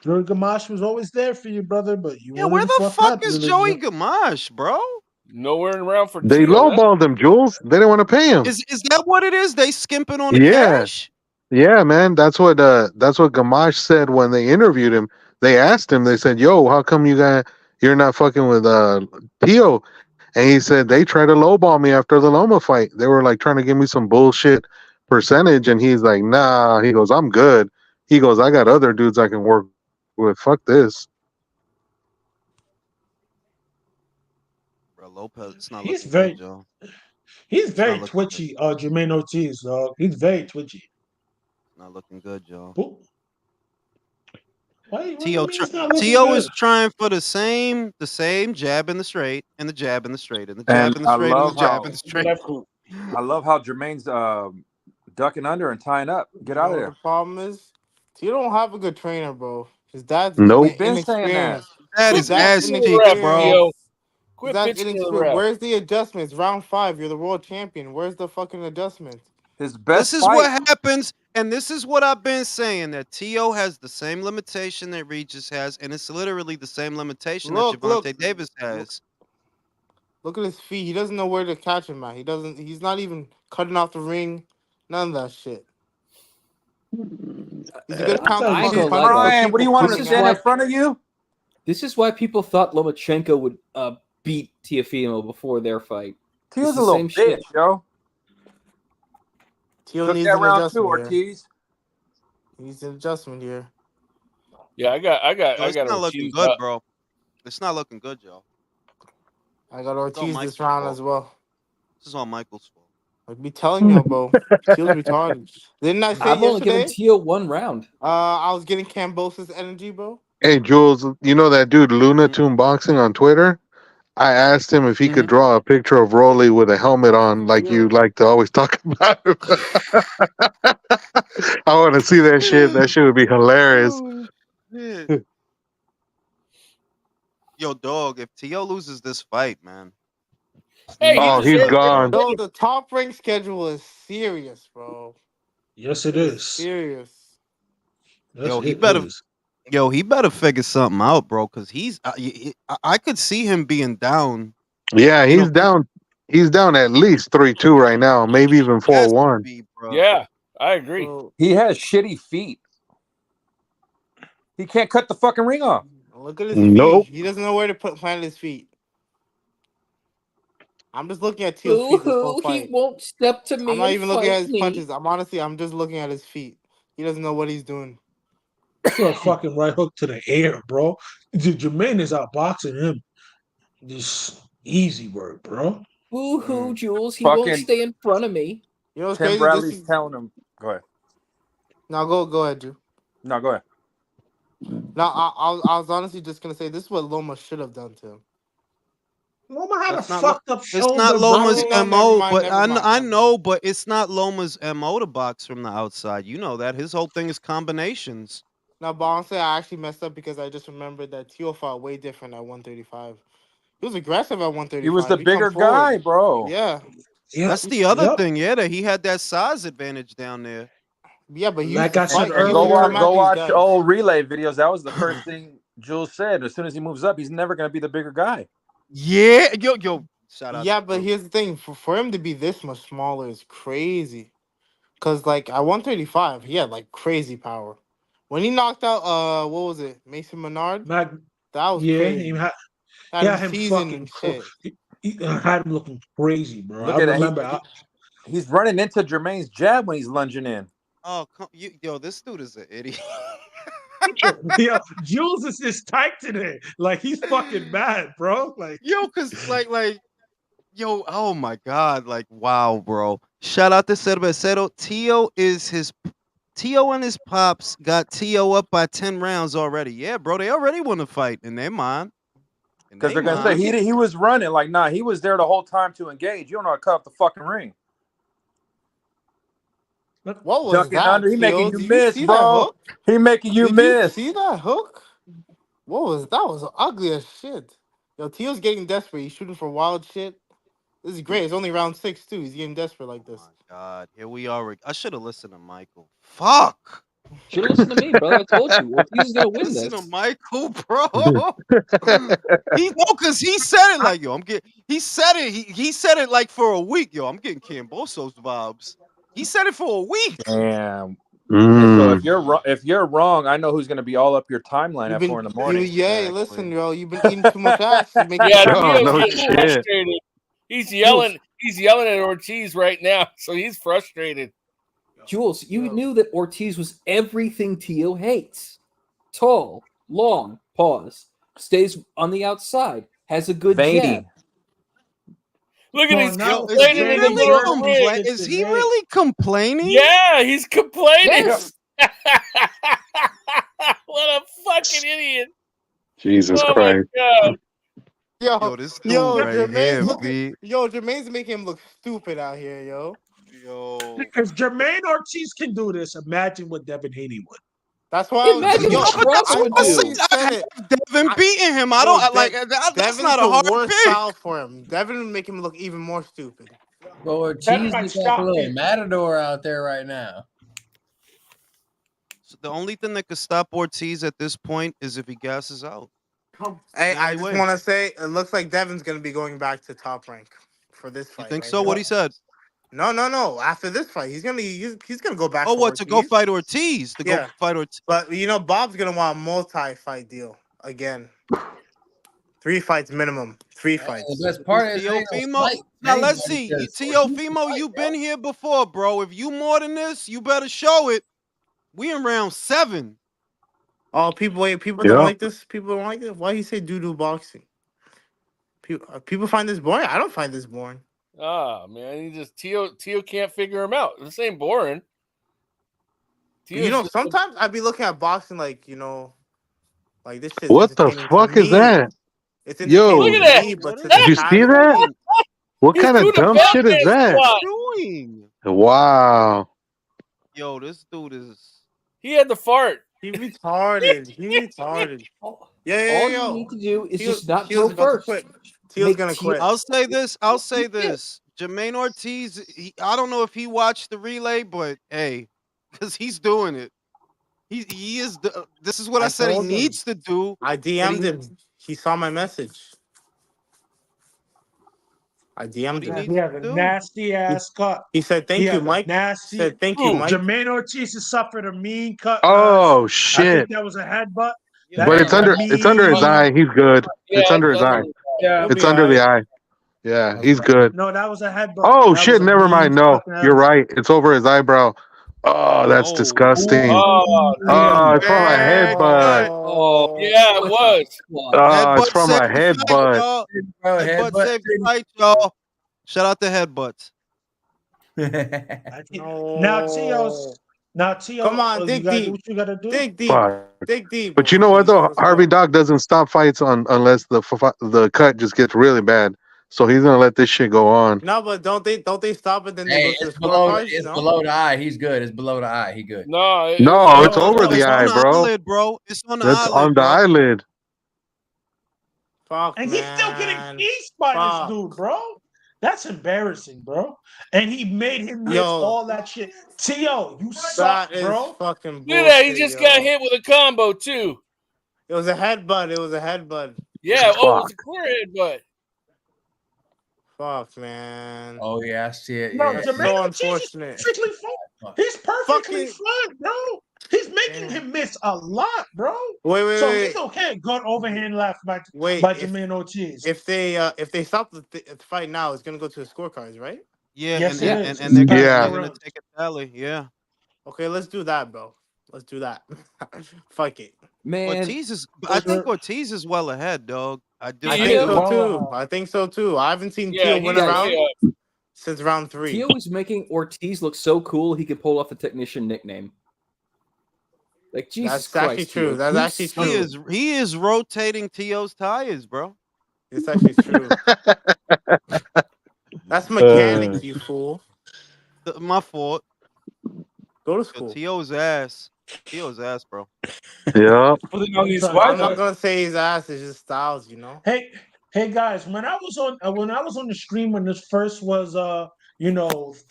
Joey Gamache was always there for you, brother, but you Yeah, wanted where to the fuck fuck up. is Joey Gamache, bro? Nowhere around for They Tio. That's- lowballed him, Jules. They didn't want to pay him. Is that what it is? They skimping on the Yeah. cash? Yeah, man. That's what Gamache said when they interviewed him. They asked him, they said, "Yo, how come you're not fucking with Tio?" And he said they tried to lowball me after the Loma fight. They were like trying to give me some bullshit percentage, and he's like, "Nah." He goes, "I'm good." He goes, "I got other dudes I can work with. Fuck this." Bro, Lopez, it's not He's looking very- good, Joe. He's very looking twitchy, Jermaine Ortiz, dog. He's very twitchy. Not looking good, Joe. Who- Why do you Tio, mean it's not looking Tio good? is trying for the same jab in the straight, and the jab in the straight, and the jab And in the I straight, and the love jab how in the straight. I love how Jermaine's ducking under and tying up. Get You out know of what there. the problem is? You don't have a good trainer, bro. His dad's Nope. We've been saying that. inexperienced. That His is dad's ass Bitching cheeks, the ref, bro. Tio. His Quit dad's bitching to the inexperienced. ref. Where's the adjustments? Round 5, you're the world champion. Where's the fucking adjustments? His best This is fight. what happens, and this is what I've been saying, that Tio has the same limitation that Regis has, and it's literally the same limitation that Gervonta Davis has. Look at his feet. He doesn't know where to catch him at. He's not even cutting off the ring. None of that shit. He's a good counter I ain't puncher. gonna lie, Brian, what do you want him to This is stand why- in front of you? This is why people thought Lomachenko would beat Teofimo before their fight. Tio's It's a the little same bitch, shit. yo. Teal Took needs that an round 2, adjustment here. Ortiz. He needs an adjustment here. Yeah, I got It's not looking Ortiz good, up. bro. It's not looking good, y'all. I got Ortiz Michael's this round fault. as well. This is all Michael's fault. I'd be telling you, bro. Teal's retarded. Didn't I say I've only given yesterday? Teal one round. I was getting Cambosa's energy, bro. Hey, Jules, you know that dude Luna Tune Boxing on Twitter? I asked him if he could draw a picture of Rolly with a helmet on, like you like to always talk about. I want to see that shit. That shit would be hilarious. Oh, shit. Yo, dog, if Tio loses this fight, man. Hey, Oh, he's gone. No, the top rank schedule is serious, bro. Yes, it It's is. serious. Yes, Yo, he it better. is. Yo, he better figure something out, bro. Because he's. I could see him being down. Yeah, You know, he's down. He's down at least 3-2 right now, maybe even has to 4-1. be, bro. Yeah, I agree. So, He has shitty feet. He can't cut the fucking ring off. look at his Nope. feet. He doesn't know where to plant his feet. I'm just looking at Teal's feet this whole He fight. won't step to me. I'm not and even looking fight at his me. punches. I'm just looking at his feet. He doesn't know what he's doing. Throw a fucking right hook to the air, bro. Jermaine is outboxing him. Just easy work, bro. Boo-hoo, Jules. He won't Fucking stay in front of me. You know what's Tim crazy? Bradley's telling him. Go ahead. Now go ahead, Drew. No, go ahead. Now I was honestly just gonna say this is what Loma should have done to him. Loma had That's a not fucked up It's shoulder, not Loma's No, MO, never mind, but never mind, I never know, but it's not Loma's MO to box from the outside. You know that. His whole thing is combinations. Now, but honestly, I actually messed up because I just remembered that Teal fought way different at 135. He was aggressive at 135. He was the He bigger come forward. guy, bro. Yeah. Yeah, That's the other yep. thing, yeah, that he had that size advantage down there. Yeah, but he used Like to I said fight. He And used to earlier, come at go these watch guys. old relay videos. That was the first thing Jules said. As soon as he moves up, he's never going to be the bigger guy. Yeah, yo, shout out. Yeah, to but Drew. here's the thing: for him to be this much smaller is crazy. Cause like at 135, he had like crazy power. When he knocked out what was it, Mason Menard? Mac, That was yeah, crazy. he had him seasoned fucking. and shit. He had him looking crazy, bro. Look I at that. remember. He's running into Jermaine's jab when he's lunging in. Oh, yo, this dude is an idiot. Yeah, Jules is just tight today. Like he's fucking mad, bro. Like Yo, cause like, yo, oh my god, like wow, bro. Shout out to Cervecero. Tio and his pops got Tio up by 10 rounds already. Yeah, bro, they already want to fight in their mind. Because they're going to say he was running. Like, nah, he was there the whole time to engage. You don't know how to cut off the fucking ring. What was Ducking that? under. He making Tio? you Did miss, see that bro. hook? He making you Did miss. you see that hook? What was that? Was ugly as shit. Yo, Tio's getting desperate. He's shooting for wild shit. This is great. It's only round 6 too. He's getting desperate like this. Oh my god, here we are. I should have listened to Michael. Fuck. Should have listened to me, brother. I told you. Ortiz is gonna win Listen this. to Michael, bro. Cause he said it like, yo, I'm getting. He said it. He said it like for a week, yo. I'm getting Camboso's vibes. He said it for a week. Damn. So if you're wrong, I know who's going to be all up your timeline at 4 in the morning. Listen, yo, you've been eating too much ass. You're making Yeah, Oh, no Tio's shit. frustrated. He's yelling. He's yelling at Ortiz right now, so he's frustrated. Jules, you knew that Ortiz was everything Tio hates. Tall, long, stays on the outside, has a good jab. Look at Well, his now complaining in the middle of the ring. Is he really complaining? Yeah, he's complaining. Yes. What a fucking idiot. Jesus Oh Christ. my god. Yo, this dude right here, B. Jermaine's making him look stupid out here, yo. Yo. if Jermaine Ortiz can do this, imagine what Devin Haney would. That's why Imagine what Crawford would do. Devin beating him. I don't like that's Devin's not a the hard worst pick. foul for him. Devin would make him look even more stupid. Well, Ortiz is like a little matador out there right now. So the only thing that could stop Ortiz at this point is if he gasses out. Hey, I just want to say, it looks like Devin's going to be going back to top rank for this fight. You think so? What he said? No. After this fight, he's gonna go back. Oh, what to go fight Ortiz? Go fight Ortiz. But Bob's gonna want a multi-fight deal again. 3 fights minimum. 3 fights. The best part is it ain't no Teofimo. fight for Now let's anybody see. because Teofimo, you've been here before, bro. If you more than this, you better show it. We in round 7. Oh, people don't Yeah. like this. People don't like it. Why he say doo-doo boxing? People find this boring. I don't find this boring. Ah, man, he just Teo can't figure him out. This ain't boring. You know, sometimes I'd be looking at boxing like, you know, like this shit's What the entertaining fuck to is me. that? It's Yo, entertaining Look to at me, that. but to What the did you see that? casual, What He's kind of doing a dumb shit is Batman that? squat. Doing. Wow. Yo, this dude is. He had the fart. he retarded. He retarded. All Yeah, you yo. need to do is Teal, just not Teal's go about to first. quit. Teal's Make gonna Teal- quit. I'll say this. Jermaine Ortiz. I don't know if he watched the relay, but hey, because he's doing it. He is. This is what I said he told him. needs to do. I DM'd him. He saw my message. I What DM'd he him. needs He has to a do. nasty ass cut. He said, He "Thank you, has a Mike." nasty. Said, "Thank you, Who? Mike." Jermaine Ortiz has suffered a mean cut, guys. Oh I shit. think that was a headbutt. Yeah, But That it's is a under his mean. eye. He's good. Yeah, It's under his eye. Yeah, He'll It's be under alright. the eye. Yeah, he's good. No, that was a headbutt. Oh That shit, was a never mean mind. No, fucking you're headbutt. right. It's over his eyebrow. Oh, that's Oh. disgusting. Oh, Oh, it's from a Bad headbutt. cut. Oh, yeah, it was. Oh, Headbutt it's from a saved the fight, headbutt. y'all. Bro, Headbutt headbutt. saved the fight, y'all. Shout out to headbutts. I think- No. Now Tio, Come on, you dig gotta do deep. what you gotta do. Dig deep. Fuck. Dig deep. But you know what though? Let's Harvey go. Doc doesn't stop fights unless the cut just gets really bad. So he's gonna let this shit go on. No, but don't they stop it? Then they Hey, go to the it's below. scorecards. It's No. below the eye. He's good. It's below the eye. He good. No, No, it's No, over the it's eye, on the bro. eyelid, bro. It's on the That's eyelid, on the bro. eyelid. Fuck, And man. he's still getting pieced by Fuck. this dude, bro. That's embarrassing, bro. And he made him miss Yo. all that shit. Tio, you That suck, is bro. fucking Look bullshit. at that. He just yo. got hit with a combo, too. It was a headbutt. It was a headbutt. Yeah, oh, it was Fuck. a clear headbutt. Fuck, man. Oh yeah, I see it. No, Yeah, That's Jermaine so Ortiz is unfortunate. perfectly fine. He's perfectly Fucking- fine, bro. He's making Damn. him miss a lot, bro. Wait, So wait. he's okay. Good overhand left by Wait, Jermaine Ortiz. If they stop the fight now, it's gonna go to the scorecards, right? Yeah, Yes, and, it and, is. and they're It's gonna, Yeah. they're gonna take a tally. Yeah. Okay, let's do that, bro. Let's do that. Fuck it. man. Ortiz is. I think Ortiz is well ahead, dog. I do. I He think is. so too. I think so too. I haven't seen Yeah, Teal he's win a round way up. since round 3. Teal is making Ortiz look so cool he could pull off the technician nickname. Like Jesus That's actually Christ, true. Teal, That's you actually suck. true. He is rotating Tio's tires, bro. It's actually true. That's mechanics, you fool. My fault. Go to Yo, school. Tio's ass. Tio's ass, bro. Yeah. Putting on his I'm I'm white. not gonna say his ass. It's just styles, you know. Hey guys, when I was on the stream when this first was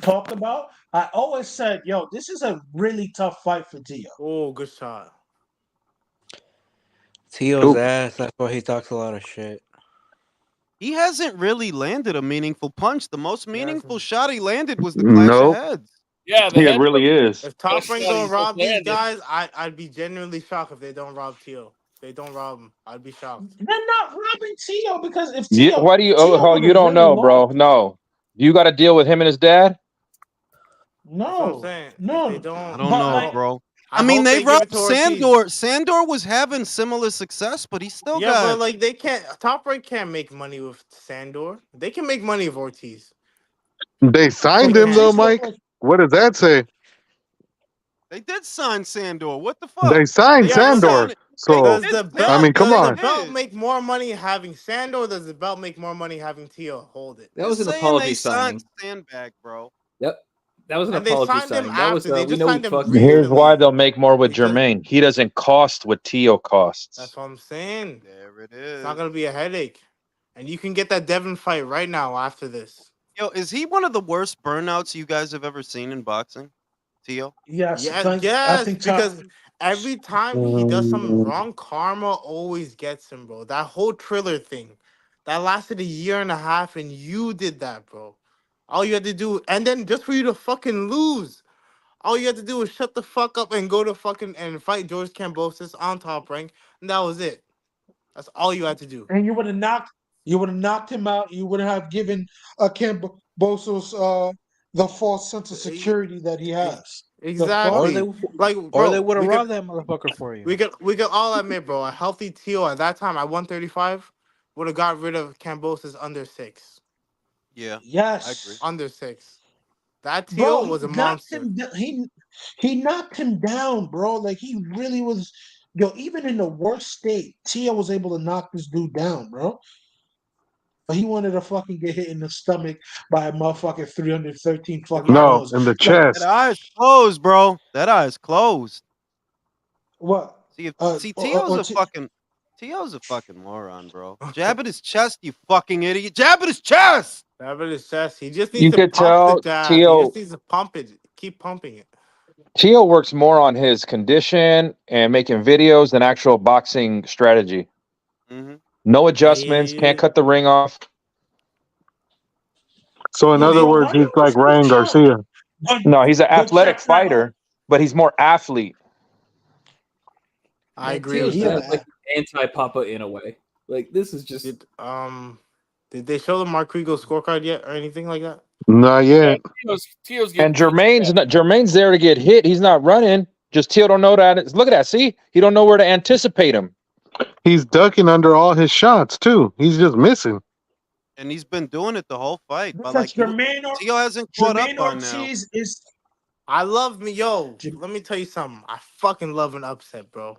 talked about, I always said, yo, this is a really tough fight for Tio. Oh, good shot. Tio's Oop. ass. That's why he talks a lot of shit. He hasn't really landed a meaningful punch. The most meaningful shot he landed was the clash Nope. of heads. Yeah, the It head. really is. If Top That's Rank not don't even rob these landed. guys, I'd be genuinely shocked if they don't rob Teal. If they don't rob him, I'd be shocked. They're not robbing Tio because if You, Tio, why do you? Tio Oh, would've you don't really know, bro. lost. No, you got to deal with him and his dad. That's what I'm No, saying. If no. they don't, I don't But know, like, bro. I I mean, hope they they give it robbed to Ortiz. Sandor. Sandor was having similar success, but he still Yeah, got. but like they can't. Top Rank can't make money with Sandor. They can make money with Ortiz. They signed him though, Mike. What does that say? They did sign Sandor. What the fuck? They signed Yeah, but Sandor. So Does did- the they- belt? I mean, come does on. the belt make more money having Sandor? Or does the belt make more money having Teal? Hold it. That was an Saying apology they signing. signed Sandbag, bro. Yep, that was an And they apology signed him signing. That was after. They we just know signed we him fucked. recently. Here's why they'll make more with Because- Jermaine. He doesn't cost what Tio costs. That's what I'm saying. There it It's is. not gonna be a headache, and you can get that Devin fight right now after this. Yo, is he one of the worst burnouts you guys have ever seen in boxing? Tio? yes, Yes, I yes, think because every time he does something wrong, karma always gets him, bro. That whole Triller thing, that lasted a year and a half, and you did that, bro. All you had to do, and then just for you to fucking lose, all you had to do was shut the fuck up and go to fucking and fight George Kambosos on Top Rank, and that was it. That's all you had to do. And you would have knocked him out. You would have given Kambosos the false sense of security that he has. Exactly. Or they would have robbed that motherfucker for you. We could all admit, bro, a healthy Teo at that time at 135 would have got rid of Kambosos under 6. Yeah. Yes. I agree. Under 6. That Teo was a monster. He knocked him down, bro. Like he really was. Yo, even in the worst state, Teo was able to knock this dude down, bro. But he wanted to fucking get hit in the stomach by a motherfucking 313 fucking pounds. in the Like, chest. That eye is closed, bro. That eye is closed. what? See, Teo's a fucking moron, bro. Jab at his chest, you fucking idiot. Jab at his chest. Jab at his chest. He just You needs to could pump tell the jab. Teo- He just needs to pump it. Keep pumping it. Teo works more on his condition and making videos than actual boxing strategy. Mm-hmm. No adjustments, can't cut the ring off. So in other words, he's like Ryan Garcia. No, he's an athletic fighter, but he's more athlete. I agree Teo's with kind that. of like anti-Papa in a way. Like this is just. Did they show the Markrigo scorecard yet or anything like that? Not yet. Teo's And Jermaine's there to get hit. He's not running. Just Teo don't know that. Look at that. See, he don't know where to anticipate him. He's ducking under all his shots too. He's just missing. And he's been doing it the whole fight. But Because like, Teo hasn't caught up on now. Ortiz is. I love me, yo. Let me tell you something. I fucking love an upset, bro.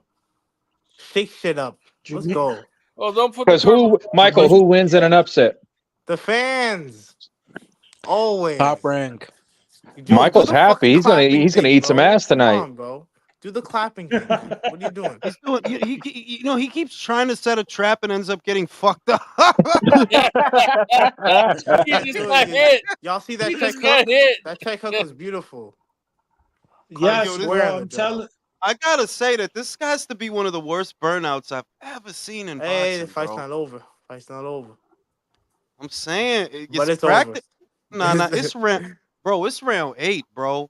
Shake shit up. Let's go. Well, don't put Because who wins in an upset? The fans. Always. Top rank. Dude, Michael's do the happy. fucking He's gonna clapping eat some thing, ass bro. tonight. Come on, bro. Do the clapping thing. What are you doing? He's doing. He keeps trying to set a trap and ends up getting fucked up. He just got hit. Y'all see that He check just got hook? hit. That check hook was beautiful. Yes, Yo, bro. where I'm telling. I gotta say that this has to be one of the worst burnouts I've ever seen in Hey, boxing, the fight's bro. not over. Fight's not over. I'm saying, But it's over. Nah, it's round, bro. It's round 8, bro.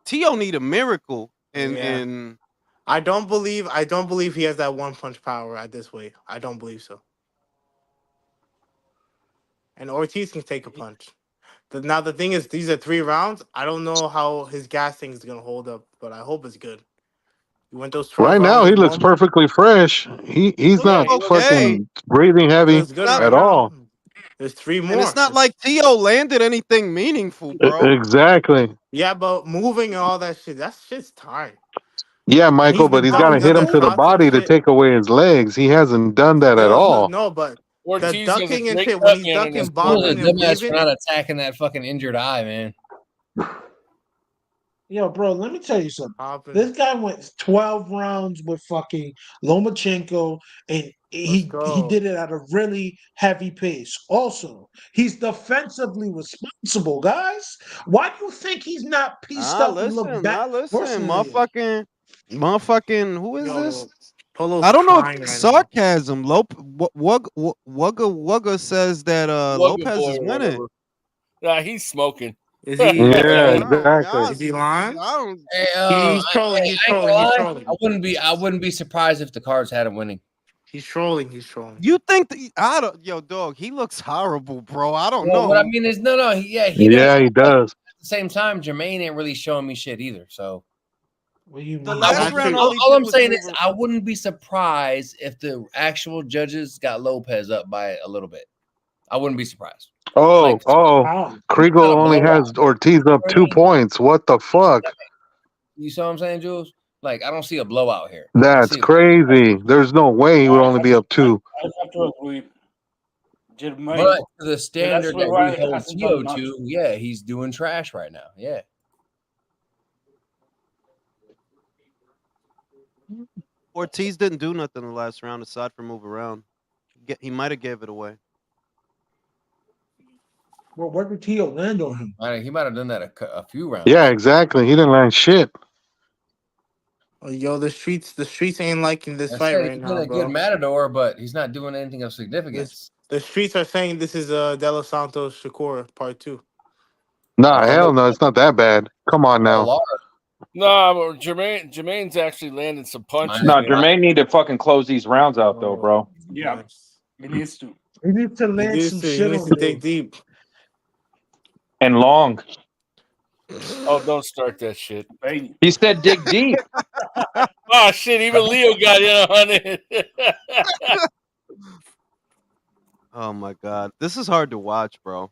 Teo need a miracle, and I don't believe he has that one punch power at this weight. I don't believe so. And Ortiz can take a punch. Now the thing is, these are 3 rounds. I don't know how his gas thing is gonna hold up, but I hope it's good. You went those 12 Right now, rounds he looks normal? perfectly fresh. He's not okay. fucking breathing heavy Looks good at right all. now. There's 3 more. and it's not like Teo landed anything meaningful, bro. Exactly. Yeah, but moving and all that shit, that shit's tired. Yeah, Michael, but he's got to hit him to the body to take away his legs. He hasn't done that at all. No, but Ortiz the has a ducking and great shit, when he's cut man in ducking, his bobbing, The and dumbass for weaving. not attacking that fucking injured eye, man. Yo, bro, let me tell you something. This guy went 12 rounds with fucking Lomachenko, and he did it at a really heavy pace. Also, he's defensively responsible, guys. Why do you think he's not pieced up and look back? Listen, motherfucking, who is this? Polo's I don't know if crying it's right now. sarcasm. Wugga says that Lopez is winning. Nah, he's smoking. Is he? Yeah, exactly. Is he lying? Hey, He's trolling. He's I ain't trolling. gonna He's lie, trolling. I wouldn't be surprised if the cards had him winning. He's trolling. He's trolling. You think yo, dog, he looks horrible, bro. I don't Well, know. what I mean is, no, he Yeah, he does. At the same time, Jermaine ain't really showing me shit either. So The last round, all I'm saying is, I wouldn't be surprised if the actual judges got Lopez up by a little bit. I wouldn't be surprised. Kriegel only has Ortiz up 2 points. What the fuck? You saw what I'm saying, Jules? Like, I don't see a blowout here. That's crazy. There's no way he would only be up 2. I have to agree. Jermaine, But to the standard that's that why we he hold hasn't Teo done much. to, yeah, he's doing trash right now. Yeah. Ortiz didn't do nothing in the last round aside from move around. He might have gave it away. Well, where did Teo land on him? He might have done that a few rounds. Yeah, exactly. He didn't land shit. Oh, yo, the streets ain't liking this fight right he's now, been a bro. good matador, but he's not doing anything of significance. The streets are saying this is De Los Santos Shakur part 2. Nah, hell no. It's not that bad. Come on now. No, but Jermaine's actually landed some punches. No, Jermaine need to fucking close these rounds out though, bro. Yeah, he needs to. He needs to land some shit needs on to dig you. deep. And long. Oh, don't start that shit. He said dig deep. Oh shit! Even Leo got in on it. Oh my god, this is hard to watch, bro.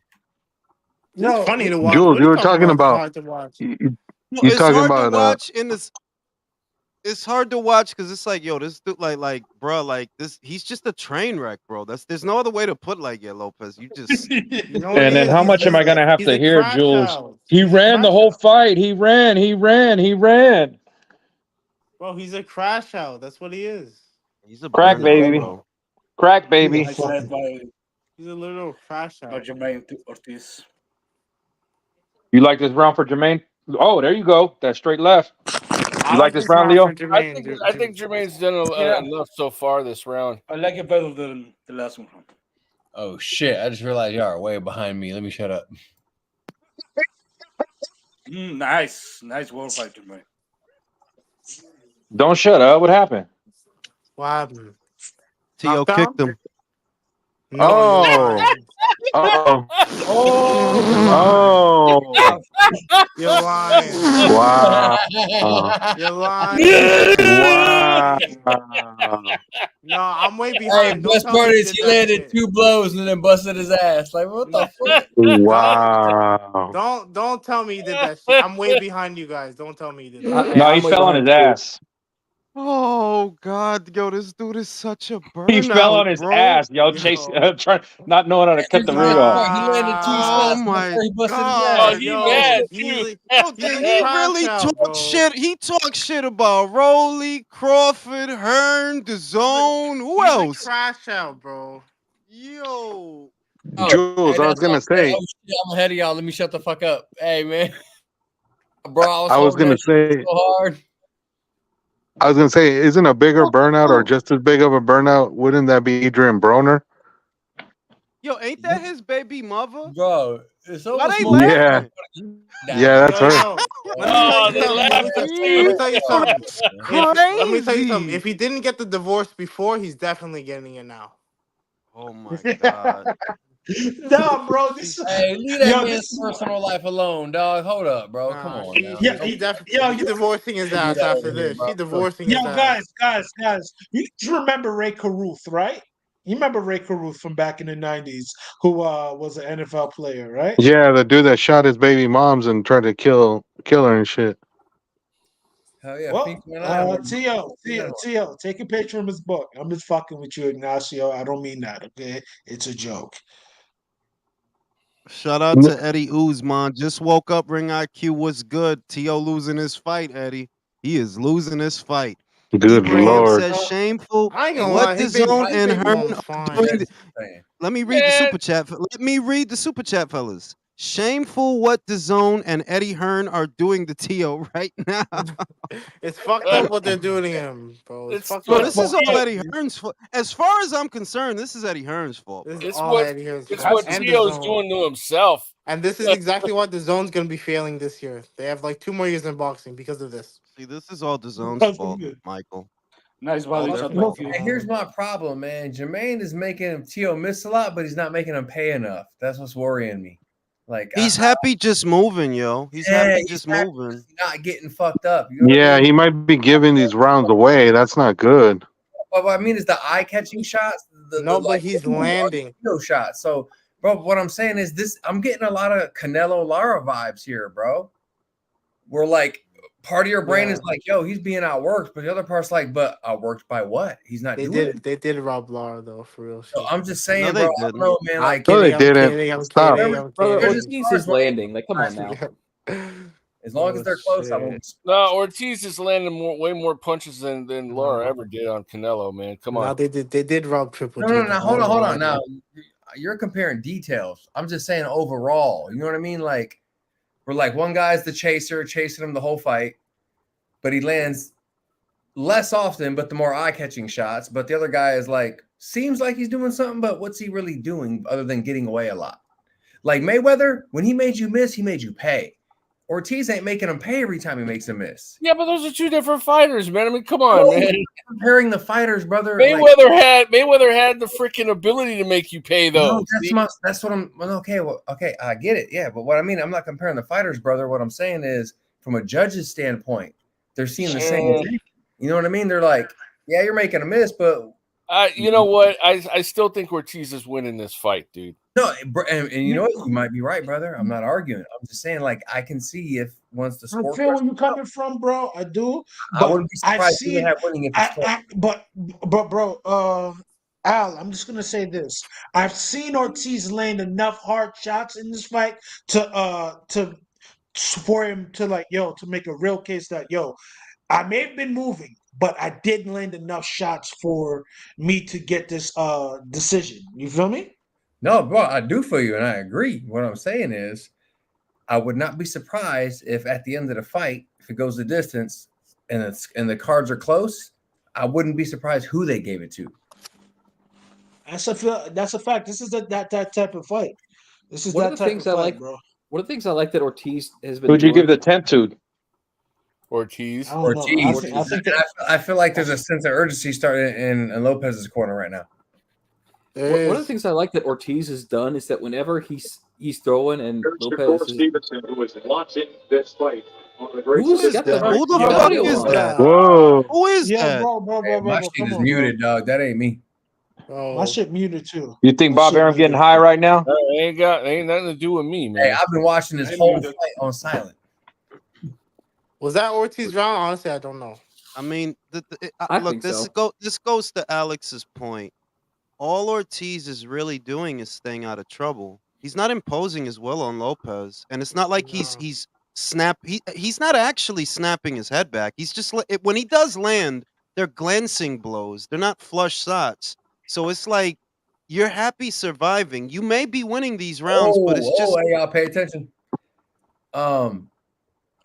It's funny to watch. Jules, What are you you were talking talking about? It's about hard to watch. No, you it's talking hard to about watch in this. It's hard to watch because it's like, yo, this dude, like, bro, like this. He's just a train wreck, bro. There's no other way to put like, yeah, Lopez. You just, You know what And he then is? how much am I gonna have He's to a hear, crash Jules? out. He He's a ran the crash whole out. fight. He ran. Bro, he's a crash out. That's what he is. he's a Crack burnout, baby. bro. Crack baby. Nice led by He's a little crash out. Jermaine to Ortiz. You like this round for Jermaine? Oh, there you go. That straight left. I You like this this round, round for Leo? Jermaine. I think Jermaine's done Yeah. enough so far this round. I like it better than the last one. Oh shit! I just realized y'all are way behind me. Let me shut up. Nice world fight, Jermaine. Don't shut up. What happened? What happened? Tio Knockdown? kicked him. No, Oh. you're Oh. You're lying. Wow. You're lying. Wow. No, I'm way Hey, behind. Don't best tell me part you is did he that landed shit. 2 blows and then busted his ass. Like what the fuck? Wow. Don't tell me you did that shit. I'm way behind you guys. Don't tell me you did that. No, he fell on his ass. Oh God, yo, this dude is such a burnout. He fell on his bro. ass, yo, chasing, trying, not knowing how to cut the ring off. He landed 2 Oh shots my before he busted his God. ass. Oh, he mad too. Yo, did he really talk shit? He talked shit about Rolly, Crawford, Hearn, DAZN. Who He's else? a crash out, bro. Yo. Jules, I was gonna say. Oh shit, I'm ahead of y'all. Let me shut the fuck up. Hey man, bro, I was gonna say. so hard. I was gonna say, isn't a bigger burnout or just as big of a burnout? Wouldn't that be Adrian Broner? Yo, ain't that his baby mother? Bro, it's Why almost they more. Yeah. Yeah, that's her. Let me tell you something. Crazy. Let me tell you something. If he didn't get the divorce before, he's definitely getting it now. Oh my God. No, bro. This is, Hey, leave that man's personal life alone, dog. Hold up, bro. Come on. Now. He's divorcing his ass after this. He's divorcing his ass. guys. You just remember Ray Caruth, right? You remember Ray Caruth from back in the 90s, who was an NFL player, right? Yeah, the dude that shot his baby moms and tried to kill her and shit. Hell yeah. Well, Tio, take a picture of his book. I'm just fucking with you, Ignacio. I don't mean that, okay? It's a joke. Shout out to Eddie Uzman. Just woke up. Ring IQ was good. T.O. losing his fight, Eddie. He is losing his fight. Good Ibrahim Lord. says shameful. I ain't gonna What lie, his DAZN baby and mom's Hearn fine. are doing. Let me read the super chat. Let me read the super chat, fellas. Shameful what DAZN and Eddie Hearn are doing to Tio right now. It's fucked up what they're doing to him, bro. It's fucked Bro, up. this is all Eddie Hearn's fault. As far as I'm concerned, this is Eddie Hearn's fault. This is It's all what Eddie Hearn's it's fault. what And Tio's DAZN. doing to himself. And this is exactly what the zone's gonna be failing this year. They have like 2 more years in boxing because of this. See, this is all DAZN's fault, Michael. Nice All body their shot. fault. And here's my problem, man. Jermaine is making Tio miss a lot, but he's not making him pay enough. That's what's worrying me. Like He's happy just moving, yo. He's happy just moving. Not getting fucked up. You know what I Yeah, mean? he might be giving these rounds away. That's not good. What I mean is the eye-catching shots. But he's landing. Shots. So, bro, what I'm saying is this: I'm getting a lot of Canelo Lara vibes here, bro. We're like, part of your brain is like, yo, he's being outworked, but the other part's like, but outworked by what? He's not doing it. They did rob Lara though, for real. So I'm just saying, No, they bro. I didn't. don't know, man. Like, No, they I'm didn't. kidding, I'm Stop. kidding, I'm Brother, kidding. Ortiz is landing. Like, come on now. As long as they're close, I won't. No, Ortiz is landing way more punches than Lara ever did on Canelo, man. Come on. No, they did rob Triple G. No, hold on. Now you're comparing details. I'm just saying overall. You know what I mean? Like, we're like one guy's the chaser, chasing him the whole fight, but he lands less often, but the more eye-catching shots. But the other guy is like, seems like he's doing something, but what's he really doing other than getting away a lot? Like Mayweather, when he made you miss, he made you pay. Ortiz ain't making him pay every time he makes a miss. Yeah, but those are two different fighters, man. I mean, come on, man. Comparing the fighters, brother. Mayweather had the freaking ability to make you pay, though. No, that's what I'm. Well, okay, I get it. Yeah, but what I mean, I'm not comparing the fighters, brother. What I'm saying is, from a judge's standpoint, they're seeing the same thing. You know what I mean? They're like, yeah, you're making a miss, but you know what? I still think Ortiz is winning this fight, dude. No, and you know what? You might be right, brother. I'm not arguing. I'm just saying, like, I can see if once the sport. I feel where you're coming from, bro. I do. I wouldn't be surprised if they have winning but bro, Al, I'm just gonna say this. I've seen Ortiz land enough hard shots in this fight to for him to to make a real case that I may have been moving, but I didn't land enough shots for me to get this decision. You feel me? No, bro, I do feel you, and I agree. What I'm saying is, I would not be surprised if at the end of the fight, if it goes the distance and the cards are close, I wouldn't be surprised who they gave it to. That's a fact. This is that type of fight. This is One that of the type things of I fight, like, bro. one of the things I like that Ortiz has been. Who'd you give doing- the 10 to? Ortiz. I don't know. I feel like there's a sense of urgency starting in Lopez's corner right now. One of the things I like that Ortiz has done is that whenever he's throwing and Lopez is, Stevenson, who is watching this fight on the Who is that? Who the fuck is that? Whoa. Who is Yeah, that? bro, My shit come is on, muted, dog. That ain't me. bro. My shit muted too. You think My Bob shit Arum getting muted. high right now? Ain't nothing to do with me, man. Hey, I've been watching this whole fight on silent. Was that Ortiz round? Honestly, I don't know. I mean, I look, think this so. this goes to Alex's point. All Ortiz is really doing is staying out of trouble. He's not imposing his will on Lopez, and it's not like he's he's not actually snapping his head back. He's just when he does land, they're glancing blows. They're not flush shots. So it's like you're happy surviving. You may be winning these rounds, but it's just hey, y'all pay attention.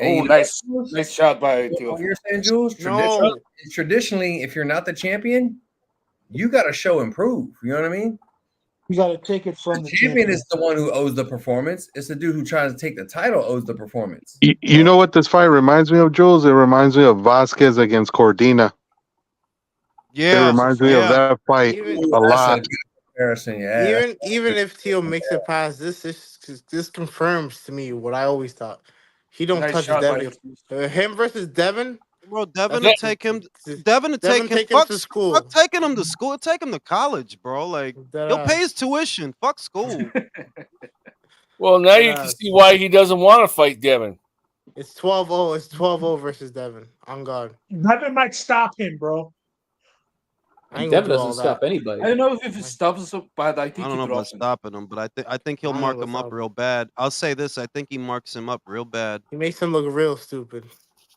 Nice shot by What Teofimo. you're saying, Jules? No. Traditionally, if you're not the champion, you got to show improve. You know what I mean? You got to take it from The the champion is the one who owes the performance. It's the dude who tries to take the title owes the performance. You know what this fight reminds me of, Jules? It reminds me of Vasquez against Cordina. yeah. It reminds me of that fight Even- a lot. That's a good comparison, yeah. Even if Teo makes it past this confirms to me what I always thought. He don't Nice touch shot by Devin. Him versus Devin. Bro, Devin That's- to take him. Devin to Devin take him. to school. Fuck taking him to school. Take him to college, bro. Like he'll pay his tuition. Fuck school. Well, now you can see why he doesn't want to fight Devin. It's 12-0. It's 12-0 versus Devin. On guard. Devin might stop him, bro. I ain't Devin gonna do all doesn't stop that. anybody. I don't know if it stops us, but I think I don't know about stopping him, but I think he'll I don't mark know him what's up up. real bad. I'll say this: I think he marks him up real bad. He makes him look real stupid.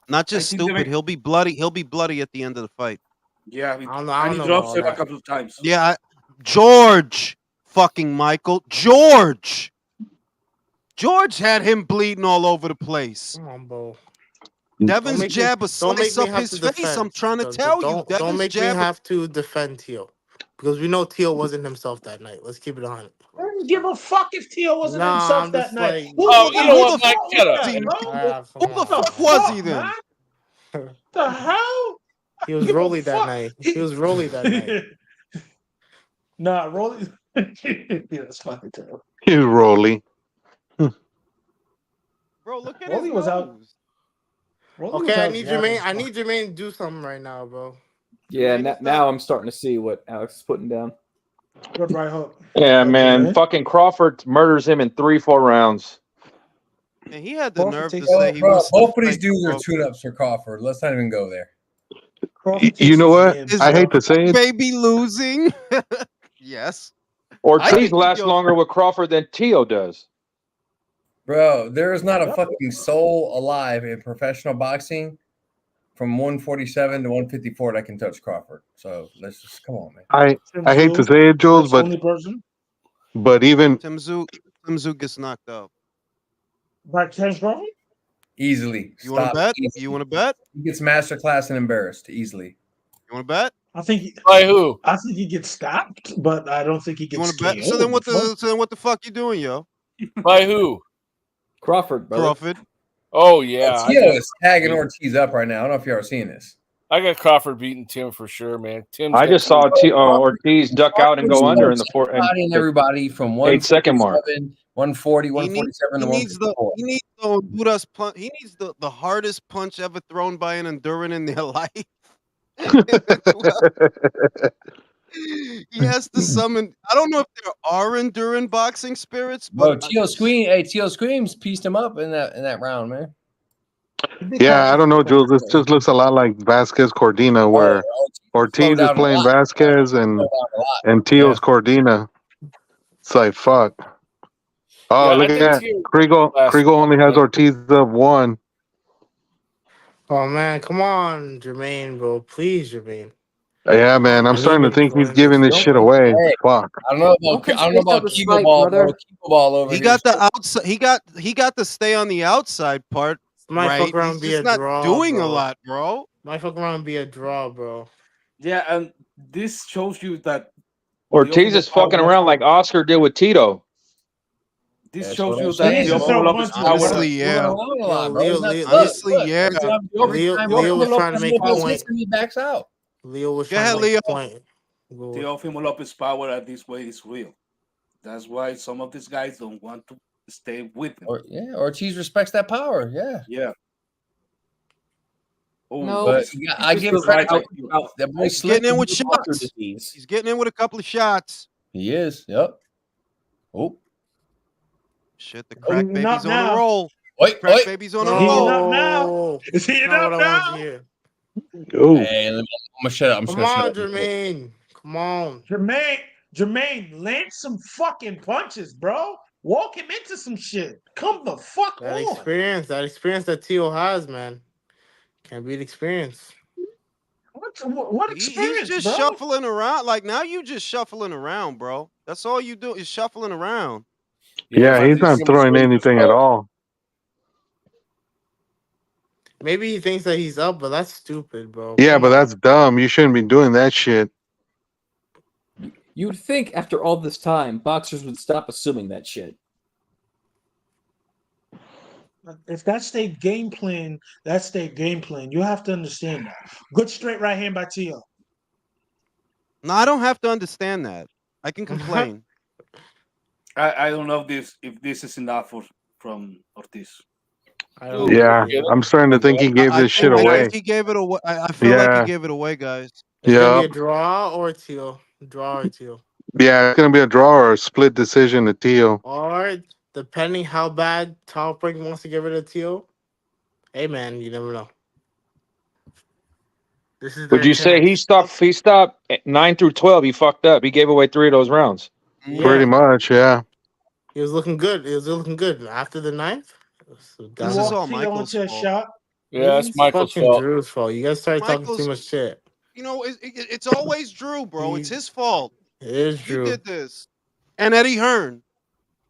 Not just think they stupid. make- He'll be bloody. He'll be bloody at the end of the fight. Yeah, I don't know and he about drops all him a that. couple of times. Yeah, George, fucking Michael, George had him bleeding all over the place. Come on, bro. Devin's make me- jab a don't make slice me up have his to face. defend. I'm trying to Don't- tell you, Don't Devin's make me jab. have to defend Teo. Because we know Teo wasn't himself that night. Let's keep it on it. I don't give a fuck if Teo wasn't Nah, himself I'm that just night. like- Oh, you know what, the Mike? fuck Shut was up. that, bro? Who the fuck was he then? Man? The hell? He was Give a Rolly that fuck. night. He was Rolly that night. Nah, Rolly. Yeah, that's fucking terrible. He's Rolly. Bro, look at Rolly his was out. nose. Rolly was Okay, I out need yapping Jermaine. I stuff. need Jermaine to do something right now, bro. Yeah, Jermaine, now I'm starting to see what Alex is putting down. Good right hook. Yeah, Okay. man. Fucking Crawford murders him in 3-4 rounds. And he had the Crawford nerve to takes- say he Bro, wants both to of these fight dudes are Crawford. tune-ups for Crawford. Let's not even go there. Crawford You takes know his what? wins, I bro. hate to say it. Baby losing. Yes. I Ortiz think lasts Teo- longer with Crawford than Teo does. Bro, there is not a fucking soul alive in professional boxing from 147 to 154 that can touch Crawford. So let's just come on, man. I hate to say it, Jules, That's the but only person. even Tim Zook gets knocked out. By Terence Crawford? Easily. You want to Stop. bet? Easily. You want to bet? He gets masterclass and embarrassed easily. You want to bet? I think By who? he gets stopped, but I don't think he You want gets to bet? KO'd. So then what Fuck. the fuck you doing, yo? By who? Crawford, brother. Crawford. Oh yeah, Tio is tagging Ortiz up right now. I don't know if you're ever seeing this. I got Crawford beating Tim for sure, man. Tim's I got just saw Ortiz duck out and go under in the fourth and everybody from 8-second mark. 140, He 147 to 154. He needs the Honduras punch. He needs the hardest punch ever thrown by an Honduran in their life. He has to summon. I don't know if there are Honduran boxing spirits, Bro, but Tio Screams pieced him up in that round, man. Yeah, I don't know, Jules. This just looks a lot like Vasquez Cordina, where Ortiz is playing Vasquez and Tio's Cordina. It's like fuck. Oh, Yeah, look I at think that. Tio Kriegel only has Ortiz up 1. Oh man, come on, Jermaine, bro. Please, Jermaine. Yeah, man. I'm I need starting to him think to he's win giving this shit away. Hey, Fuck. I don't know about Kibo Ball, bro. Kibo Ball over he here. got the outside. He got to stay on the outside part. Might Right, fuck around he's be just a not draw, doing bro. a lot, bro. Might fuck around and be a draw, bro. Yeah, and this shows you that Ortiz is fucking around like Oscar did with Tito. This shows you that He needs to Teofimo throw Lopez one, power. Honestly, yeah. Honestly, yeah. Leo was trying to make a point. He backs out. Leo was Go trying ahead, to make Leo. a point. Teofimo Lopez power at this way is real. That's why some of these guys don't want to stay with him. Ortiz respects that power. Yeah. Yeah. Oh, No, but I give credit to that boy He's getting in with Walker shots. disease. He's getting in with a couple of shots. He is. Yep. Oh. Shit, the crack Heating baby's up on now. a roll. Wait, Crack baby's on a Heating roll. up now. It's heating up now. Ooh. Hey, I'm gonna shut up. I'm just Come gonna on, shut up. Jermaine. Come on. Jermaine, land some fucking punches, bro. Walk him into some shit. Come the fuck That on. experience that Tio has, man. Can't beat experience. What experience, He's just bro? shuffling around. Like now, you just shuffling around, bro. That's all you do is shuffling around. Yeah, he's not throwing anything at all. Maybe he thinks that he's up, but that's stupid, bro. Yeah, Come but on. that's dumb. You shouldn't be doing that shit. You'd think after all this time, boxers would stop assuming that shit. If that's their game plan, that's their game plan. You have to understand that. Good straight right hand by Tio. No, I don't have to understand that. I can complain. I don't know if this is enough from Ortiz. Yeah, I'm starting to think he gave this shit I away. think he gave it away. I feel like he gave it away, guys. It's gonna be Yeah. a draw or Tio. Draw or Tio. Yeah, it's gonna be a draw or a split decision to Tio. Or depending how bad Top Rank wants to get rid of Tio. Hey man, you never know. This is Would you say he stopped at 9 through 12? He fucked up. He gave away 3 of those rounds. Pretty much, yeah. He was looking good. He was looking good after the 9th. This is all Michael's fault. Shot. Yeah, it's Michael's fucking fault. Drew's fault. You guys started talking Michael's- too much shit. You know, it's always Drew, bro. It's his fault. It is He Drew. did this. And Eddie Hearn.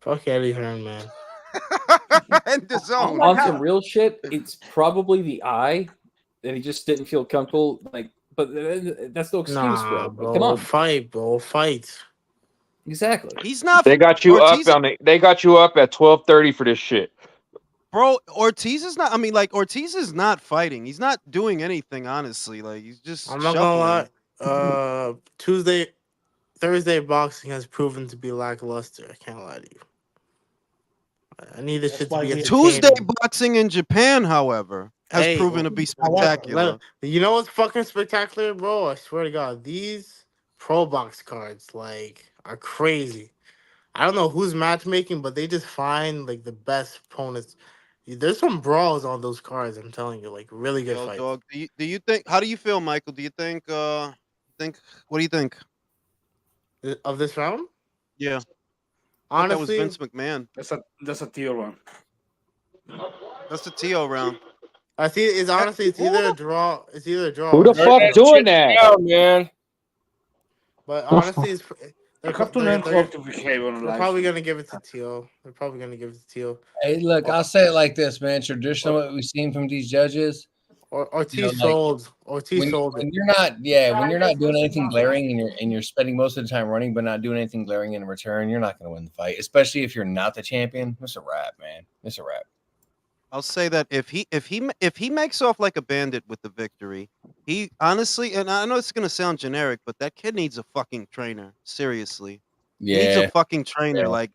Fuck Eddie Hearn, man. And the zone. On some real shit, it's probably the eye that he just didn't feel comfortable. Like, but that's no excuse, Nah, bro. Come on, fight, bro, fight. Exactly. He's not. They got you Ortiz, up They got you up at 12:30 for this shit. bro. Ortiz is not. I mean, like Ortiz is not fighting. He's not doing anything. Honestly, like he's just. I'm not shuffling. gonna lie. Thursday boxing has proven to be lackluster. I can't lie to you. I need this shit to be entertaining. Tuesday boxing in Japan, however, has proven to be spectacular. You know what's fucking spectacular, bro? I swear to God, these pro box cards are crazy. I don't know who's matchmaking, but they just find like the best opponents. There's some brawls on those cards. I'm telling you, like really good fights. Dog, do you think? How do you feel, Michael? Do you think? What do you think of this round? Yeah. Honestly, that was Vince McMahon. That's a Tio round. That's the Tio round. I see. It's honestly, it's either a draw. It's either a draw. Who the fuck doing that? Man. But honestly, they're they're probably gonna give it to Tio. They're probably gonna give it to Tio. Hey, look, I'll say it like this, man. Traditionally, what we've seen from these judges, Ortiz sold. Ortiz sold. When you're not, when you're not doing anything glaring and you're spending most of the time running, but not doing anything glaring in return, you're not going to win the fight. Especially if you're not the champion. It's a wrap, man. It's a wrap. I'll say that if he makes off like a bandit with the victory, he honestly, and I know it's gonna sound generic, but that kid needs a fucking trainer. Seriously, he needs a Yeah. fucking trainer. Yeah. Like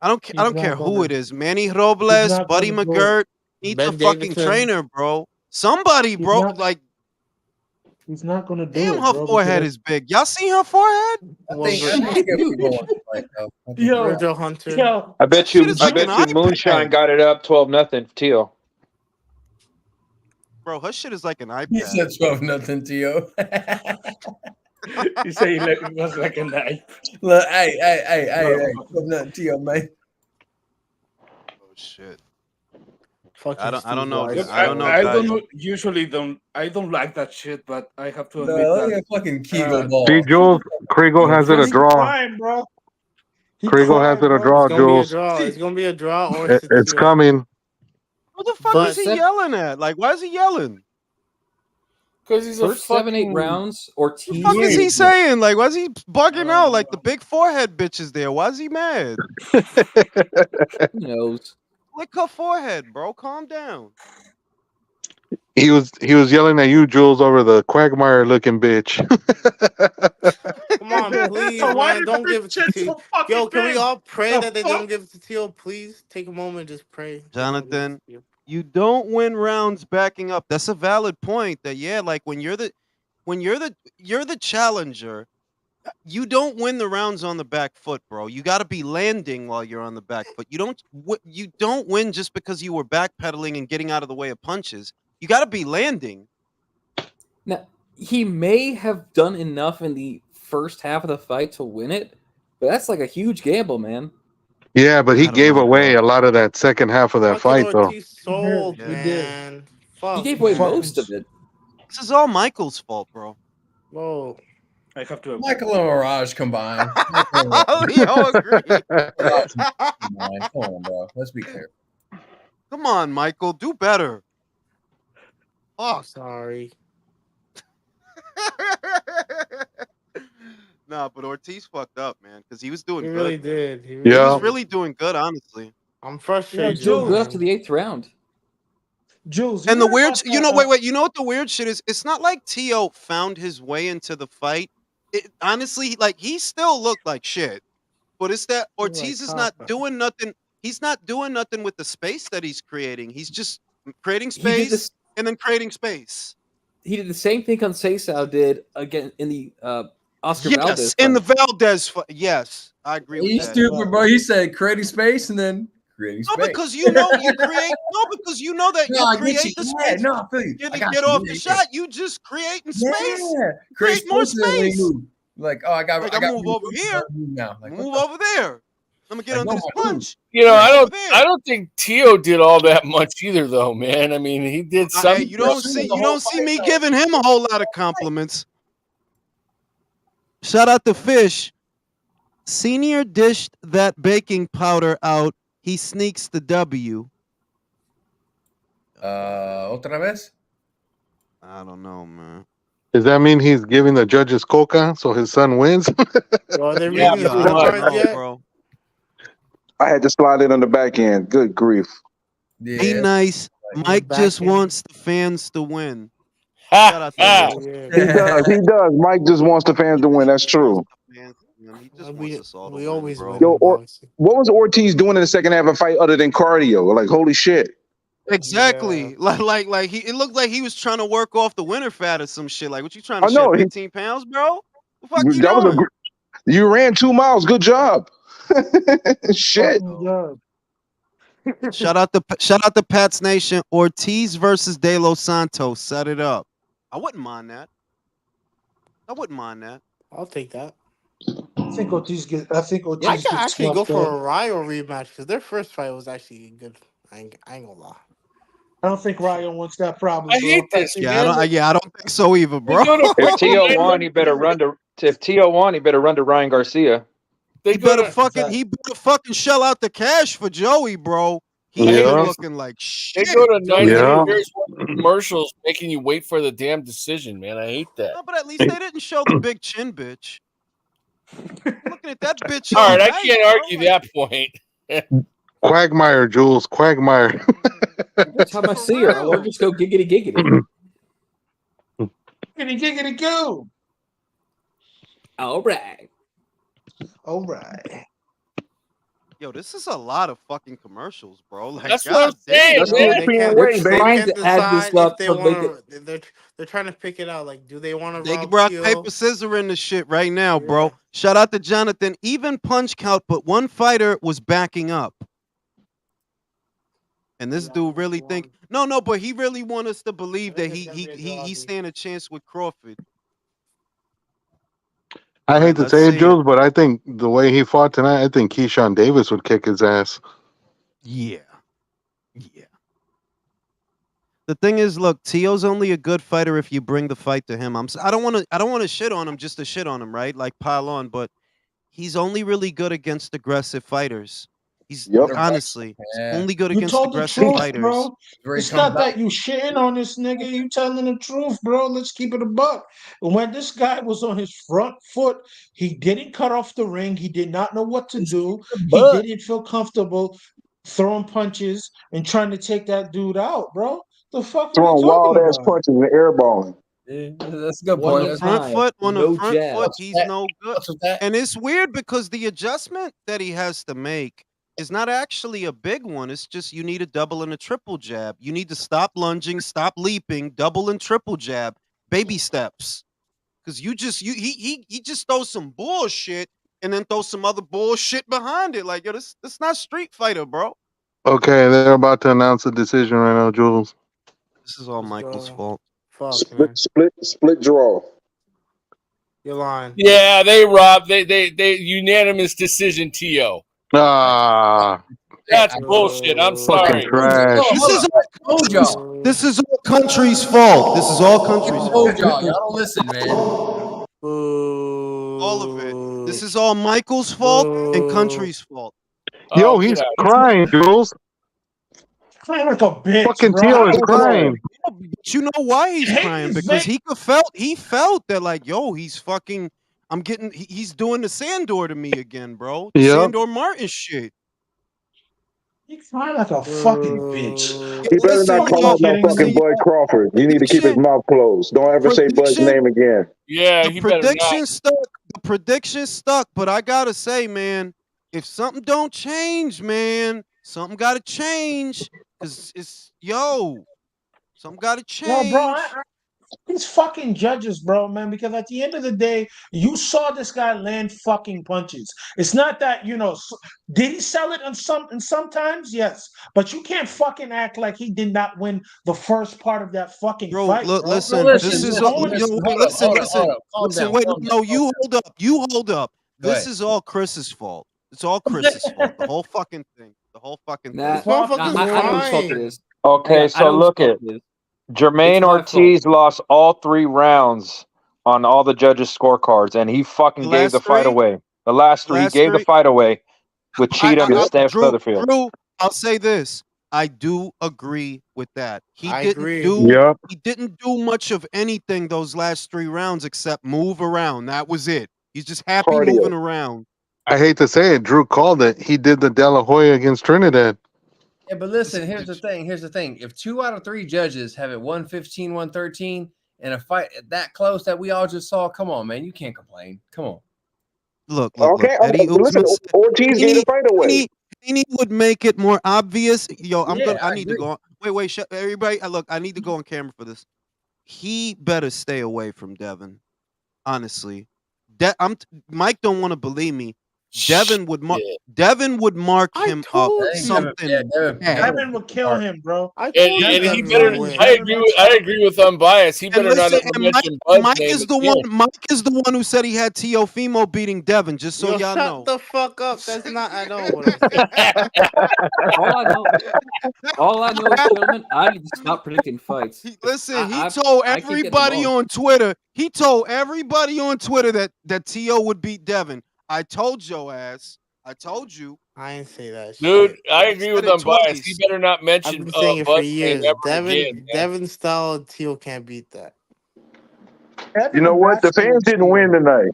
I don't He's care not who gonna. it is. Manny He's Robles, not Buddy gonna go. McGirt needs a Ben fucking Davidson. trainer, bro. Somebody, He's bro. not. Like, He's not gonna do damn, it, her bro. forehead Because is big. Y'all see her forehead? I Well, think Vir- people want to fight though. I think yo, Virgil Hunter. yo, I That bet shit you. is I like an bet you. Moonshine iPad, got it up 12-0. Teal. bro. Her shit is like an He iPad. said 12-0 to you. You say it was like a knife. Look, hey, 12-0 to you, man. Oh shit. Fucking I don't know. Steve Look, Weiss. I don't know, I guys. don't usually don't. I don't like that shit, but I have to No, admit look that. at fucking Kegel ball. See, Jules, Kriegel has it a he's draw. crying, bro. He Kriegel has crying, it a bro. draw, It's gonna be a Jules. draw. It's gonna be a draw or It's Steele. coming. What the fuck But is he yelling at? Like, why is he yelling? Because he's a First 7-8 fucking rounds, What Ortiz. the fuck is he saying? Like, why is he bugging out? Like the know. big forehead bitch is there. Why is he mad? Who knows? Lick her forehead, bro. Calm down. He was yelling at you, Jules, over the Quagmire looking bitch. Come on, please, So why man. did Don't the give it to shit Teal. so fucking Yo, can we big? all pray The that they fuck? don't give it to Teal? Please take a moment and just pray. They don't give it to Jonathan, Teal. you don't win rounds backing up. That's a valid point. That yeah, like when you're the challenger, you don't win the rounds on the back foot, bro. You got to be landing while you're on the back foot. You don't win just because you were backpedaling and getting out of the way of punches. You got to be landing. Now, he may have done enough in the first half of the fight to win it, but that's like a huge gamble, man. Yeah, but he I don't gave know, away bro. a lot of that second half of that Fucking fight, though. Ortiz sold, He did. man. Fuck, He gave away man. most of it. This is all Michael's fault, bro. Whoa. I have to. Michael and Mirage combined. Leo agree. Come on, bro. Let's be clear. Come on, Michael, do better. Oh, sorry. Nah, but Ortiz fucked up, man, because he was doing He good. really man. did. He He really Yeah. was really doing good, honestly. I'm frustrated. Still good man. after the 8th round. Jules, And the heard weird, about you know, that, wait, you know what the weird shit is? It's not like Tio found his way into the fight. Honestly, like he still looked like shit, but it's that He was Ortiz like is not Papa. doing nothing. He's not doing nothing with the space that he's creating. He's just creating He did space this. and then creating space. He did the same thing Conceição did again in the Oscar Valdez Yes, in the fight. Valdez fight. Yes, I agree with He's that. stupid, bro. He said creating space and then creating No, space. because you know you create. No, because you know that No, you I get create you. the Yeah, space. no, I feel you. You I got get you. off Yeah, the yeah. shot. You just creating space. Yeah. Create more space and then space. move. Like, oh, I got Like I I got move over here. move now. Like, Move what over there. I'm gonna get Like, under no, this my dude. punch. You know, Move over I there. don't think Tio did all that much either, though, man. I mean, he did Hey, some. you don't see me giving him a whole lot of compliments. Shout out to Fish. Senior dished that baking powder out. He sneaks the W. Otra vez? I don't know, man. Does that mean he's giving the judges coca so his son wins? Yo, are they Yeah, reading the I don't scorecards know, yet? bro. I had to slide it on the back end. Good grief. Yeah. Be nice. Like, Mike back just end. wants the fans to win. Shout out to Oh, Mike. yeah. He does. He does. Mike just wants the fans to win. That's He wants true. the fans to win. He just We, wants us all to we win, always bro. win Yo, in boxing. what was Ortiz doing in the second half of the fight other than cardio? Like, holy shit. Exactly. Yeah. Like it looked like he was trying to work off the winter fat or some shit. Like, what you trying to I know. shed 15 pounds, bro? The fuck you That was doing? you ran 2 miles. Good job. Shit. fucking job. Shout out to Pats Nation. Ortiz versus De Los Santos. Set it up. I wouldn't mind that. I'll take that. I think Ortiz gets. I think Ortiz I could gets actually go snuffed for out. a Ryo rematch because their first fight was actually good. I ain't gonna lie. I don't think Ryan wants that problem. I bro. hate this, think- man. I don't think so either, bro. They go to If Tio fucking- won, he better run to. If Tio won, he better run to Ryan Garcia. They He go better to fucking shell out the cash for Joey, bro. He Yeah. ain't looking like they shit. go to 90 Yeah. years worth of commercials making you wait for the damn decision, man. I hate that. No, but at least they didn't show the big chin bitch. I'm looking at that bitch. All all right, I night, can't bro. argue that point. Quagmire, Jules. Quagmire. Every time I see her, I want to just go giggity giggity. Giggity go. All right. All right. Yo, this is a lot of fucking commercials, bro. Like, That's what I'm damn. saying, That's man. ESPN They're way, baby. trying Can't to add this decide up if they to make want it. to. They're trying to pick it out. Like, do they want to They rob rock, Teal? paper, scissor in the shit right now, bro. Yeah. Shout out to Jonathan. Even punch count, but one fighter was backing up. And this dude really think no, but he really want us to believe that he stand a chance with Crawford. I hate to let's say it, see Jules, but I think the way he fought tonight, I think Keyshawn Davis would kick his ass. Yeah. The thing is, look, Tio's only a good fighter if you bring the fight to him. I don't want to shit on him just to shit on him, right? Like pile on, but he's only really good against aggressive fighters. He's honestly only good You against told the aggressive truth, fighters. bro. It's not that you shitting on this nigga. You telling the truth, bro. Let's keep it a buck. When this guy was on his front foot, he didn't cut off the ring. He did not know what to do. He didn't feel comfortable throwing punches and trying to take that dude out, bro. The fuck are we Throwing talking wild ass about? punches and airballing. Yeah, that's a good On point. the That's front fine. foot, No jab. he's no good. What's with that? And it's weird because the adjustment that he has to make is not actually a big one. It's just you need a double and a triple jab. You need to stop lunging, stop leaping, double and triple jab, baby steps. Because he just throws some bullshit and then throws some other bullshit behind it. Like, yo, this not Street Fighter, bro. Okay, they're about to announce a decision right now, Jules. This is all Michael's fault. Fuck, man. Split draw. You're lying. Yeah, they robbed. They unanimous decision. Tio. Ah, That's bullshit. I'm fucking sorry. trash. This is all country's fault. This is all country's fault. Y'all don't listen, man. All of it. This is all Michael's fault and country's fault. Yo, Oh, he's get out. crying, Jules. Crying like a bitch, Fucking bro. Tio is crying. But you know why he's Hey, crying? he's Because big. he felt that like, yo, he's fucking. He's doing the Sandor to me again, bro. The Yep. Sandor Martin shit. He's crying like a fucking bitch. He better Listen, not call yo, out no fucking Bud Crawford. You need to keep his mouth closed. Don't ever say Bud's Prediction? name again. Yeah, The he better not. prediction stuck. The prediction stuck. But I gotta say, man, if something don't change, man, something gotta change. Cause something gotta No, change. bro, these fucking judges, bro, man, because at the end of the day, you saw this guy land fucking punches. It's not that, did he sell it sometimes? Yes. But you can't fucking act like he did not win the first part of that fucking fight, Look, bro. listen, No, this is all. Listen. Wait, no, you hold up. This is all Chris's fault. It's all Chris's fault. The whole fucking thing. The whole fucking thing. Nah, I know whose fault it is. Okay, I so know whose look fault at it is. Jermaine It's my Ortiz lost all 3 rounds on all the judges' scorecards, and he fucking gave the fight away. The last 3, he gave the fight away with Cheatham and Stan Featherfield. Drew, I'll say this. I do agree with that. He agree. didn't do much of anything those last 3 rounds except move around. That was it. He's just happy moving around. I hate to say it, Drew called it. He did the De La Hoya against Trinidad. Yeah, but listen, here's the thing. If 2 out of 3 judges have it 115, 113 in a fight that close that we all just saw, come on, man. You can't complain. Come on. Look. Eddie listen, Ortiz gave the fight away. He would make it more obvious. Yo, I need to agree. go on. Wait, everybody. Look, I need to go on camera for this. He better stay away from Devin. Honestly. Mike don't want to believe me. Devin would mark him up something. Devin would kill him, bro. And he better. I agree with unbiased. He better not ever mention Bud's Mike name is the again. one. Mike is the one who said he had Teofimo beating Devin. Just so y'all know. Shut the fuck up. That's not. I know what I'm saying. All I know is, gentlemen, I need to stop predicting fights. Listen, he told everybody on Twitter. He told everybody on Twitter that Tio would beat Devin. I told your ass. I told you. I didn't say that. Dude, shit. I agree with unbiased. He better not I've mention been saying it for Bud's name years. ever again. Devin style Teal can't beat that. You know what? The fans didn't win tonight.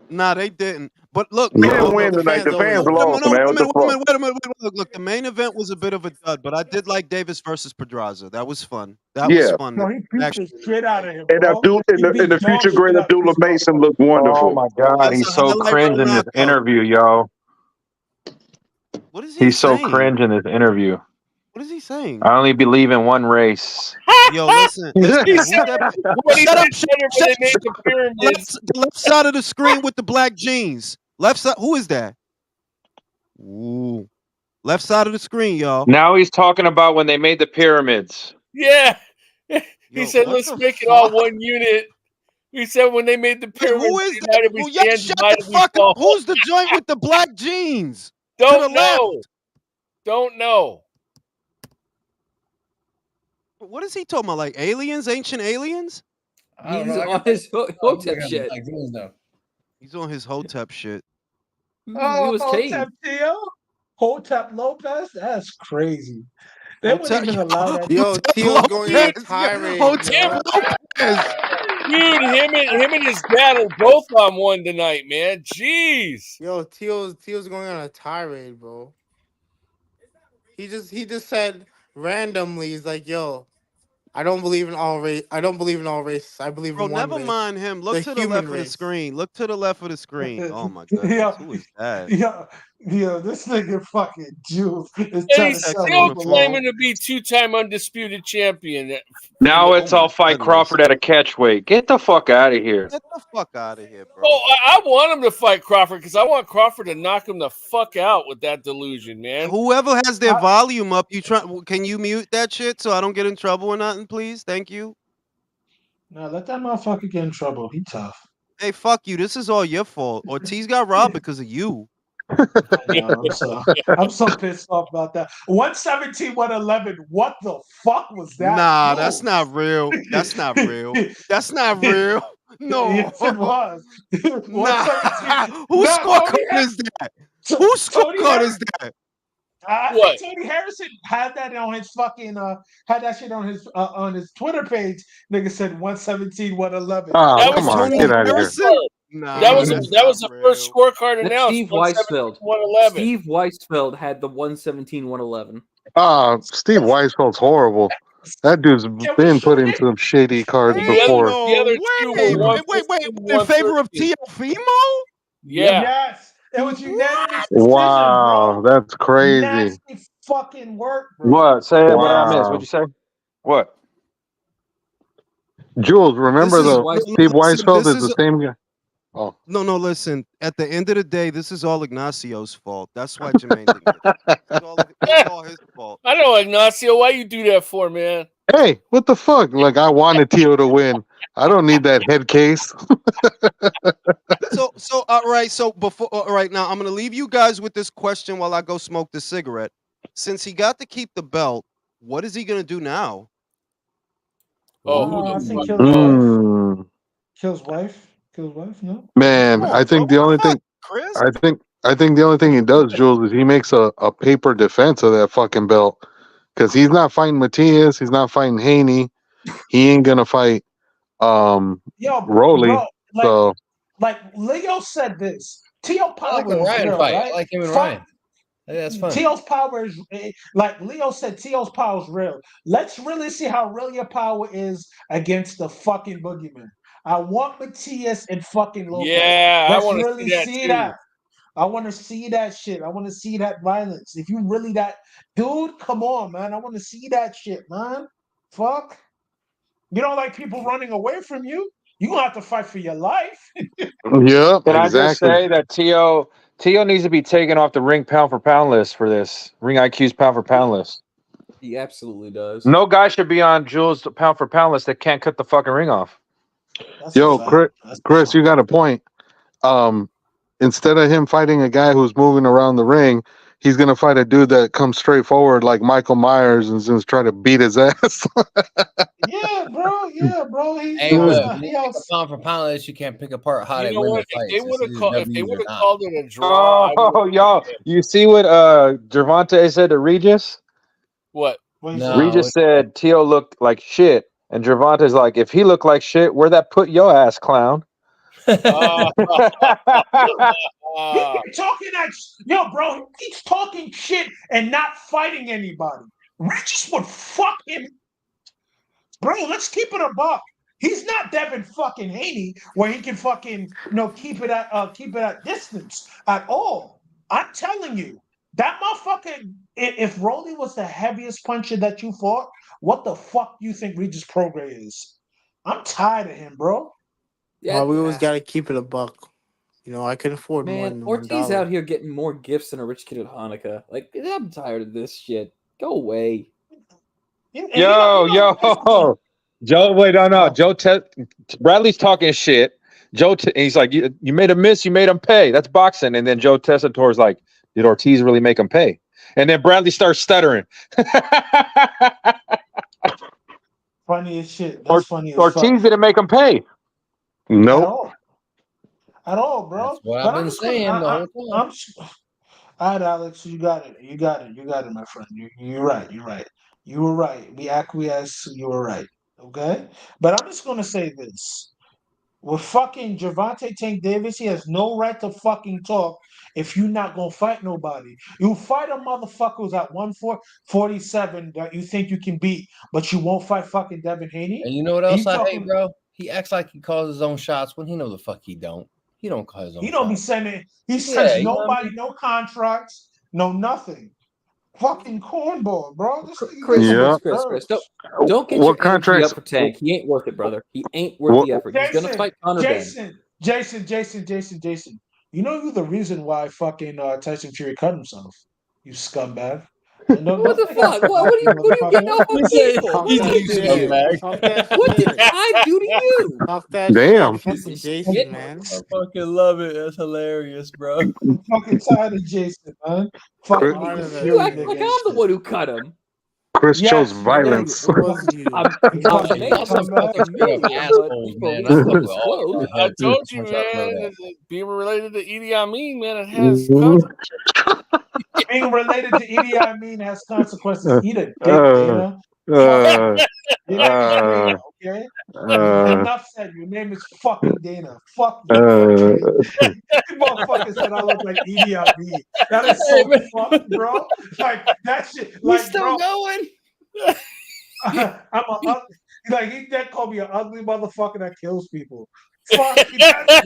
Nah, they didn't. But look, He look, didn't look, win look. The tonight. fans, The fans no, lost, man. What the fuck? wait a minute. Look, the main event was a bit of a dud, but I did like Davis versus Pedraza. That was fun. That was Yeah. fun. No, he beat Actually, the shit out of him, And bro. He in beat the dog future, great shit out of Abdullah this Mason motherfucker. looked Oh wonderful. my god, that's he's a so highlight cringe reel in this knockout. interview, yo. What is he He's so saying? cringe in this interview. What is he saying? I only believe in one race. Yo, listen. He Who's said, that? what he Shut up! said better when they made the pyramids. The left side of the screen with the black jeans. Left side. Who is that? Ooh, left side of the screen, y'all. Now he's talking about when they made the pyramids. Yeah. He Yo, said, what let's the make it all fuck? one unit. He said when they made the Wait, pyramids, who is they that? divided, Well, we y'all stand, shut the divided, we fuck up. fall. Who's the joint with the black jeans? To the Don't left. know. Don't know. What is he talking about? Like aliens, ancient aliens? I don't He's know. on his Hotep I shit. like those though. He's on his Hotep shit. He Oh, was Hotep king. Teo? Hotep Lopez? That's crazy. They Hotep, wouldn't even allow that. Yo, Hotep Teo's going on a Lopez. tirade, Hotep yo. Lopez. Dude, him and his dad are both on one tonight, man. Jeez. Yo, Teo's going on a tirade, bro. He just said randomly, he's like, yo, I don't believe in all race. I don't believe in all races. I believe Bro, in one never race. mind him. Look The to the human left of the race. screen. Look to the left of the screen. Oh my goodness. Yeah, Who is that? yeah, this nigga fucking Jules is And trying he's to Texas sell still his uniform. claiming ball. to be two-time undisputed champion. Now Oh it's all my fight goodness. Crawford at a catch weight. Get the fuck out of here. Get the fuck out of here, bro. Oh, I want him to fight Crawford because I want Crawford to knock him the fuck out with that delusion, man. Whoever has their volume up, can you mute that shit so I don't get in trouble or nothing, please? Thank you. No, let that motherfucker get in trouble. He tough. Hey, fuck you. This is all your fault. Ortiz got robbed because of you. I'm so pissed off about that. 117, 111. What the fuck was that? Nah, Yo. that's not real. That's not real. That's not real. No. Yes, it was. Nah. 117. Whose Nah, scorecard is that? Whose scorecard is that? I What? think Tony Harrison had that on his fucking had that shit on his Twitter page. Nigga said 117, 111. Oh, That come was on, Tony get out of here. Harrison? Nah, That was that's the not first real. scorecard That's announced. Steve 117, Weisfeld. 111. Steve Weisfeld had the 117, 111. Steve Weisfeld's horrible. That dude's been put in some shady cards Ain't before. The other two were wait. 115, In favor of 113. Teofimo? Yeah. Yes. It was unanimous decision, Wow, bro. that's crazy. Nasty fucking work, bro. What? Say it. What did I miss? Wow. What'd you say? What? Jules, remember This is- the Steve listen, Weisfeld this is the is- same guy. Oh, No, listen. At the end of the day, this is all Ignacio's fault. That's why Jermaine didn't get it. It's all his fault. I know, Ignacio. Why you do that for, man? hey, what the fuck? Like, I wanted Tio to win. I don't need that head case. So all right. So before all right now, I'm gonna leave you guys with this question while I go smoke the cigarette. Since he got to keep the belt, what is he gonna do now? Oh, who I the think fuck? kills wife. Mm, Kills wife. Kills wife. No. man, Come on, I think bro. the only What the thing fuck, Chris? I think the only thing he does, Jules, is he makes a paper defense of that fucking belt. Because he's not fighting Matias, he's not fighting Haney. He ain't gonna fight Yo, Rolly. bro, So like Leo said this. Teo I power like the is Ryan real, fight. right? I like him and Fuck- Ryan. I think that's fun. Teo's power is like Leo said. Teo's power is real. Let's really see how real your power is against the fucking boogeyman. I want Matias and fucking Lopez. Yeah, I Let's want to really see that see too. that. I want to see that shit. I want to see that violence. If you really that dude, come on, man. I want to see that shit, man. Fuck. You don't like people running away from you. You gonna have to fight for your life. yep, Can I just exactly. say that Tio needs to be taken off the ring pound for pound list for this. Ring IQ's pound for pound list. He absolutely does. No guy should be on Jules' pound for pound list that can't cut the fucking ring off. That's Yo, a fact. Chris, you got a point. Instead of him fighting a guy who's moving around the ring, he's gonna fight a dude that comes straight forward like Michael Myers and is gonna try to beat his ass. Yeah, bro. Yeah, bro. He's Hey, but he when you else. pick a pound for pound list, you can't pick apart how You they know win what? the If they fights. would have It's called, either if they W's would or have not. called it a draw, I Oh, would've- y'all, you see what Gervonta said to Regis? What? No. Regis said Tio looked like shit, and Gervonta's like, if he looked like shit, where that put your ass, clown? He's talking that, bro. He's talking shit and not fighting anybody. Regis would fuck him, bro. Let's keep it a buck. He's not Devin fucking Haney, where he can fucking keep it at distance at all. I'm telling you, that motherfucker. If Rolly was the heaviest puncher that you fought, what the fuck do you think Regis Prograis is? I'm tired of him, bro. Yeah, we always gotta keep it a buck. I can afford more Man, than Ortiz $1. out here getting more gifts than a rich kid at Hanukkah. Like, I'm tired of this shit. Go away. Yo, Joe. Wait, no. Bradley's talking shit. He's like, you made him miss, you made him pay. That's boxing. And then Joe Tessitore's like, did Ortiz really make him pay? And then Bradley starts stuttering. Funny as shit. That's funny as Ortiz fuck. didn't make him pay. Nope. At all, bro. That's what I've been saying the whole time. All right, Alex, you got it. You got it, my friend. You're right. You were right. We acquiesce. You were right. Okay? But I'm just going to say this. With fucking Gervonta Tank Davis, he has no right to fucking talk if you're not going to fight nobody. You fight a motherfucker who's at 147 that you think you can beat, but you won't fight fucking Devin Haney. And you know what else I hate, bro? He acts like he calls his own shots when he know the fuck he don't. He don't call his own He don't be shots. sending. He sends nobody, no contracts, no nothing. Fucking cornball, bro. Chris, don't get your energy up for Tank. He ain't worth it, brother. He ain't worth the effort. He's gonna fight Conor Ben. Jason. You know you're the reason why fucking Tyson Fury cut himself. You scumbag. What the fuck? What are you getting off on people? What did I do to you? Damn. Jason, man. I fucking love it. That's hilarious, bro. I'm fucking tired of Jason, man. You act like I'm the one who cut him. Chris chose violence. I told you, man. Being related to Idi Amin, man, it has consequences. Being related to Idi Amin has consequences. Eat a dick, Dana. Okay? Enough said. Your name is fucking Dana. Fuck you. You motherfucker said I look like Idi Amin. That is so fucked, bro. Like that shit. Like, still going. He that called me an ugly motherfucker that kills people. Fuck you. That's like,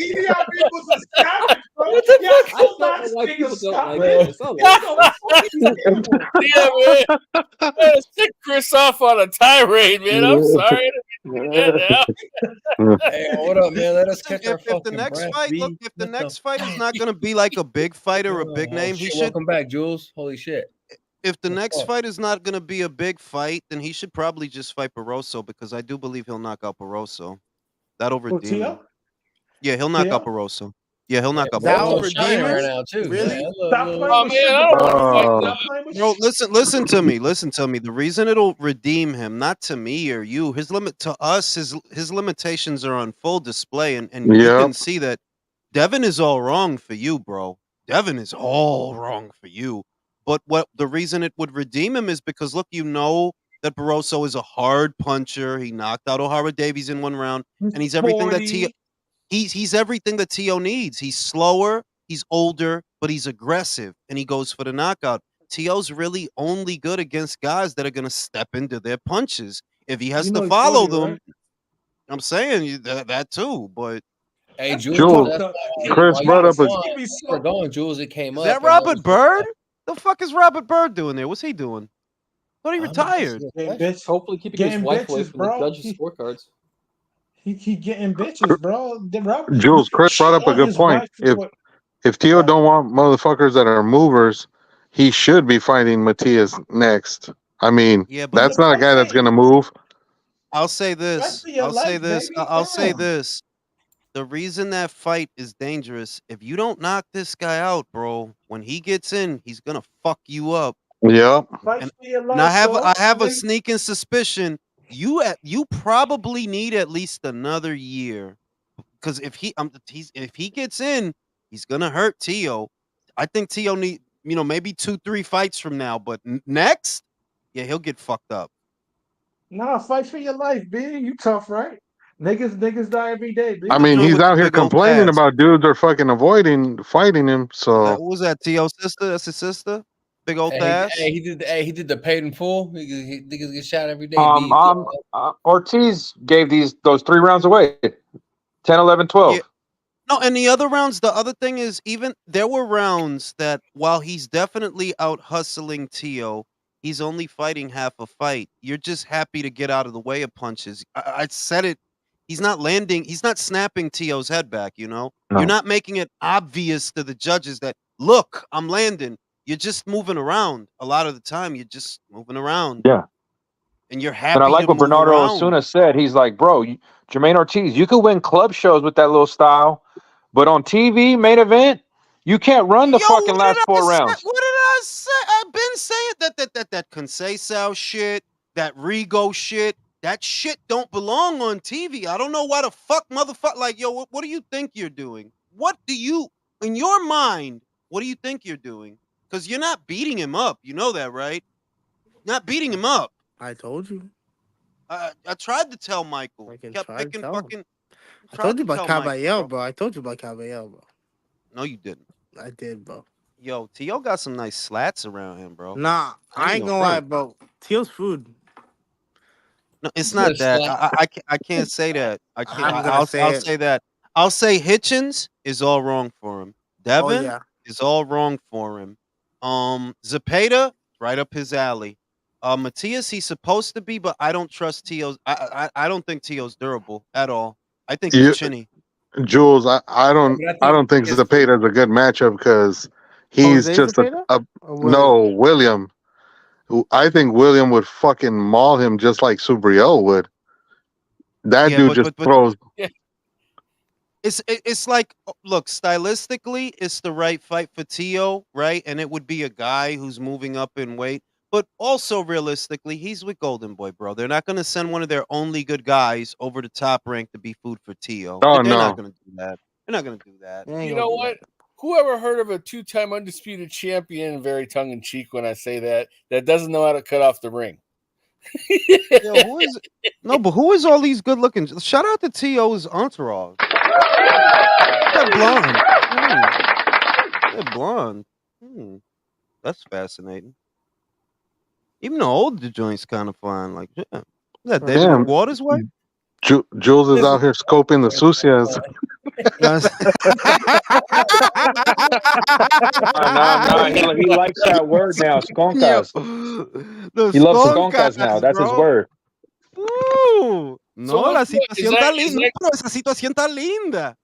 Idi Amin was a savage, bro. What the fuck? I don't know why people don't like man. Stick Chris off on a tirade, man. I'm sorry. Hey, hold up, man. Let us catch our if the next fight, look, if the next fight is not going to be like a big fight or a big name, he should. Welcome back, Jules. Holy shit. If the next fight is not going to be a big fight, then he should probably just fight Barroso, because I do believe he'll knock out Barroso. That'll redeem him. Yeah, he'll knock out Barroso. Yeah, he'll knock out Barroso. Right now, too. Really? Oh, man, I don't want to fight. Bro, listen to me. Listen to me. The reason it'll redeem him, not to me or you, his limitations are on full display, and you can see that Devin is all wrong for you, bro. Devin is all wrong for you. But what the reason it would redeem him is because, look, you know that Barroso is a hard puncher. He knocked out O'Hara Davies in one round, and he's everything that he's everything that Tio needs. He's slower, he's older, but he's aggressive, and he goes for the knockout. Tio's really only good against guys that are going to step into their punches. If he has to follow them, right? I'm saying that too, but. Hey, Jules, Chris brought up we're going, Jules. It came up. Is that Robert Byrd? The fuck is Robert Byrd doing there? What's he doing? Thought he retired. Hopefully keeping his wife away from the judges' scorecards. He getting bitches, bro. Jules, Chris brought up a good point. If Tio don't want motherfuckers that are movers, he should be fighting Matias next. I mean, that's not a guy that's gonna move. I'll say this. I'll say this. The reason that fight is dangerous, if you don't knock this guy out, bro, when he gets in, he's gonna fuck you up. Yeah. And I have a sneaking suspicion you probably need at least another year, because if he gets in, he's gonna hurt Tio. I think Tio need maybe 2-3 fights from now, but next, yeah, he'll get fucked up. Nah, fight for your life, B. You tough, right? Niggas die every day, bitch. I mean, Joint he's with the out here big old complaining ass. about dudes are fucking avoiding fighting him. So What was that? T.O. sister? That's his sister? Big old ass? He did the paid in full. Niggas get shot every day. Be Ortiz gave those 3 rounds away. 10, 11, 12. Yeah. No, and the other rounds, the other thing is, even there were rounds that while he's definitely out hustling Tio, he's only fighting half a fight. You're just happy to get out of the way of punches. I said it. He's not landing. He's not snapping Tio's head back. You know, No. you're not making it obvious to the judges that look, I'm landing. You're just moving around. A lot of the time, you're just moving around. Yeah. And you're And happy I like to what move Bernardo around. Osuna said. He's like, bro, Jermaine Ortiz, you could win club shows with that little style, but on TV, main event, you can't run the fucking what last did I 4 say? rounds. What did I say? I've been saying that Conceição shit, that Rigo shit, that shit don't belong on TV. I don't know why the fuck, motherfucker. Like, yo, what do you think you're doing? What do you, in your mind, what do you think you're doing? Because you're not beating him up. You know that, right? Not beating him up. I told you. I tried to tell Michael. I can Kept try to picking tell him. fucking. I tried told you to about tell Michael, Caballero, bro. bro. I told you about Caballero, bro. No, you didn't. I did, bro. Yo, T.O. got some nice slats around him, bro. Nah, I ain't gonna lie, bro. Teal's food. No, it's not that. I can't say that. I can't. I'll say that. I'll say Hitchens is all wrong for him. Devin yeah. is all wrong for him. Zepeda, right up his alley. Matias, he's supposed to be, but I don't trust Tio's. I don't think Tio's durable at all. I think he's chinny. Jules, I don't think Zepeda's a good matchup because he's Jose just Zepeda? William. I think William would fucking maul him just like Subriel would. That dude just throws. Yeah. It's like, look, stylistically, it's the right fight for Tio, right? And it would be a guy who's moving up in weight. But also realistically, he's with Golden Boy, bro. They're not going to send one of their only good guys over the top rank to be food for Tio. Oh, They're no. not going to do that. They're not going to do that. You know what? Whoever heard of a 2-time undisputed champion, very tongue in cheek when I say that doesn't know how to cut off the ring. Yo, who is no, but who is all these good looking? Shout out to T.O.'s entourage. That blonde. That blonde. That's fascinating. Even the older joints kind of fine. Like, yeah. Is that David Waters' way? Jules is out here scoping the sucias. Nah, he likes that word now, skonkas. He loves skonkas now. That's his word. No, la situación está linda. Esa situación está linda.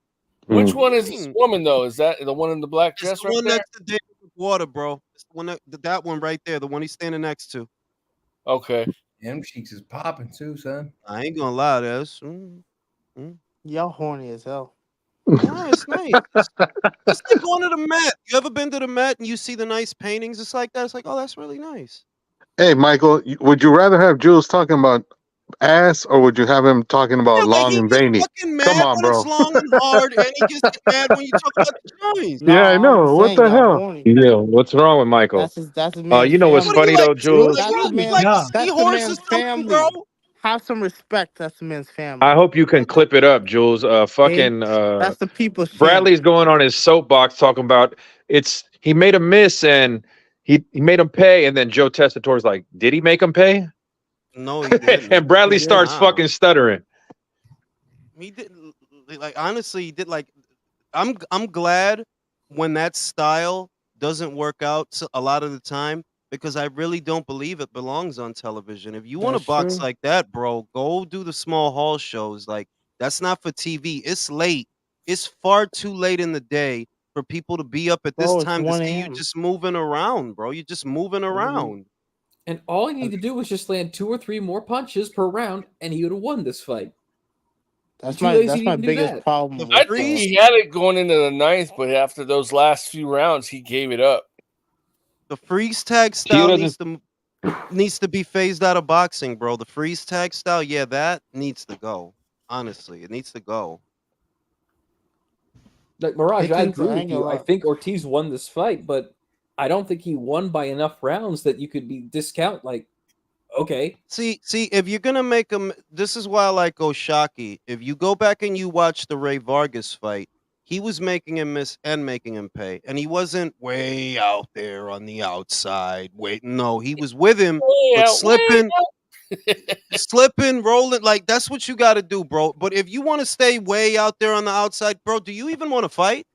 Which one is this woman, though? Is that the one in the black dress the right one there? next to David Water, bro. It's the one that one right there, the one he's standing next to. Okay. Them cheeks is popping too, son. I ain't gonna lie, that's y'all horny as hell. Yeah, it's nice. It's like going to the Met. You ever been to the Met and you see the nice paintings? It's like that. It's like, oh, that's really nice. Hey, Michael, would you rather have Jules talking about ass or would you have him talking about long and veiny? Come on, bro. It's long and hard, and he gets mad when you talk about the joints. Yeah, I know. What the hell? Yeah, what's wrong with Michael? That's his man's you know what's funny though, Jules? That's the man's family. bro. Have some respect. That's the man's family. I hope you can clip it up, Jules. That's the people's Bradley's going on his soapbox talking about he made a miss and he made him pay, and then Joe Testator's like, did he make him pay? No, he didn't. And Bradley starts fucking stuttering. He did, like, honestly, he did. Like, I'm glad when that style doesn't work out a lot of the time, because I really don't believe it belongs on television. If you want to box like that, bro, go do the small hall shows. Like, that's not for TV. It's late. It's far too late in the day for people to be up at this time to see you just moving around, bro. You're just moving around. And all he needed to do was just land 2 or 3 more punches per round, and he would have won this fight. That's my biggest problem. I think he had it going into the 9th, but after those last few rounds, he gave it up. The freeze tag style needs to be phased out of boxing, bro. The freeze tag style, yeah, that needs to go. Honestly, it needs to go. Like, Mirage, I agree with you. I think Ortiz won this fight, but I don't think he won by enough rounds that you could discount like Okay. See, if you're gonna make him, this is why I like Oshaki. If you go back and you watch the Ray Vargas fight, he was making him miss and making him pay, and he wasn't way out there on the outside. Wait, no, he was with him, but slipping, rolling. Like that's what you got to do, bro. But if you want to stay way out there on the outside, bro, do you even want to fight?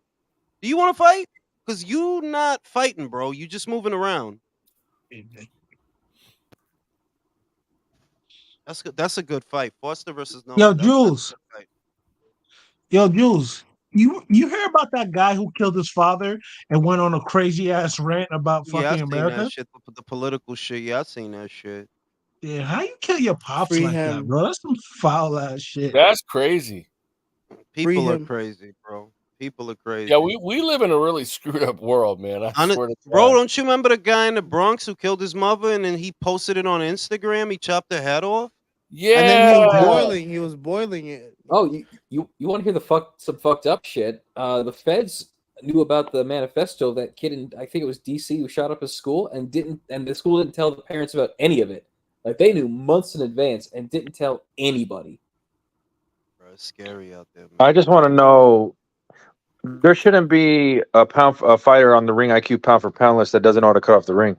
Do you want to fight? Because you not fighting, bro. You just moving around. That's good. That's a good fight. Foster versus Nova. Yo, That's Jules. a good fight. Yo, Jules. You hear about that guy who killed his father and went on a crazy ass rant about Yeah, I fucking seen America? that shit. The political shit. Yeah, I seen that shit. Yeah, how you kill your pops Free like that, him. bro? That's some foul ass shit. That's crazy. People are him. crazy, bro. People are crazy. Yeah, we live in a really screwed up world, man. I swear to Bro, God. don't you remember the guy in the Bronx who killed his mother and then he posted it on Instagram? He chopped her head off. Yeah. And then he was boiling. He was boiling it. Oh, you want to hear some fucked up shit? The feds knew about the manifesto, that kid in, I think it was DC, who shot up his school and the school didn't tell the parents about any of it. Like they knew months in advance and didn't tell anybody. Bro, it's scary out there, man. I just want to know, there shouldn't be a fighter on the ring IQ pound for pound list that doesn't know how to cut off the ring.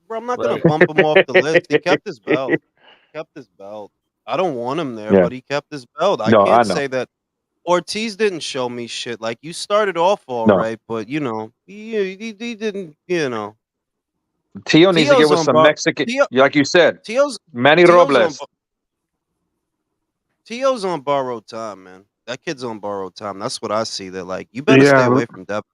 Bro, I'm not gonna bump him off the list. He kept his belt. I don't want him there, Yeah. but he kept his belt. I No, can't I know. say that Ortiz didn't show me shit. Like you started off all right, but you know, he didn't. You know, Tio needs to get Tio's with on some Mexican, like you said, Tio's Manny Tio's Robles. Tio's on borrowed time, man. That kid's on borrowed time. That's what I see. That like you better stay away from depth.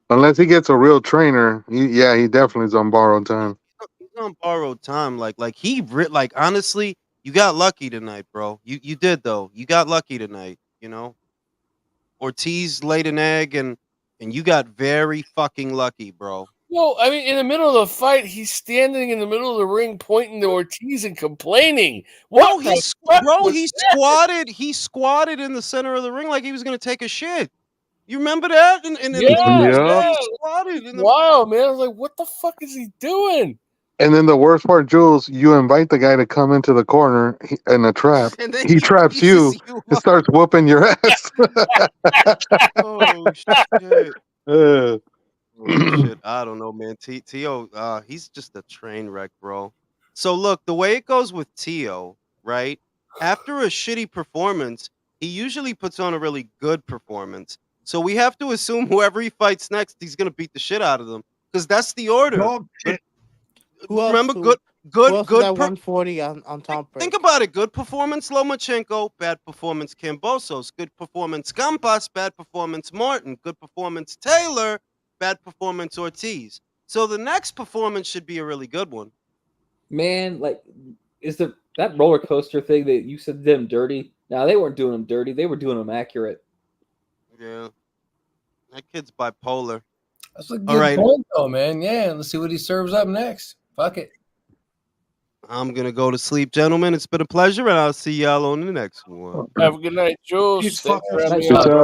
Unless he gets a real trainer, he definitely is on borrowed time. He's on borrowed time. Like honestly, you got lucky tonight, bro. You did though. You got lucky tonight. You know, Ortiz laid an egg, and you got very fucking lucky, bro. Well, I mean, in the middle of the fight, he's standing in the middle of the ring, pointing to Ortiz and complaining. What? He squatted. He squatted in the center of the ring like he was gonna take a shit. You remember that? And he squatted in the wow, man! I was like, what the fuck is he doing? And then the worst part, Jules, you invite the guy to come into the corner in a trap. And then he traps you and starts whooping your ass. Oh shit. Oh, shit. I don't know, man. Tio, he's just a train wreck, bro. So look, the way it goes with Tio, right? After a shitty performance, he usually puts on a really good performance. So we have to assume whoever he fights next, he's gonna beat the shit out of them, because that's the order. Remember, good. Who else is at 140 on top break? Think about it. Good performance, Lomachenko. Bad performance, Kambosos. Good performance, Gampas. Bad performance, Martin. Good performance, Taylor. Bad performance, Ortiz. So the next performance should be a really good one. Man, like, that roller coaster thing that you said them dirty? Now they weren't doing them dirty. They were doing them accurate. Yeah, that kid's bipolar. That's a good point, though, man. Yeah, let's see what he serves up next. Fuck it. I'm gonna go to sleep, gentlemen. It's been a pleasure, and I'll see y'all on the next one. Have a good night, Jules. He's Thanks fucking for having me on.